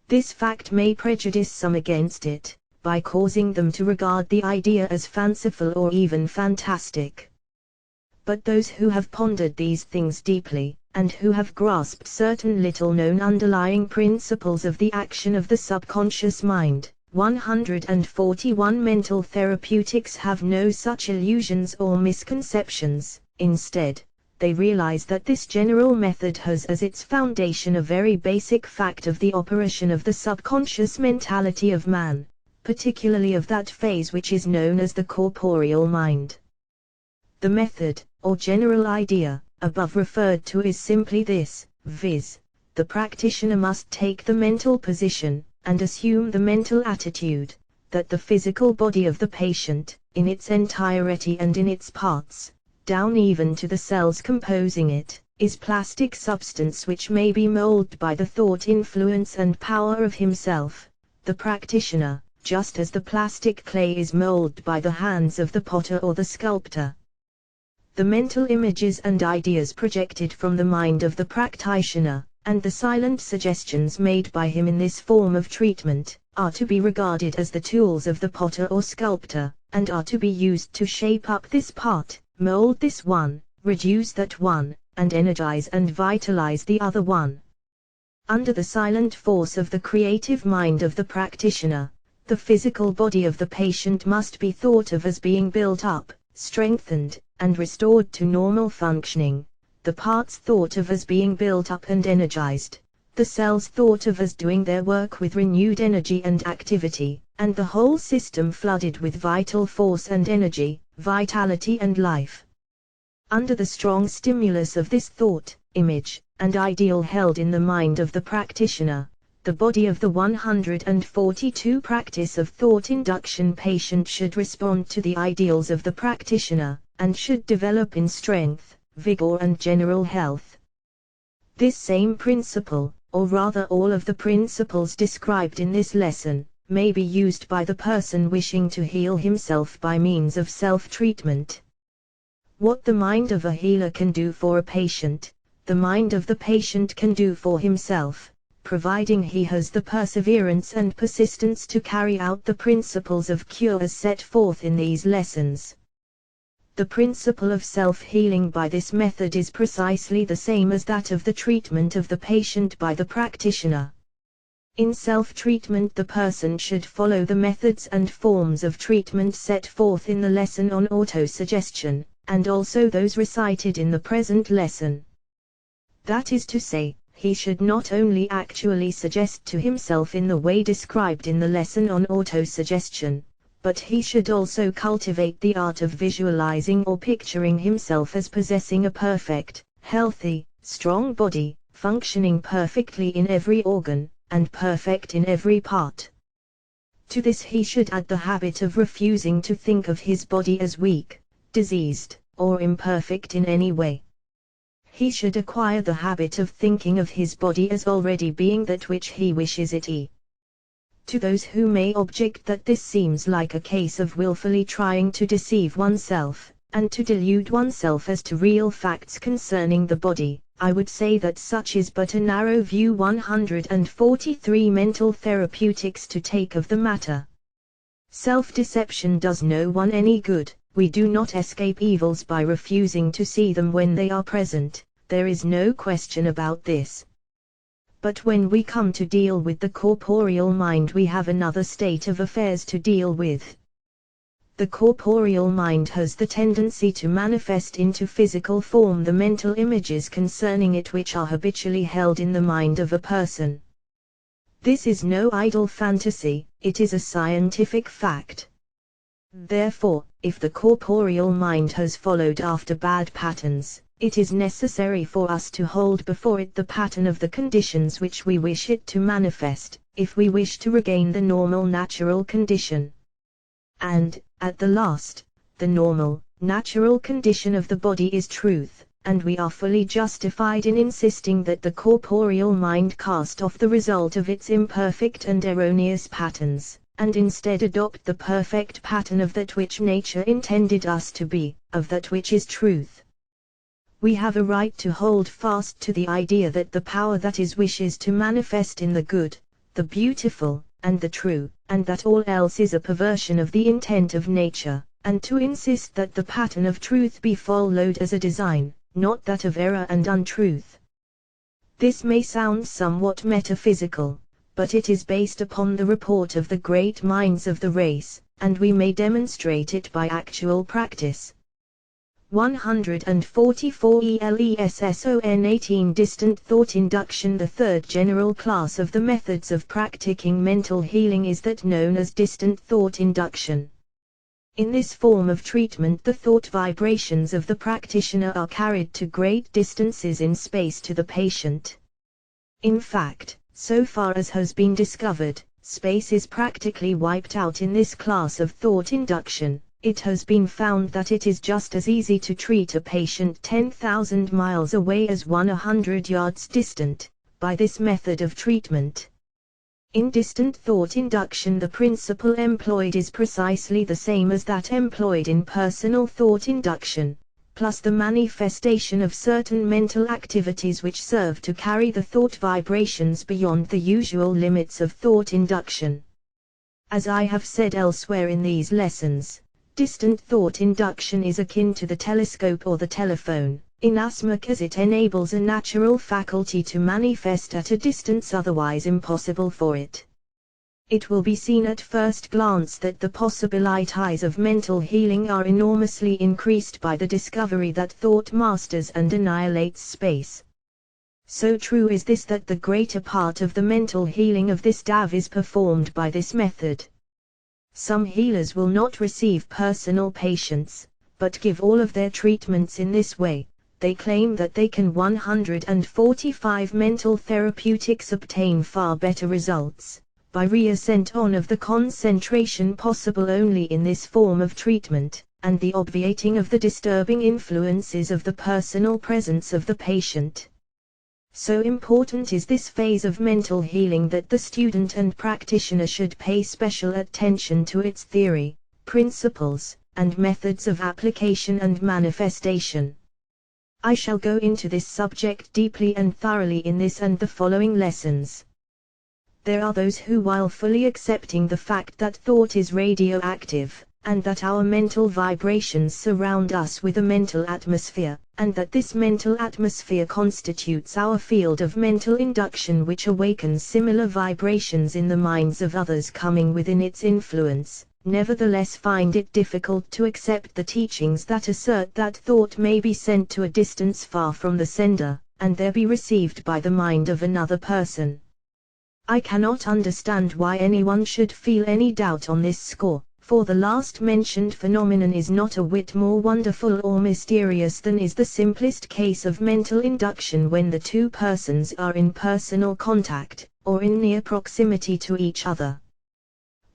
This fact may prejudice some against it, by causing them to regard the idea as fanciful or even fantastic. But those who have pondered these things deeply, and who have grasped certain little-known underlying principles of the action of the subconscious mind, 141 mental therapeutics have no such illusions or misconceptions. Instead, they realize that this general method has as its foundation a very basic fact of the operation of the subconscious mentality of man, particularly of that phase which is known as the corporeal mind. The method, or general idea, above referred to is simply this, viz., the practitioner must take the mental position, and assume the mental attitude, that the physical body of the patient, in its entirety and in its parts, down even to the cells composing it, is plastic substance which may be molded by the thought influence and power of himself, the practitioner, just as the plastic clay is molded by the hands of the potter or the sculptor. The mental images and ideas projected from the mind of the practitioner, and the silent suggestions made by him in this form of treatment, are to be regarded as the tools of the potter or sculptor, and are to be used to shape up this part, mold this one, reduce that one, and energize and vitalize the other one. Under the silent force of the creative mind of the practitioner, the physical body of the patient must be thought of as being built up, strengthened, and restored to normal functioning, the parts thought of as being built up and energized, the cells thought of as doing their work with renewed energy and activity, and the whole system flooded with vital force and energy, vitality and life. Under the strong stimulus of this thought, image, and ideal held in the mind of the practitioner, the body of the 142 practice of thought induction patient should respond to the ideals of the practitioner, and should develop in strength, vigor and general health. This same principle, or rather all of the principles described in this lesson, may be used by the person wishing to heal himself by means of self-treatment. What the mind of a healer can do for a patient, the mind of the patient can do for himself, providing he has the perseverance and persistence to carry out the principles of cure as set forth in these lessons. The principle of self-healing by this method is precisely the same as that of the treatment of the patient by the practitioner. In self-treatment the person should follow the methods and forms of treatment set forth in the lesson on autosuggestion, and also those recited in the present lesson. That is to say, he should not only actually suggest to himself in the way described in the lesson on autosuggestion, but he should also cultivate the art of visualizing or picturing himself as possessing a perfect, healthy, strong body, functioning perfectly in every organ, and perfect in every part. To this he should add the habit of refusing to think of his body as weak, diseased, or imperfect in any way. He should acquire the habit of thinking of his body as already being that which he wishes it be. To those who may object that this seems like a case of willfully trying to deceive oneself, and to delude oneself as to real facts concerning the body, I would say that such is but a narrow view 143 mental therapeutics to take of the matter. Self-deception does no one any good. We do not escape evils by refusing to see them when they are present, there is no question about this. But when we come to deal with the corporeal mind we have another state of affairs to deal with. The corporeal mind has the tendency to manifest into physical form the mental images concerning it which are habitually held in the mind of a person. This is no idle fantasy, it is a scientific fact. Therefore, if the corporeal mind has followed after bad patterns, it is necessary for us to hold before it the pattern of the conditions which we wish it to manifest, if we wish to regain the normal natural condition. And, at the last, the normal, natural condition of the body is truth, and we are fully justified in insisting that the corporeal mind cast off the result of its imperfect and erroneous patterns, and instead adopt the perfect pattern of that which nature intended us to be, of that which is truth. We have a right to hold fast to the idea that the power that is wishes to manifest in the good, the beautiful, and the true, and that all else is a perversion of the intent of nature, and to insist that the pattern of truth be followed as a design, not that of error and untruth. This may sound somewhat metaphysical, but it is based upon the report of the great minds of the race, and we may demonstrate it by actual practice. 144 ELESSON 18 Distant thought induction. The third general class of the methods of practicing mental healing is that known as distant thought induction. In this form of treatment the thought vibrations of the practitioner are carried to great distances in space to the patient. In fact, so far as has been discovered, space is practically wiped out in this class of thought induction, It has been found that it is just as easy to treat a patient 10,000 miles away as one 100 yards distant, by this method of treatment. In distant thought induction, the principle employed is precisely the same as that employed in personal thought induction, plus the manifestation of certain mental activities which serve to carry the thought vibrations beyond the usual limits of thought induction. As I have said elsewhere in these lessons, distant thought induction is akin to the telescope or the telephone, inasmuch as it enables a natural faculty to manifest at a distance otherwise impossible for it. It will be seen at first glance that the possibilities of mental healing are enormously increased by the discovery that thought masters and annihilates space. So true is this that the greater part of the mental healing of this DAV is performed by this method. Some healers will not receive personal patients, but give all of their treatments in this way. They claim that they can 145 mental therapeutics obtain far better results, by reascent on of the concentration possible only in this form of treatment, and the obviating of the disturbing influences of the personal presence of the patient. So important is this phase of mental healing that the student and practitioner should pay special attention to its theory, principles, and methods of application and manifestation. I shall go into this subject deeply and thoroughly in this and the following lessons. There are those who, while fully accepting the fact that thought is radioactive, and that our mental vibrations surround us with a mental atmosphere, and that this mental atmosphere constitutes our field of mental induction which awakens similar vibrations in the minds of others coming within its influence, nevertheless find it difficult to accept the teachings that assert that thought may be sent to a distance far from the sender, and there be received by the mind of another person. I cannot understand why anyone should feel any doubt on this score, for the last mentioned phenomenon is not a whit more wonderful or mysterious than is the simplest case of mental induction when the two persons are in personal contact, or in near proximity to each other.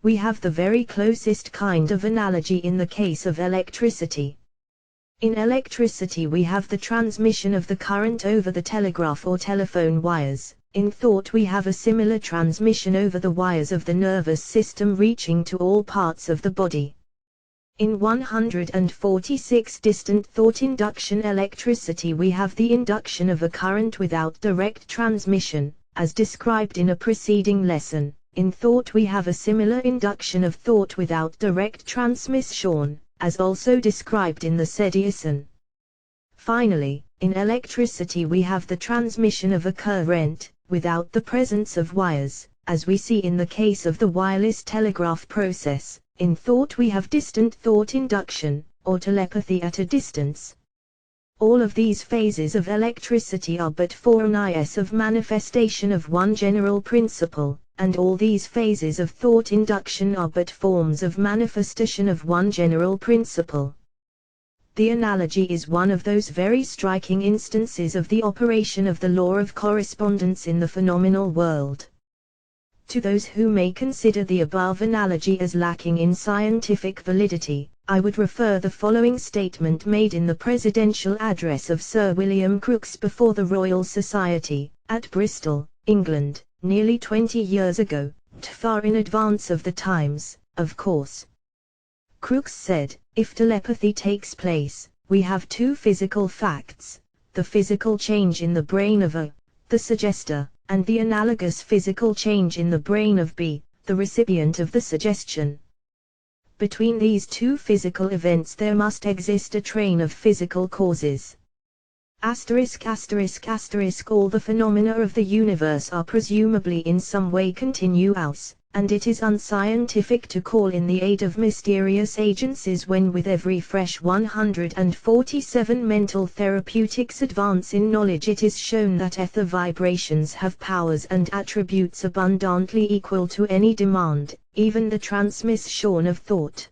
We have the very closest kind of analogy in the case of electricity. In electricity we have the transmission of the current over the telegraph or telephone wires. In thought we have a similar transmission over the wires of the nervous system reaching to all parts of the body. In 146 distant thought induction electricity we have the induction of a current without direct transmission, as described in a preceding lesson. In thought we have a similar induction of thought without direct transmission, as also described in the said lesson. Finally, in electricity we have the transmission of a current, without the presence of wires, as we see in the case of the wireless telegraph process. In thought we have distant thought induction, or telepathy at a distance. All of these phases of electricity are but forms of manifestation of one general principle, and all these phases of thought induction are but forms of manifestation of one general principle. The analogy is one of those very striking instances of the operation of the law of correspondence in the phenomenal world. To those who may consider the above analogy as lacking in scientific validity, I would refer the following statement made in the presidential address of Sir William Crookes before the Royal Society, at Bristol, England, nearly 20 years ago, far in advance of the times, of course. Crookes said, "If telepathy takes place, we have two physical facts, the physical change in the brain of A, the suggester, and the analogous physical change in the brain of B, the recipient of the suggestion. Between these two physical events there must exist a train of physical causes. ******* All the phenomena of the universe are presumably in some way continuous, and it is unscientific to call in the aid of mysterious agencies when with every fresh 147 mental therapeutics advance in knowledge it is shown that ether vibrations have powers and attributes abundantly equal to any demand, even the transmission of thought.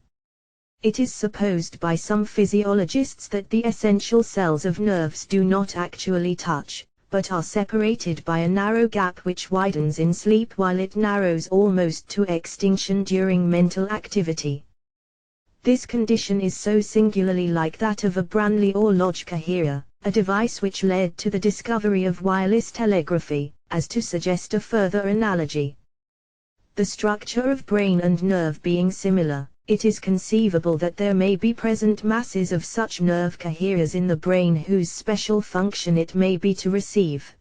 It is supposed by some physiologists that the essential cells of nerves do not actually touch, but are separated by a narrow gap which widens in sleep while it narrows almost to extinction during mental activity. This condition is so singularly like that of a Branly or Lodge coherer, a device which led to the discovery of wireless telegraphy, as to suggest a further analogy. The structure of brain and nerve being similar, it is conceivable that there may be present masses of such nerve coherers in the brain whose special function it may be to receive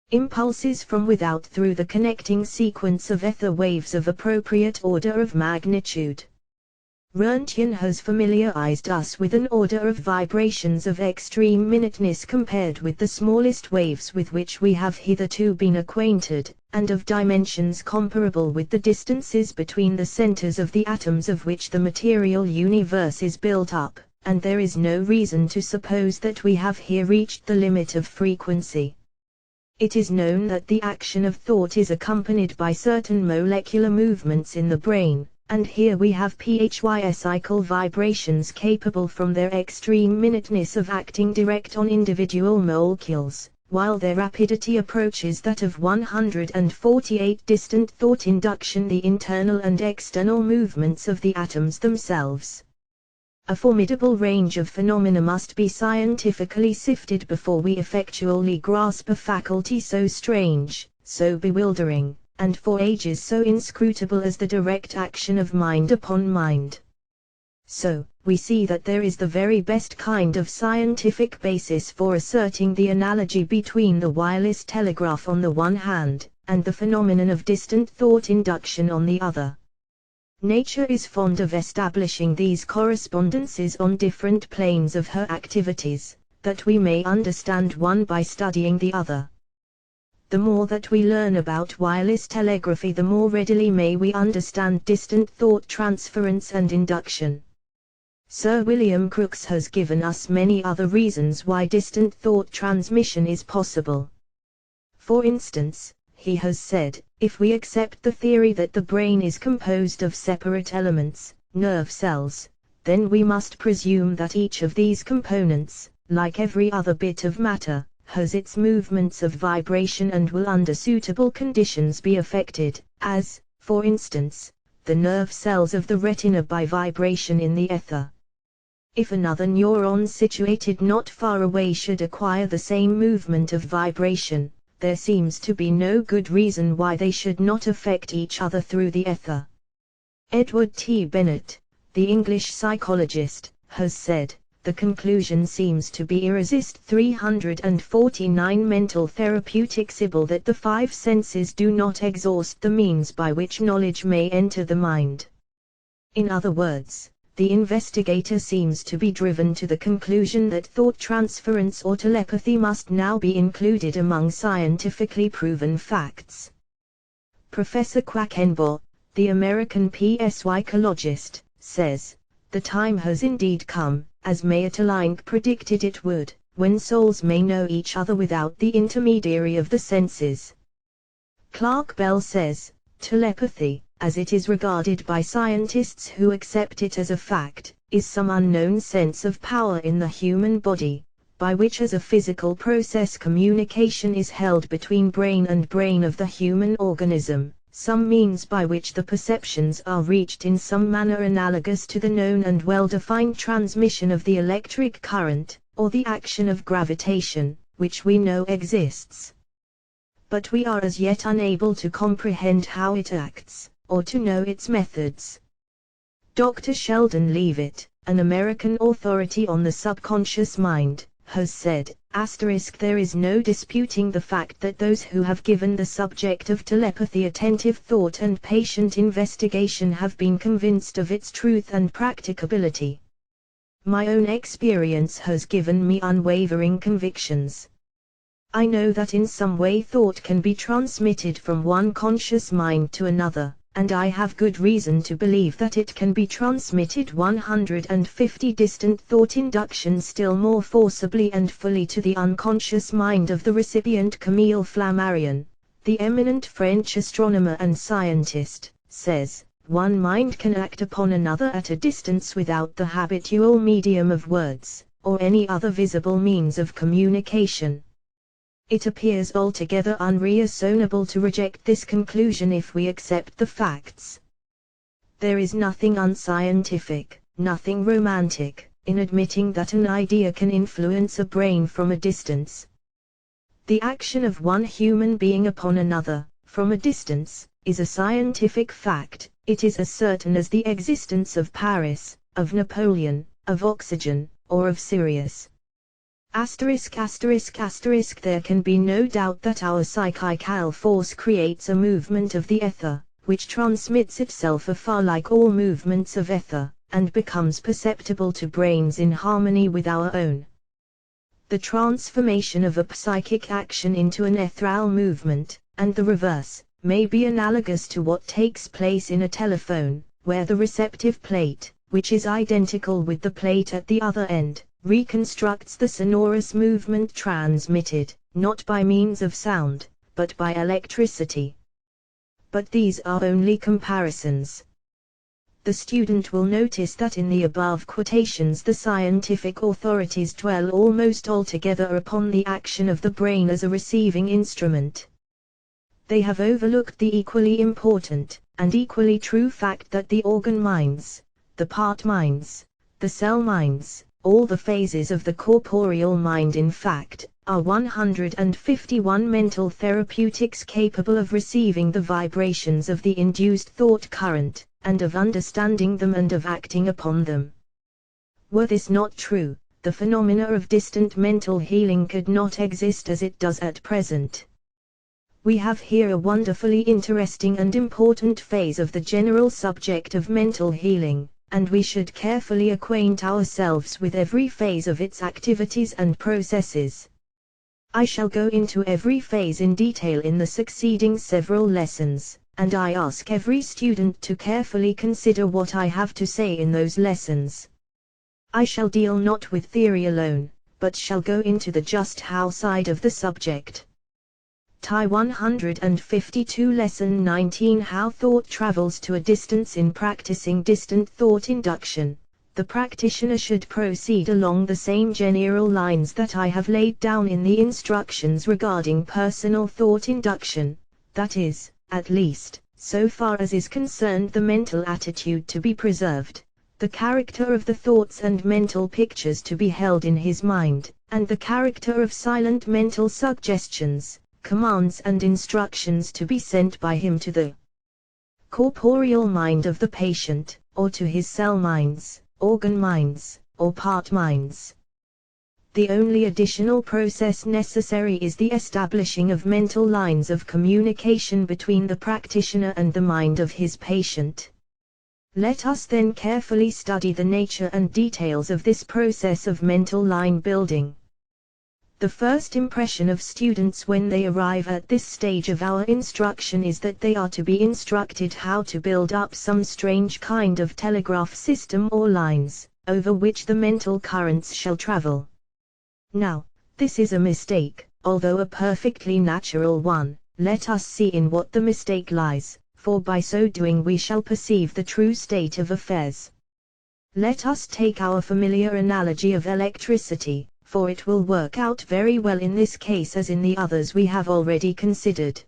impulses from without through the connecting sequence of ether waves of appropriate order of magnitude. Röntgen has familiarized us with an order of vibrations of extreme minuteness compared with the smallest waves with which we have hitherto been acquainted, and of dimensions comparable with the distances between the centers of the atoms of which the material universe is built up, and there is no reason to suppose that we have here reached the limit of frequency. It is known that the action of thought is accompanied by certain molecular movements in the brain, and here we have cycle vibrations capable from their extreme minuteness of acting direct on individual molecules, while their rapidity approaches that of 148 distant thought induction the internal and external movements of the atoms themselves. A formidable range of phenomena must be scientifically sifted before we effectually grasp a faculty so strange, so bewildering, and for ages so inscrutable as the direct action of mind upon mind. So, we see that there is the very best kind of scientific basis for asserting the analogy between the wireless telegraph on the one hand, and the phenomenon of distant thought induction on the other. Nature is fond of establishing these correspondences on different planes of her activities, that we may understand one by studying the other. The more that we learn about wireless telegraphy, the more readily may we understand distant thought transference and induction. Sir William Crookes has given us many other reasons why distant thought transmission is possible. For instance, he has said, if we accept the theory that the brain is composed of separate elements, nerve cells, then we must presume that each of these components, like every other bit of matter, has its movements of vibration and will under suitable conditions be affected, as, for instance, the nerve cells of the retina by vibration in the ether. If another neuron situated not far away should acquire the same movement of vibration, there seems to be no good reason why they should not affect each other through the ether. Edward T. Bennett, the English psychologist, has said, the conclusion seems to be irresist 349 mental therapeutics that the five senses do not exhaust the means by which knowledge may enter the mind. In other words, the investigator seems to be driven to the conclusion that thought transference or telepathy must now be included among scientifically proven facts. Professor Quackenbaugh, the American psychologist, says, the time has indeed come, as Maeterlinck predicted it would, when souls may know each other without the intermediary of the senses. Clark Bell says, telepathy, as it is regarded by scientists who accept it as a fact, is some unknown sense of power in the human body, by which as a physical process communication is held between brain and brain of the human organism, some means by which the perceptions are reached in some manner analogous to the known and well-defined transmission of the electric current, or the action of gravitation, which we know exists. But we are as yet unable to comprehend how it acts, or to know its methods. Dr. Sheldon Leavitt, an American authority on the subconscious mind, has said, there is no disputing the fact that those who have given the subject of telepathy attentive thought and patient investigation have been convinced of its truth and practicability. My own experience has given me unwavering convictions. I know that in some way thought can be transmitted from one conscious mind to another, and I have good reason to believe that it can be transmitted 150 distant thought inductions still more forcibly and fully to the unconscious mind of the recipient. Camille Flammarion, the eminent French astronomer and scientist, says, one mind can act upon another at a distance without the habitual medium of words, or any other visible means of communication. It appears altogether unreasonable to reject this conclusion if we accept the facts. There is nothing unscientific, nothing romantic, in admitting that an idea can influence a brain from a distance. The action of one human being upon another, from a distance, is a scientific fact. It is as certain as the existence of Paris, of Napoleon, of oxygen, or of Sirius. There can be no doubt that our psychical force creates a movement of the ether, which transmits itself afar like all movements of ether, and becomes perceptible to brains in harmony with our own. The transformation of a psychic action into an ethereal movement, and the reverse, may be analogous to what takes place in a telephone, where the receptive plate, which is identical with the plate at the other end, reconstructs the sonorous movement transmitted, not by means of sound, but by electricity. But these are only comparisons. The student will notice that in the above quotations the scientific authorities dwell almost altogether upon the action of the brain as a receiving instrument. They have overlooked the equally important, and equally true fact that the organ minds, the part minds, the cell minds, all the phases of the corporeal mind in fact, are 151 mental therapeutics capable of receiving the vibrations of the induced thought current, and of understanding them and of acting upon them. Were this not true, the phenomena of distant mental healing could not exist as it does at present. We have here a wonderfully interesting and important phase of the general subject of mental healing, and we should carefully acquaint ourselves with every phase of its activities and processes. I shall go into every phase in detail in the succeeding several lessons, and I ask every student to carefully consider what I have to say in those lessons. I shall deal not with theory alone, but shall go into the just how side of the subject. TI 152 Lesson 19 How Thought Travels to a Distance. In practicing distant thought induction, the practitioner should proceed along the same general lines that I have laid down in the instructions regarding personal thought induction, that is, at least, so far as is concerned the mental attitude to be preserved, the character of the thoughts and mental pictures to be held in his mind, and the character of silent mental suggestions, commands and instructions to be sent by him to the corporeal mind of the patient, or to his cell minds, organ minds, or part minds. The only additional process necessary is the establishing of mental lines of communication between the practitioner and the mind of his patient. Let us then carefully study the nature and details of this process of mental line building. The first impression of students when they arrive at this stage of our instruction is that they are to be instructed how to build up some strange kind of telegraph system or lines, over which the mental currents shall travel. Now, this is a mistake, although a perfectly natural one. Let us see in what the mistake lies, for by so doing we shall perceive the true state of affairs. Let us take our familiar analogy of electricity, for it will work out very well in this case as in the others we have already considered.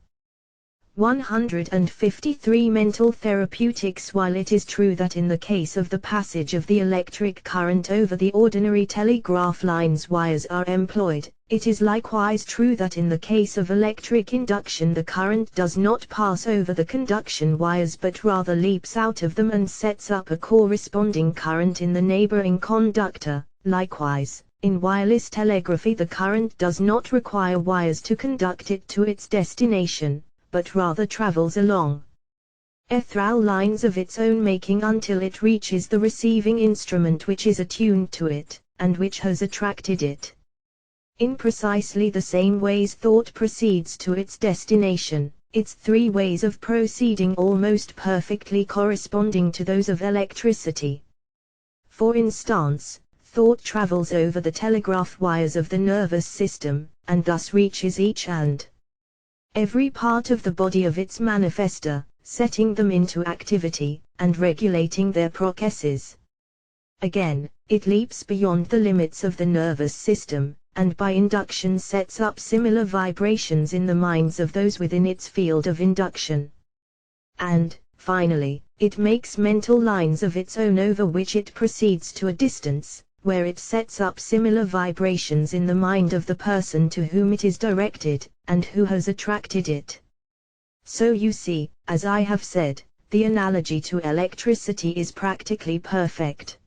153 Mental therapeutics. While it is true that in the case of the passage of the electric current over the ordinary telegraph lines wires are employed, it is likewise true that in the case of electric induction the current does not pass over the conduction wires but rather leaps out of them and sets up a corresponding current in the neighboring conductor. Likewise, in wireless telegraphy the current does not require wires to conduct it to its destination, but rather travels along ethereal lines of its own making until it reaches the receiving instrument which is attuned to it, and which has attracted it. In precisely the same ways thought proceeds to its destination, its three ways of proceeding almost perfectly corresponding to those of electricity. For instance, thought travels over the telegraph wires of the nervous system, and thus reaches each and every part of the body of its manifester, setting them into activity, and regulating their processes. Again, it leaps beyond the limits of the nervous system, and by induction sets up similar vibrations in the minds of those within its field of induction. And, Finally, it makes mental lines of its own over which it proceeds to a distance, where it sets up similar vibrations in the mind of the person to whom it is directed, and who has attracted it. So you see, as I have said, the analogy to electricity is practically perfect.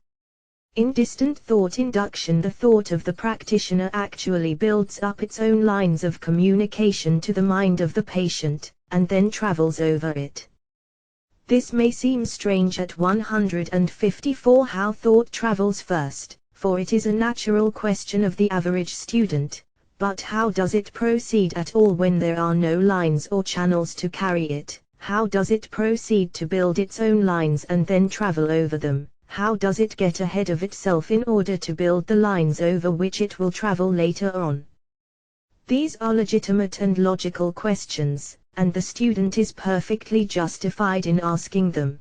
In distant thought induction, the thought of the practitioner actually builds up its own lines of communication to the mind of the patient, and then travels over it. This may seem strange at 154 how thought travels first, for it is a natural question of the average student, but how does it proceed at all when there are no lines or channels to carry it? How does it proceed to build its own lines and then travel over them? How does it get ahead of itself in order to build the lines over which it will travel later on? These are legitimate and logical questions, and the student is perfectly justified in asking them.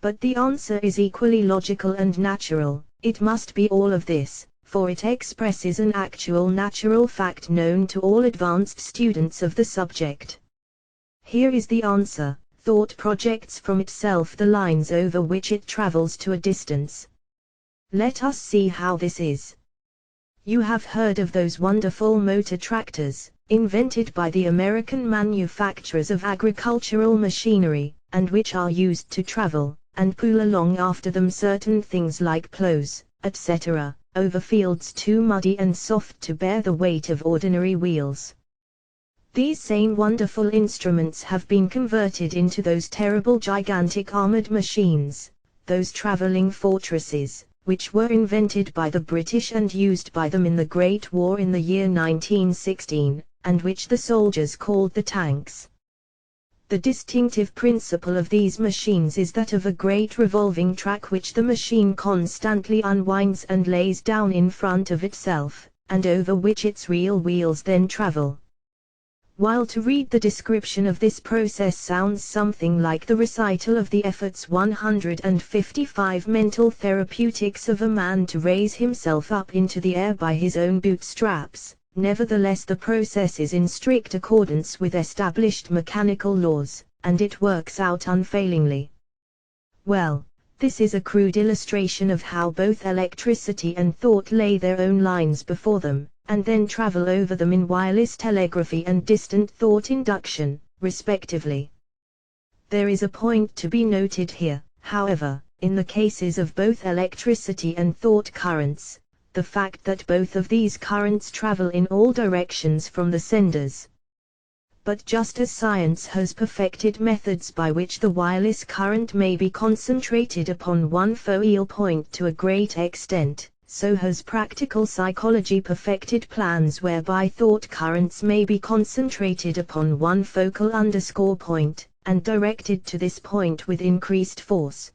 But the answer is equally logical and natural. It must be all of this, for it expresses an actual natural fact known to all advanced students of the subject. Here is the answer: thought projects from itself the lines over which it travels to a distance. Let us see how this is. You have heard of those wonderful motor tractors, invented by the American manufacturers of agricultural machinery, and which are used to travel and pull along after them certain things like plows, etc., over fields too muddy and soft to bear the weight of ordinary wheels. These same wonderful instruments have been converted into those terrible gigantic armored machines, those traveling fortresses, which were invented by the British and used by them in the Great War in the year 1916, and which the soldiers called the tanks. The distinctive principle of these machines is that of a great revolving track which the machine constantly unwinds and lays down in front of itself, and over which its real wheels then travel. While to read the description of this process sounds something like the recital of the efforts 155 mental therapeutics of a man to raise himself up into the air by his own bootstraps, nevertheless the process is in strict accordance with established mechanical laws, and it works out unfailingly. Well, this is a crude illustration of how both electricity and thought lay their own lines before them, and then travel over them in wireless telegraphy and distant thought induction, respectively. There is a point to be noted here, however, in the cases of both electricity and thought currents, the fact that both of these currents travel in all directions from the senders. But just as science has perfected methods by which the wireless current may be concentrated upon one focal point to a great extent, so has practical psychology perfected plans whereby thought currents may be concentrated upon one focal point, and directed to this point with increased force.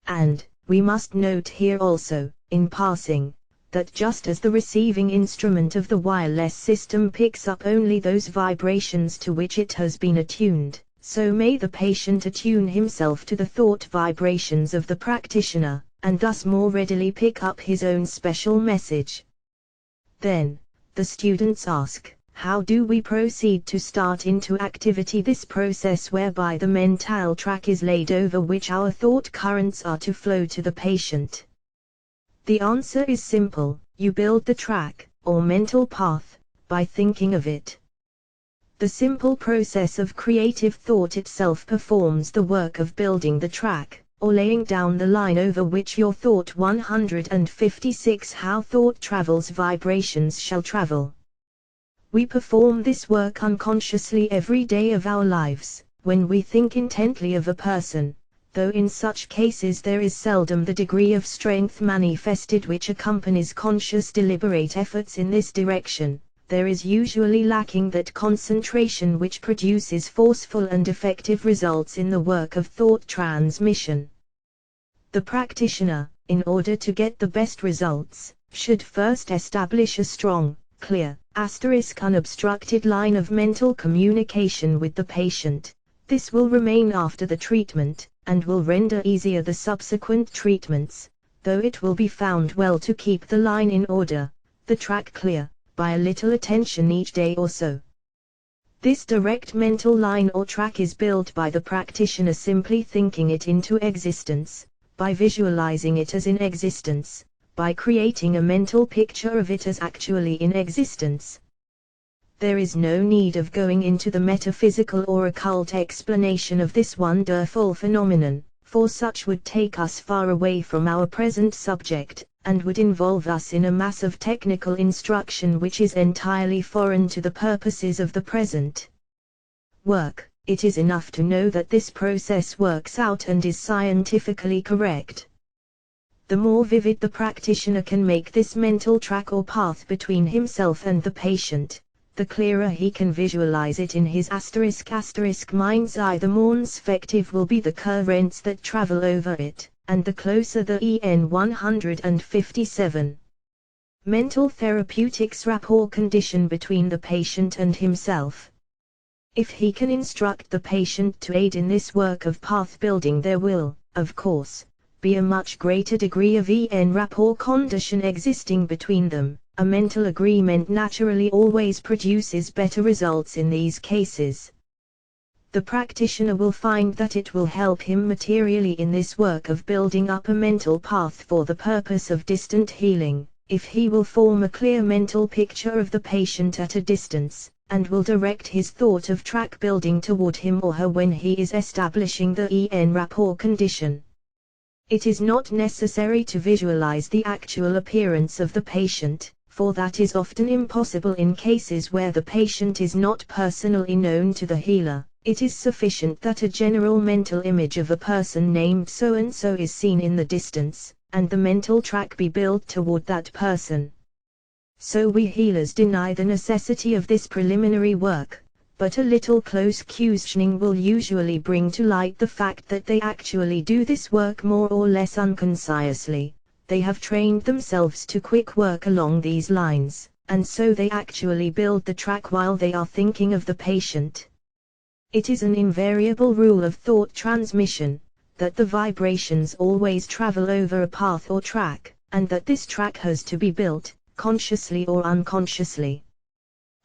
And, we must note here also, in passing, that just as the receiving instrument of the wireless system picks up only those vibrations to which it has been attuned, so may the patient attune himself to the thought vibrations of the practitioner, and thus more readily pick up his own special message. Then, the students ask, how do we proceed to start into activity this process whereby the mental track is laid over which our thought currents are to flow to the patient? The answer is simple: you build the track, or mental path, by thinking of it. The simple process of creative thought itself performs the work of building the track, or laying down the line over which your thought 156 how thought travels vibrations shall travel. We perform this work unconsciously every day of our lives, when we think intently of a person, though in such cases there is seldom the degree of strength manifested which accompanies conscious deliberate efforts in this direction. There is usually lacking that concentration which produces forceful and effective results in the work of thought transmission. The practitioner, in order to get the best results, should first establish a strong, clear, unobstructed line of mental communication with the patient. This will remain after the treatment, and will render easier the subsequent treatments, though it will be found well to keep the line in order, the track clear, by a little attention each day or so. This direct mental line or track is built by the practitioner simply thinking it into existence, by visualizing it as in existence, by creating a mental picture of it as actually in existence. There is no need of going into the metaphysical or occult explanation of this wonderful phenomenon, for such would take us far away from our present subject, and would involve us in a mass of technical instruction which is entirely foreign to the purposes of the present work. It is enough to know that this process works out and is scientifically correct. The more vivid the practitioner can make this mental track or path between himself and the patient, the clearer he can visualize it in his *** mind's eye, the more effective will be the currents that travel over it, and the closer the EN 157. Mental therapeutics rapport condition between the patient and himself. If he can instruct the patient to aid in this work of path building, there will, of course, be a much greater degree of EN rapport condition existing between them. A mental agreement naturally always produces better results in these cases. The practitioner will find that it will help him materially in this work of building up a mental path for the purpose of distant healing, if he will form a clear mental picture of the patient at a distance, and will direct his thought of track building toward him or her when he is establishing the EN rapport condition. It is not necessary to visualize the actual appearance of the patient, for that is often impossible in cases where the patient is not personally known to the healer. It is sufficient that a general mental image of a person named so-and-so is seen in the distance, and the mental track be built toward that person. So we healers deny the necessity of this preliminary work, but a little close questioning will usually bring to light the fact that they actually do this work more or less unconcisely. They have trained themselves to quick work along these lines, and so they actually build the track while they are thinking of the patient. It is an invariable rule of thought transmission, that the vibrations always travel over a path or track, and that this track has to be built, consciously or unconsciously.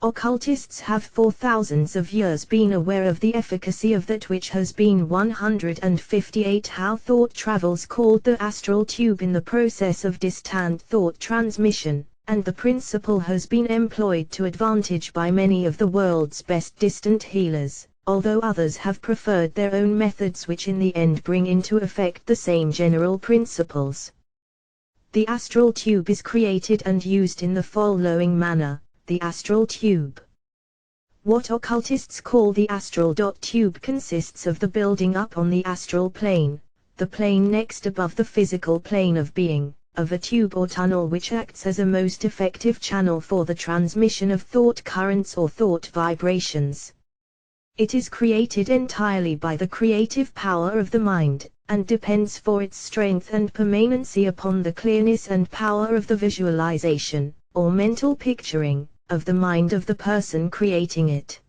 Occultists have for thousands of years been aware of the efficacy of that which has been 158 how thought travels, called the astral tube, in the process of distant thought transmission, and the principle has been employed to advantage by many of the world's best distant healers, although others have preferred their own methods which in the end bring into effect the same general principles. The astral tube is created and used in the following manner. The astral tube. What occultists call the astral tube consists of the building up on the astral plane, the plane next above the physical plane of being, of a tube or tunnel which acts as a most effective channel for the transmission of thought currents or thought vibrations. It is created entirely by the creative power of the mind, and depends for its strength and permanency upon the clearness and power of the visualization, or mental picturing, of the mind of the person creating it.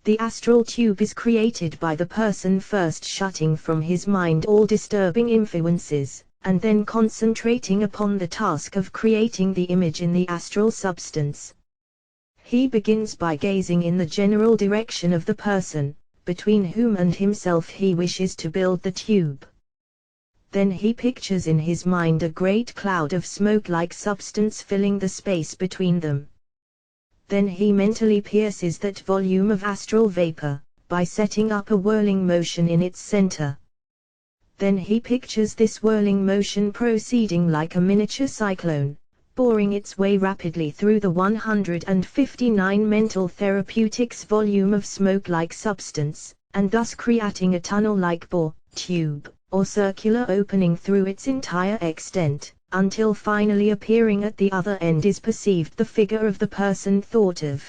The astral tube is created by the person first shutting from his mind all disturbing influences, and then concentrating upon the task of creating the image in the astral substance. He begins by gazing in the general direction of the person, between whom and himself he wishes to build the tube. Then he pictures in his mind a great cloud of smoke-like substance filling the space between them. Then he mentally pierces that volume of astral vapor, by setting up a whirling motion in its center. Then he pictures this whirling motion proceeding like a miniature cyclone, boring its way rapidly through the 159 mental therapeutics volume of smoke-like substance, and thus creating a tunnel-like bore, tube, or circular opening through its entire extent, until finally appearing at the other end is perceived the figure of the person thought of.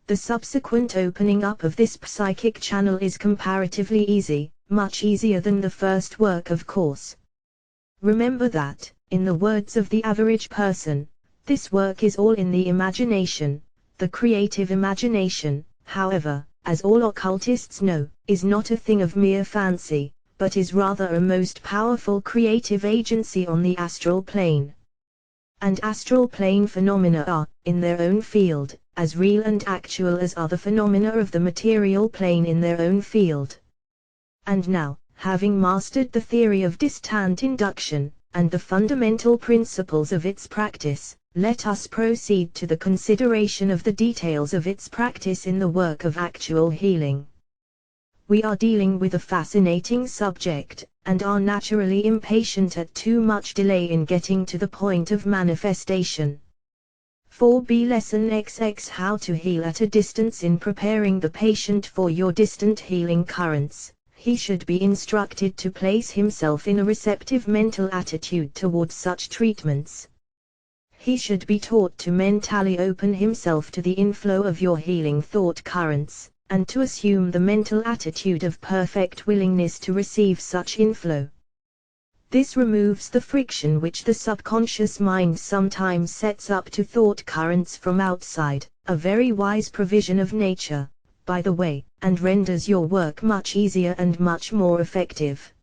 The subsequent opening up of this psychic channel is comparatively easy, much easier than the first work, of course. Remember that, in the words of the average person, this work is all in the imagination. The creative imagination, however, as all occultists know, is not a thing of mere fancy, but is rather a most powerful creative agency on the astral plane. and astral plane phenomena are, in their own field, as real and actual as are the phenomena of the material plane in their own field. And now, having mastered the theory of distant induction, and the fundamental principles of its practice, let us proceed to the consideration of the details of its practice in the work of actual healing. We are dealing with a fascinating subject, and are naturally impatient at too much delay in getting to the point of manifestation. 4b Lesson XX How to heal at a distance. In preparing the patient for your distant healing currents, he should be instructed to place himself in a receptive mental attitude towards such treatments. He should be taught to mentally open himself to the inflow of your healing thought currents, and to assume the mental attitude of perfect willingness to receive such inflow. This removes the friction which the subconscious mind sometimes sets up to thought currents from outside, a very wise provision of nature, by the way, and renders your work much easier and much more effective.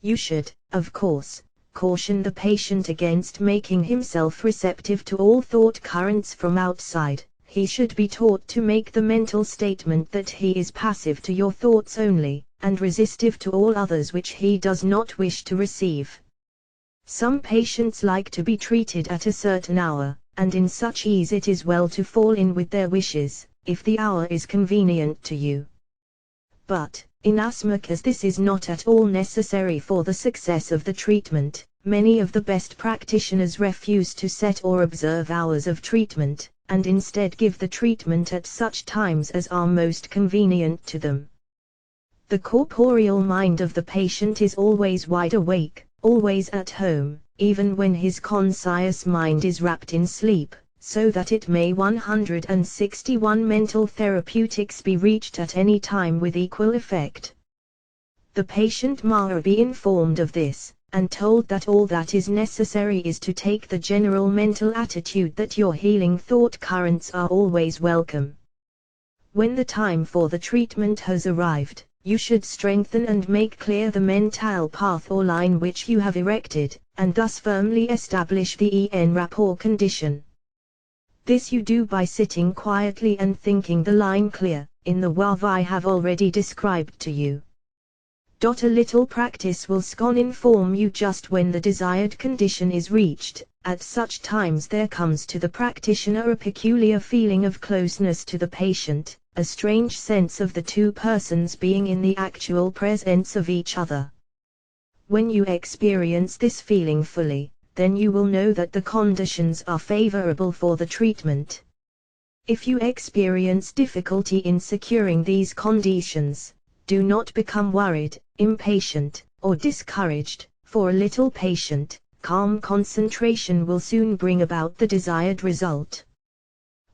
You should, of course, caution the patient against making himself receptive to all thought currents from outside. He should be taught to make the mental statement that he is passive to your thoughts only, and resistive to all others which he does not wish to receive. Some patients like to be treated at a certain hour, and in such ease it is well to fall in with their wishes, if the hour is convenient to you. But, inasmuch as this is not at all necessary for the success of the treatment, many of the best practitioners refuse to set or observe hours of treatment, and instead give the treatment at such times as are most convenient to them. The corporeal mind of the patient is always wide awake, always at home, even when his conscious mind is wrapped in sleep, so that it may 161 mental therapeutics be reached at any time with equal effect. The patient must be informed of this, and told that all that is necessary is to take the general mental attitude that your healing thought currents are always welcome. When the time for the treatment has arrived, you should strengthen and make clear the mental path or line which you have erected, and thus firmly establish the rapport condition. This you do by sitting quietly and thinking the line clear, in the way I have already described to you. A little practice will soon inform you just when the desired condition is reached. At such times there comes to the practitioner a peculiar feeling of closeness to the patient, a strange sense of the two persons being in the actual presence of each other. When you experience this feeling fully, then you will know that the conditions are favorable for the treatment. If you experience difficulty in securing these conditions, do not become worried, impatient, or discouraged, for a little patient, calm concentration will soon bring about the desired result.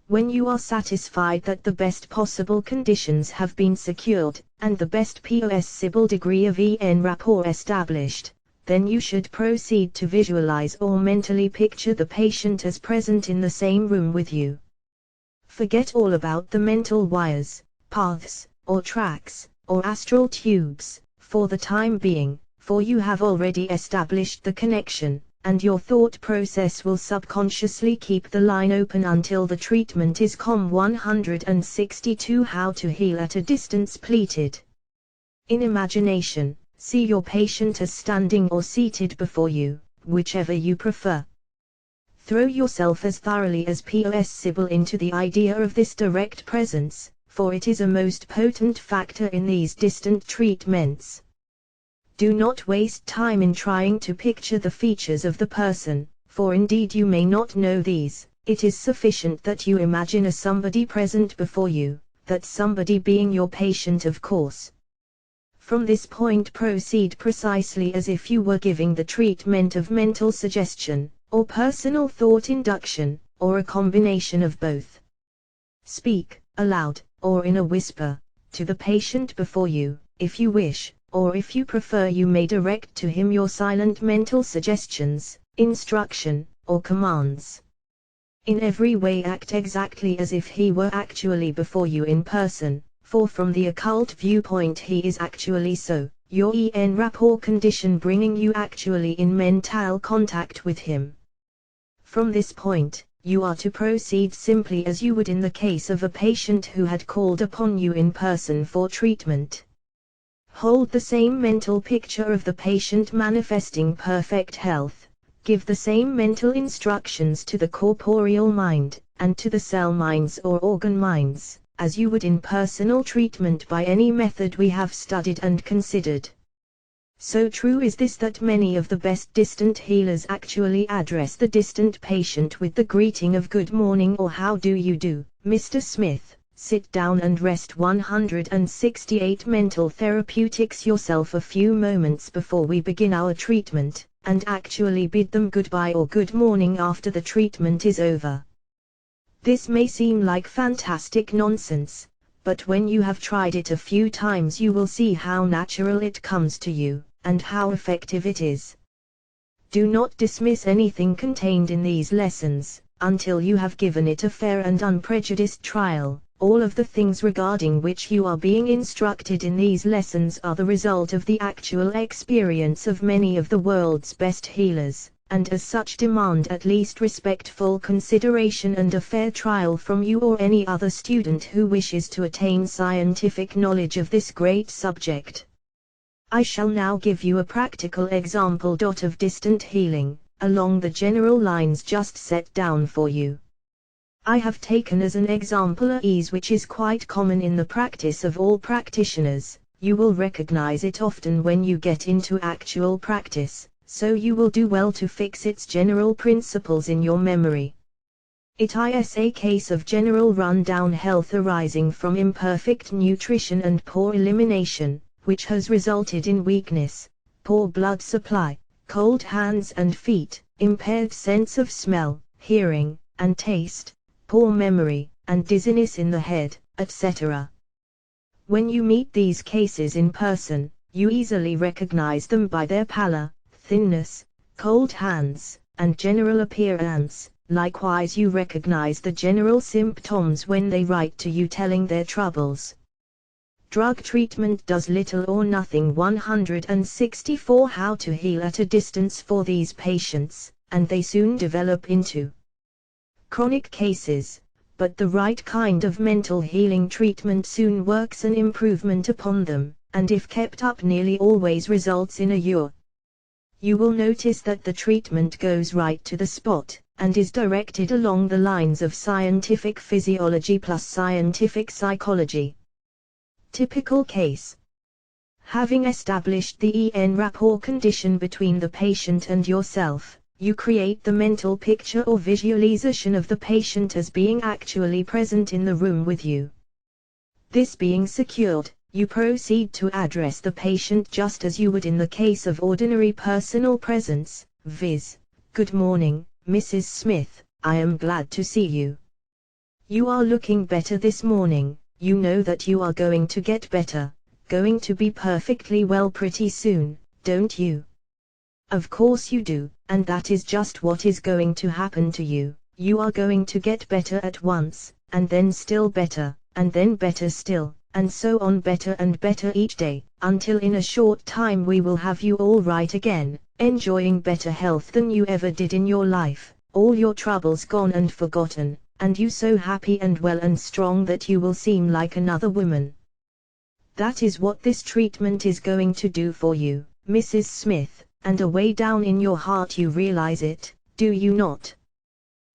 When you are satisfied that the best possible conditions have been secured, and the best possible degree of rapport established, then you should proceed to visualize or mentally picture the patient as present in the same room with you. Forget all about the mental wires, paths, or tracks, or astral tubes, for the time being, for you have already established the connection, and your thought process will subconsciously keep the line open until the treatment is COM 162 How to heal at a distance pleated. In imagination, see your patient as standing or seated before you, whichever you prefer. Throw yourself as thoroughly as possible into the idea of this direct presence, for it is a most potent factor in these distant treatments. Do not waste time in trying to picture the features of the person, for indeed you may not know these. It is sufficient that you imagine a somebody present before you, that somebody being your patient, of course. From this point proceed precisely as if you were giving the treatment of mental suggestion, or personal thought induction, or a combination of both. Speak, aloud, or in a whisper, to the patient before you, if you wish, or if you prefer you may direct to him your silent mental suggestions, instruction, or commands. In every way act exactly as if he were actually before you in person, for from the occult viewpoint he is actually so, your rapport condition bringing you actually in mental contact with him. From this point, you are to proceed simply as you would in the case of a patient who had called upon you in person for treatment. Hold the same mental picture of the patient manifesting perfect health, give the same mental instructions to the corporeal mind, and to the cell minds or organ minds, as you would in personal treatment by any method we have studied and considered. So true is this that many of the best distant healers actually address the distant patient with the greeting of good morning or how do you do, Mr. Smith. Sit down and rest. 168 Mental Therapeutics. Yourself a few moments before we begin our treatment, and actually bid them goodbye or good morning after the treatment is over. This may seem like fantastic nonsense, but when you have tried it a few times you will see how natural it comes to you, and how effective it is. Do not dismiss anything contained in these lessons, until you have given it a fair and unprejudiced trial. All of the things regarding which you are being instructed in these lessons are the result of the actual experience of many of the world's best healers, and as such demand at least respectful consideration and a fair trial from you or any other student who wishes to attain scientific knowledge of this great subject. I shall now give you a practical example of distant healing, along the general lines just set down for you. I have taken as an example a ease which is quite common in the practice of all practitioners. You will recognize it often when you get into actual practice, so you will do well to fix its general principles in your memory. It is a case of general run-down health arising from imperfect nutrition and poor elimination, which has resulted in weakness, poor blood supply, cold hands and feet, impaired sense of smell, hearing, and taste, poor memory, and dizziness in the head, etc. When you meet these cases in person, you easily recognize them by their pallor, thinness, cold hands, and general appearance. Likewise you recognize the general symptoms when they write to you telling their troubles. Drug treatment does little or nothing. 164 How to heal at a distance for these patients, and they soon develop into chronic cases, but the right kind of mental healing treatment soon works an improvement upon them, and if kept up nearly always results in a cure. You will notice that the treatment goes right to the spot, and is directed along the lines of scientific physiology plus scientific psychology. Typical case. Having established the rapport condition between the patient and yourself, you create the mental picture or visualization of the patient as being actually present in the room with you. This being secured, you proceed to address the patient just as you would in the case of ordinary personal presence, viz. Good morning, Mrs. Smith, I am glad to see you. You are looking better this morning. You know that you are going to get better, going to be perfectly well pretty soon, don't you? Of course you do, and that is just what is going to happen to you. You are going to get better at once, and then still better, and then better still, and so on, better and better each day, until in a short time we will have you all right again, enjoying better health than you ever did in your life, all your troubles gone and forgotten, and you so happy and well and strong that you will seem like another woman. That is what this treatment is going to do for you, Mrs. Smith, and away down in your heart you realize it, do you not?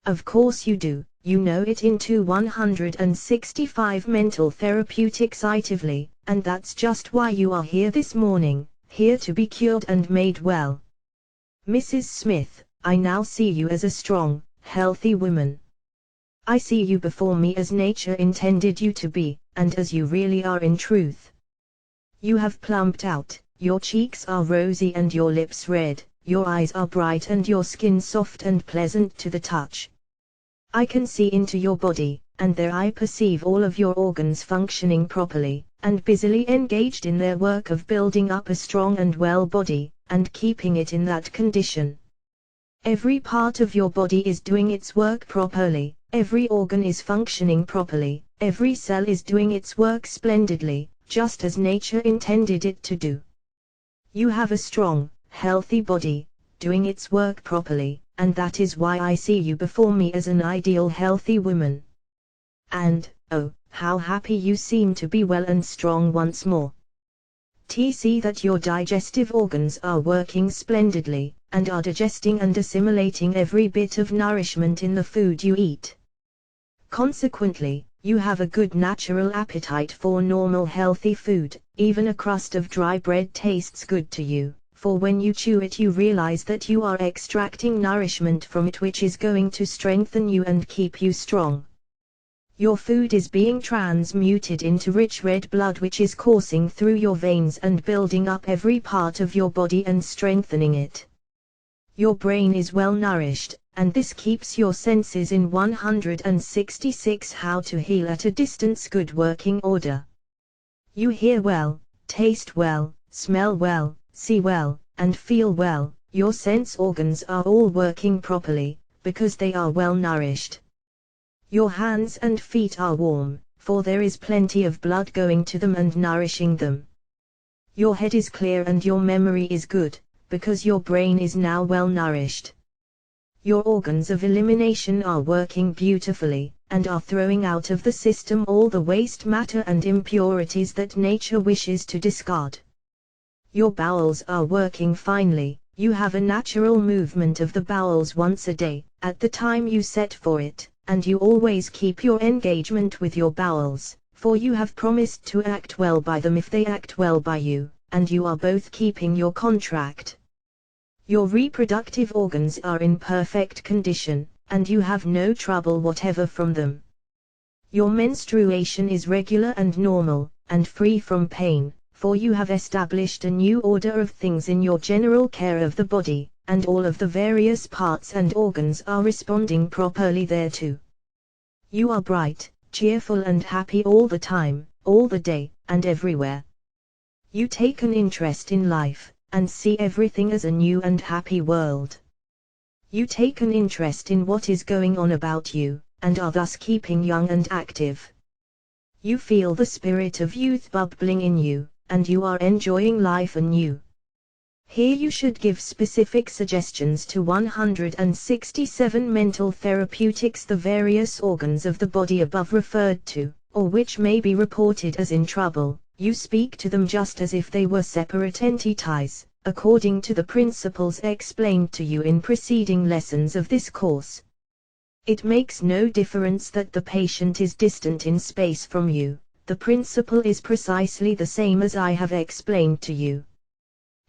Of course you do. You know it into 165 mental therapeutics itively, and that's just why you are here this morning, here to be cured and made well. Mrs. Smith, I now see you as a strong, healthy woman. I see you before me as nature intended you to be, and as you really are in truth. You have plumped out, your cheeks are rosy and your lips red, your eyes are bright and your skin soft and pleasant to the touch. I can see into your body, and there I perceive all of your organs functioning properly, and busily engaged in their work of building up a strong and well body, and keeping it in that condition. Every part of your body is doing its work properly, every organ is functioning properly, every cell is doing its work splendidly, just as nature intended it to do. You have a strong, healthy body, doing its work properly, and that is why I see you before me as an ideal healthy woman. And, oh, how happy you seem to be well and strong once more. See that your digestive organs are working splendidly, and are digesting and assimilating every bit of nourishment in the food you eat. Consequently, you have a good natural appetite for normal healthy food. Even a crust of dry bread tastes good to you, for when you chew it you realize that you are extracting nourishment from it which is going to strengthen you and keep you strong. Your food is being transmuted into rich red blood which is coursing through your veins and building up every part of your body and strengthening it. Your brain is well nourished, and this keeps your senses in 166 how to heal at a distance good working order. You hear well, taste well, smell well, see well, and feel well. Your sense organs are all working properly, because they are well nourished. Your hands and feet are warm, for there is plenty of blood going to them and nourishing them. Your head is clear and your memory is good, because your brain is now well nourished. Your organs of elimination are working beautifully, and are throwing out of the system all the waste matter and impurities that nature wishes to discard. Your bowels are working finely. You have a natural movement of the bowels once a day, at the time you set for it, and you always keep your engagement with your bowels, for you have promised to act well by them if they act well by you, and you are both keeping your contract. Your reproductive organs are in perfect condition, and you have no trouble whatever from them. Your menstruation is regular and normal, and free from pain, for you have established a new order of things in your general care of the body, and all of the various parts and organs are responding properly thereto. You are bright, cheerful and happy all the time, all the day, and everywhere. You take an interest in life, and see everything as a new and happy world. You take an interest in what is going on about you, and are thus keeping young and active. You feel the spirit of youth bubbling in you, and you are enjoying life anew. Here you should give specific suggestions to 167 mental therapeutics, the various organs of the body above referred to, or which may be reported as in trouble. You speak to them just as if they were separate entities, according to the principles explained to you in preceding lessons of this course. It makes no difference that the patient is distant in space from you. The principle is precisely the same as I have explained to you.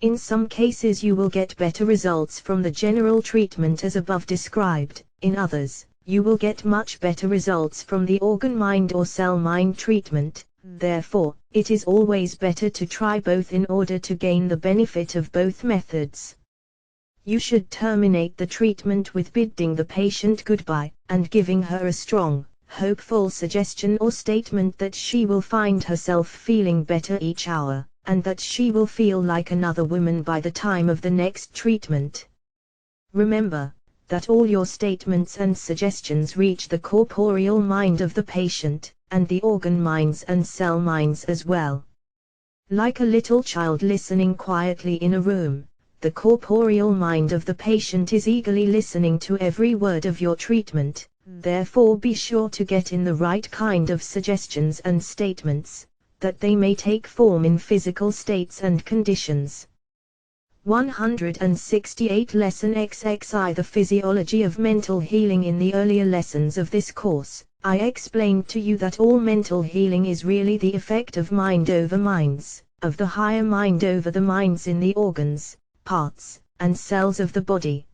In some cases you will get better results from the general treatment as above described, in others, you will get much better results from the organ-mind or cell-mind treatment. Therefore, it is always better to try both in order to gain the benefit of both methods. You should terminate the treatment with bidding the patient goodbye, and giving her a strong, hopeful suggestion or statement that she will find herself feeling better each hour, and that she will feel like another woman by the time of the next treatment. Remember, that all your statements and suggestions reach the corporeal mind of the patient, and the organ minds and cell minds as well. Like a little child listening quietly in a room, the corporeal mind of the patient is eagerly listening to every word of your treatment. Therefore be sure to get in the right kind of suggestions and statements, that they may take form in physical states and conditions. 168 Lesson XXI The Physiology of Mental Healing. In the earlier lessons of this course, I explained to you that all mental healing is really the effect of mind over minds, of the higher mind over the minds in the organs, parts, and cells of the body.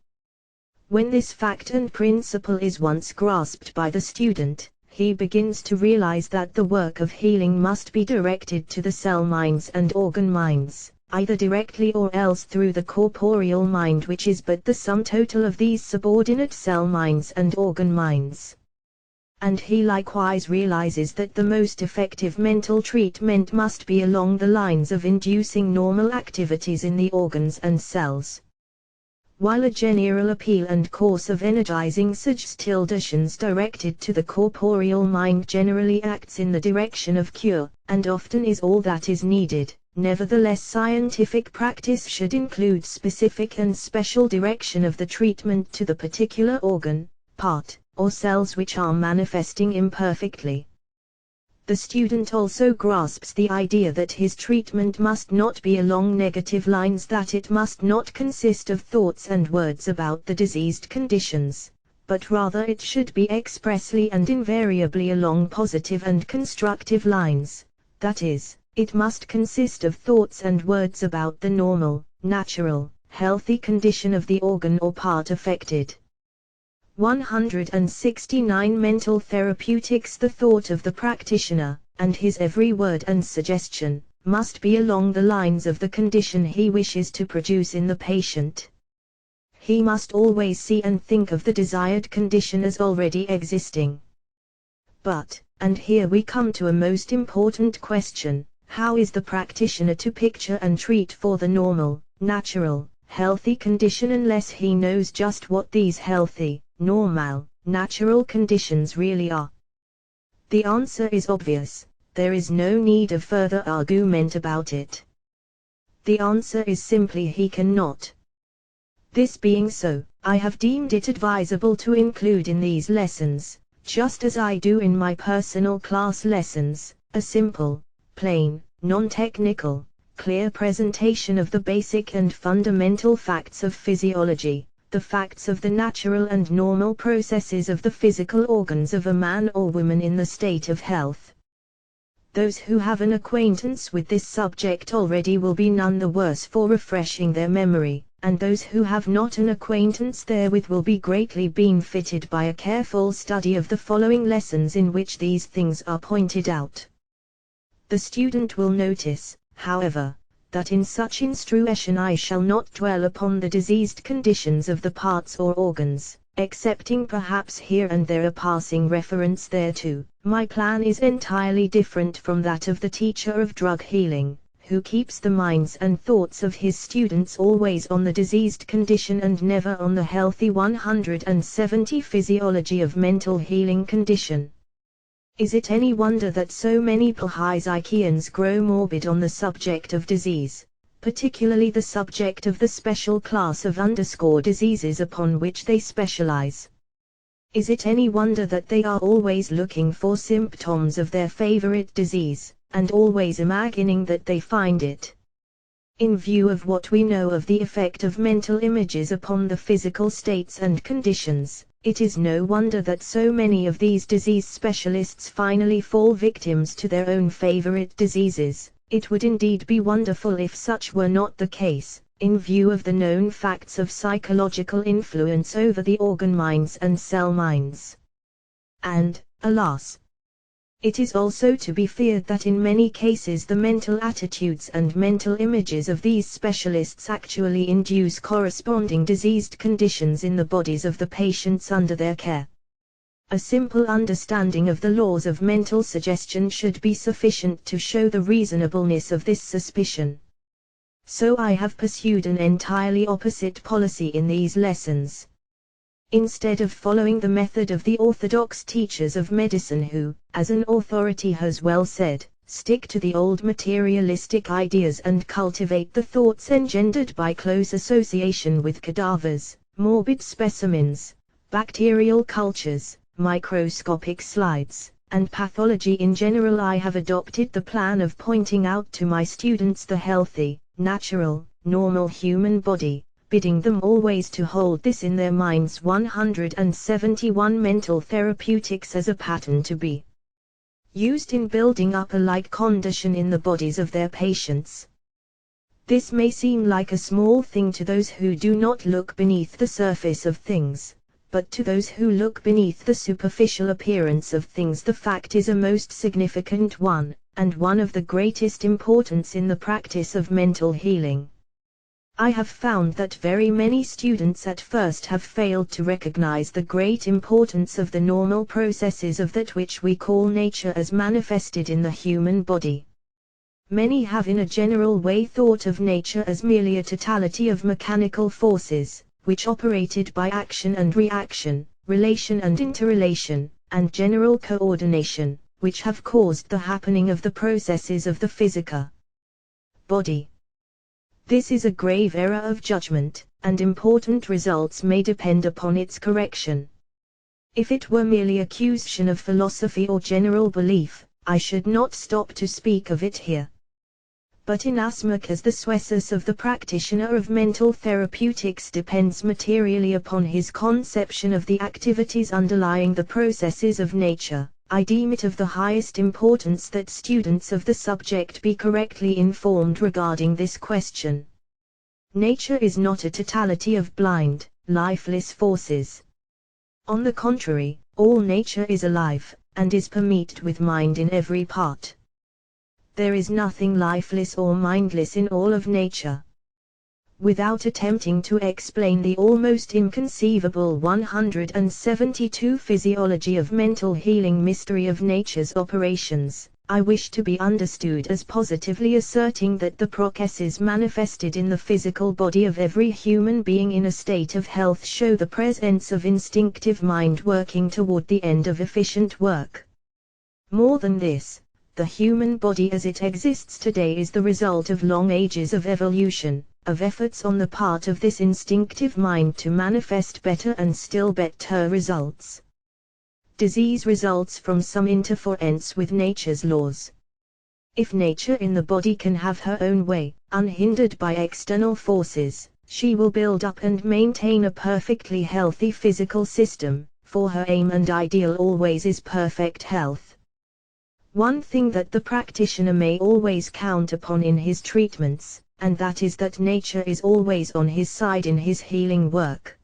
When this fact and principle is once grasped by the student, he begins to realize that the work of healing must be directed to the cell minds and organ minds, either directly or else through the corporeal mind, which is but the sum total of these subordinate cell minds and organ minds. And he likewise realizes that the most effective mental treatment must be along the lines of inducing normal activities in the organs and cells. While a general appeal and course of energizing suggestions directed to the corporeal mind generally acts in the direction of cure, and often is all that is needed, Nevertheless, scientific practice should include specific and special direction of the treatment to the particular organ, part, or cells which are manifesting imperfectly. The student also grasps the idea that his treatment must not be along negative lines, that it must not consist of thoughts and words about the diseased conditions, but rather it should be expressly and invariably along positive and constructive lines, that is, it must consist of thoughts and words about the normal, natural, healthy condition of the organ or part affected. 169 Mental Therapeutics. The thought of the practitioner, and his every word and suggestion, must be along the lines of the condition he wishes to produce in the patient. He must always see and think of the desired condition as already existing. But, and here we come to a most important question, how is the practitioner to picture and treat for the normal, natural, healthy condition unless he knows just what these healthy, normal, natural conditions really are? The answer is obvious, there is no need of further argument about it. The answer is simply he cannot. This being so, I have deemed it advisable to include in these lessons, just as I do in my personal class lessons, a simple, plain, non-technical, clear presentation of the basic and fundamental facts of physiology, the facts of the natural and normal processes of the physical organs of a man or woman in the state of health. Those who have an acquaintance with this subject already will be none the worse for refreshing their memory, and those who have not an acquaintance therewith will be greatly benefited by a careful study of the following lessons in which these things are pointed out. The student will notice, however, that in such instruction I shall not dwell upon the diseased conditions of the parts or organs, excepting perhaps here and there a passing reference thereto. My plan is entirely different from that of the teacher of drug healing, who keeps the minds and thoughts of his students always on the diseased condition and never on the healthy 170 physiology of mental healing condition. Is it any wonder that so many Psychians grow morbid on the subject of disease, particularly the subject of the special class of diseases upon which they specialize? Is it any wonder that they are always looking for symptoms of their favorite disease, and always imagining that they find it? In view of what we know of the effect of mental images upon the physical states and conditions, it is no wonder that so many of these disease specialists finally fall victims to their own favorite diseases. It would indeed be wonderful if such were not the case, in view of the known facts of psychological influence over the organ minds and cell minds. And, alas, it is also to be feared that in many cases the mental attitudes and mental images of these specialists actually induce corresponding diseased conditions in the bodies of the patients under their care. A simple understanding of the laws of mental suggestion should be sufficient to show the reasonableness of this suspicion. So I have pursued an entirely opposite policy in these lessons. Instead of following the method of the orthodox teachers of medicine who, as an authority has well said, stick to the old materialistic ideas and cultivate the thoughts engendered by close association with cadavers, morbid specimens, bacterial cultures, microscopic slides, and pathology in general, I have adopted the plan of pointing out to my students the healthy, natural, normal human body, bidding them always to hold this in their minds. 171 Mental Therapeutics as a pattern to be used in building up a like condition in the bodies of their patients. This may seem like a small thing to those who do not look beneath the surface of things, but to those who look beneath the superficial appearance of things the fact is a most significant one, and one of the greatest importance in the practice of mental healing. I have found that very many students at first have failed to recognize the great importance of the normal processes of that which we call nature as manifested in the human body. Many have in a general way thought of nature as merely a totality of mechanical forces, which operated by action and reaction, relation and interrelation, and general coordination, which have caused the happening of the processes of the physica. body. This is a grave error of judgment, and important results may depend upon its correction. If it were merely a question of philosophy or general belief, I should not stop to speak of it here. But inasmuch as the success of the practitioner of mental therapeutics depends materially upon his conception of the activities underlying the processes of nature, I deem it of the highest importance that students of the subject be correctly informed regarding this question. Nature is not a totality of blind, lifeless forces. On the contrary, all nature is alive, and is permeated with mind in every part. There is nothing lifeless or mindless in all of nature. Without attempting to explain the almost inconceivable 172 physiology of mental healing mystery of nature's operations, I wish to be understood as positively asserting that the processes manifested in the physical body of every human being in a state of health show the presence of instinctive mind working toward the end of efficient work. More than this, the human body as it exists today is the result of long ages of evolution, of efforts on the part of this instinctive mind to manifest better and still better results. Disease results from some interference with nature's laws. If nature in the body can have her own way, unhindered by external forces, she will build up and maintain a perfectly healthy physical system, for her aim and ideal always is perfect health. One thing that the practitioner may always count upon in his treatments, and that is that nature is always on his side in his healing work.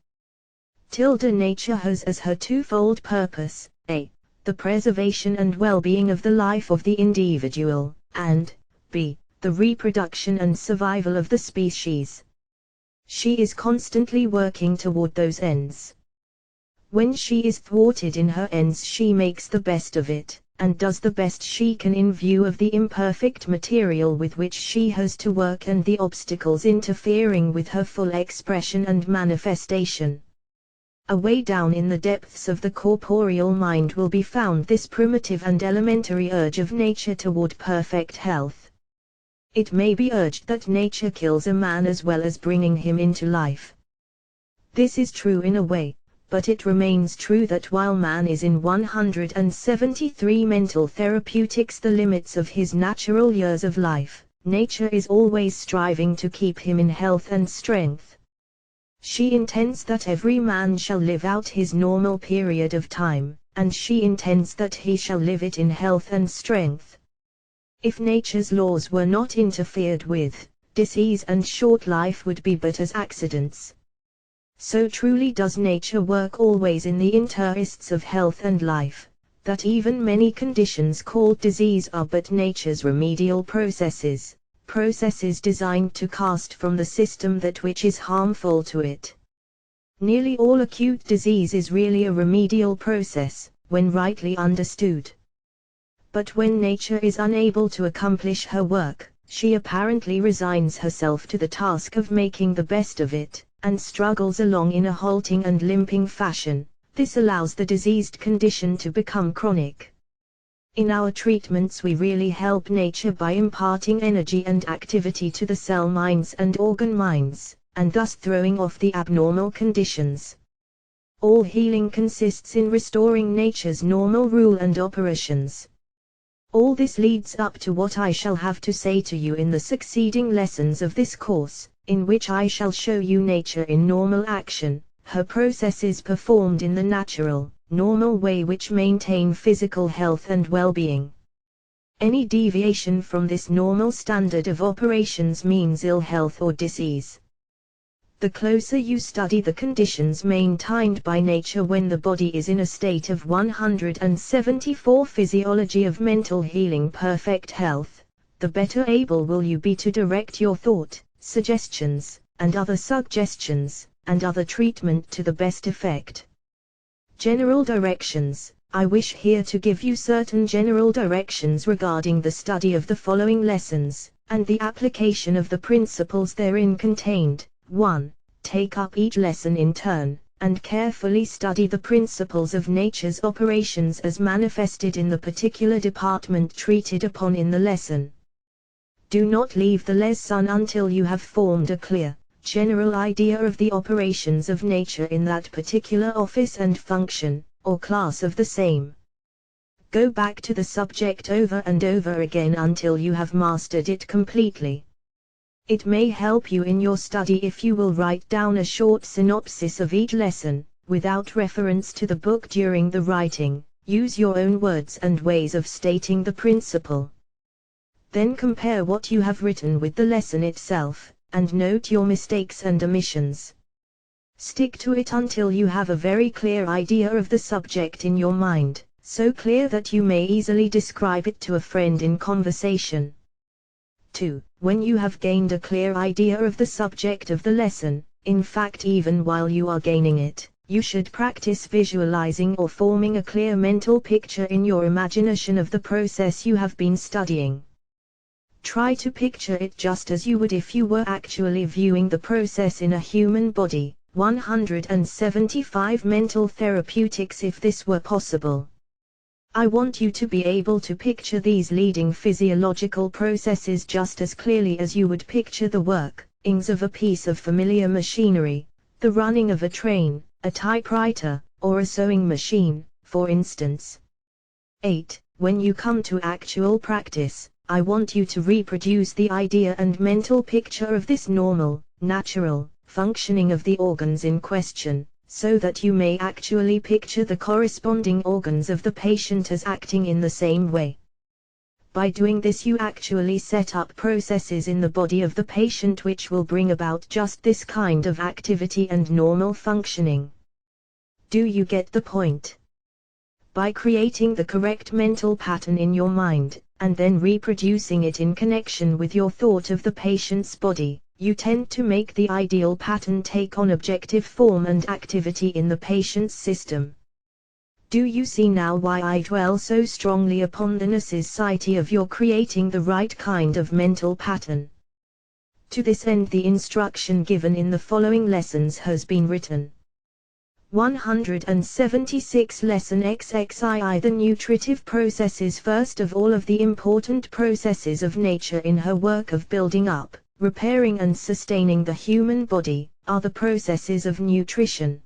Nature has as her twofold purpose, a. the preservation and well-being of the life of the individual, and b. the reproduction and survival of the species. She is constantly working toward those ends. When she is thwarted in her ends, she makes the best of it, and does the best she can in view of the imperfect material with which she has to work and the obstacles interfering with her full expression and manifestation. Away down in the depths of the corporeal mind will be found this primitive and elementary urge of nature toward perfect health. It may be urged that nature kills a man as well as bringing him into life. This is true in a way, but it remains true that while man is in 173 mental therapeutics the limits of his natural years of life, nature is always striving to keep him in health and strength. She intends that every man shall live out his normal period of time, and she intends that he shall live it in health and strength. If nature's laws were not interfered with, disease and short life would be but as accidents. So truly does nature work always in the interests of health and life, that even many conditions called disease are but nature's remedial processes designed to cast from the system that which is harmful to it. Nearly all acute disease is really a remedial process, when rightly understood. But when nature is unable to accomplish her work, she apparently resigns herself to the task of making the best of it, and struggles along in a halting and limping fashion. This allows the diseased condition to become chronic. In our treatments we really help nature by imparting energy and activity to the cell minds and organ minds, and thus throwing off the abnormal conditions. All healing consists in restoring nature's normal rule and operations. All this leads up to what I shall have to say to you in the succeeding lessons of this course, in which I shall show you nature in normal action, her processes performed in the natural, normal way which maintain physical health and well-being. Any deviation from this normal standard of operations means ill health or disease. The closer you study the conditions maintained by nature when the body is in a state of 174 physiology of mental healing perfect health, the better able will you be to direct your thought, suggestions, and other suggestions, and other treatment to the best effect. General directions. I wish here to give you certain general directions regarding the study of the following lessons, and the application of the principles therein contained. 1. Take up each lesson in turn, and carefully study the principles of nature's operations as manifested in the particular department treated upon in the lesson. Do not leave the lesson until you have formed a clear, general idea of the operations of nature in that particular office and function, or class of the same. Go back to the subject over and over again until you have mastered it completely. It may help you in your study if you will write down a short synopsis of each lesson, without reference to the book during the writing. Use your own words and ways of stating the principle. Then compare what you have written with the lesson itself, and note your mistakes and omissions. Stick to it until you have a very clear idea of the subject in your mind, so clear that you may easily describe it to a friend in conversation. 2. When you have gained a clear idea of the subject of the lesson, in fact even while you are gaining it, you should practice visualizing or forming a clear mental picture in your imagination of the process you have been studying. Try to picture it just as you would if you were actually viewing the process in a human body. 175 Mental Therapeutics. If this were possible, I want you to be able to picture these leading physiological processes just as clearly as you would picture the workings of a piece of familiar machinery, the running of a train, a typewriter, or a sewing machine, for instance. 8. When you come to actual practice, I want you to reproduce the idea and mental picture of this normal, natural, functioning of the organs in question, so that you may actually picture the corresponding organs of the patient as acting in the same way. By doing this you actually set up processes in the body of the patient which will bring about just this kind of activity and normal functioning. Do you get the point? By creating the correct mental pattern in your mind, and then reproducing it in connection with your thought of the patient's body, you tend to make the ideal pattern take on objective form and activity in the patient's system. Do you see now why I dwell so strongly upon the necessity of your creating the right kind of mental pattern? To this end the instruction given in the following lessons has been written. 176 Lesson XXII. The nutritive processes. First of all of the important processes of nature in her work of building up, repairing and sustaining the human body, are the processes of nutrition.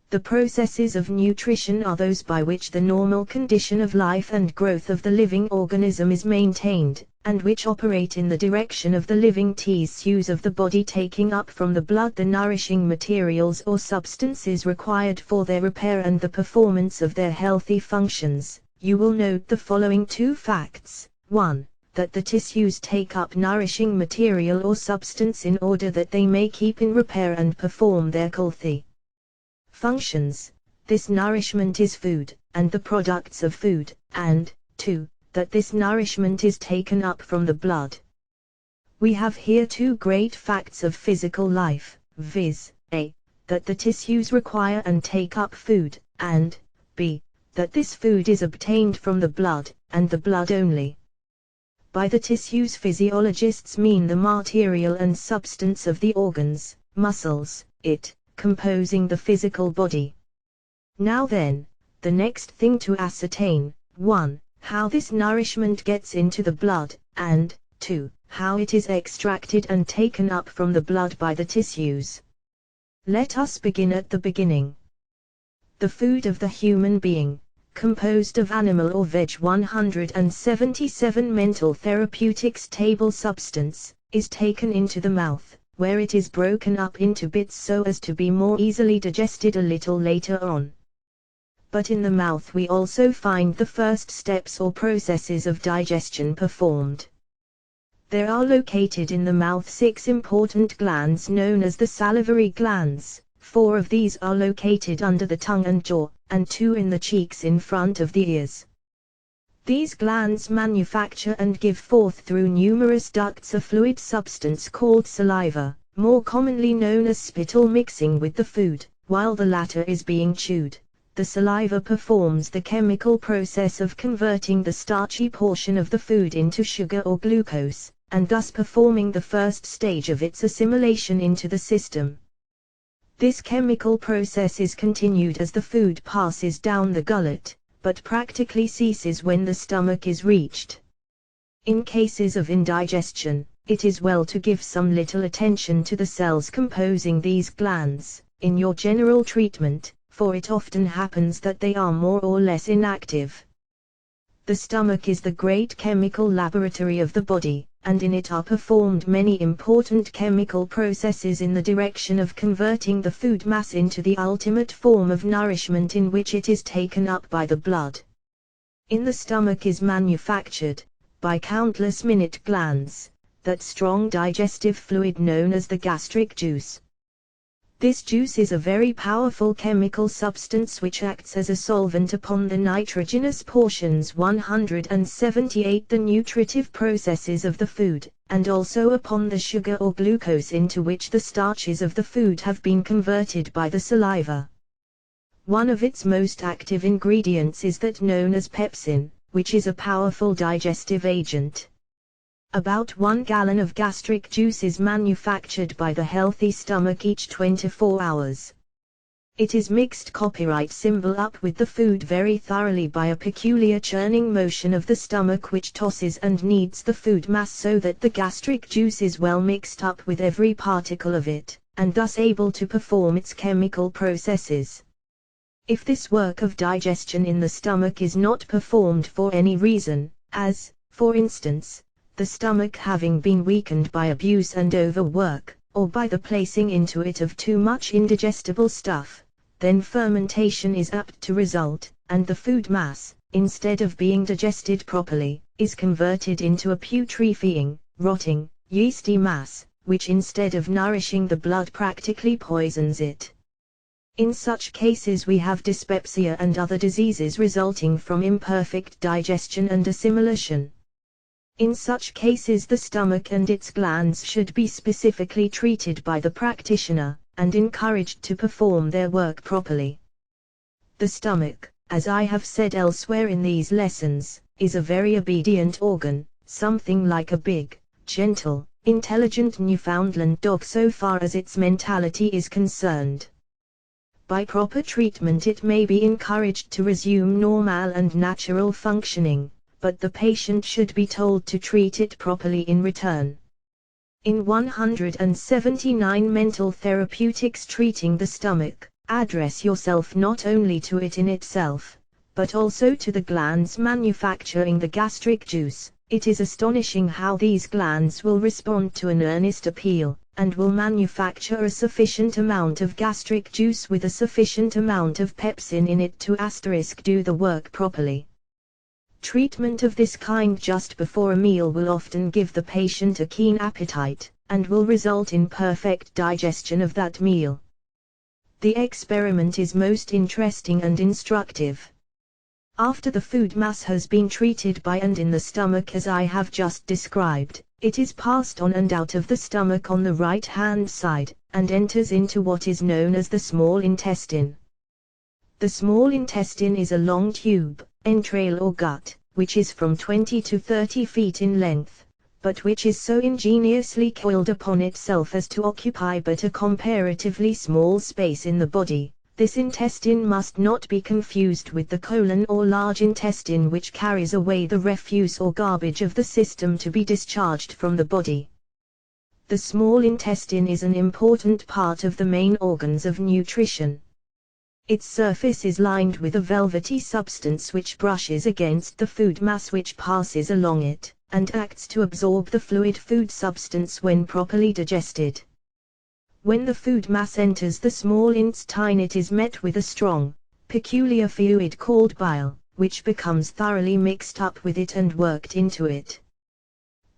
The processes of nutrition are those by which the normal condition of life and growth of the living organism is maintained, and which operate in the direction of the living tissues of the body taking up from the blood the nourishing materials or substances required for their repair and the performance of their healthy functions. You will note the following two facts. 1. That the tissues take up nourishing material or substance in order that they may keep in repair and perform their healthy functions. This nourishment is food, and the products of food, and 2. That this nourishment is taken up from the blood. We have here two great facts of physical life, viz. A. That the tissues require and take up food, and B. That this food is obtained from the blood, and the blood only. By the tissues physiologists mean the material and substance of the organs, muscles, composing the physical body. Now then, the next thing to ascertain, 1. How this nourishment gets into the blood, and 2. How it is extracted and taken up from the blood by the tissues. Let us begin at the beginning. The food of the human being, composed of animal or veg. 177 Mental Therapeutics Table. Substance, is taken into the mouth, where it is broken up into bits so as to be more easily digested a little later on. But in the mouth we also find the first steps or processes of digestion performed. There are located in the mouth 6 important glands known as the salivary glands. 4 of these are located under the tongue and jaw, and 2 in the cheeks in front of the ears. These glands manufacture and give forth through numerous ducts a fluid substance called saliva, more commonly known as spittle. Mixing with the food, while the latter is being chewed, the saliva performs the chemical process of converting the starchy portion of the food into sugar or glucose, and thus performing the first stage of its assimilation into the system. This chemical process is continued as the food passes down the gullet, but practically ceases when the stomach is reached. In cases of indigestion, it is well to give some little attention to the cells composing these glands, in your general treatment, for it often happens that they are more or less inactive. The stomach is the great chemical laboratory of the body, and in it are performed many important chemical processes in the direction of converting the food mass into the ultimate form of nourishment in which it is taken up by the blood. In the stomach is manufactured, by countless minute glands, that strong digestive fluid known as the gastric juice. This juice is a very powerful chemical substance which acts as a solvent upon the nitrogenous portions 178 the nutritive processes of the food, and also upon the sugar or glucose into which the starches of the food have been converted by the saliva. One of its most active ingredients is that known as pepsin, which is a powerful digestive agent. About 1 gallon of gastric juice is manufactured by the healthy stomach each 24 hours. It is mixed copyright symbol up with the food very thoroughly by a peculiar churning motion of the stomach which tosses and kneads the food mass so that the gastric juice is well mixed up with every particle of it, and thus able to perform its chemical processes. If this work of digestion in the stomach is not performed for any reason, as, for instance, the stomach having been weakened by abuse and overwork, or by the placing into it of too much indigestible stuff, then fermentation is apt to result, and the food mass, instead of being digested properly, is converted into a putrefying, rotting, yeasty mass, which instead of nourishing the blood practically poisons it. In such cases we have dyspepsia and other diseases resulting from imperfect digestion and assimilation. In such cases the stomach and its glands should be specifically treated by the practitioner, and encouraged to perform their work properly. The stomach, as I have said elsewhere in these lessons, is a very obedient organ, something like a big, gentle, intelligent Newfoundland dog so far as its mentality is concerned. By proper treatment it may be encouraged to resume normal and natural functioning, but the patient should be told to treat it properly in return. In 179 Mental Therapeutics Treating the Stomach, address yourself not only to it in itself, but also to the glands manufacturing the gastric juice. It is astonishing how these glands will respond to an earnest appeal, and will manufacture a sufficient amount of gastric juice with a sufficient amount of pepsin in it to do the work properly. Treatment of this kind just before a meal will often give the patient a keen appetite, and will result in perfect digestion of that meal. The experiment is most interesting and instructive. After the food mass has been treated by and in the stomach as I have just described, it is passed on and out of the stomach on the right-hand side, and enters into what is known as the small intestine. The small intestine is a long tube, entrail or gut, which is from 20 to 30 feet in length, but which is so ingeniously coiled upon itself as to occupy but a comparatively small space in the body. This intestine must not be confused with the colon or large intestine, which carries away the refuse or garbage of the system to be discharged from the body. The small intestine is an important part of the main organs of nutrition. Its surface is lined with a velvety substance which brushes against the food mass which passes along it, and acts to absorb the fluid food substance when properly digested. When the food mass enters the small intestine, it is met with a strong, peculiar fluid called bile, which becomes thoroughly mixed up with it and worked into it.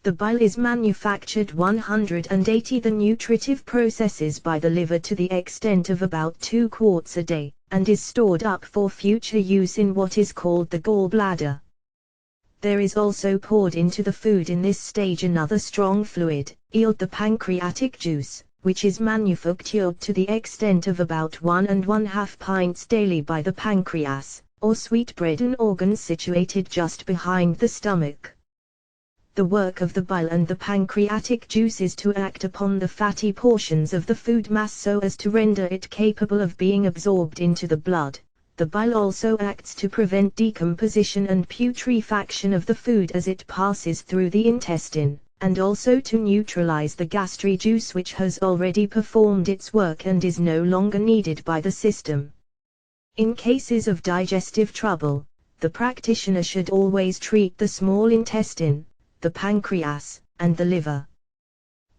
The bile is manufactured 180 the nutritive processes by the liver to the extent of about 2 quarts a day, and is stored up for future use in what is called the gallbladder. There is also poured into the food in this stage another strong fluid, the pancreatic juice, which is manufactured to the extent of about 1 1/2 pints daily by the pancreas, or sweetbread, organ situated just behind the stomach. The work of the bile and the pancreatic juice is to act upon the fatty portions of the food mass so as to render it capable of being absorbed into the blood, The bile also acts to prevent decomposition and putrefaction of the food as it passes through the intestine, and also to neutralize the gastric juice which has already performed its work and is no longer needed by the system. In cases of digestive trouble, the practitioner should always treat the small intestine, the pancreas, and the liver.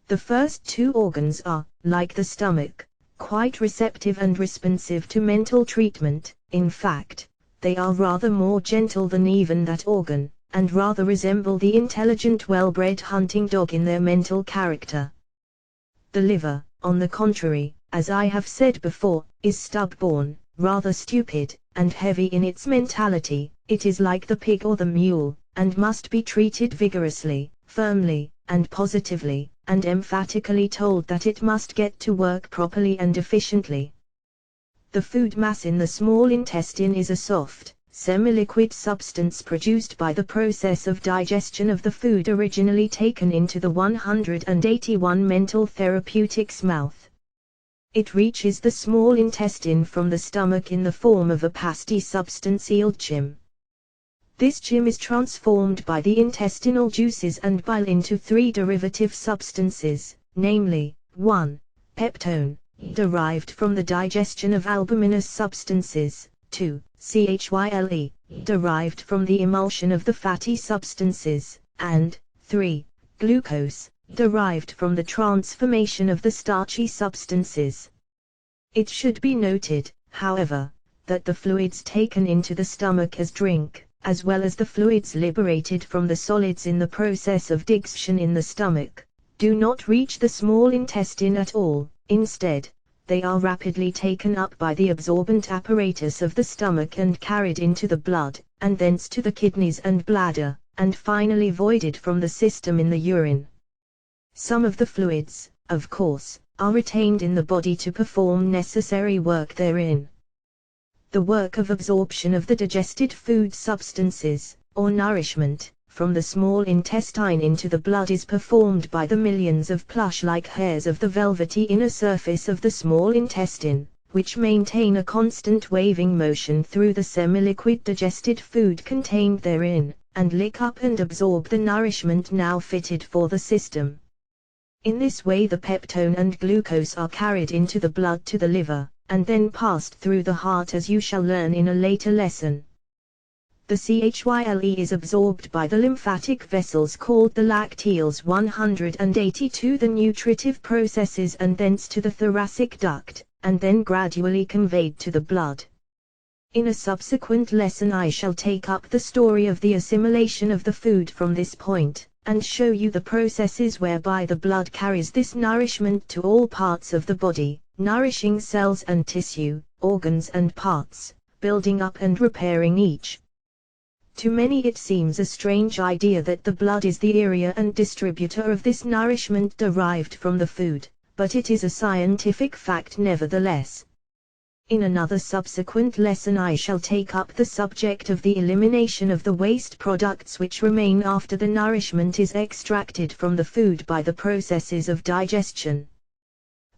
The first two organs are, like the stomach, quite receptive and responsive to mental treatment. In fact, they are rather more gentle than even that organ, and rather resemble the intelligent well-bred hunting dog in their mental character. The liver, on the contrary, as I have said before, is stubborn, rather stupid, and heavy in its mentality. It is like the pig or the mule, and must be treated vigorously, firmly, and positively, and emphatically told that it must get to work properly and efficiently. The food mass in the small intestine is a soft, semi-liquid substance produced by the process of digestion of the food originally taken into the 181 mental therapeutics mouth. It reaches the small intestine from the stomach in the form of a pasty substance called chyme. This chyme is transformed by the intestinal juices and bile into three derivative substances, namely, 1. Peptone, derived from the digestion of albuminous substances, 2. Chyle, derived from the emulsion of the fatty substances, and 3. Glucose, derived from the transformation of the starchy substances. It should be noted, however, that the fluids taken into the stomach as drink, as well as the fluids liberated from the solids in the process of digestion in the stomach, do not reach the small intestine at all. Instead, they are rapidly taken up by the absorbent apparatus of the stomach and carried into the blood, and thence to the kidneys and bladder, and finally voided from the system in the urine. Some of the fluids, of course, are retained in the body to perform necessary work therein. The work of absorption of the digested food substances, or nourishment, from the small intestine into the blood is performed by the millions of plush-like hairs of the velvety inner surface of the small intestine, which maintain a constant waving motion through the semi-liquid digested food contained therein, and lick up and absorb the nourishment now fitted for the system. In this way the peptone and glucose are carried into the blood to the liver, and then passed through the heart, as you shall learn in a later lesson. The Chyle is absorbed by the lymphatic vessels called the lacteals 182, the nutritive processes, and thence to the thoracic duct, and then gradually conveyed to the blood. In a subsequent lesson I shall take up the story of the assimilation of the food from this point, and show you the processes whereby the blood carries this nourishment to all parts of the body, nourishing cells and tissue, organs and parts, building up and repairing each. To many it seems a strange idea that the blood is the area and distributor of this nourishment derived from the food, but it is a scientific fact nevertheless. In another subsequent lesson I shall take up the subject of the elimination of the waste products which remain after the nourishment is extracted from the food by the processes of digestion.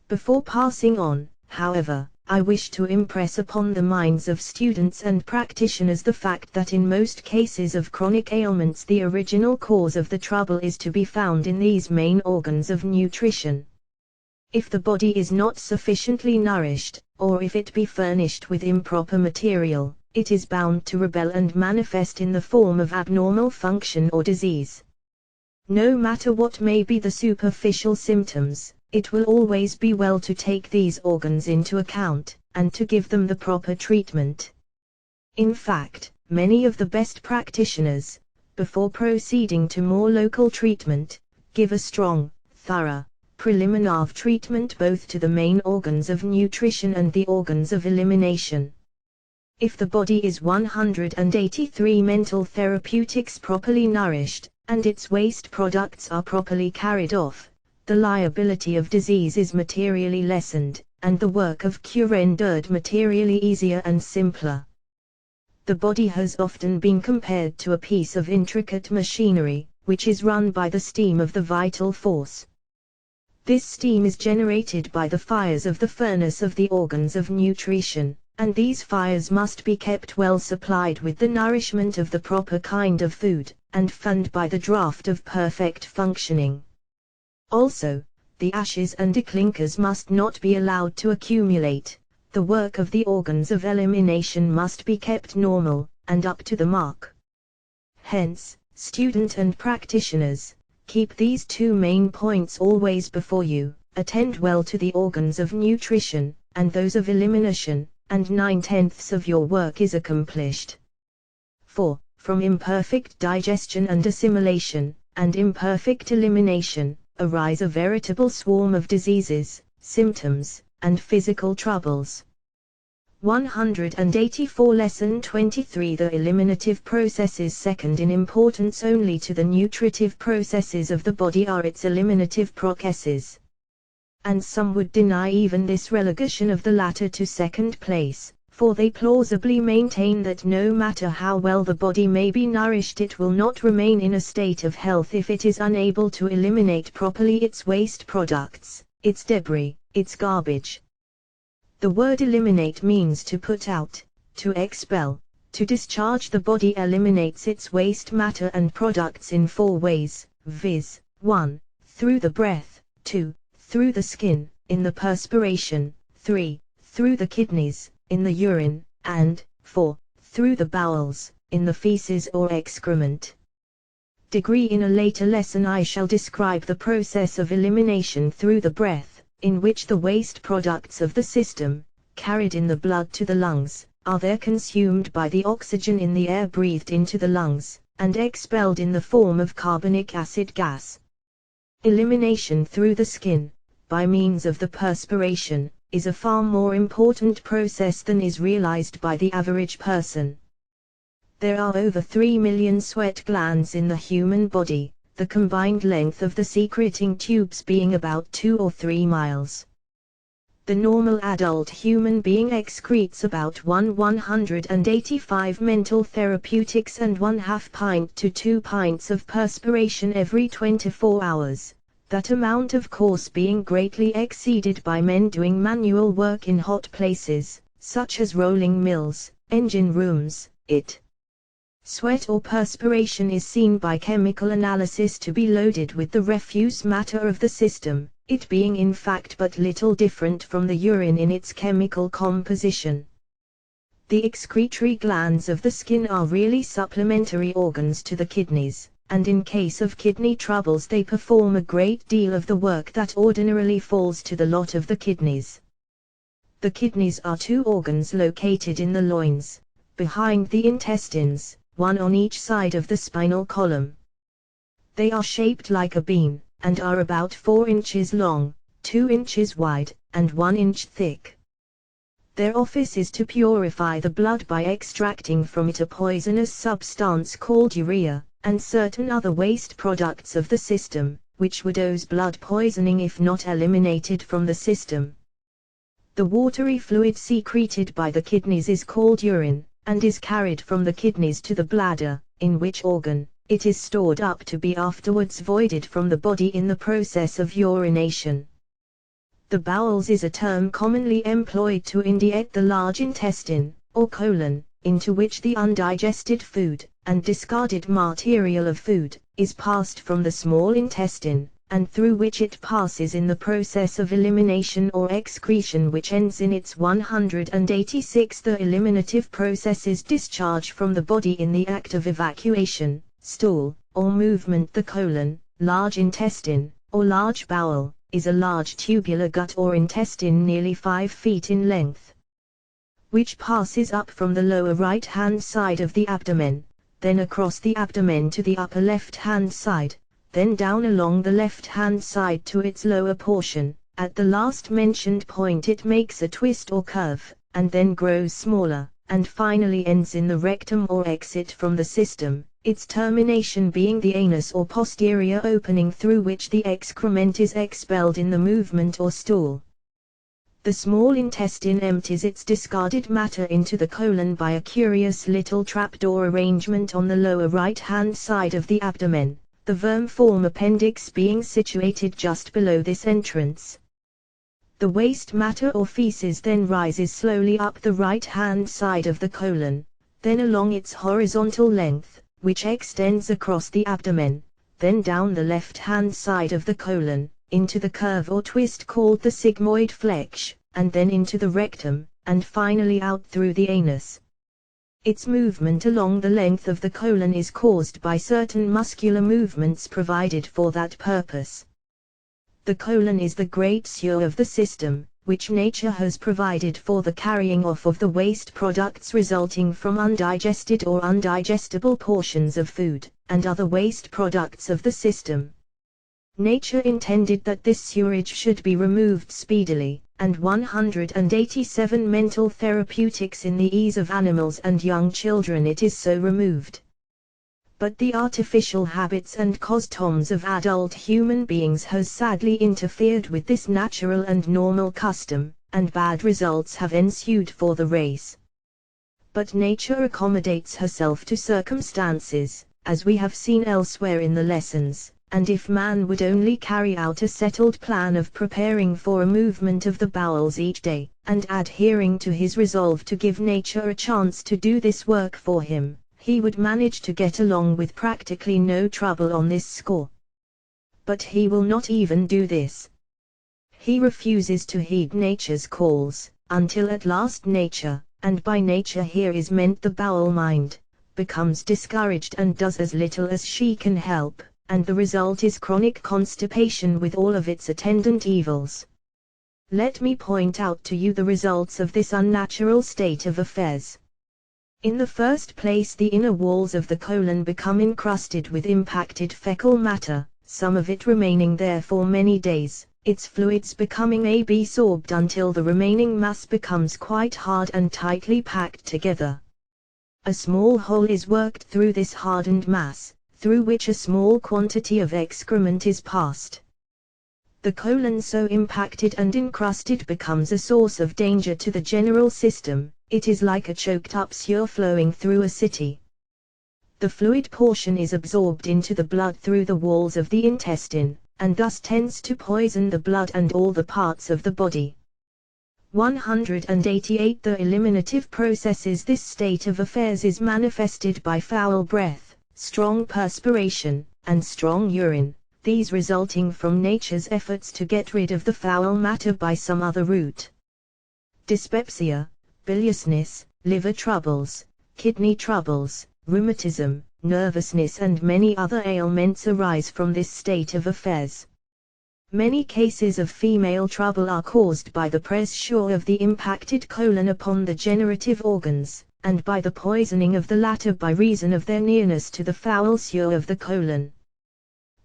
Before passing on, however, I wish to impress upon the minds of students and practitioners the fact that in most cases of chronic ailments the original cause of the trouble is to be found in these main organs of nutrition. If the body is not sufficiently nourished, or if it be furnished with improper material, it is bound to rebel and manifest in the form of abnormal function or disease. No matter what may be the superficial symptoms, it will always be well to take these organs into account, and to give them the proper treatment. In fact, many of the best practitioners, before proceeding to more local treatment, give a strong, thorough, preliminary treatment both to the main organs of nutrition and the organs of elimination. If the body is 183 mental therapeutics properly nourished, and its waste products are properly carried off, the liability of disease is materially lessened, and the work of cure rendered materially easier and simpler. The body has often been compared to a piece of intricate machinery, which is run by the steam of the vital force. This steam is generated by the fires of the furnace of the organs of nutrition, and these fires must be kept well supplied with the nourishment of the proper kind of food, and fanned by the draught of perfect functioning. Also, the ashes and declinkers must not be allowed to accumulate. The work of the organs of elimination must be kept normal, and up to the mark. Hence, student and practitioners, keep these two main points always before you, attend well to the organs of nutrition, and those of elimination, and 9/10 of your work is accomplished. For, from imperfect digestion and assimilation, and imperfect elimination, arise a veritable swarm of diseases, symptoms, and physical troubles. 184 Lesson 23 The eliminative processes second in importance only to the nutritive processes of the body are its eliminative processes. And some would deny even this relegation of the latter to second place, for they plausibly maintain that no matter how well the body may be nourished, it will not remain in a state of health if it is unable to eliminate properly its waste products, its debris, its garbage. The word eliminate means to put out, to expel, to discharge. The body eliminates its waste matter and products in 4 ways, viz. 1. Through the breath, 2. Through the skin, in the perspiration, 3. Through the kidneys, in the urine, and 4. Through the bowels, in the feces or excrement. In a later lesson I shall describe the process of elimination through the breath, in which the waste products of the system, carried in the blood to the lungs, are there consumed by the oxygen in the air breathed into the lungs, and expelled in the form of carbonic acid gas. Elimination through the skin, by means of the perspiration, is a far more important process than is realized by the average person. There are over 3 million sweat glands in the human body, the combined length of the secreting tubes being about 2 or 3 miles. The normal adult human being excretes about 185 mental therapeutics and 1/2 pint to 2 pints of perspiration every 24 hours, that amount of course being greatly exceeded by men doing manual work in hot places, such as rolling mills, engine rooms. Sweat or perspiration is seen by chemical analysis to be loaded with the refuse matter of the system, it being in fact but little different from the urine in its chemical composition. The excretory glands of the skin are really supplementary organs to the kidneys, and in case of kidney troubles they perform a great deal of the work that ordinarily falls to the lot of the kidneys. The kidneys are 2 organs located in the loins, behind the intestines, 1 on each side of the spinal column. They are shaped like a bean, and are about 4 inches long, 2 inches wide, and 1 inch thick. Their office is to purify the blood by extracting from it a poisonous substance called urea, and certain other waste products of the system, which would cause blood poisoning if not eliminated from the system. The watery fluid secreted by the kidneys is called urine, and is carried from the kidneys to the bladder, in which organ it is stored up to be afterwards voided from the body in the process of urination. The bowels is a term commonly employed to indicate the large intestine, or colon, into which the undigested food, and discarded material of food, is passed from the small intestine, and through which it passes in the process of elimination or excretion, which ends in its 186th. The eliminative processes discharge from the body in the act of evacuation, stool, or movement. The colon, large intestine, or large bowel, is a large tubular gut or intestine nearly 5 feet in length, which passes up from the lower right-hand side of the abdomen, then across the abdomen to the upper left-hand side, then down along the left-hand side to its lower portion. At the last mentioned point it makes a twist or curve, and then grows smaller, and finally ends in the rectum or exit from the system, its termination being the anus or posterior opening through which the excrement is expelled in the movement or stool. The small intestine empties its discarded matter into the colon by a curious little trapdoor arrangement on the lower right-hand side of the abdomen, the vermiform appendix being situated just below this entrance. The waste matter or feces then rises slowly up the right-hand side of the colon, then along its horizontal length, which extends across the abdomen, then down the left-hand side of the colon, into the curve or twist called the sigmoid flex, and then into the rectum, and finally out through the anus. Its movement along the length of the colon is caused by certain muscular movements provided for that purpose. The colon is the great sewer of the system, which nature has provided for the carrying off of the waste products resulting from undigested or undigestible portions of food, and other waste products of the system. Nature intended that this sewerage should be removed speedily, and 187 mental therapeutics in the ease of animals and young children it is so removed. But the artificial habits and customs of adult human beings has sadly interfered with this natural and normal custom, and bad results have ensued for the race. But nature accommodates herself to circumstances, as we have seen elsewhere in the lessons, and if man would only carry out a settled plan of preparing for a movement of the bowels each day, and adhering to his resolve to give nature a chance to do this work for him, he would manage to get along with practically no trouble on this score. But he will not even do this. He refuses to heed nature's calls, until at last nature, and by nature here is meant the bowel mind, becomes discouraged and does as little as she can help, and the result is chronic constipation with all of its attendant evils. Let me point out to you the results of this unnatural state of affairs. In the first place, the inner walls of the colon become encrusted with impacted fecal matter, some of it remaining there for many days, its fluids becoming absorbed until the remaining mass becomes quite hard and tightly packed together. A small hole is worked through this hardened mass, through which a small quantity of excrement is passed. The colon so impacted and encrusted becomes a source of danger to the general system. It is like a choked-up sewer flowing through a city. The fluid portion is absorbed into the blood through the walls of the intestine, and thus tends to poison the blood and all the parts of the body. 188. The eliminative processes. This state of affairs is manifested by foul breath, strong perspiration, and strong urine, these resulting from nature's efforts to get rid of the foul matter by some other route. Dyspepsia, biliousness, liver troubles, kidney troubles, rheumatism, nervousness and many other ailments arise from this state of affairs. Many cases of female trouble are caused by the pressure of the impacted colon upon the generative organs, and by the poisoning of the latter by reason of their nearness to the foul sewer of the colon.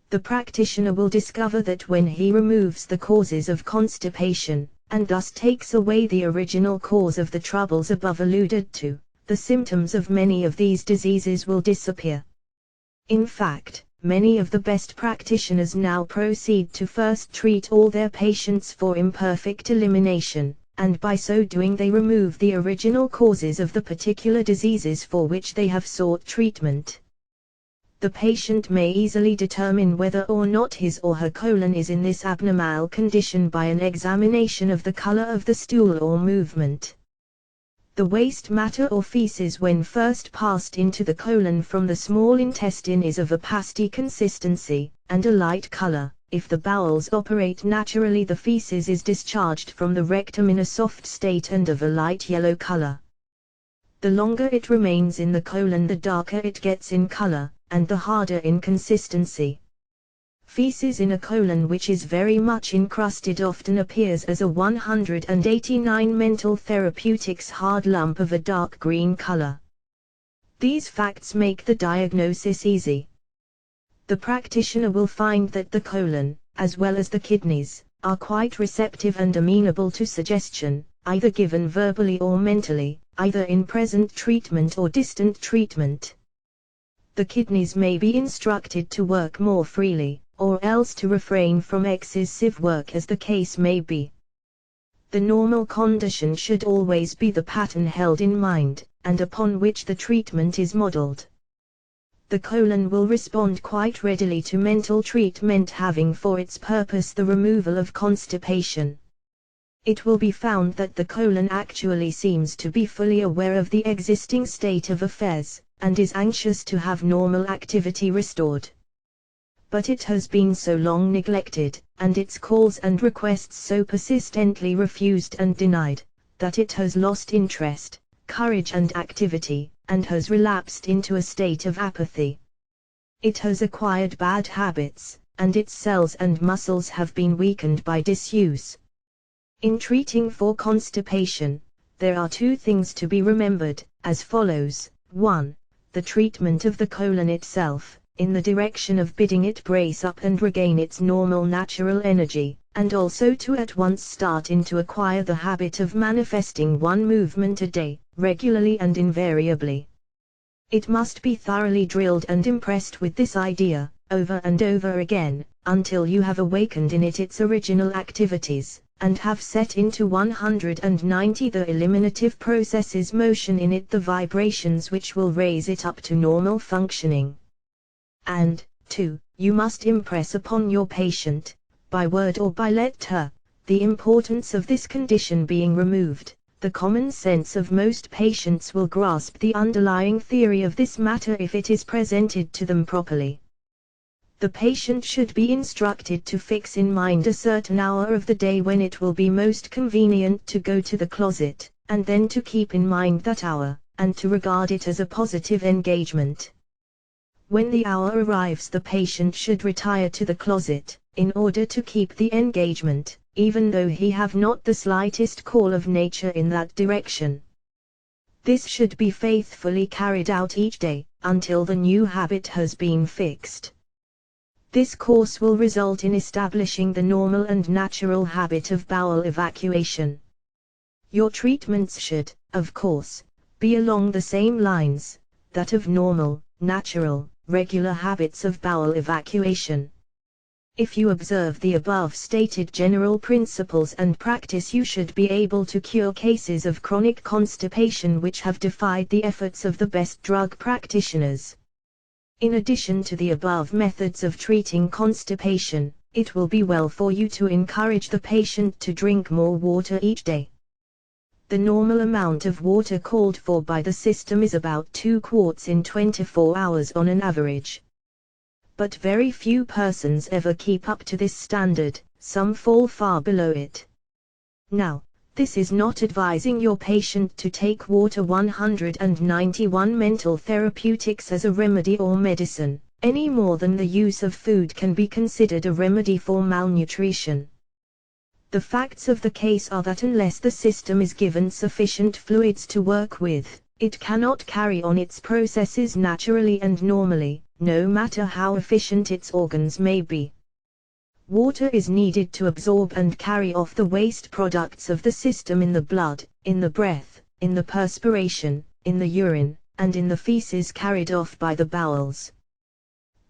The practitioner will discover that when he removes the causes of constipation, and thus takes away the original cause of the troubles above alluded to, the symptoms of many of these diseases will disappear. In fact, many of the best practitioners now proceed to first treat all their patients for imperfect elimination, and by so doing they remove the original causes of the particular diseases for which they have sought treatment. The patient may easily determine whether or not his or her colon is in this abnormal condition by an examination of the color of the stool or movement. The waste matter or feces when first passed into the colon from the small intestine is of a pasty consistency, and a light color. If the bowels operate naturally, the feces is discharged from the rectum in a soft state and of a light yellow color. The longer it remains in the colon, the darker it gets in color, and the harder in consistency. Feces in a colon which is very much encrusted often appears as a 189 mental therapeutics hard lump of a dark green color. These facts make the diagnosis easy. The practitioner will find that the colon, as well as the kidneys, are quite receptive and amenable to suggestion, either given verbally or mentally, either in present treatment or distant treatment. The kidneys may be instructed to work more freely, or else to refrain from excessive work as the case may be. The normal condition should always be the pattern held in mind, and upon which the treatment is modeled. The colon will respond quite readily to mental treatment having for its purpose the removal of constipation. It will be found that the colon actually seems to be fully aware of the existing state of affairs, and is anxious to have normal activity restored. But it has been so long neglected, and its calls and requests so persistently refused and denied, that it has lost interest, courage and activity, and has relapsed into a state of apathy. It has acquired bad habits, and its cells and muscles have been weakened by disuse. In treating for constipation, there are two things to be remembered, as follows. 1. The treatment of the colon itself, in the direction of bidding it brace up and regain its normal natural energy, and also to at once start in to acquire the habit of manifesting one movement a day, regularly and invariably. It must be thoroughly drilled and impressed with this idea, over and over again, until you have awakened in it its original activities, and have set into 190 the eliminative processes motion in it the vibrations which will raise it up to normal functioning. And, 2, you must impress upon your patient, by word or by letter, the importance of this condition being removed. The common sense of most patients will grasp the underlying theory of this matter if it is presented to them properly. The patient should be instructed to fix in mind a certain hour of the day when it will be most convenient to go to the closet, and then to keep in mind that hour, and to regard it as a positive engagement. When the hour arrives, the patient should retire to the closet, in order to keep the engagement, even though he have not the slightest call of nature in that direction. This should be faithfully carried out each day, until the new habit has been fixed. This course will result in establishing the normal and natural habit of bowel evacuation. Your treatments should, of course, be along the same lines, that of normal, natural, regular habits of bowel evacuation. If you observe the above stated general principles and practice, you should be able to cure cases of chronic constipation which have defied the efforts of the best drug practitioners. In addition to the above methods of treating constipation, it will be well for you to encourage the patient to drink more water each day. The normal amount of water called for by the system is about 2 quarts in 24 hours on an average. But very few persons ever keep up to this standard, some fall far below it. Now, this is not advising your patient to take water 191 mental therapeutics as a remedy or medicine, any more than the use of food can be considered a remedy for malnutrition. The facts of the case are that unless the system is given sufficient fluids to work with, it cannot carry on its processes naturally and normally, no matter how efficient its organs may be. Water is needed to absorb and carry off the waste products of the system in the blood, in the breath, in the perspiration, in the urine, and in the feces carried off by the bowels.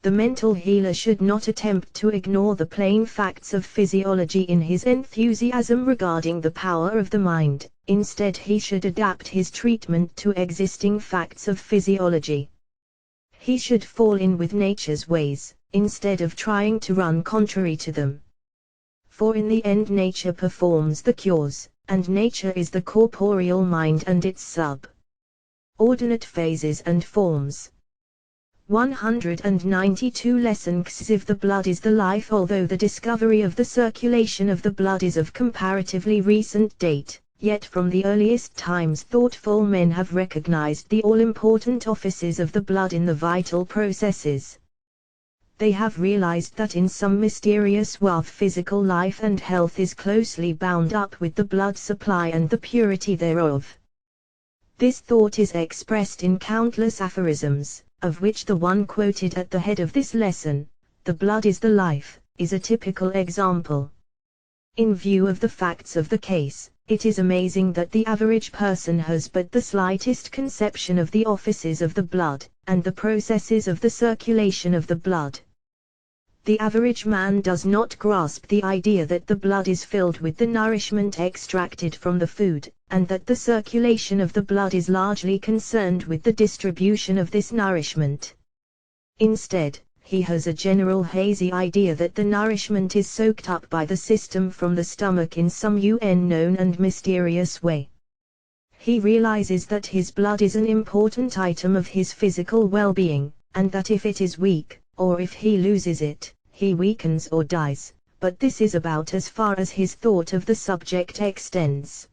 The mental healer should not attempt to ignore the plain facts of physiology in his enthusiasm regarding the power of the mind. Instead, he should adapt his treatment to existing facts of physiology. He should fall in with nature's ways, instead of trying to run contrary to them. For in the end nature performs the cures, and nature is the corporeal mind and its sub-ordinate phases and forms. 192 Lesson X. If the blood is the life, although the discovery of the circulation of the blood is of comparatively recent date, yet from the earliest times thoughtful men have recognized the all-important offices of the blood in the vital processes. They have realized that in some mysterious way physical life and health is closely bound up with the blood supply and the purity thereof. This thought is expressed in countless aphorisms, of which the one quoted at the head of this lesson, "The blood is the life," is a typical example. In view of the facts of the case, it is amazing that the average person has but the slightest conception of the offices of the blood, and the processes of the circulation of the blood. The average man does not grasp the idea that the blood is filled with the nourishment extracted from the food, and that the circulation of the blood is largely concerned with the distribution of this nourishment. Instead, he has a general hazy idea that the nourishment is soaked up by the system from the stomach in some unknown and mysterious way. He realizes that his blood is an important item of his physical well-being, and that if it is weak, or if he loses it, he weakens or dies, but this is about as far as his thought of the subject extends.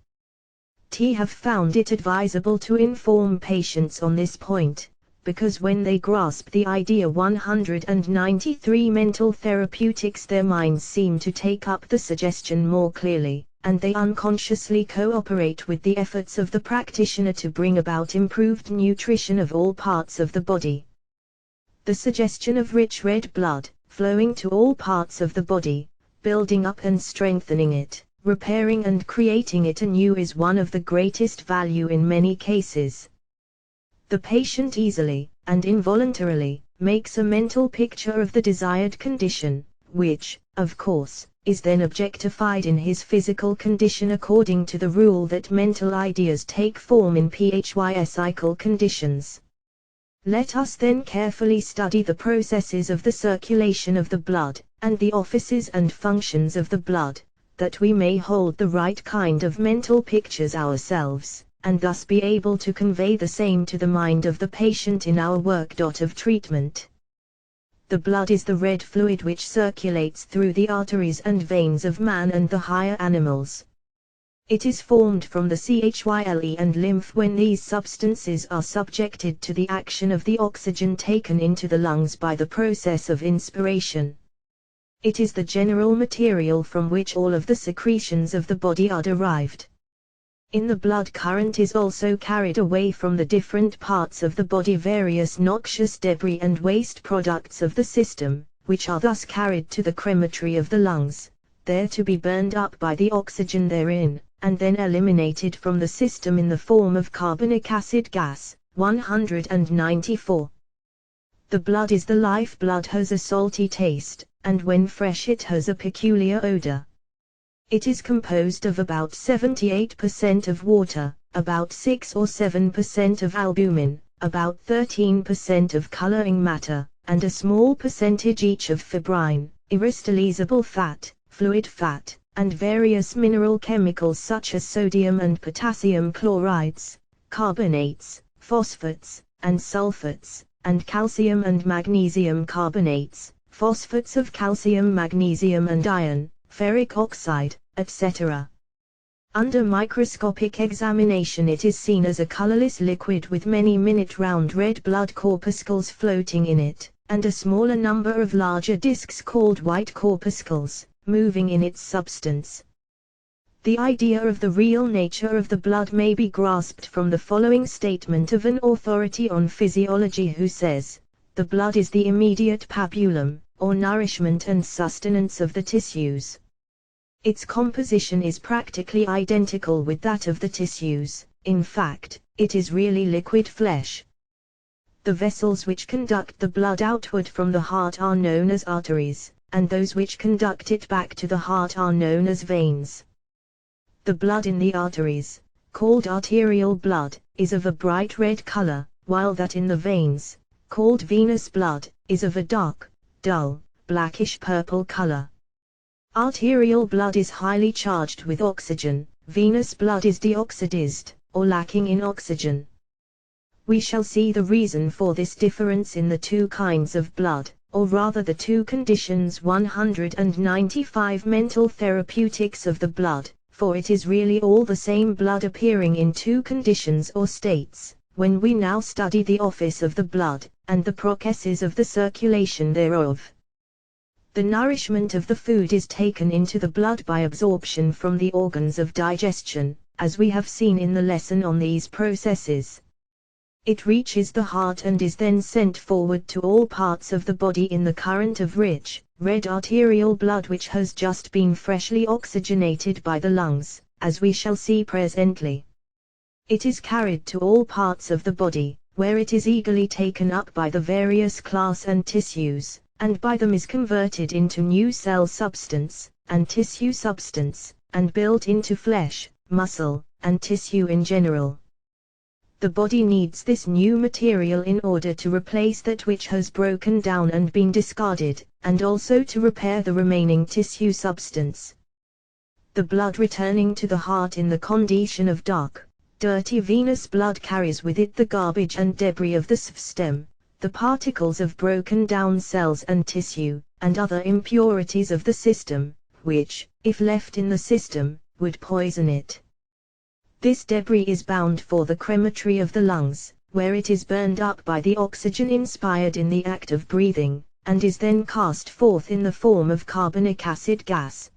T have found it advisable to inform patients on this point, because when they grasp the idea 193 mental therapeutics, their minds seem to take up the suggestion more clearly, and they unconsciously cooperate with the efforts of the practitioner to bring about improved nutrition of all parts of the body. The suggestion of rich red blood, flowing to all parts of the body, building up and strengthening it, repairing and creating it anew is one of the greatest value in many cases. The patient easily, and involuntarily, makes a mental picture of the desired condition, which, of course, is then objectified in his physical condition according to the rule that mental ideas take form in psychical conditions. Let us then carefully study the processes of the circulation of the blood, and the offices and functions of the blood, that we may hold the right kind of mental pictures ourselves, and thus be able to convey the same to the mind of the patient in our work of treatment. The blood is the red fluid which circulates through the arteries and veins of man and the higher animals. It is formed from the chyle and lymph when these substances are subjected to the action of the oxygen taken into the lungs by the process of inspiration. It is the general material from which all of the secretions of the body are derived. In the blood current is also carried away from the different parts of the body various noxious debris and waste products of the system, which are thus carried to the crematory of the lungs, there to be burned up by the oxygen therein, and then eliminated from the system in the form of carbonic acid gas. 194. The blood is the life. Blood has a salty taste, and when fresh it has a peculiar odor. It is composed of about 78% of water, about 6 or 7% of albumin, about 13% of coloring matter, and a small percentage each of fibrin, irrestylizable fat, fluid fat, and various mineral chemicals such as sodium and potassium chlorides, carbonates, phosphates, and sulfates, and calcium and magnesium carbonates, phosphates of calcium, magnesium and iron, ferric oxide, etc. Under microscopic examination it is seen as a colorless liquid with many minute round red blood corpuscles floating in it, and a smaller number of larger discs called white corpuscles, moving in its substance. The idea of the real nature of the blood may be grasped from the following statement of an authority on physiology who says, "The blood is the immediate pabulum, or nourishment and sustenance of the tissues. Its composition is practically identical with that of the tissues, in fact, it is really liquid flesh. The vessels which conduct the blood outward from the heart are known as arteries, and those which conduct it back to the heart are known as veins. The blood in the arteries, called arterial blood, is of a bright red color, while that in the veins, called venous blood, is of a dark, dull, blackish purple color. Arterial blood is highly charged with oxygen, venous blood is deoxidized, or lacking in oxygen. We shall see the reason for this difference in the two kinds of blood, or rather the two conditions 195 mental therapeutics of the blood, for it is really all the same blood appearing in two conditions or states, when we now study the office of the blood, and the processes of the circulation thereof. The nourishment of the food is taken into the blood by absorption from the organs of digestion, as we have seen in the lesson on these processes. It reaches the heart and is then sent forward to all parts of the body in the current of rich, red arterial blood which has just been freshly oxygenated by the lungs, as we shall see presently. It is carried to all parts of the body, where it is eagerly taken up by the various class and tissues, and by them is converted into new cell substance, and tissue substance, and built into flesh, muscle, and tissue in general. The body needs this new material in order to replace that which has broken down and been discarded, and also to repair the remaining tissue substance. The blood returning to the heart in the condition of dark, dirty venous blood carries with it the garbage and debris of the stem, the particles of broken down cells and tissue, and other impurities of the system, which, if left in the system, would poison it. This debris is bound for the crematory of the lungs, where it is burned up by the oxygen inspired in the act of breathing, and is then cast forth in the form of carbonic acid gas.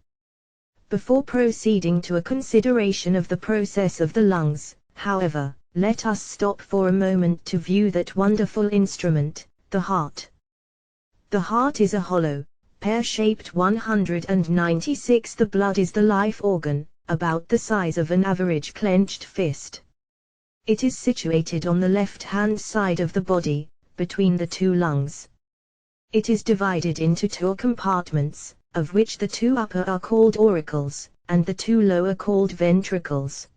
Before proceeding to a consideration of the process of the lungs, however, let us stop for a moment to view that wonderful instrument, the heart. The heart is a hollow, pear-shaped 196. The blood is the life organ, about the size of an average clenched fist. It is situated on the left-hand side of the body, between the two lungs. It is divided into two compartments, of which the two upper are called auricles, and the two lower called ventricles.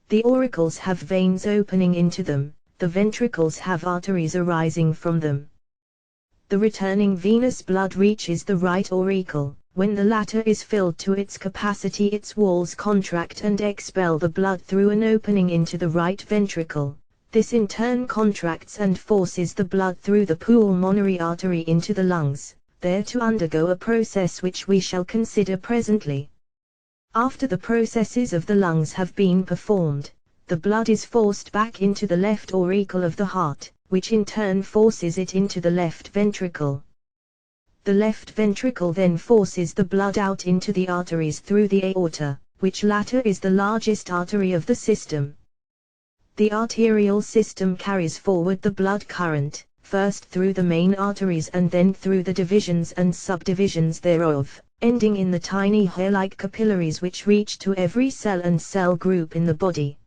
The auricles have veins opening into them, the ventricles have arteries arising from them. The returning venous blood reaches the right auricle. When the latter is filled to its capacity, its walls contract and expel the blood through an opening into the right ventricle. This in turn contracts and forces the blood through the pulmonary artery into the lungs, there to undergo a process which we shall consider presently. After the processes of the lungs have been performed, the blood is forced back into the left auricle of the heart, which in turn forces it into the left ventricle. The left ventricle then forces the blood out into the arteries through the aorta, which latter is the largest artery of the system. The arterial system carries forward the blood current, first through the main arteries and then through the divisions and subdivisions thereof, ending in the tiny hair-like capillaries which reach to every cell and cell group in the body.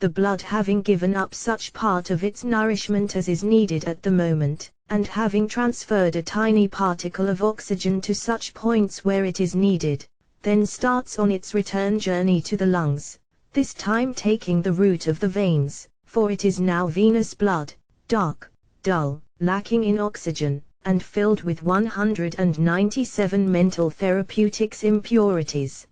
The blood having given up such part of its nourishment as is needed at the moment, and having transferred a tiny particle of oxygen to such points where it is needed, then starts on its return journey to the lungs, this time taking the route of the veins, for it is now venous blood, dark, dull, lacking in oxygen, and filled with 197 mental therapeutics impurities.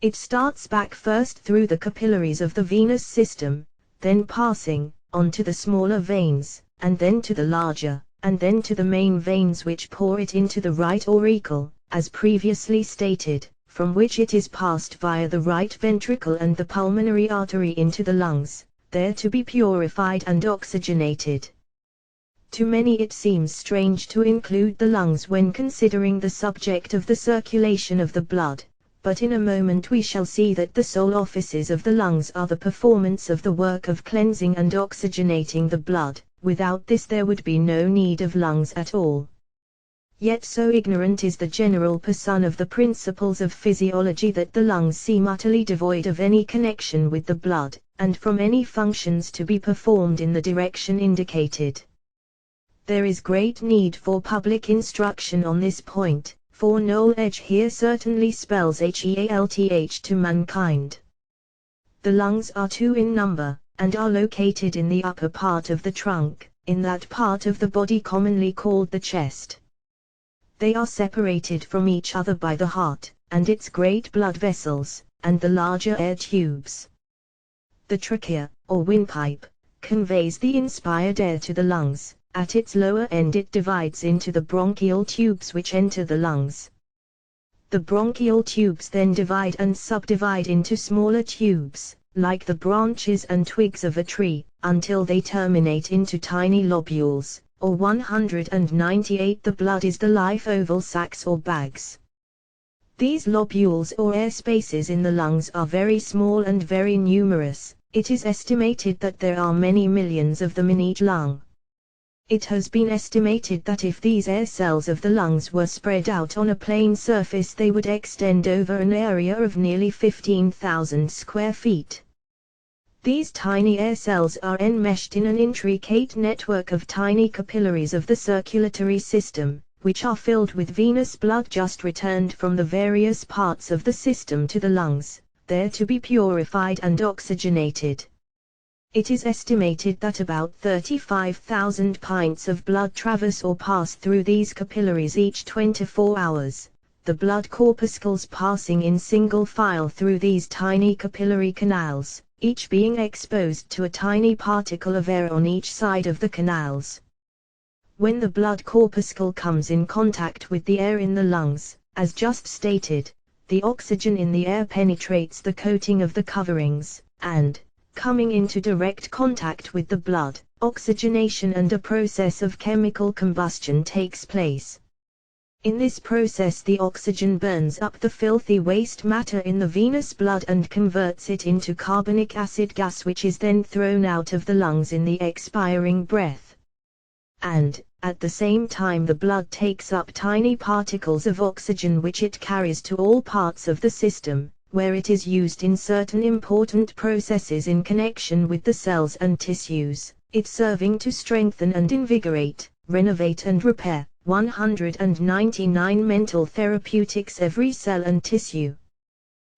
It starts back first through the capillaries of the venous system, then passing on to the smaller veins, and then to the larger, and then to the main veins which pour it into the right auricle, as previously stated, from which it is passed via the right ventricle and the pulmonary artery into the lungs, there to be purified and oxygenated. To many it seems strange to include the lungs when considering the subject of the circulation of the blood, but in a moment we shall see that the sole offices of the lungs are the performance of the work of cleansing and oxygenating the blood. Without this there would be no need of lungs at all. Yet so ignorant is the general person of the principles of physiology that the lungs seem utterly devoid of any connection with the blood, and from any functions to be performed in the direction indicated. There is great need for public instruction on this point, for knowledge here certainly spells HEALTH to mankind. The lungs are 2 in number, and are located in the upper part of the trunk, in that part of the body commonly called the chest. They are separated from each other by the heart, and its great blood vessels, and the larger air tubes. The trachea, or windpipe, conveys the inspired air to the lungs. At its lower end it divides into the bronchial tubes which enter the lungs. The bronchial tubes then divide and subdivide into smaller tubes, like the branches and twigs of a tree, until they terminate into tiny lobules, or 198. The blood is the life oval sacs or bags. These lobules or air spaces in the lungs are very small and very numerous. It is estimated that there are many millions of them in each lung. It has been estimated that if these air cells of the lungs were spread out on a plane surface they would extend over an area of nearly 15,000 square feet. These tiny air cells are enmeshed in an intricate network of tiny capillaries of the circulatory system, which are filled with venous blood just returned from the various parts of the system to the lungs, there to be purified and oxygenated. It is estimated that about 35,000 pints of blood traverse or pass through these capillaries each 24 hours, the blood corpuscles passing in single file through these tiny capillary canals, each being exposed to a tiny particle of air on each side of the canals. When the blood corpuscle comes in contact with the air in the lungs, as just stated, the oxygen in the air penetrates the coating of the coverings, and, coming into direct contact with the blood, oxygenation and a process of chemical combustion takes place. In this process the oxygen burns up the filthy waste matter in the venous blood and converts it into carbonic acid gas, which is then thrown out of the lungs in the expiring breath. And, at the same time, the blood takes up tiny particles of oxygen which it carries to all parts of the system, where it is used in certain important processes in connection with the cells and tissues, it serving to strengthen and invigorate, renovate and repair. 199 mental therapeutics every cell and tissue.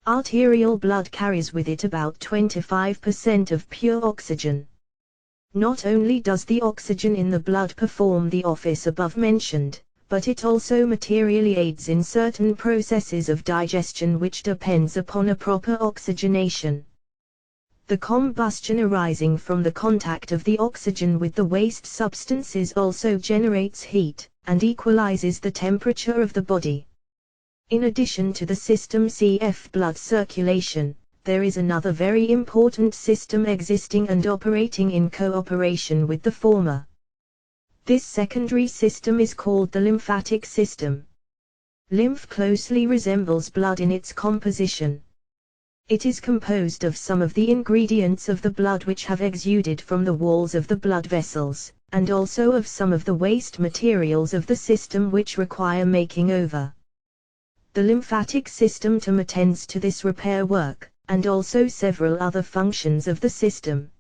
Arterial blood carries with it about 25% of pure oxygen. Not only does the oxygen in the blood perform the office above mentioned, but it also materially aids in certain processes of digestion which depends upon a proper oxygenation. The combustion arising from the contact of the oxygen with the waste substances also generates heat, and equalizes the temperature of the body. In addition to the system CF blood circulation, there is another very important system existing and operating in cooperation with the former. This secondary system is called the lymphatic system. Lymph closely resembles blood in its composition. It is composed of some of the ingredients of the blood which have exuded from the walls of the blood vessels, and also of some of the waste materials of the system which require making over. The lymphatic system attends to this repair work, and also several other functions of the system.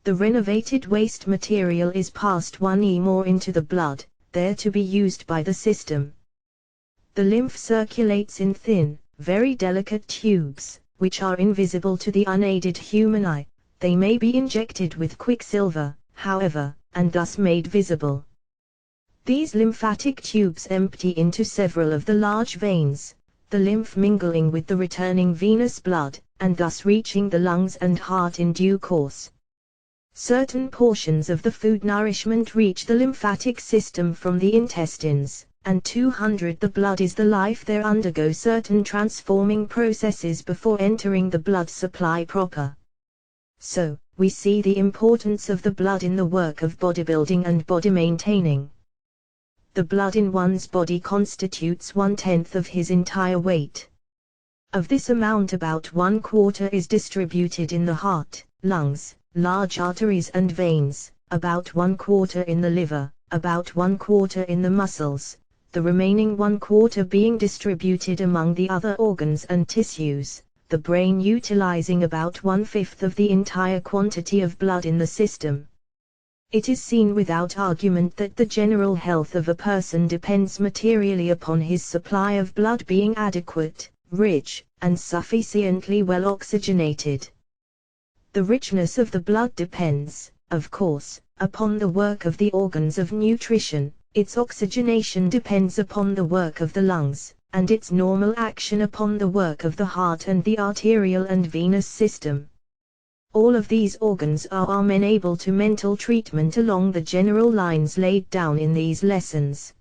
The renovated waste material is passed more into the blood, there to be used by the system. The lymph circulates in thin, very delicate tubes, which are invisible to the unaided human eye. They may be injected with quicksilver, however, and thus made visible. These lymphatic tubes empty into several of the large veins, the lymph mingling with the returning venous blood, and thus reaching the lungs and heart in due course. Certain portions of the food nourishment reach the lymphatic system from the intestines, and 200 the blood is the life there undergo certain transforming processes before entering the blood supply proper. So, we see the importance of the blood in the work of bodybuilding and body maintaining. The blood in one's body constitutes 1/10 of his entire weight. Of this amount about 1/4 is distributed in the heart, lungs, large arteries and veins, about 1/4 in the liver, about 1/4 in the muscles, the remaining 1/4 being distributed among the other organs and tissues, the brain utilizing about 1/5 of the entire quantity of blood in the system. It is seen without argument that the general health of a person depends materially upon his supply of blood being adequate, rich, and sufficiently well oxygenated. The richness of the blood depends, of course, upon the work of the organs of nutrition, its oxygenation depends upon the work of the lungs, and its normal action upon the work of the heart and the arterial and venous system. All of these organs are amenable to mental treatment along the general lines laid down in these lessons.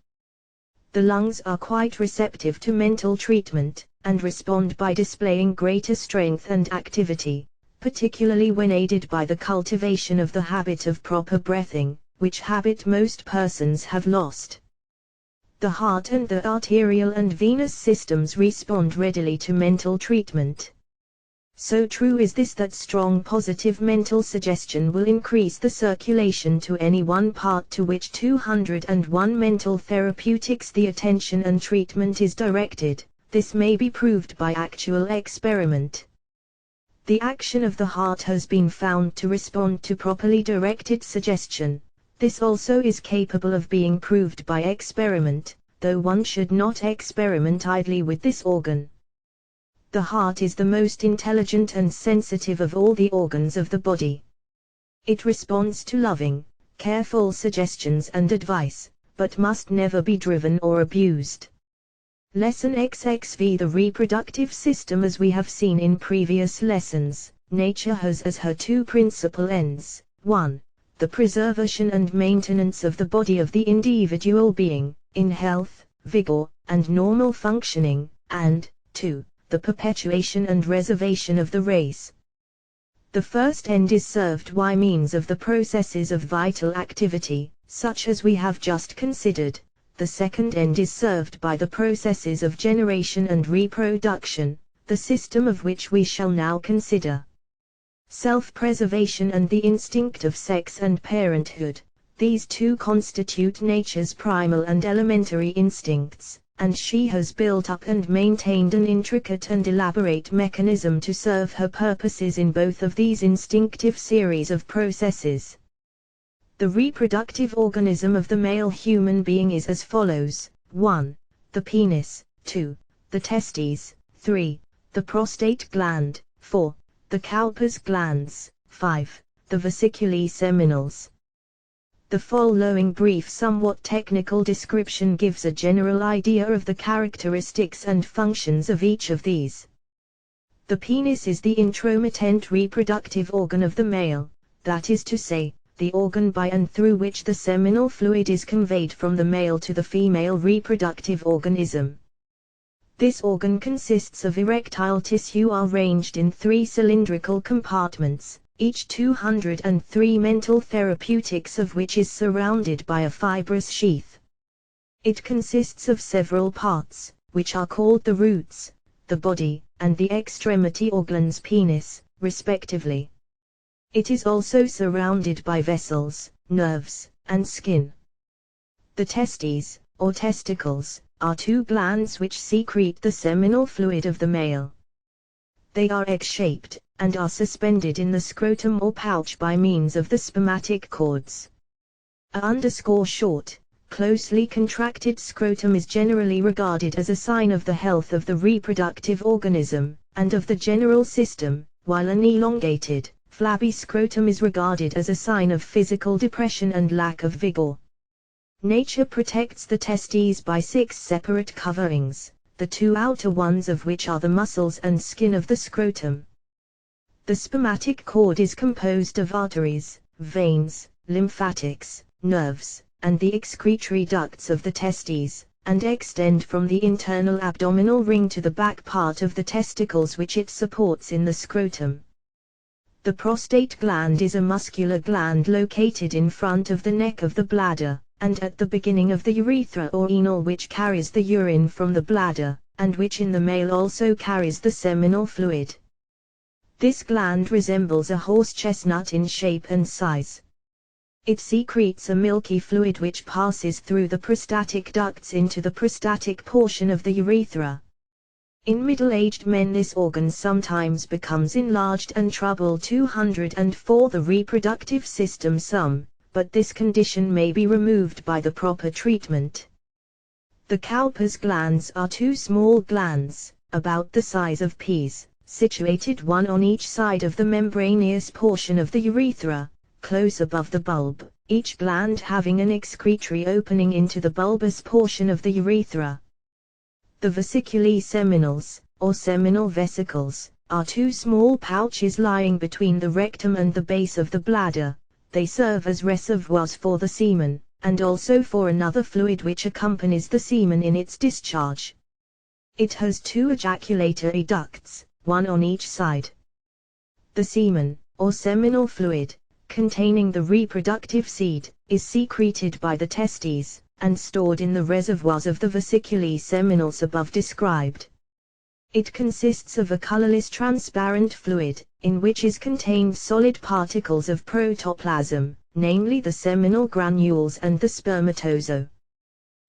The lungs are quite receptive to mental treatment, and respond by displaying greater strength and activity, particularly when aided by the cultivation of the habit of proper breathing, which habit most persons have lost. The heart and the arterial and venous systems respond readily to mental treatment. So true is this that strong positive mental suggestion will increase the circulation to any one part to which 201 mental therapeutics the attention and treatment is directed. This may be proved by actual experiment. The action of the heart has been found to respond to properly directed suggestion. This also is capable of being proved by experiment, though one should not experiment idly with this organ. The heart is the most intelligent and sensitive of all the organs of the body. It responds to loving, careful suggestions and advice, but must never be driven or abused. Lesson XXV. The reproductive system. As we have seen in previous lessons, nature has as her two principal ends: 1. The preservation and maintenance of the body of the individual being, in health, vigor, and normal functioning, and 2. The perpetuation and reservation of the race. The first end is served by means of the processes of vital activity, such as we have just considered. The second end is served by the processes of generation and reproduction, the system of which we shall now consider. Self-preservation and the instinct of sex and parenthood, these two constitute nature's primal and elementary instincts, and she has built up and maintained an intricate and elaborate mechanism to serve her purposes in both of these instinctive series of processes. The reproductive organism of the male human being is as follows: 1. The penis, 2. The testes, 3. The prostate gland, 4. The Cowper's glands, 5. The vesiculae seminals. The following brief, somewhat technical description gives a general idea of the characteristics and functions of each of these. The penis is the intromittent reproductive organ of the male, that is to say, the organ by and through which the seminal fluid is conveyed from the male to the female reproductive organism. This organ consists of erectile tissue arranged in 3 cylindrical compartments, each 203 mental therapeutics of which is surrounded by a fibrous sheath. It consists of several parts, which are called the roots, the body, and the extremity or glans penis, respectively. It is also surrounded by vessels, nerves, and skin. The testes, or testicles, are 2 glands which secrete the seminal fluid of the male. They are egg-shaped, and are suspended in the scrotum or pouch by means of the spermatic cords. A short, closely contracted scrotum is generally regarded as a sign of the health of the reproductive organism, and of the general system, while an elongated, flabby scrotum is regarded as a sign of physical depression and lack of vigor. Nature protects the testes by 6 separate coverings, the 2 outer ones of which are the muscles and skin of the scrotum. The spermatic cord is composed of arteries, veins, lymphatics, nerves, and the excretory ducts of the testes, and extend from the internal abdominal ring to the back part of the testicles which it supports in the scrotum. The prostate gland is a muscular gland located in front of the neck of the bladder, and at the beginning of the urethra or anal, which carries the urine from the bladder, and which in the male also carries the seminal fluid. This gland resembles a horse chestnut in shape and size. It secretes a milky fluid which passes through the prostatic ducts into the prostatic portion of the urethra. In middle-aged men this organ sometimes becomes enlarged and trouble 204 the reproductive system some, but this condition may be removed by the proper treatment. The Cowper's glands are 2 small glands, about the size of peas, situated one on each side of the membraneous portion of the urethra, close above the bulb, each gland having an excretory opening into the bulbous portion of the urethra. The vesiculae seminals, or seminal vesicles, are 2 small pouches lying between the rectum and the base of the bladder. They serve as reservoirs for the semen, and also for another fluid which accompanies the semen in its discharge. It has 2 ejaculatory ducts, one on each side. The semen, or seminal fluid, containing the reproductive seed, is secreted by the testes, and stored in the reservoirs of the vesiculae seminals above described. It consists of a colorless transparent fluid, in which is contained solid particles of protoplasm, namely the seminal granules and the spermatozoa.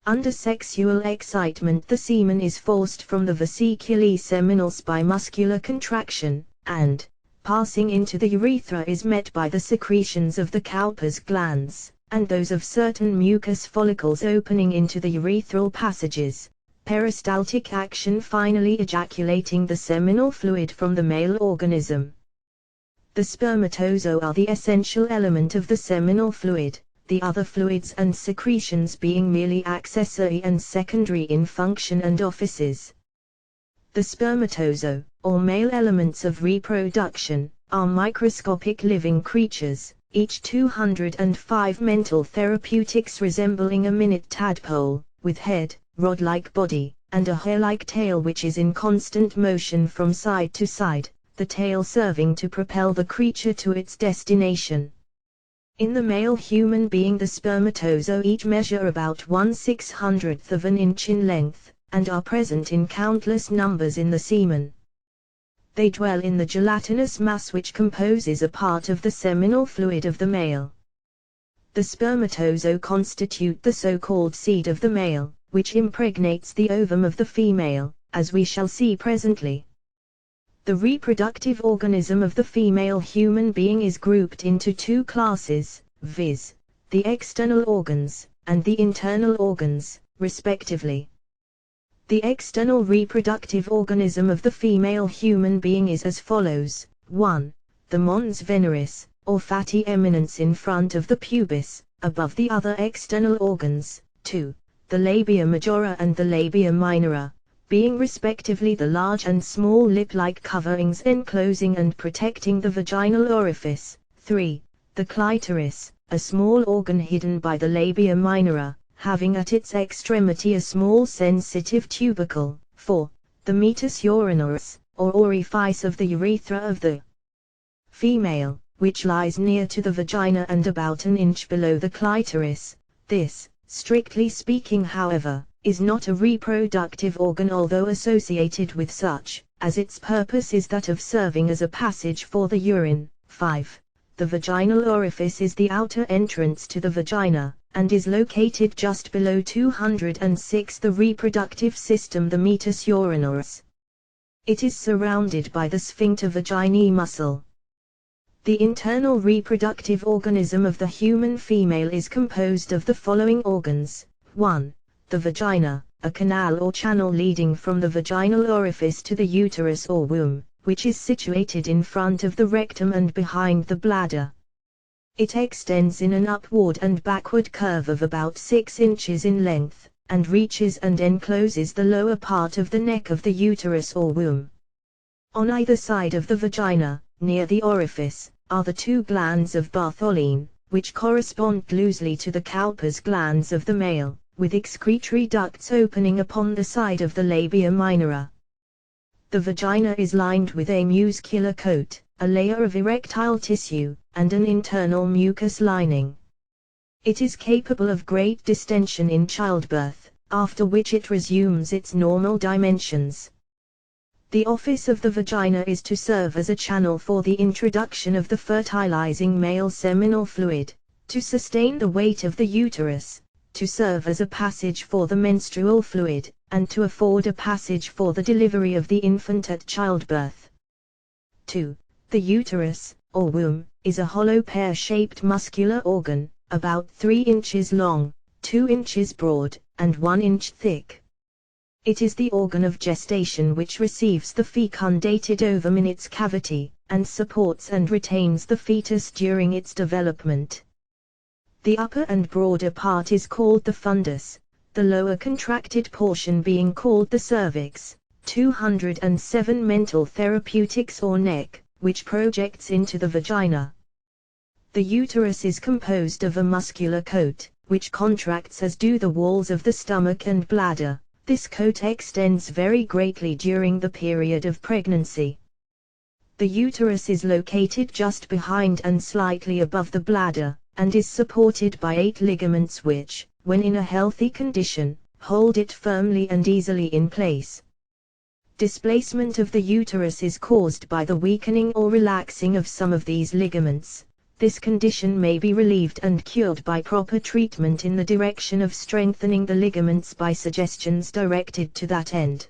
Under sexual excitement the semen is forced from the vesiculae seminals by muscular contraction, and, passing into the urethra, is met by the secretions of the Cowper's glands, and those of certain mucous follicles opening into the urethral passages, peristaltic action finally ejaculating the seminal fluid from the male organism. The spermatozoa are the essential element of the seminal fluid, the other fluids and secretions being merely accessory and secondary in function and offices. The spermatozoa, or male elements of reproduction, are microscopic living creatures, each 205 mental therapeutics resembling a minute tadpole, with head, rod-like body, and a hair-like tail which is in constant motion from side to side, the tail serving to propel the creature to its destination. In the male human being, the spermatozoa each measure about 1/600th of an inch in length, and are present in countless numbers in the semen. They dwell in the gelatinous mass which composes a part of the seminal fluid of the male. The spermatozoa constitute the so-called seed of the male, which impregnates the ovum of the female, as we shall see presently. The reproductive organism of the female human being is grouped into two classes, viz., the external organs, and the internal organs, respectively. The external reproductive organism of the female human being is as follows: 1. The mons veneris, or fatty eminence in front of the pubis, above the other external organs. 2. The labia majora and the labia minora, being respectively the large and small lip-like coverings enclosing and protecting the vaginal orifice. 3. The clitoris, a small organ hidden by the labia minora, having at its extremity a small sensitive tubercle. 4. The meatus urinaris, or orifice of the urethra of the female, which lies near to the vagina and about an inch below the clitoris. This, strictly speaking however, is not a reproductive organ although associated with such, as its purpose is that of serving as a passage for the urine. 5. The vaginal orifice is the outer entrance to the vagina, and is located just below 206 the reproductive system, the meatus urinaris. It is surrounded by the sphincter vaginae muscle. The internal reproductive organism of the human female is composed of the following organs. 1. The vagina, a canal or channel leading from the vaginal orifice to the uterus or womb, which is situated in front of the rectum and behind the bladder. It extends in an upward and backward curve of about 6 inches in length, and reaches and encloses the lower part of the neck of the uterus or womb. On either side of the vagina, near the orifice, are the two glands of Bartholin, which correspond loosely to the Cowper's glands of the male, with excretory ducts opening upon the side of the labia minora. The vagina is lined with a muscular coat, a layer of erectile tissue, and an internal mucous lining. It is capable of great distension in childbirth, after which it resumes its normal dimensions. The office of the vagina is to serve as a channel for the introduction of the fertilizing male seminal fluid, to sustain the weight of the uterus, to serve as a passage for the menstrual fluid, and to afford a passage for the delivery of the infant at childbirth. 2. The uterus, or womb, is a hollow pear-shaped muscular organ, about 3 inches long, 2 inches broad, and 1 inch thick. It is the organ of gestation which receives the fecundated ovum in its cavity, and supports and retains the fetus during its development. The upper and broader part is called the fundus, the lower contracted portion being called the cervix. 207 mental therapeutics or neck, which projects into the vagina. The uterus is composed of a muscular coat, which contracts as do the walls of the stomach and bladder. This coat extends very greatly during the period of pregnancy. The uterus is located just behind and slightly above the bladder, and is supported by 8 ligaments which, when in a healthy condition, hold it firmly and easily in place. Displacement of the uterus is caused by the weakening or relaxing of some of these ligaments. This condition may be relieved and cured by proper treatment in the direction of strengthening the ligaments by suggestions directed to that end.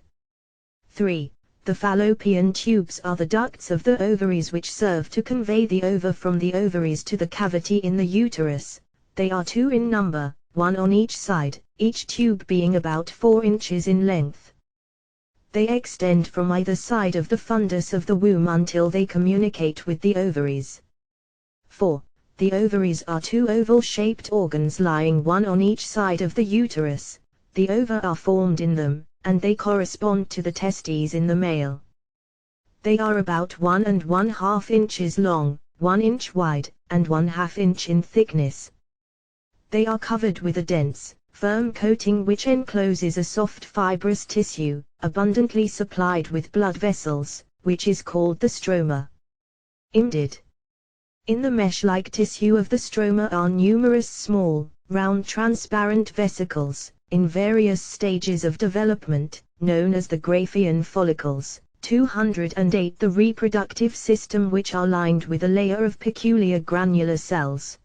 3. The fallopian tubes are the ducts of the ovaries which serve to convey the ova from the ovaries to the cavity in the uterus. They are 2 in number, 1 on each side, each tube being about 4 inches in length. They extend from either side of the fundus of the womb until they communicate with the ovaries. 4. The ovaries are two oval-shaped organs lying one on each side of the uterus. The ova are formed in them, and they correspond to the testes in the male. They are about 1½ inches long, 1 inch wide, and 1/2 inch in thickness. They are covered with a dense, firm coating which encloses a soft fibrous tissue, abundantly supplied with blood vessels, which is called the stroma. Embedded in the mesh-like tissue of the stroma are numerous small, round transparent vesicles, in various stages of development, known as the Graafian follicles. 208 The reproductive system, which are lined with a layer of peculiar granular cells.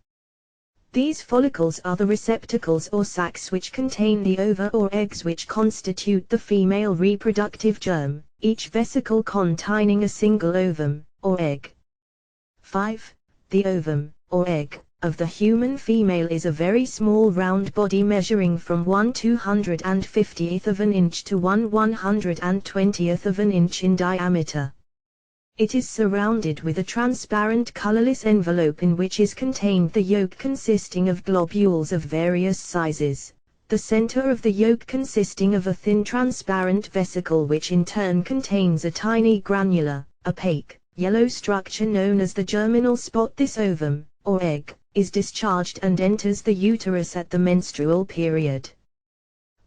These follicles are the receptacles or sacs which contain the ova or eggs which constitute the female reproductive germ, each vesicle containing a single ovum, or egg. 5. The ovum, or egg, of the human female is a very small round body measuring from 1/250th of an inch to 1/120th of an inch in diameter. It is surrounded with a transparent colorless envelope in which is contained the yolk consisting of globules of various sizes, the center of the yolk consisting of a thin transparent vesicle which in turn contains a tiny granular, opaque, yellow structure known as the germinal spot. This ovum, or egg, is discharged and enters the uterus at the menstrual period.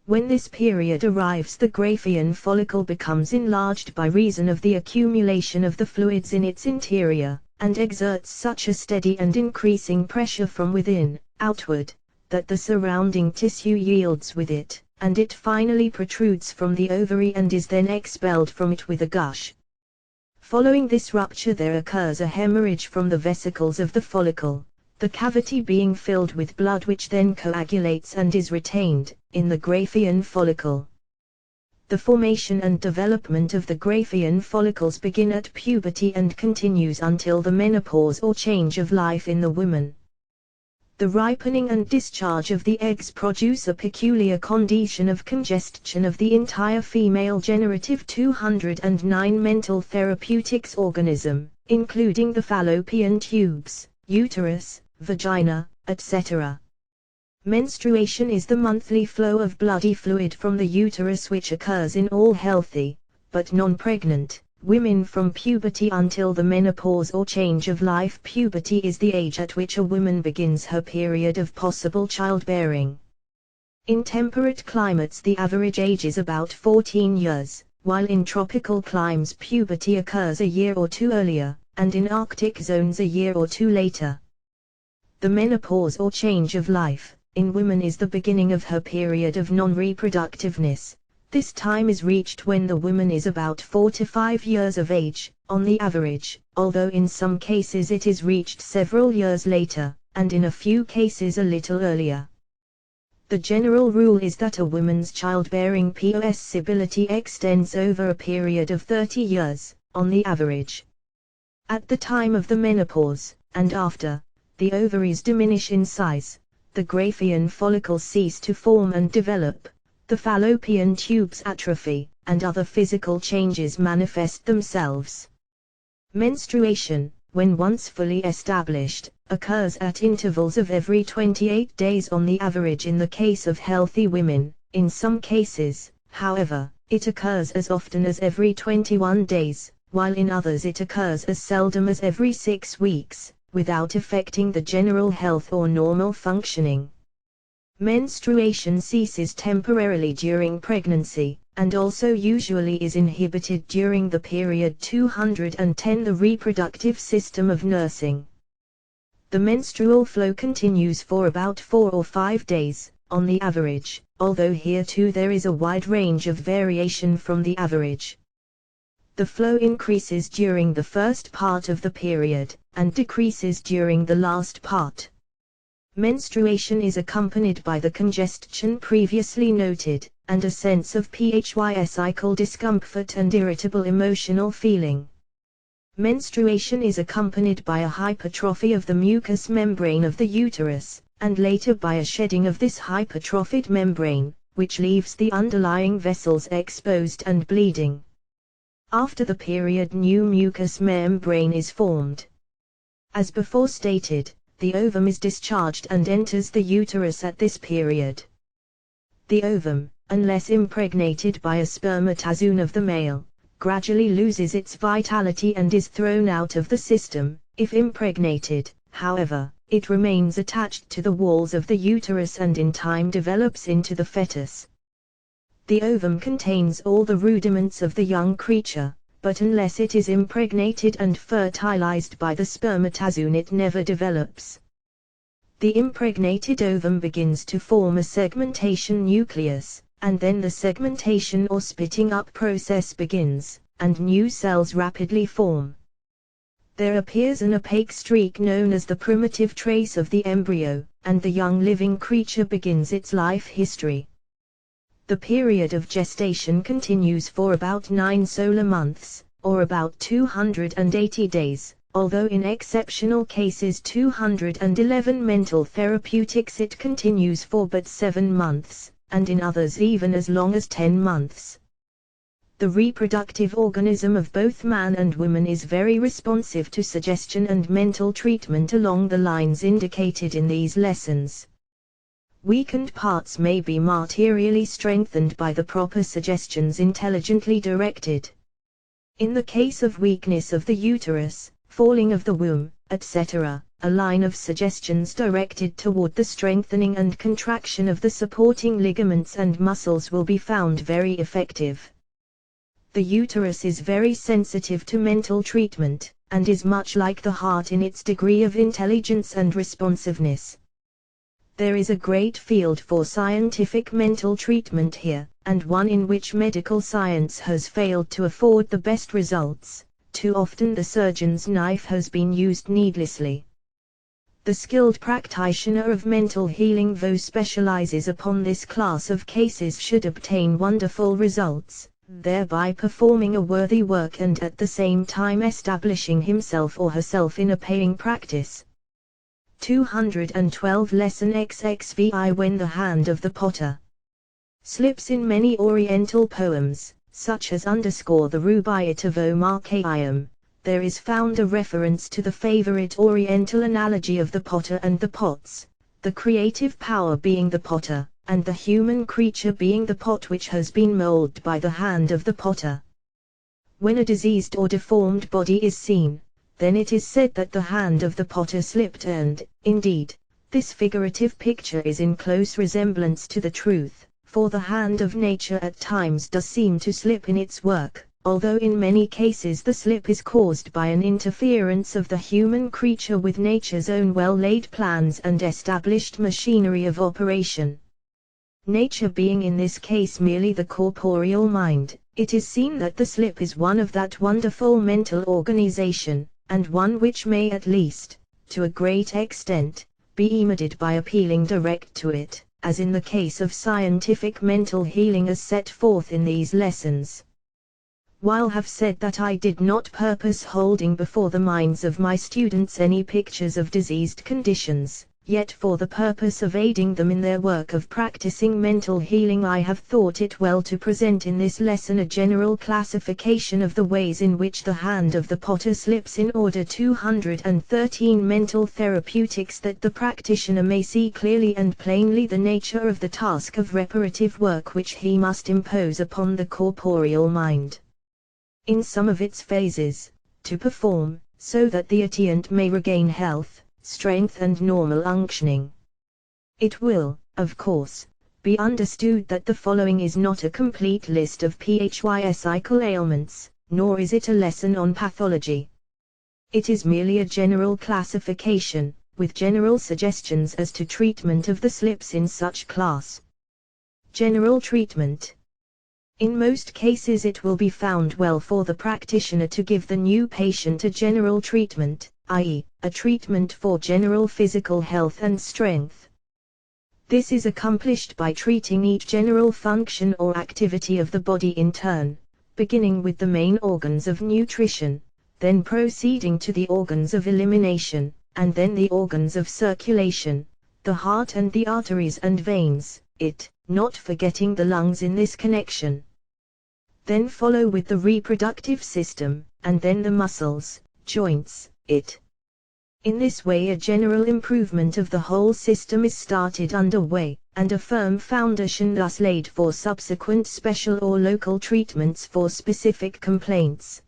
When this period arrives, the Graafian follicle becomes enlarged by reason of the accumulation of the fluids in its interior, and exerts such a steady and increasing pressure from within, outward, that the surrounding tissue yields with it, and it finally protrudes from the ovary and is then expelled from it with a gush. Following this rupture there occurs a hemorrhage from the vesicles of the follicle, the cavity being filled with blood which then coagulates and is retained in the Graafian follicle. The formation and development of the Graafian follicles begin at puberty and continues until the menopause or change of life in the woman. The ripening and discharge of the eggs produce a peculiar condition of congestion of the entire female generative 209 mental therapeutics organism, including the fallopian tubes, uterus, vagina, etc. Menstruation is the monthly flow of bloody fluid from the uterus which occurs in all healthy, but non-pregnant, women from puberty until the menopause or change of life. Puberty is the age at which a woman begins her period of possible childbearing. In temperate climates the average age is about 14 years, while in tropical climes puberty occurs a year or two earlier, and in Arctic zones a year or two later. The menopause or change of life, in women is the beginning of her period of non-reproductiveness. This time is reached when the woman is about 4 to 5 years of age, on the average, although in some cases it is reached several years later, and in a few cases a little earlier. The general rule is that a woman's childbearing possibility extends over a period of 30 years, on the average. At the time of the menopause, and after, the ovaries diminish in size, the Graafian follicles cease to form and develop, the fallopian tubes atrophy, and other physical changes manifest themselves. Menstruation, when once fully established, occurs at intervals of every 28 days on the average in the case of healthy women. In some cases, however, it occurs as often as every 21 days, while in others it occurs as seldom as every 6 weeks, without affecting the general health or normal functioning. Menstruation ceases temporarily during pregnancy, and also usually is inhibited during the period 210. The reproductive system of nursing. The menstrual flow continues for about 4 or 5 days, on the average, although here too there is a wide range of variation from the average. The flow increases during the first part of the period, and decreases during the last part. Menstruation is accompanied by the congestion previously noted, and a sense of psychical discomfort and irritable emotional feeling. Menstruation is accompanied by a hypertrophy of the mucous membrane of the uterus, and later by a shedding of this hypertrophied membrane, which leaves the underlying vessels exposed and bleeding. After the period, new mucous membrane is formed. As before stated, the ovum is discharged and enters the uterus at this period. The ovum, unless impregnated by a spermatozoon of the male, gradually loses its vitality and is thrown out of the system. If impregnated, however, it remains attached to the walls of the uterus and in time develops into the fetus. The ovum contains all the rudiments of the young creature, but unless it is impregnated and fertilized by the spermatozoon, it never develops. The impregnated ovum begins to form a segmentation nucleus, and then the segmentation or splitting up process begins, and new cells rapidly form. There appears an opaque streak known as the primitive trace of the embryo, and the young living creature begins its life history. The period of gestation continues for about 9 solar months, or about 280 days, although in exceptional cases 211 mental therapeutics it continues for but 7 months, and in others even as long as 10 months. The reproductive organism of both man and woman is very responsive to suggestion and mental treatment along the lines indicated in these lessons. Weakened parts may be materially strengthened by the proper suggestions intelligently directed. In the case of weakness of the uterus, falling of the womb, etc., a line of suggestions directed toward the strengthening and contraction of the supporting ligaments and muscles will be found very effective. The uterus is very sensitive to mental treatment, and is much like the heart in its degree of intelligence and responsiveness. There is a great field for scientific mental treatment here, and one in which medical science has failed to afford the best results. Too often the surgeon's knife has been used needlessly. The skilled practitioner of mental healing, though specializes upon this class of cases, should obtain wonderful results, thereby performing a worthy work and at the same time establishing himself or herself in a paying practice. 212 Lesson XXVI. When the hand of the potter slips. In many Oriental poems, such as _ the Rubaiyat of Omar Khayyam, there is found a reference to the favorite Oriental analogy of the potter and the pots, the creative power being the potter, and the human creature being the pot which has been molded by the hand of the potter. When a diseased or deformed body is seen, then it is said that the hand of the potter slipped, and, indeed, this figurative picture is in close resemblance to the truth, for the hand of nature at times does seem to slip in its work, although in many cases the slip is caused by an interference of the human creature with nature's own well-laid plans and established machinery of operation. Nature being in this case merely the corporeal mind, it is seen that the slip is one of that wonderful mental organization, and one which may at least, to a great extent, be remedied by appealing direct to it, as in the case of scientific mental healing as set forth in these lessons. While have said that I did not purpose holding before the minds of my students any pictures of diseased conditions, yet for the purpose of aiding them in their work of practicing mental healing I have thought it well to present in this lesson a general classification of the ways in which the hand of the potter slips in order 213 mental therapeutics, that the practitioner may see clearly and plainly the nature of the task of reparative work which he must impose upon the corporeal mind, in some of its phases, to perform, so that the atteint may regain health, strength and normal functioning. It will, of course, be understood that the following is not a complete list of psychical ailments, nor is it a lesson on pathology. It is merely a general classification, with general suggestions as to treatment of the slips in such class. General treatment. In most cases it will be found well for the practitioner to give the new patient a general treatment, i.e., a treatment for general physical health and strength. This is accomplished by treating each general function or activity of the body in turn, beginning with the main organs of nutrition, then proceeding to the organs of elimination, and then the organs of circulation, the heart and the arteries and veins, not forgetting the lungs in this connection. Then follow with the reproductive system, and then the muscles, joints, In this way a general improvement of the whole system is started underway, and a firm foundation thus laid for subsequent special or local treatments for specific complaints.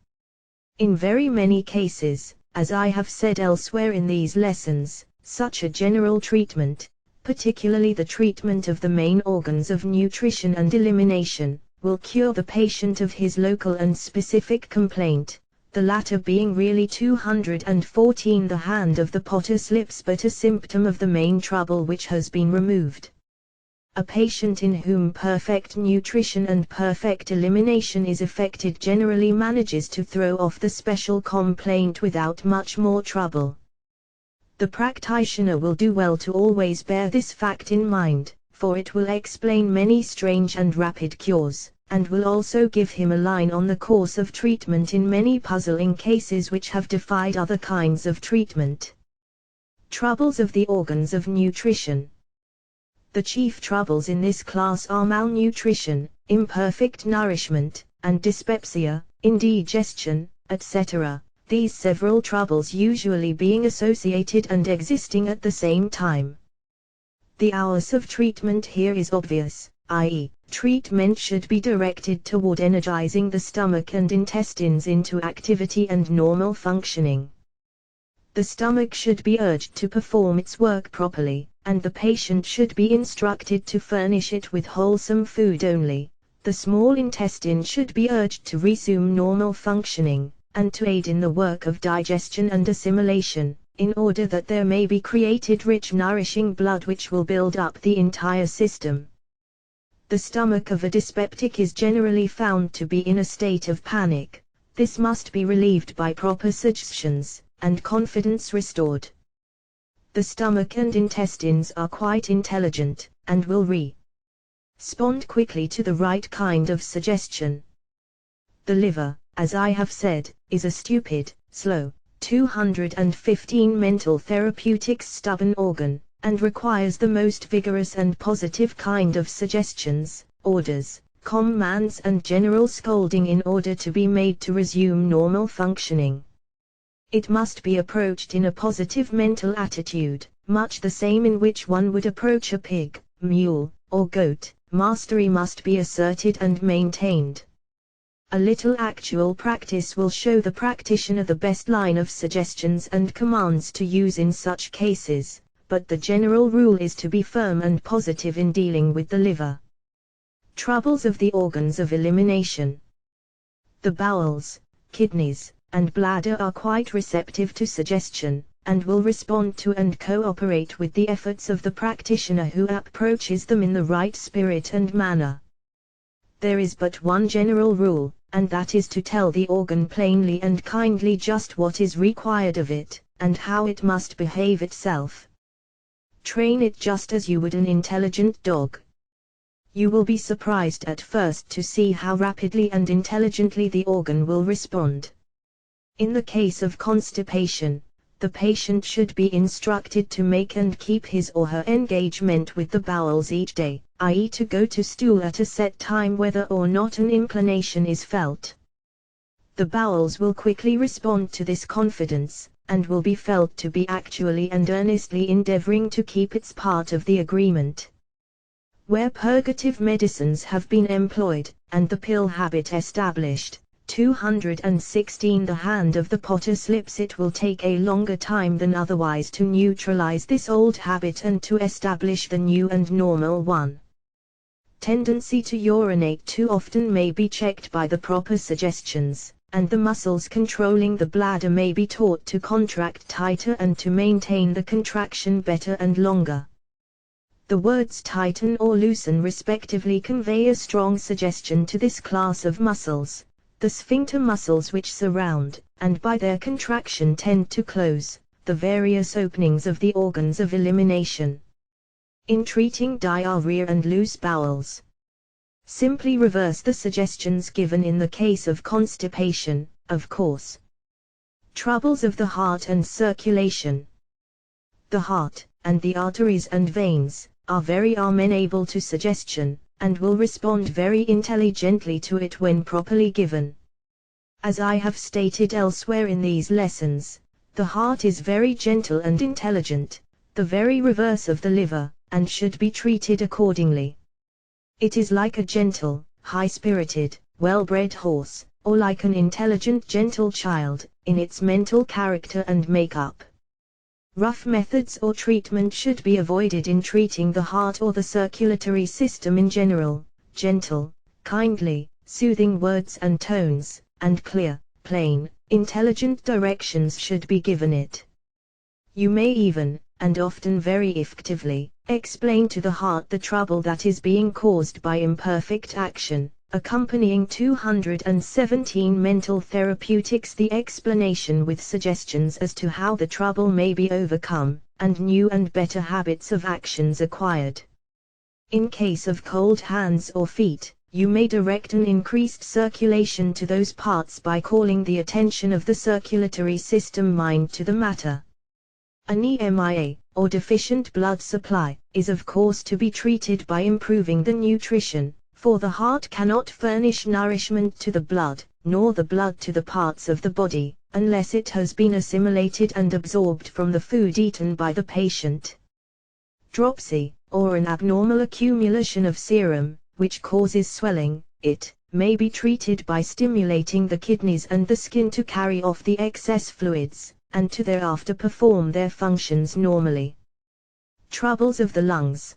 In very many cases, as I have said elsewhere in these lessons, such a general treatment, particularly the treatment of the main organs of nutrition and elimination, will cure the patient of his local and specific complaint, the latter being really 214 the hand of the potter slips but a symptom of the main trouble which has been removed. A patient in whom perfect nutrition and perfect elimination is effected generally manages to throw off the special complaint without much more trouble. The practitioner will do well to always bear this fact in mind, for it will explain many strange and rapid cures, and will also give him a line on the course of treatment in many puzzling cases which have defied other kinds of treatment. Troubles of the organs of nutrition. The chief troubles in this class are malnutrition, imperfect nourishment, and dyspepsia, indigestion, etc., these several troubles usually being associated and existing at the same time. The hours of treatment here is obvious, i.e., treatment should be directed toward energizing the stomach and intestines into activity and normal functioning. The stomach should be urged to perform its work properly, and the patient should be instructed to furnish it with wholesome food only. The small intestine should be urged to resume normal functioning, and to aid in the work of digestion and assimilation, in order that there may be created rich nourishing blood which will build up the entire system. The stomach of a dyspeptic is generally found to be in a state of panic. This must be relieved by proper suggestions, and confidence restored. The stomach and intestines are quite intelligent, and will respond quickly to the right kind of suggestion. The liver, as I have said, is a stupid, slow, 215 mental therapeutics stubborn organ, and requires the most vigorous and positive kind of suggestions, orders, commands and general scolding in order to be made to resume normal functioning. It must be approached in a positive mental attitude, much the same in which one would approach a pig, mule, or goat. Mastery must be asserted and maintained. A little actual practice will show the practitioner the best line of suggestions and commands to use in such cases, but the general rule is to be firm and positive in dealing with the liver. Troubles of the organs of elimination. The bowels, kidneys, and bladder are quite receptive to suggestion, and will respond to and cooperate with the efforts of the practitioner who approaches them in the right spirit and manner. There is but one general rule, and that is to tell the organ plainly and kindly just what is required of it, and how it must behave itself. Train it just as you would an intelligent dog. You will be surprised at first to see how rapidly and intelligently the organ will respond. In the case of constipation, the patient should be instructed to make and keep his or her engagement with the bowels each day, i.e. to go to stool at a set time whether or not an inclination is felt. The bowels will quickly respond to this confidence, and will be felt to be actually and earnestly endeavoring to keep its part of the agreement. Where purgative medicines have been employed, and the pill habit established, 216 the hand of the potter slips, it will take a longer time than otherwise to neutralize this old habit and to establish the new and normal one. Tendency to urinate too often may be checked by the proper suggestions, and the muscles controlling the bladder may be taught to contract tighter and to maintain the contraction better and longer. The words tighten or loosen respectively convey a strong suggestion to this class of muscles. The sphincter muscles which surround, and by their contraction tend to close, the various openings of the organs of elimination. In treating diarrhea and loose bowels, simply reverse the suggestions given in the case of constipation, of course. Troubles of the heart and circulation. The heart, and the arteries and veins, are very amenable to suggestion, and will respond very intelligently to it when properly given. As I have stated elsewhere in these lessons, the heart is very gentle and intelligent, the very reverse of the liver, and should be treated accordingly. It is like a gentle, high-spirited, well-bred horse, or like an intelligent gentle child, in its mental character and makeup. Rough methods or treatment should be avoided in treating the heart or the circulatory system in general. Gentle, kindly, soothing words and tones, and clear, plain, intelligent directions should be given it. You may even, and often very effectively, explain to the heart the trouble that is being caused by imperfect action. Accompanying 217 Mental Therapeutics, the explanation with suggestions as to how the trouble may be overcome, and new and better habits of actions acquired. In case of cold hands or feet, you may direct an increased circulation to those parts by calling the attention of the circulatory system mind to the matter. Anemia, or deficient blood supply, is of course to be treated by improving the nutrition, for the heart cannot furnish nourishment to the blood, nor the blood to the parts of the body, unless it has been assimilated and absorbed from the food eaten by the patient. Dropsy, or an abnormal accumulation of serum, which causes swelling, it may be treated by stimulating the kidneys and the skin to carry off the excess fluids, and to thereafter perform their functions normally. Troubles of the lungs.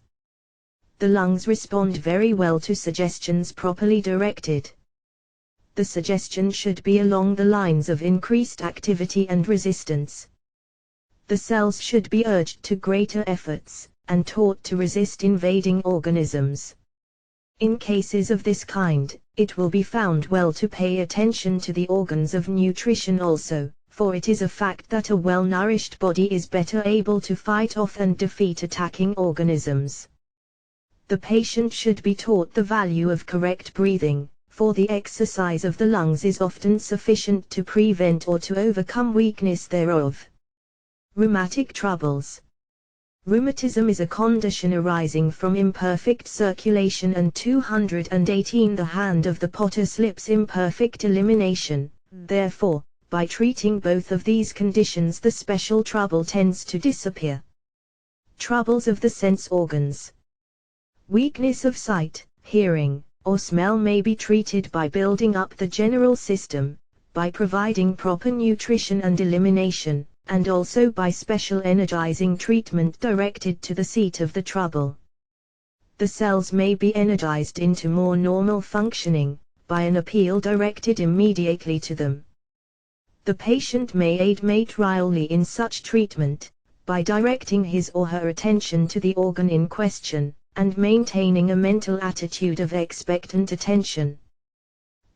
The lungs respond very well to suggestions properly directed. The suggestion should be along the lines of increased activity and resistance. The cells should be urged to greater efforts, and taught to resist invading organisms. In cases of this kind, it will be found well to pay attention to the organs of nutrition also, for it is a fact that a well-nourished body is better able to fight off and defeat attacking organisms. The patient should be taught the value of correct breathing, for the exercise of the lungs is often sufficient to prevent or to overcome weakness thereof. Rheumatic troubles. Rheumatism is a condition arising from imperfect circulation and 218 the hand of the potter slips imperfect elimination. Therefore, by treating both of these conditions the special trouble tends to disappear. Troubles of the sense organs. Weakness of sight, hearing, or smell may be treated by building up the general system, by providing proper nutrition and elimination, and also by special energizing treatment directed to the seat of the trouble. The cells may be energized into more normal functioning, by an appeal directed immediately to them. The patient may aid materially in such treatment, by directing his or her attention to the organ in question, and maintaining a mental attitude of expectant attention.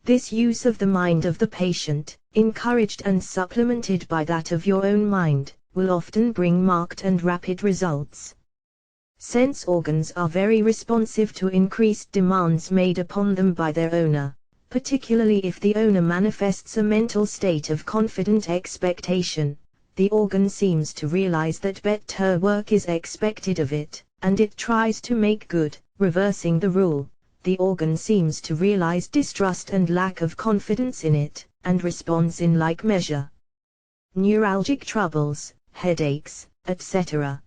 This use of the mind of the patient, encouraged and supplemented by that of your own mind, will often bring marked and rapid results. Sense organs are very responsive to increased demands made upon them by their owner, particularly if the owner manifests a mental state of confident expectation. The organ seems to realize that better work is expected of it, and it tries to make good, reversing the rule. The organ seems to realize distrust and lack of confidence in it, and responds in like measure. Neuralgic troubles, headaches, etc.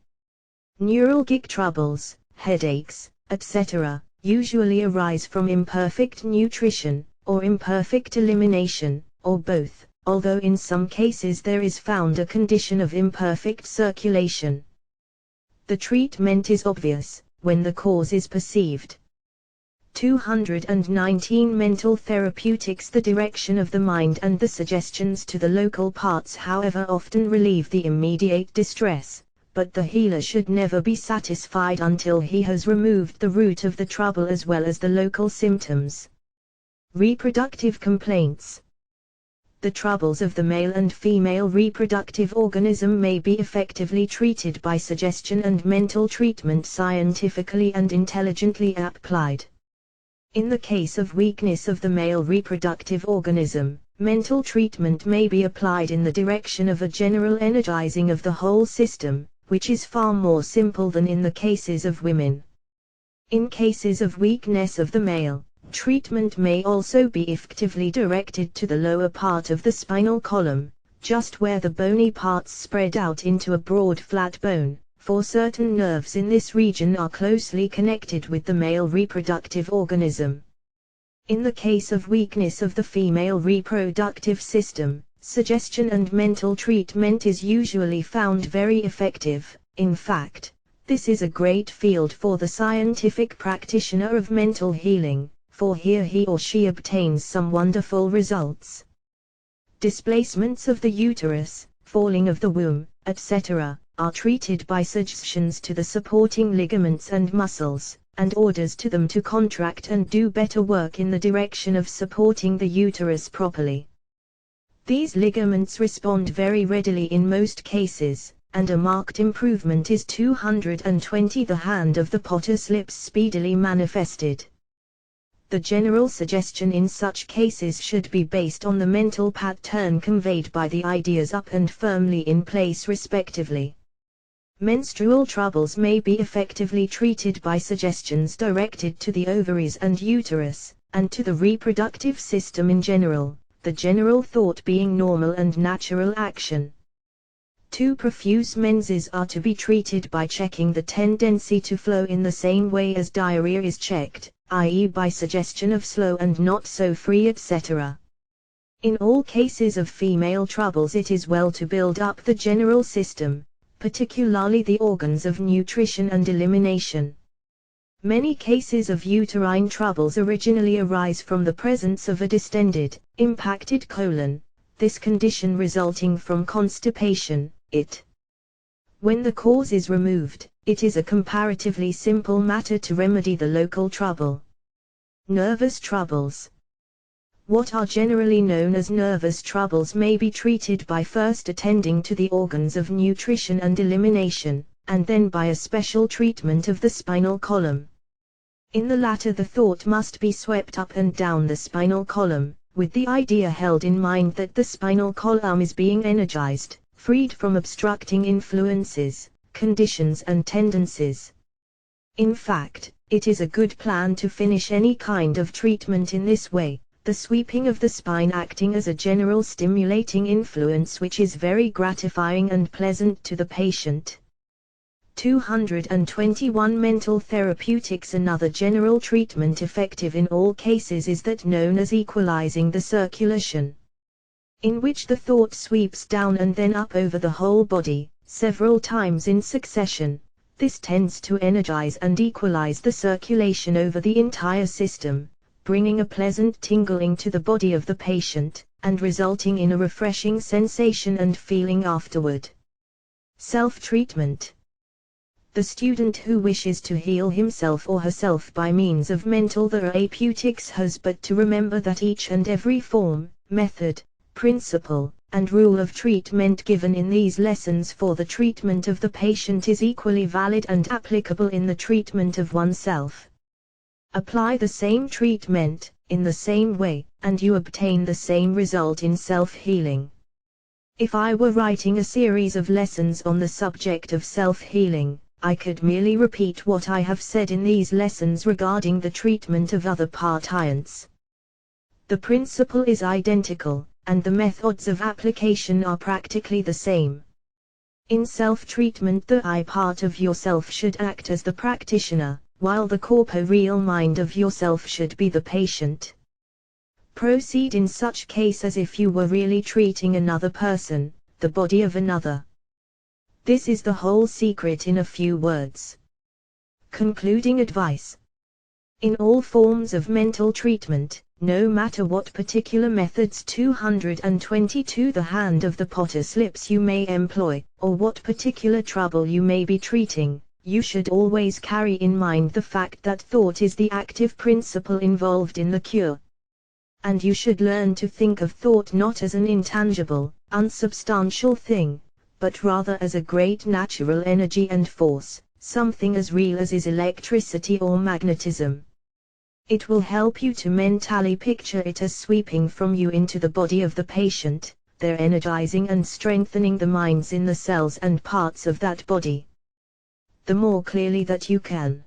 Neuralgic troubles, headaches, etc., usually arise from imperfect nutrition, or imperfect elimination, or both, although in some cases there is found a condition of imperfect circulation. The treatment is obvious, when the cause is perceived. 219 Mental Therapeutics. The direction of the mind and the suggestions to the local parts however often relieve the immediate distress, but the healer should never be satisfied until he has removed the root of the trouble as well as the local symptoms. Reproductive complaints. The troubles of the male and female reproductive organism may be effectively treated by suggestion and mental treatment scientifically and intelligently applied. In the case of weakness of the male reproductive organism, mental treatment may be applied in the direction of a general energizing of the whole system, which is far more simple than in the cases of women. In cases of weakness of the male, treatment may also be effectively directed to the lower part of the spinal column, just where the bony parts spread out into a broad flat bone, for certain nerves in this region are closely connected with the male reproductive organism. In the case of weakness of the female reproductive system, suggestion and mental treatment is usually found very effective. In fact, this is a great field for the scientific practitioner of mental healing, for here he or she obtains some wonderful results. Displacements of the uterus, falling of the womb, etc., are treated by suggestions to the supporting ligaments and muscles, and orders to them to contract and do better work in the direction of supporting the uterus properly. These ligaments respond very readily in most cases, and a marked improvement is 220. The hand of the potter slips speedily manifested. The general suggestion in such cases should be based on the mental pattern conveyed by the ideas up and firmly in place respectively. Menstrual troubles may be effectively treated by suggestions directed to the ovaries and uterus, and to the reproductive system in general, the general thought being normal and natural action. Too profuse menses are to be treated by checking the tendency to flow in the same way as diarrhea is checked, i.e. by suggestion of slow and not so free, etc. In all cases of female troubles it is well to build up the general system, particularly the organs of nutrition and elimination. Many cases of uterine troubles originally arise from the presence of a distended, impacted colon, this condition resulting from constipation. When the cause is removed, it is a comparatively simple matter to remedy the local trouble. Nervous troubles. What are generally known as nervous troubles may be treated by first attending to the organs of nutrition and elimination, and then by a special treatment of the spinal column. In the latter the thought must be swept up and down the spinal column, with the idea held in mind that the spinal column is being energized, freed from obstructing influences, conditions and tendencies. In fact, it is a good plan to finish any kind of treatment in this way, the sweeping of the spine acting as a general stimulating influence which is very gratifying and pleasant to the patient. 221 Mental therapeutics. Another general treatment effective in all cases is that known as equalizing the circulation, in which the thought sweeps down and then up over the whole body, several times in succession. This tends to energize and equalize the circulation over the entire system, bringing a pleasant tingling to the body of the patient, and resulting in a refreshing sensation and feeling afterward. Self-treatment. The student who wishes to heal himself or herself by means of mental therapeutics has but to remember that each and every form, method, principle, and rule of treatment given in these lessons for the treatment of the patient is equally valid and applicable in the treatment of oneself. Apply the same treatment, in the same way, and you obtain the same result in self-healing. If I were writing a series of lessons on the subject of self-healing, I could merely repeat what I have said in these lessons regarding the treatment of other patients. The principle is identical, and the methods of application are practically the same. In self-treatment, the I part of yourself should act as the practitioner, while the corporeal mind of yourself should be the patient. Proceed in such case as if you were really treating another person, the body of another. This is the whole secret in a few words. Concluding advice. In all forms of mental treatment, no matter what particular methods 222 the hand of the potter slips you may employ, or what particular trouble you may be treating, you should always carry in mind the fact that thought is the active principle involved in the cure. And you should learn to think of thought not as an intangible, unsubstantial thing, but rather as a great natural energy and force, something as real as is electricity or magnetism. It will help you to mentally picture it as sweeping from you into the body of the patient, they're energizing and strengthening the minds in the cells and parts of that body. The more clearly that you can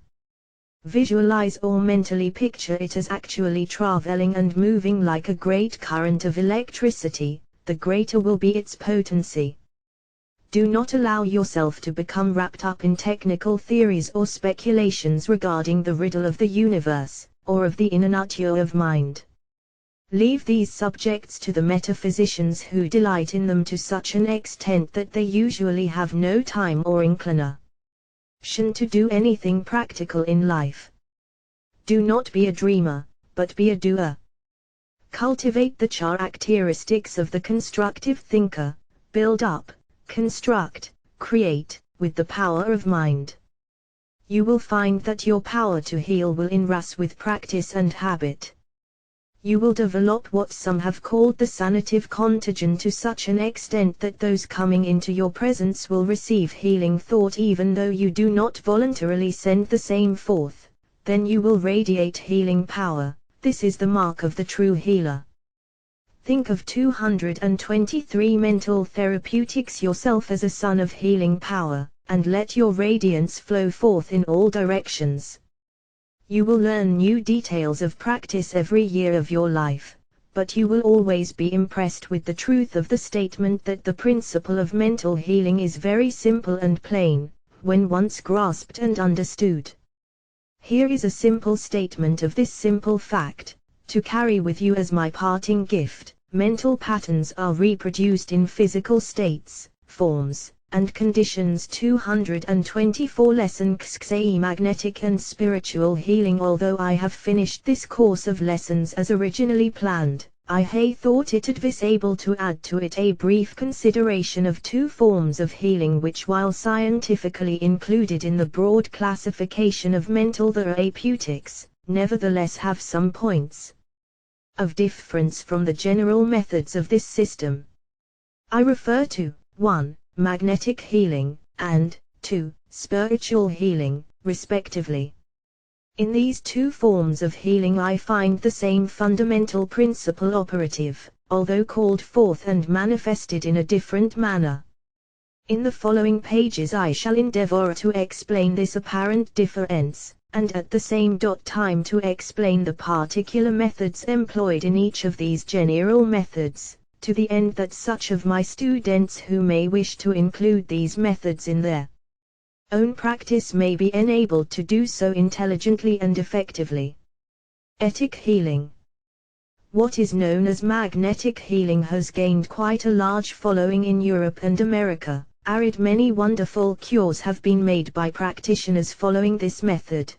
visualize or mentally picture it as actually traveling and moving like a great current of electricity, the greater will be its potency. Do not allow yourself to become wrapped up in technical theories or speculations regarding the riddle of the universe, or of the inner nature of mind. Leave these subjects to the metaphysicians who delight in them to such an extent that they usually have no time or inclination to do anything practical in life. Do not be a dreamer, but be a doer. Cultivate the characteristics of the constructive thinker, build up, construct, create, with the power of mind. You will find that your power to heal will increase with practice and habit. You will develop what some have called the sanative contagion to such an extent that those coming into your presence will receive healing thought even though you do not voluntarily send the same forth. Then you will radiate healing power. This is the mark of the true healer. Think of 223 mental therapeutics yourself as a son of healing power, and let your radiance flow forth in all directions. You will learn new details of practice every year of your life, but you will always be impressed with the truth of the statement that the principle of mental healing is very simple and plain, when once grasped and understood. Here is a simple statement of this simple fact, to carry with you as my parting gift. Mental patterns are reproduced in physical states, forms, and conditions. 224 Lesson XXA Magnetic and Spiritual Healing. Although I have finished this course of lessons as originally planned, I thought it advisable to add to it a brief consideration of two forms of healing which, while scientifically included in the broad classification of mental therapeutics, nevertheless have some points of difference from the general methods of this system. I refer to 1. Magnetic healing, and 2. Spiritual healing, respectively. In these two forms of healing I find the same fundamental principle operative, although called forth and manifested in a different manner. In the following pages I shall endeavor to explain this apparent difference, and at the same time to explain the particular methods employed in each of these general methods, to the end that such of my students who may wish to include these methods in their own practice may be enabled to do so intelligently and effectively. Etic healing. What is known as magnetic healing has gained quite a large following in Europe and America. Many wonderful cures have been made by practitioners following this method.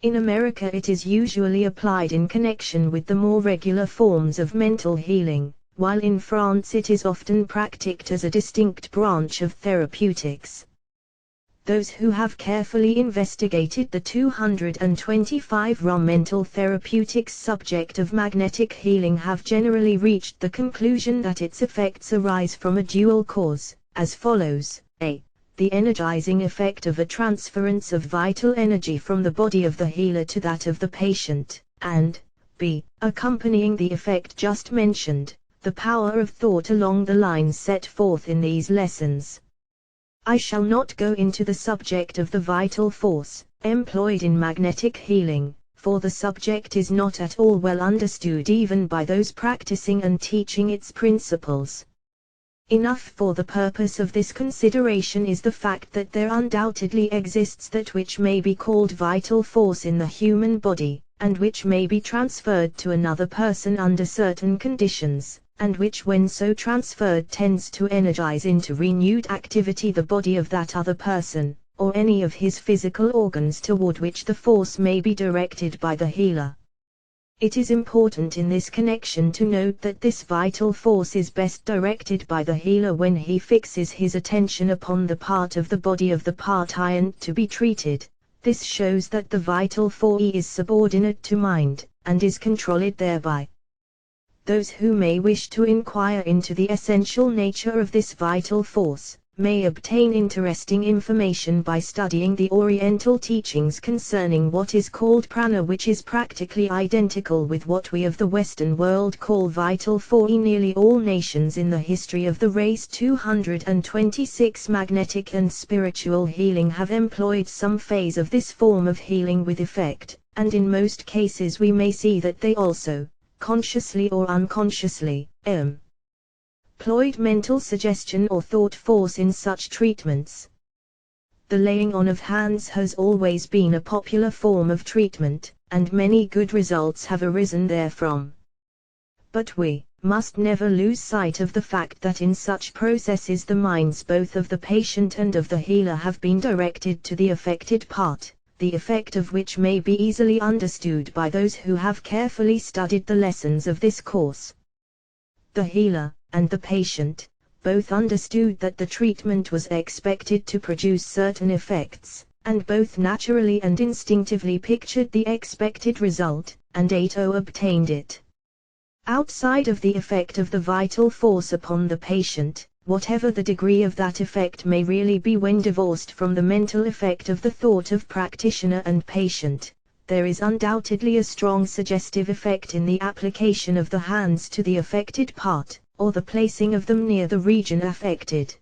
In America it is usually applied in connection with the more regular forms of mental healing, while in France it is often practiced as a distinct branch of therapeutics. Those who have carefully investigated the 225 raw mental therapeutics subject of magnetic healing have generally reached the conclusion that its effects arise from a dual cause, as follows: a. The energizing effect of a transference of vital energy from the body of the healer to that of the patient, and b. Accompanying the effect just mentioned, the power of thought along the lines set forth in these lessons. I shall not go into the subject of the vital force employed in magnetic healing, for the subject is not at all well understood even by those practicing and teaching its principles. Enough for the purpose of this consideration is the fact that there undoubtedly exists that which may be called vital force in the human body, and which may be transferred to another person under certain conditions, and which when so transferred tends to energize into renewed activity the body of that other person, or any of his physical organs toward which the force may be directed by the healer. It is important in this connection to note that this vital force is best directed by the healer when he fixes his attention upon the part of the body of the patient to be treated. This shows that the vital force is subordinate to mind, and is controlled thereby. Those who may wish to inquire into the essential nature of this vital force, may obtain interesting information by studying the Oriental teachings concerning what is called prana, which is practically identical with what we of the Western world call vital force. Nearly all nations in the history of the race 226 magnetic and spiritual healing have employed some phase of this form of healing with effect, and in most cases we may see that they also, consciously or unconsciously, employed mental suggestion or thought force in such treatments. The laying on of hands has always been a popular form of treatment, and many good results have arisen therefrom. But we must never lose sight of the fact that in such processes the minds both of the patient and of the healer have been directed to the affected part, the effect of which may be easily understood by those who have carefully studied the lessons of this course. The healer and the patient both understood that the treatment was expected to produce certain effects, and both naturally and instinctively pictured the expected result, and obtained it. Outside of the effect of the vital force upon the patient, whatever the degree of that effect may really be when divorced from the mental effect of the thought of practitioner and patient, there is undoubtedly a strong suggestive effect in the application of the hands to the affected part, or the placing of them near the region affected.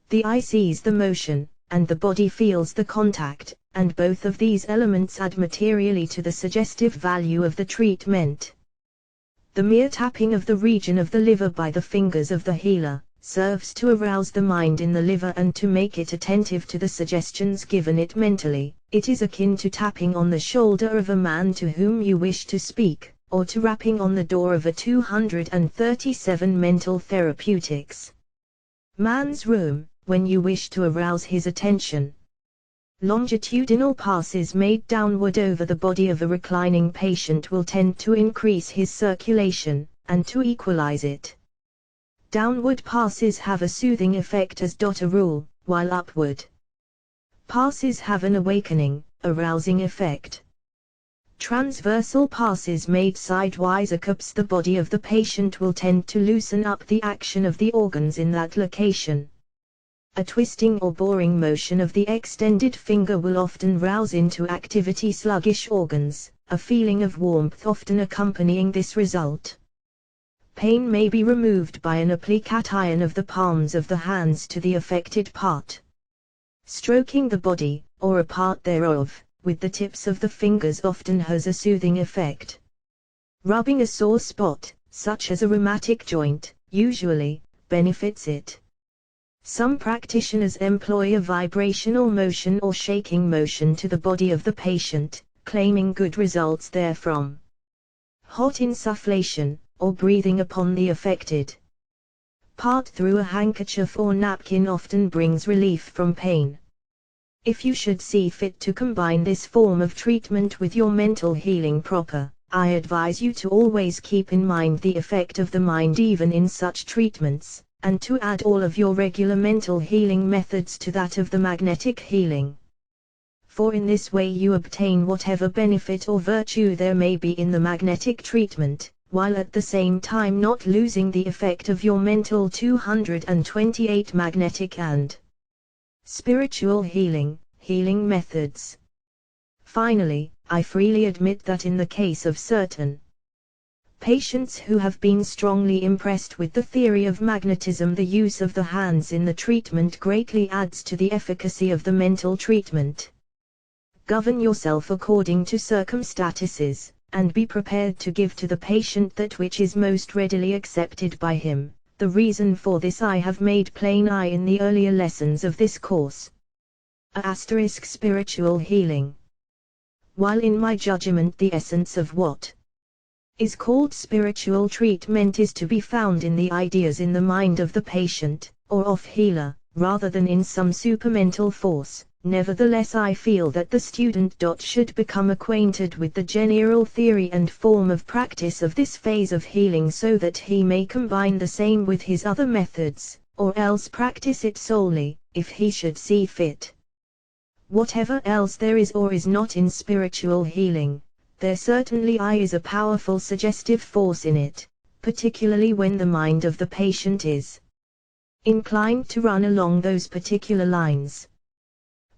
The eye sees the motion, and the body feels the contact, and both of these elements add materially to the suggestive value of the treatment. The mere tapping of the region of the liver by the fingers of the healer serves to arouse the mind in the liver and to make it attentive to the suggestions given it mentally. It is akin to tapping on the shoulder of a man to whom you wish to speak, or to rapping on the door of a 237 mental therapeutics man's room, when you wish to arouse his attention. Longitudinal passes made downward over the body of a reclining patient will tend to increase his circulation, and to equalize it. Downward passes have a soothing effect as a rule, while upward passes have an awakening, arousing effect. Transversal passes made sidewise across the body of the patient will tend to loosen up the action of the organs in that location. A twisting or boring motion of the extended finger will often rouse into activity sluggish organs, a feeling of warmth often accompanying this result. Pain may be removed by an application of the palms of the hands to the affected part. Stroking the body, or a part thereof, with the tips of the fingers often has a soothing effect. Rubbing a sore spot, such as a rheumatic joint, usually benefits it. Some practitioners employ a vibrational motion or shaking motion to the body of the patient, claiming good results therefrom. Hot insufflation, or breathing upon the affected part through a handkerchief or napkin often brings relief from pain. If you should see fit to combine this form of treatment with your mental healing proper, I advise you to always keep in mind the effect of the mind even in such treatments, and to add all of your regular mental healing methods to that of the magnetic healing. For in this way you obtain whatever benefit or virtue there may be in the magnetic treatment, while at the same time not losing the effect of your mental 228 magnetic and spiritual healing methods. Finally, I freely admit that in the case of certain patients who have been strongly impressed with the theory of magnetism, the use of the hands in the treatment greatly adds to the efficacy of the mental treatment. Govern yourself according to circumstances, and be prepared to give to the patient that which is most readily accepted by him. The reason for this I have made plain in the earlier lessons of this course. Spiritual healing. While in my judgment the essence of what is called spiritual treatment is to be found in the ideas in the mind of the patient, or of healer, rather than in some supermental force, nevertheless I feel that the student should become acquainted with the general theory and form of practice of this phase of healing so that he may combine the same with his other methods, or else practice it solely, if he should see fit. Whatever else there is or is not in spiritual healing, there certainly is a powerful suggestive force in it, particularly when the mind of the patient is inclined to run along those particular lines.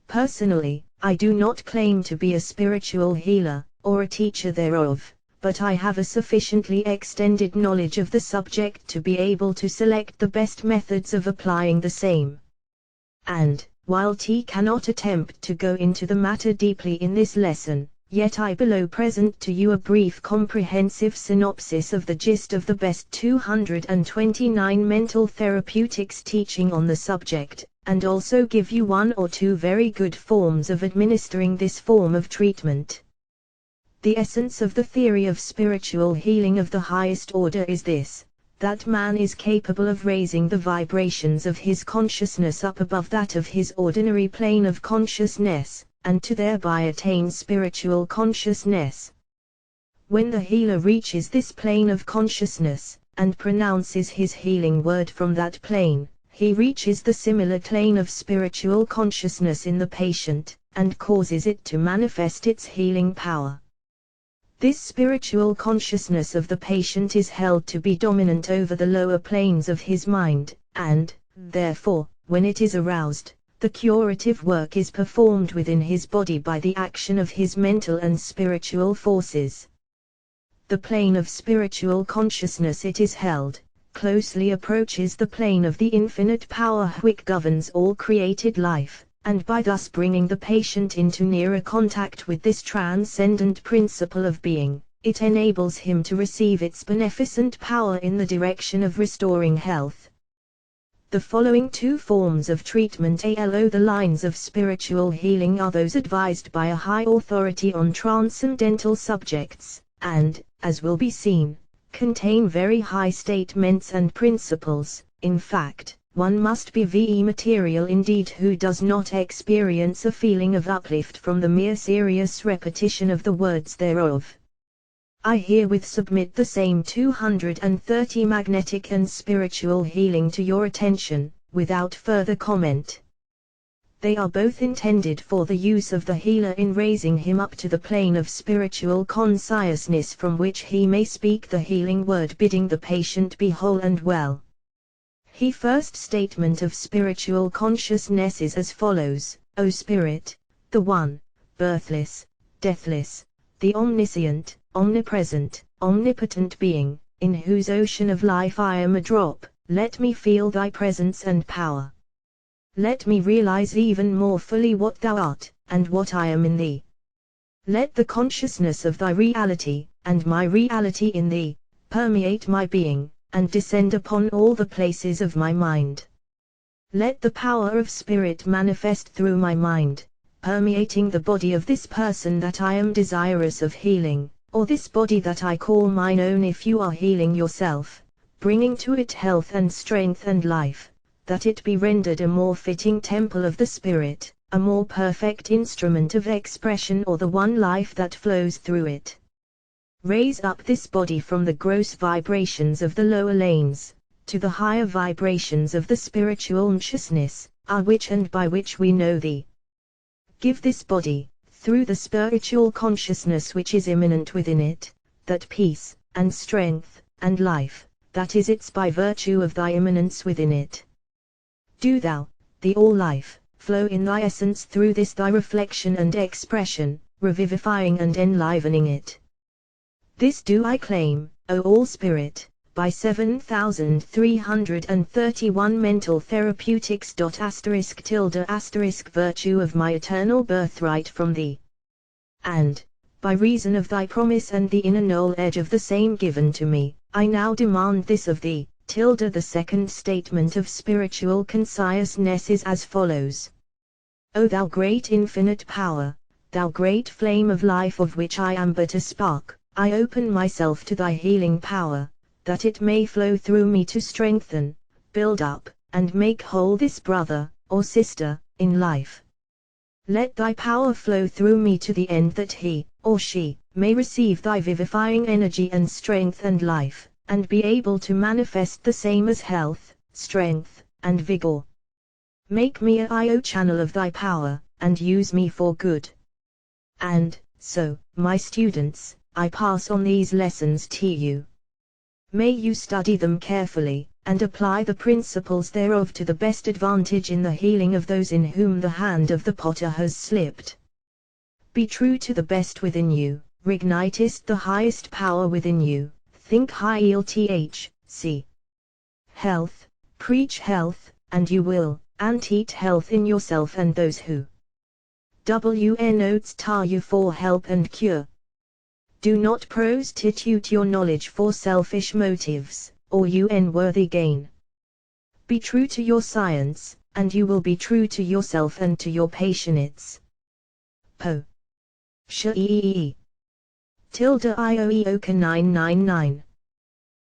Personally, I do not claim to be a spiritual healer, or a teacher thereof, but I have a sufficiently extended knowledge of the subject to be able to select the best methods of applying the same. And, while T cannot attempt to go into the matter deeply in this lesson, yet I below present to you a brief comprehensive synopsis of the gist of the best 229 mental therapeutics teaching on the subject, and also give you one or two very good forms of administering this form of treatment. The essence of the theory of spiritual healing of the highest order is this: that man is capable of raising the vibrations of his consciousness up above that of his ordinary plane of consciousness, and to thereby attain spiritual consciousness. When the healer reaches this plane of consciousness, and pronounces his healing word from that plane, he reaches the similar plane of spiritual consciousness in the patient, and causes it to manifest its healing power. This spiritual consciousness of the patient is held to be dominant over the lower planes of his mind, and, therefore, when it is aroused, the curative work is performed within his body by the action of his mental and spiritual forces. The plane of spiritual consciousness, it is held, closely approaches the plane of the infinite power which governs all created life, and by thus bringing the patient into nearer contact with this transcendent principle of being, it enables him to receive its beneficent power in the direction of restoring health. The following two forms of treatment along the lines of spiritual healing are those advised by a high authority on transcendental subjects, and, as will be seen, contain very high statements and principles. In fact, one must be VE material indeed who does not experience a feeling of uplift from the mere serious repetition of the words thereof. I herewith submit the same 230 magnetic and spiritual healing to your attention, without further comment. They are both intended for the use of the healer in raising him up to the plane of spiritual consciousness from which he may speak the healing word bidding the patient be whole and well. The first statement of spiritual consciousness is as follows: O Spirit, the One, birthless, deathless, the omniscient, omnipresent, omnipotent being, in whose ocean of life I am a drop, let me feel thy presence and power. Let me realize even more fully what thou art, and what I am in thee. Let the consciousness of thy reality, and my reality in thee, permeate my being, and descend upon all the places of my mind. Let the power of spirit manifest through my mind, permeating the body of this person that I am desirous of healing, or this body that I call mine own if you are healing yourself, bringing to it health and strength and life, that it be rendered a more fitting temple of the Spirit, a more perfect instrument of expression or the one life that flows through it. Raise up this body from the gross vibrations of the lower lanes, to the higher vibrations of the spiritual consciousness, which and by which we know thee. Give this body, through the spiritual consciousness which is immanent within it, that peace, and strength, and life, that is its by virtue of thy immanence within it. Do thou, the all-life, flow in thy essence through this thy reflection and expression, revivifying and enlivening it. This do I claim, O All-Spirit, by 7331 mental therapeutics. **** virtue of my eternal birthright from thee. And, by reason of thy promise and the inner knowledge of the same given to me, I now demand this of thee. The second statement of spiritual consciousness is as follows. O thou great infinite power, thou great flame of life of which I am but a spark, I open myself to thy healing power, that it may flow through me to strengthen, build up, and make whole this brother, or sister, in life. Let thy power flow through me to the end that he, or she, may receive thy vivifying energy and strength and life, and be able to manifest the same as health, strength, and vigor. Make me a channel of thy power, and use me for good. And, so, my students, I pass on these lessons to you. May you study them carefully, and apply the principles thereof to the best advantage in the healing of those in whom the hand of the potter has slipped. Be true to the best within you, reignitest the highest power within you, think high ELTH, health, preach health, and you will, and eat health in yourself and those who notes you for help and cure. Do not prostitute your knowledge for selfish motives, or worthy gain. Be true to your science, and you will be true to yourself and to your patients. Po. Sh-e-e-e. Tilde IOEOK 999.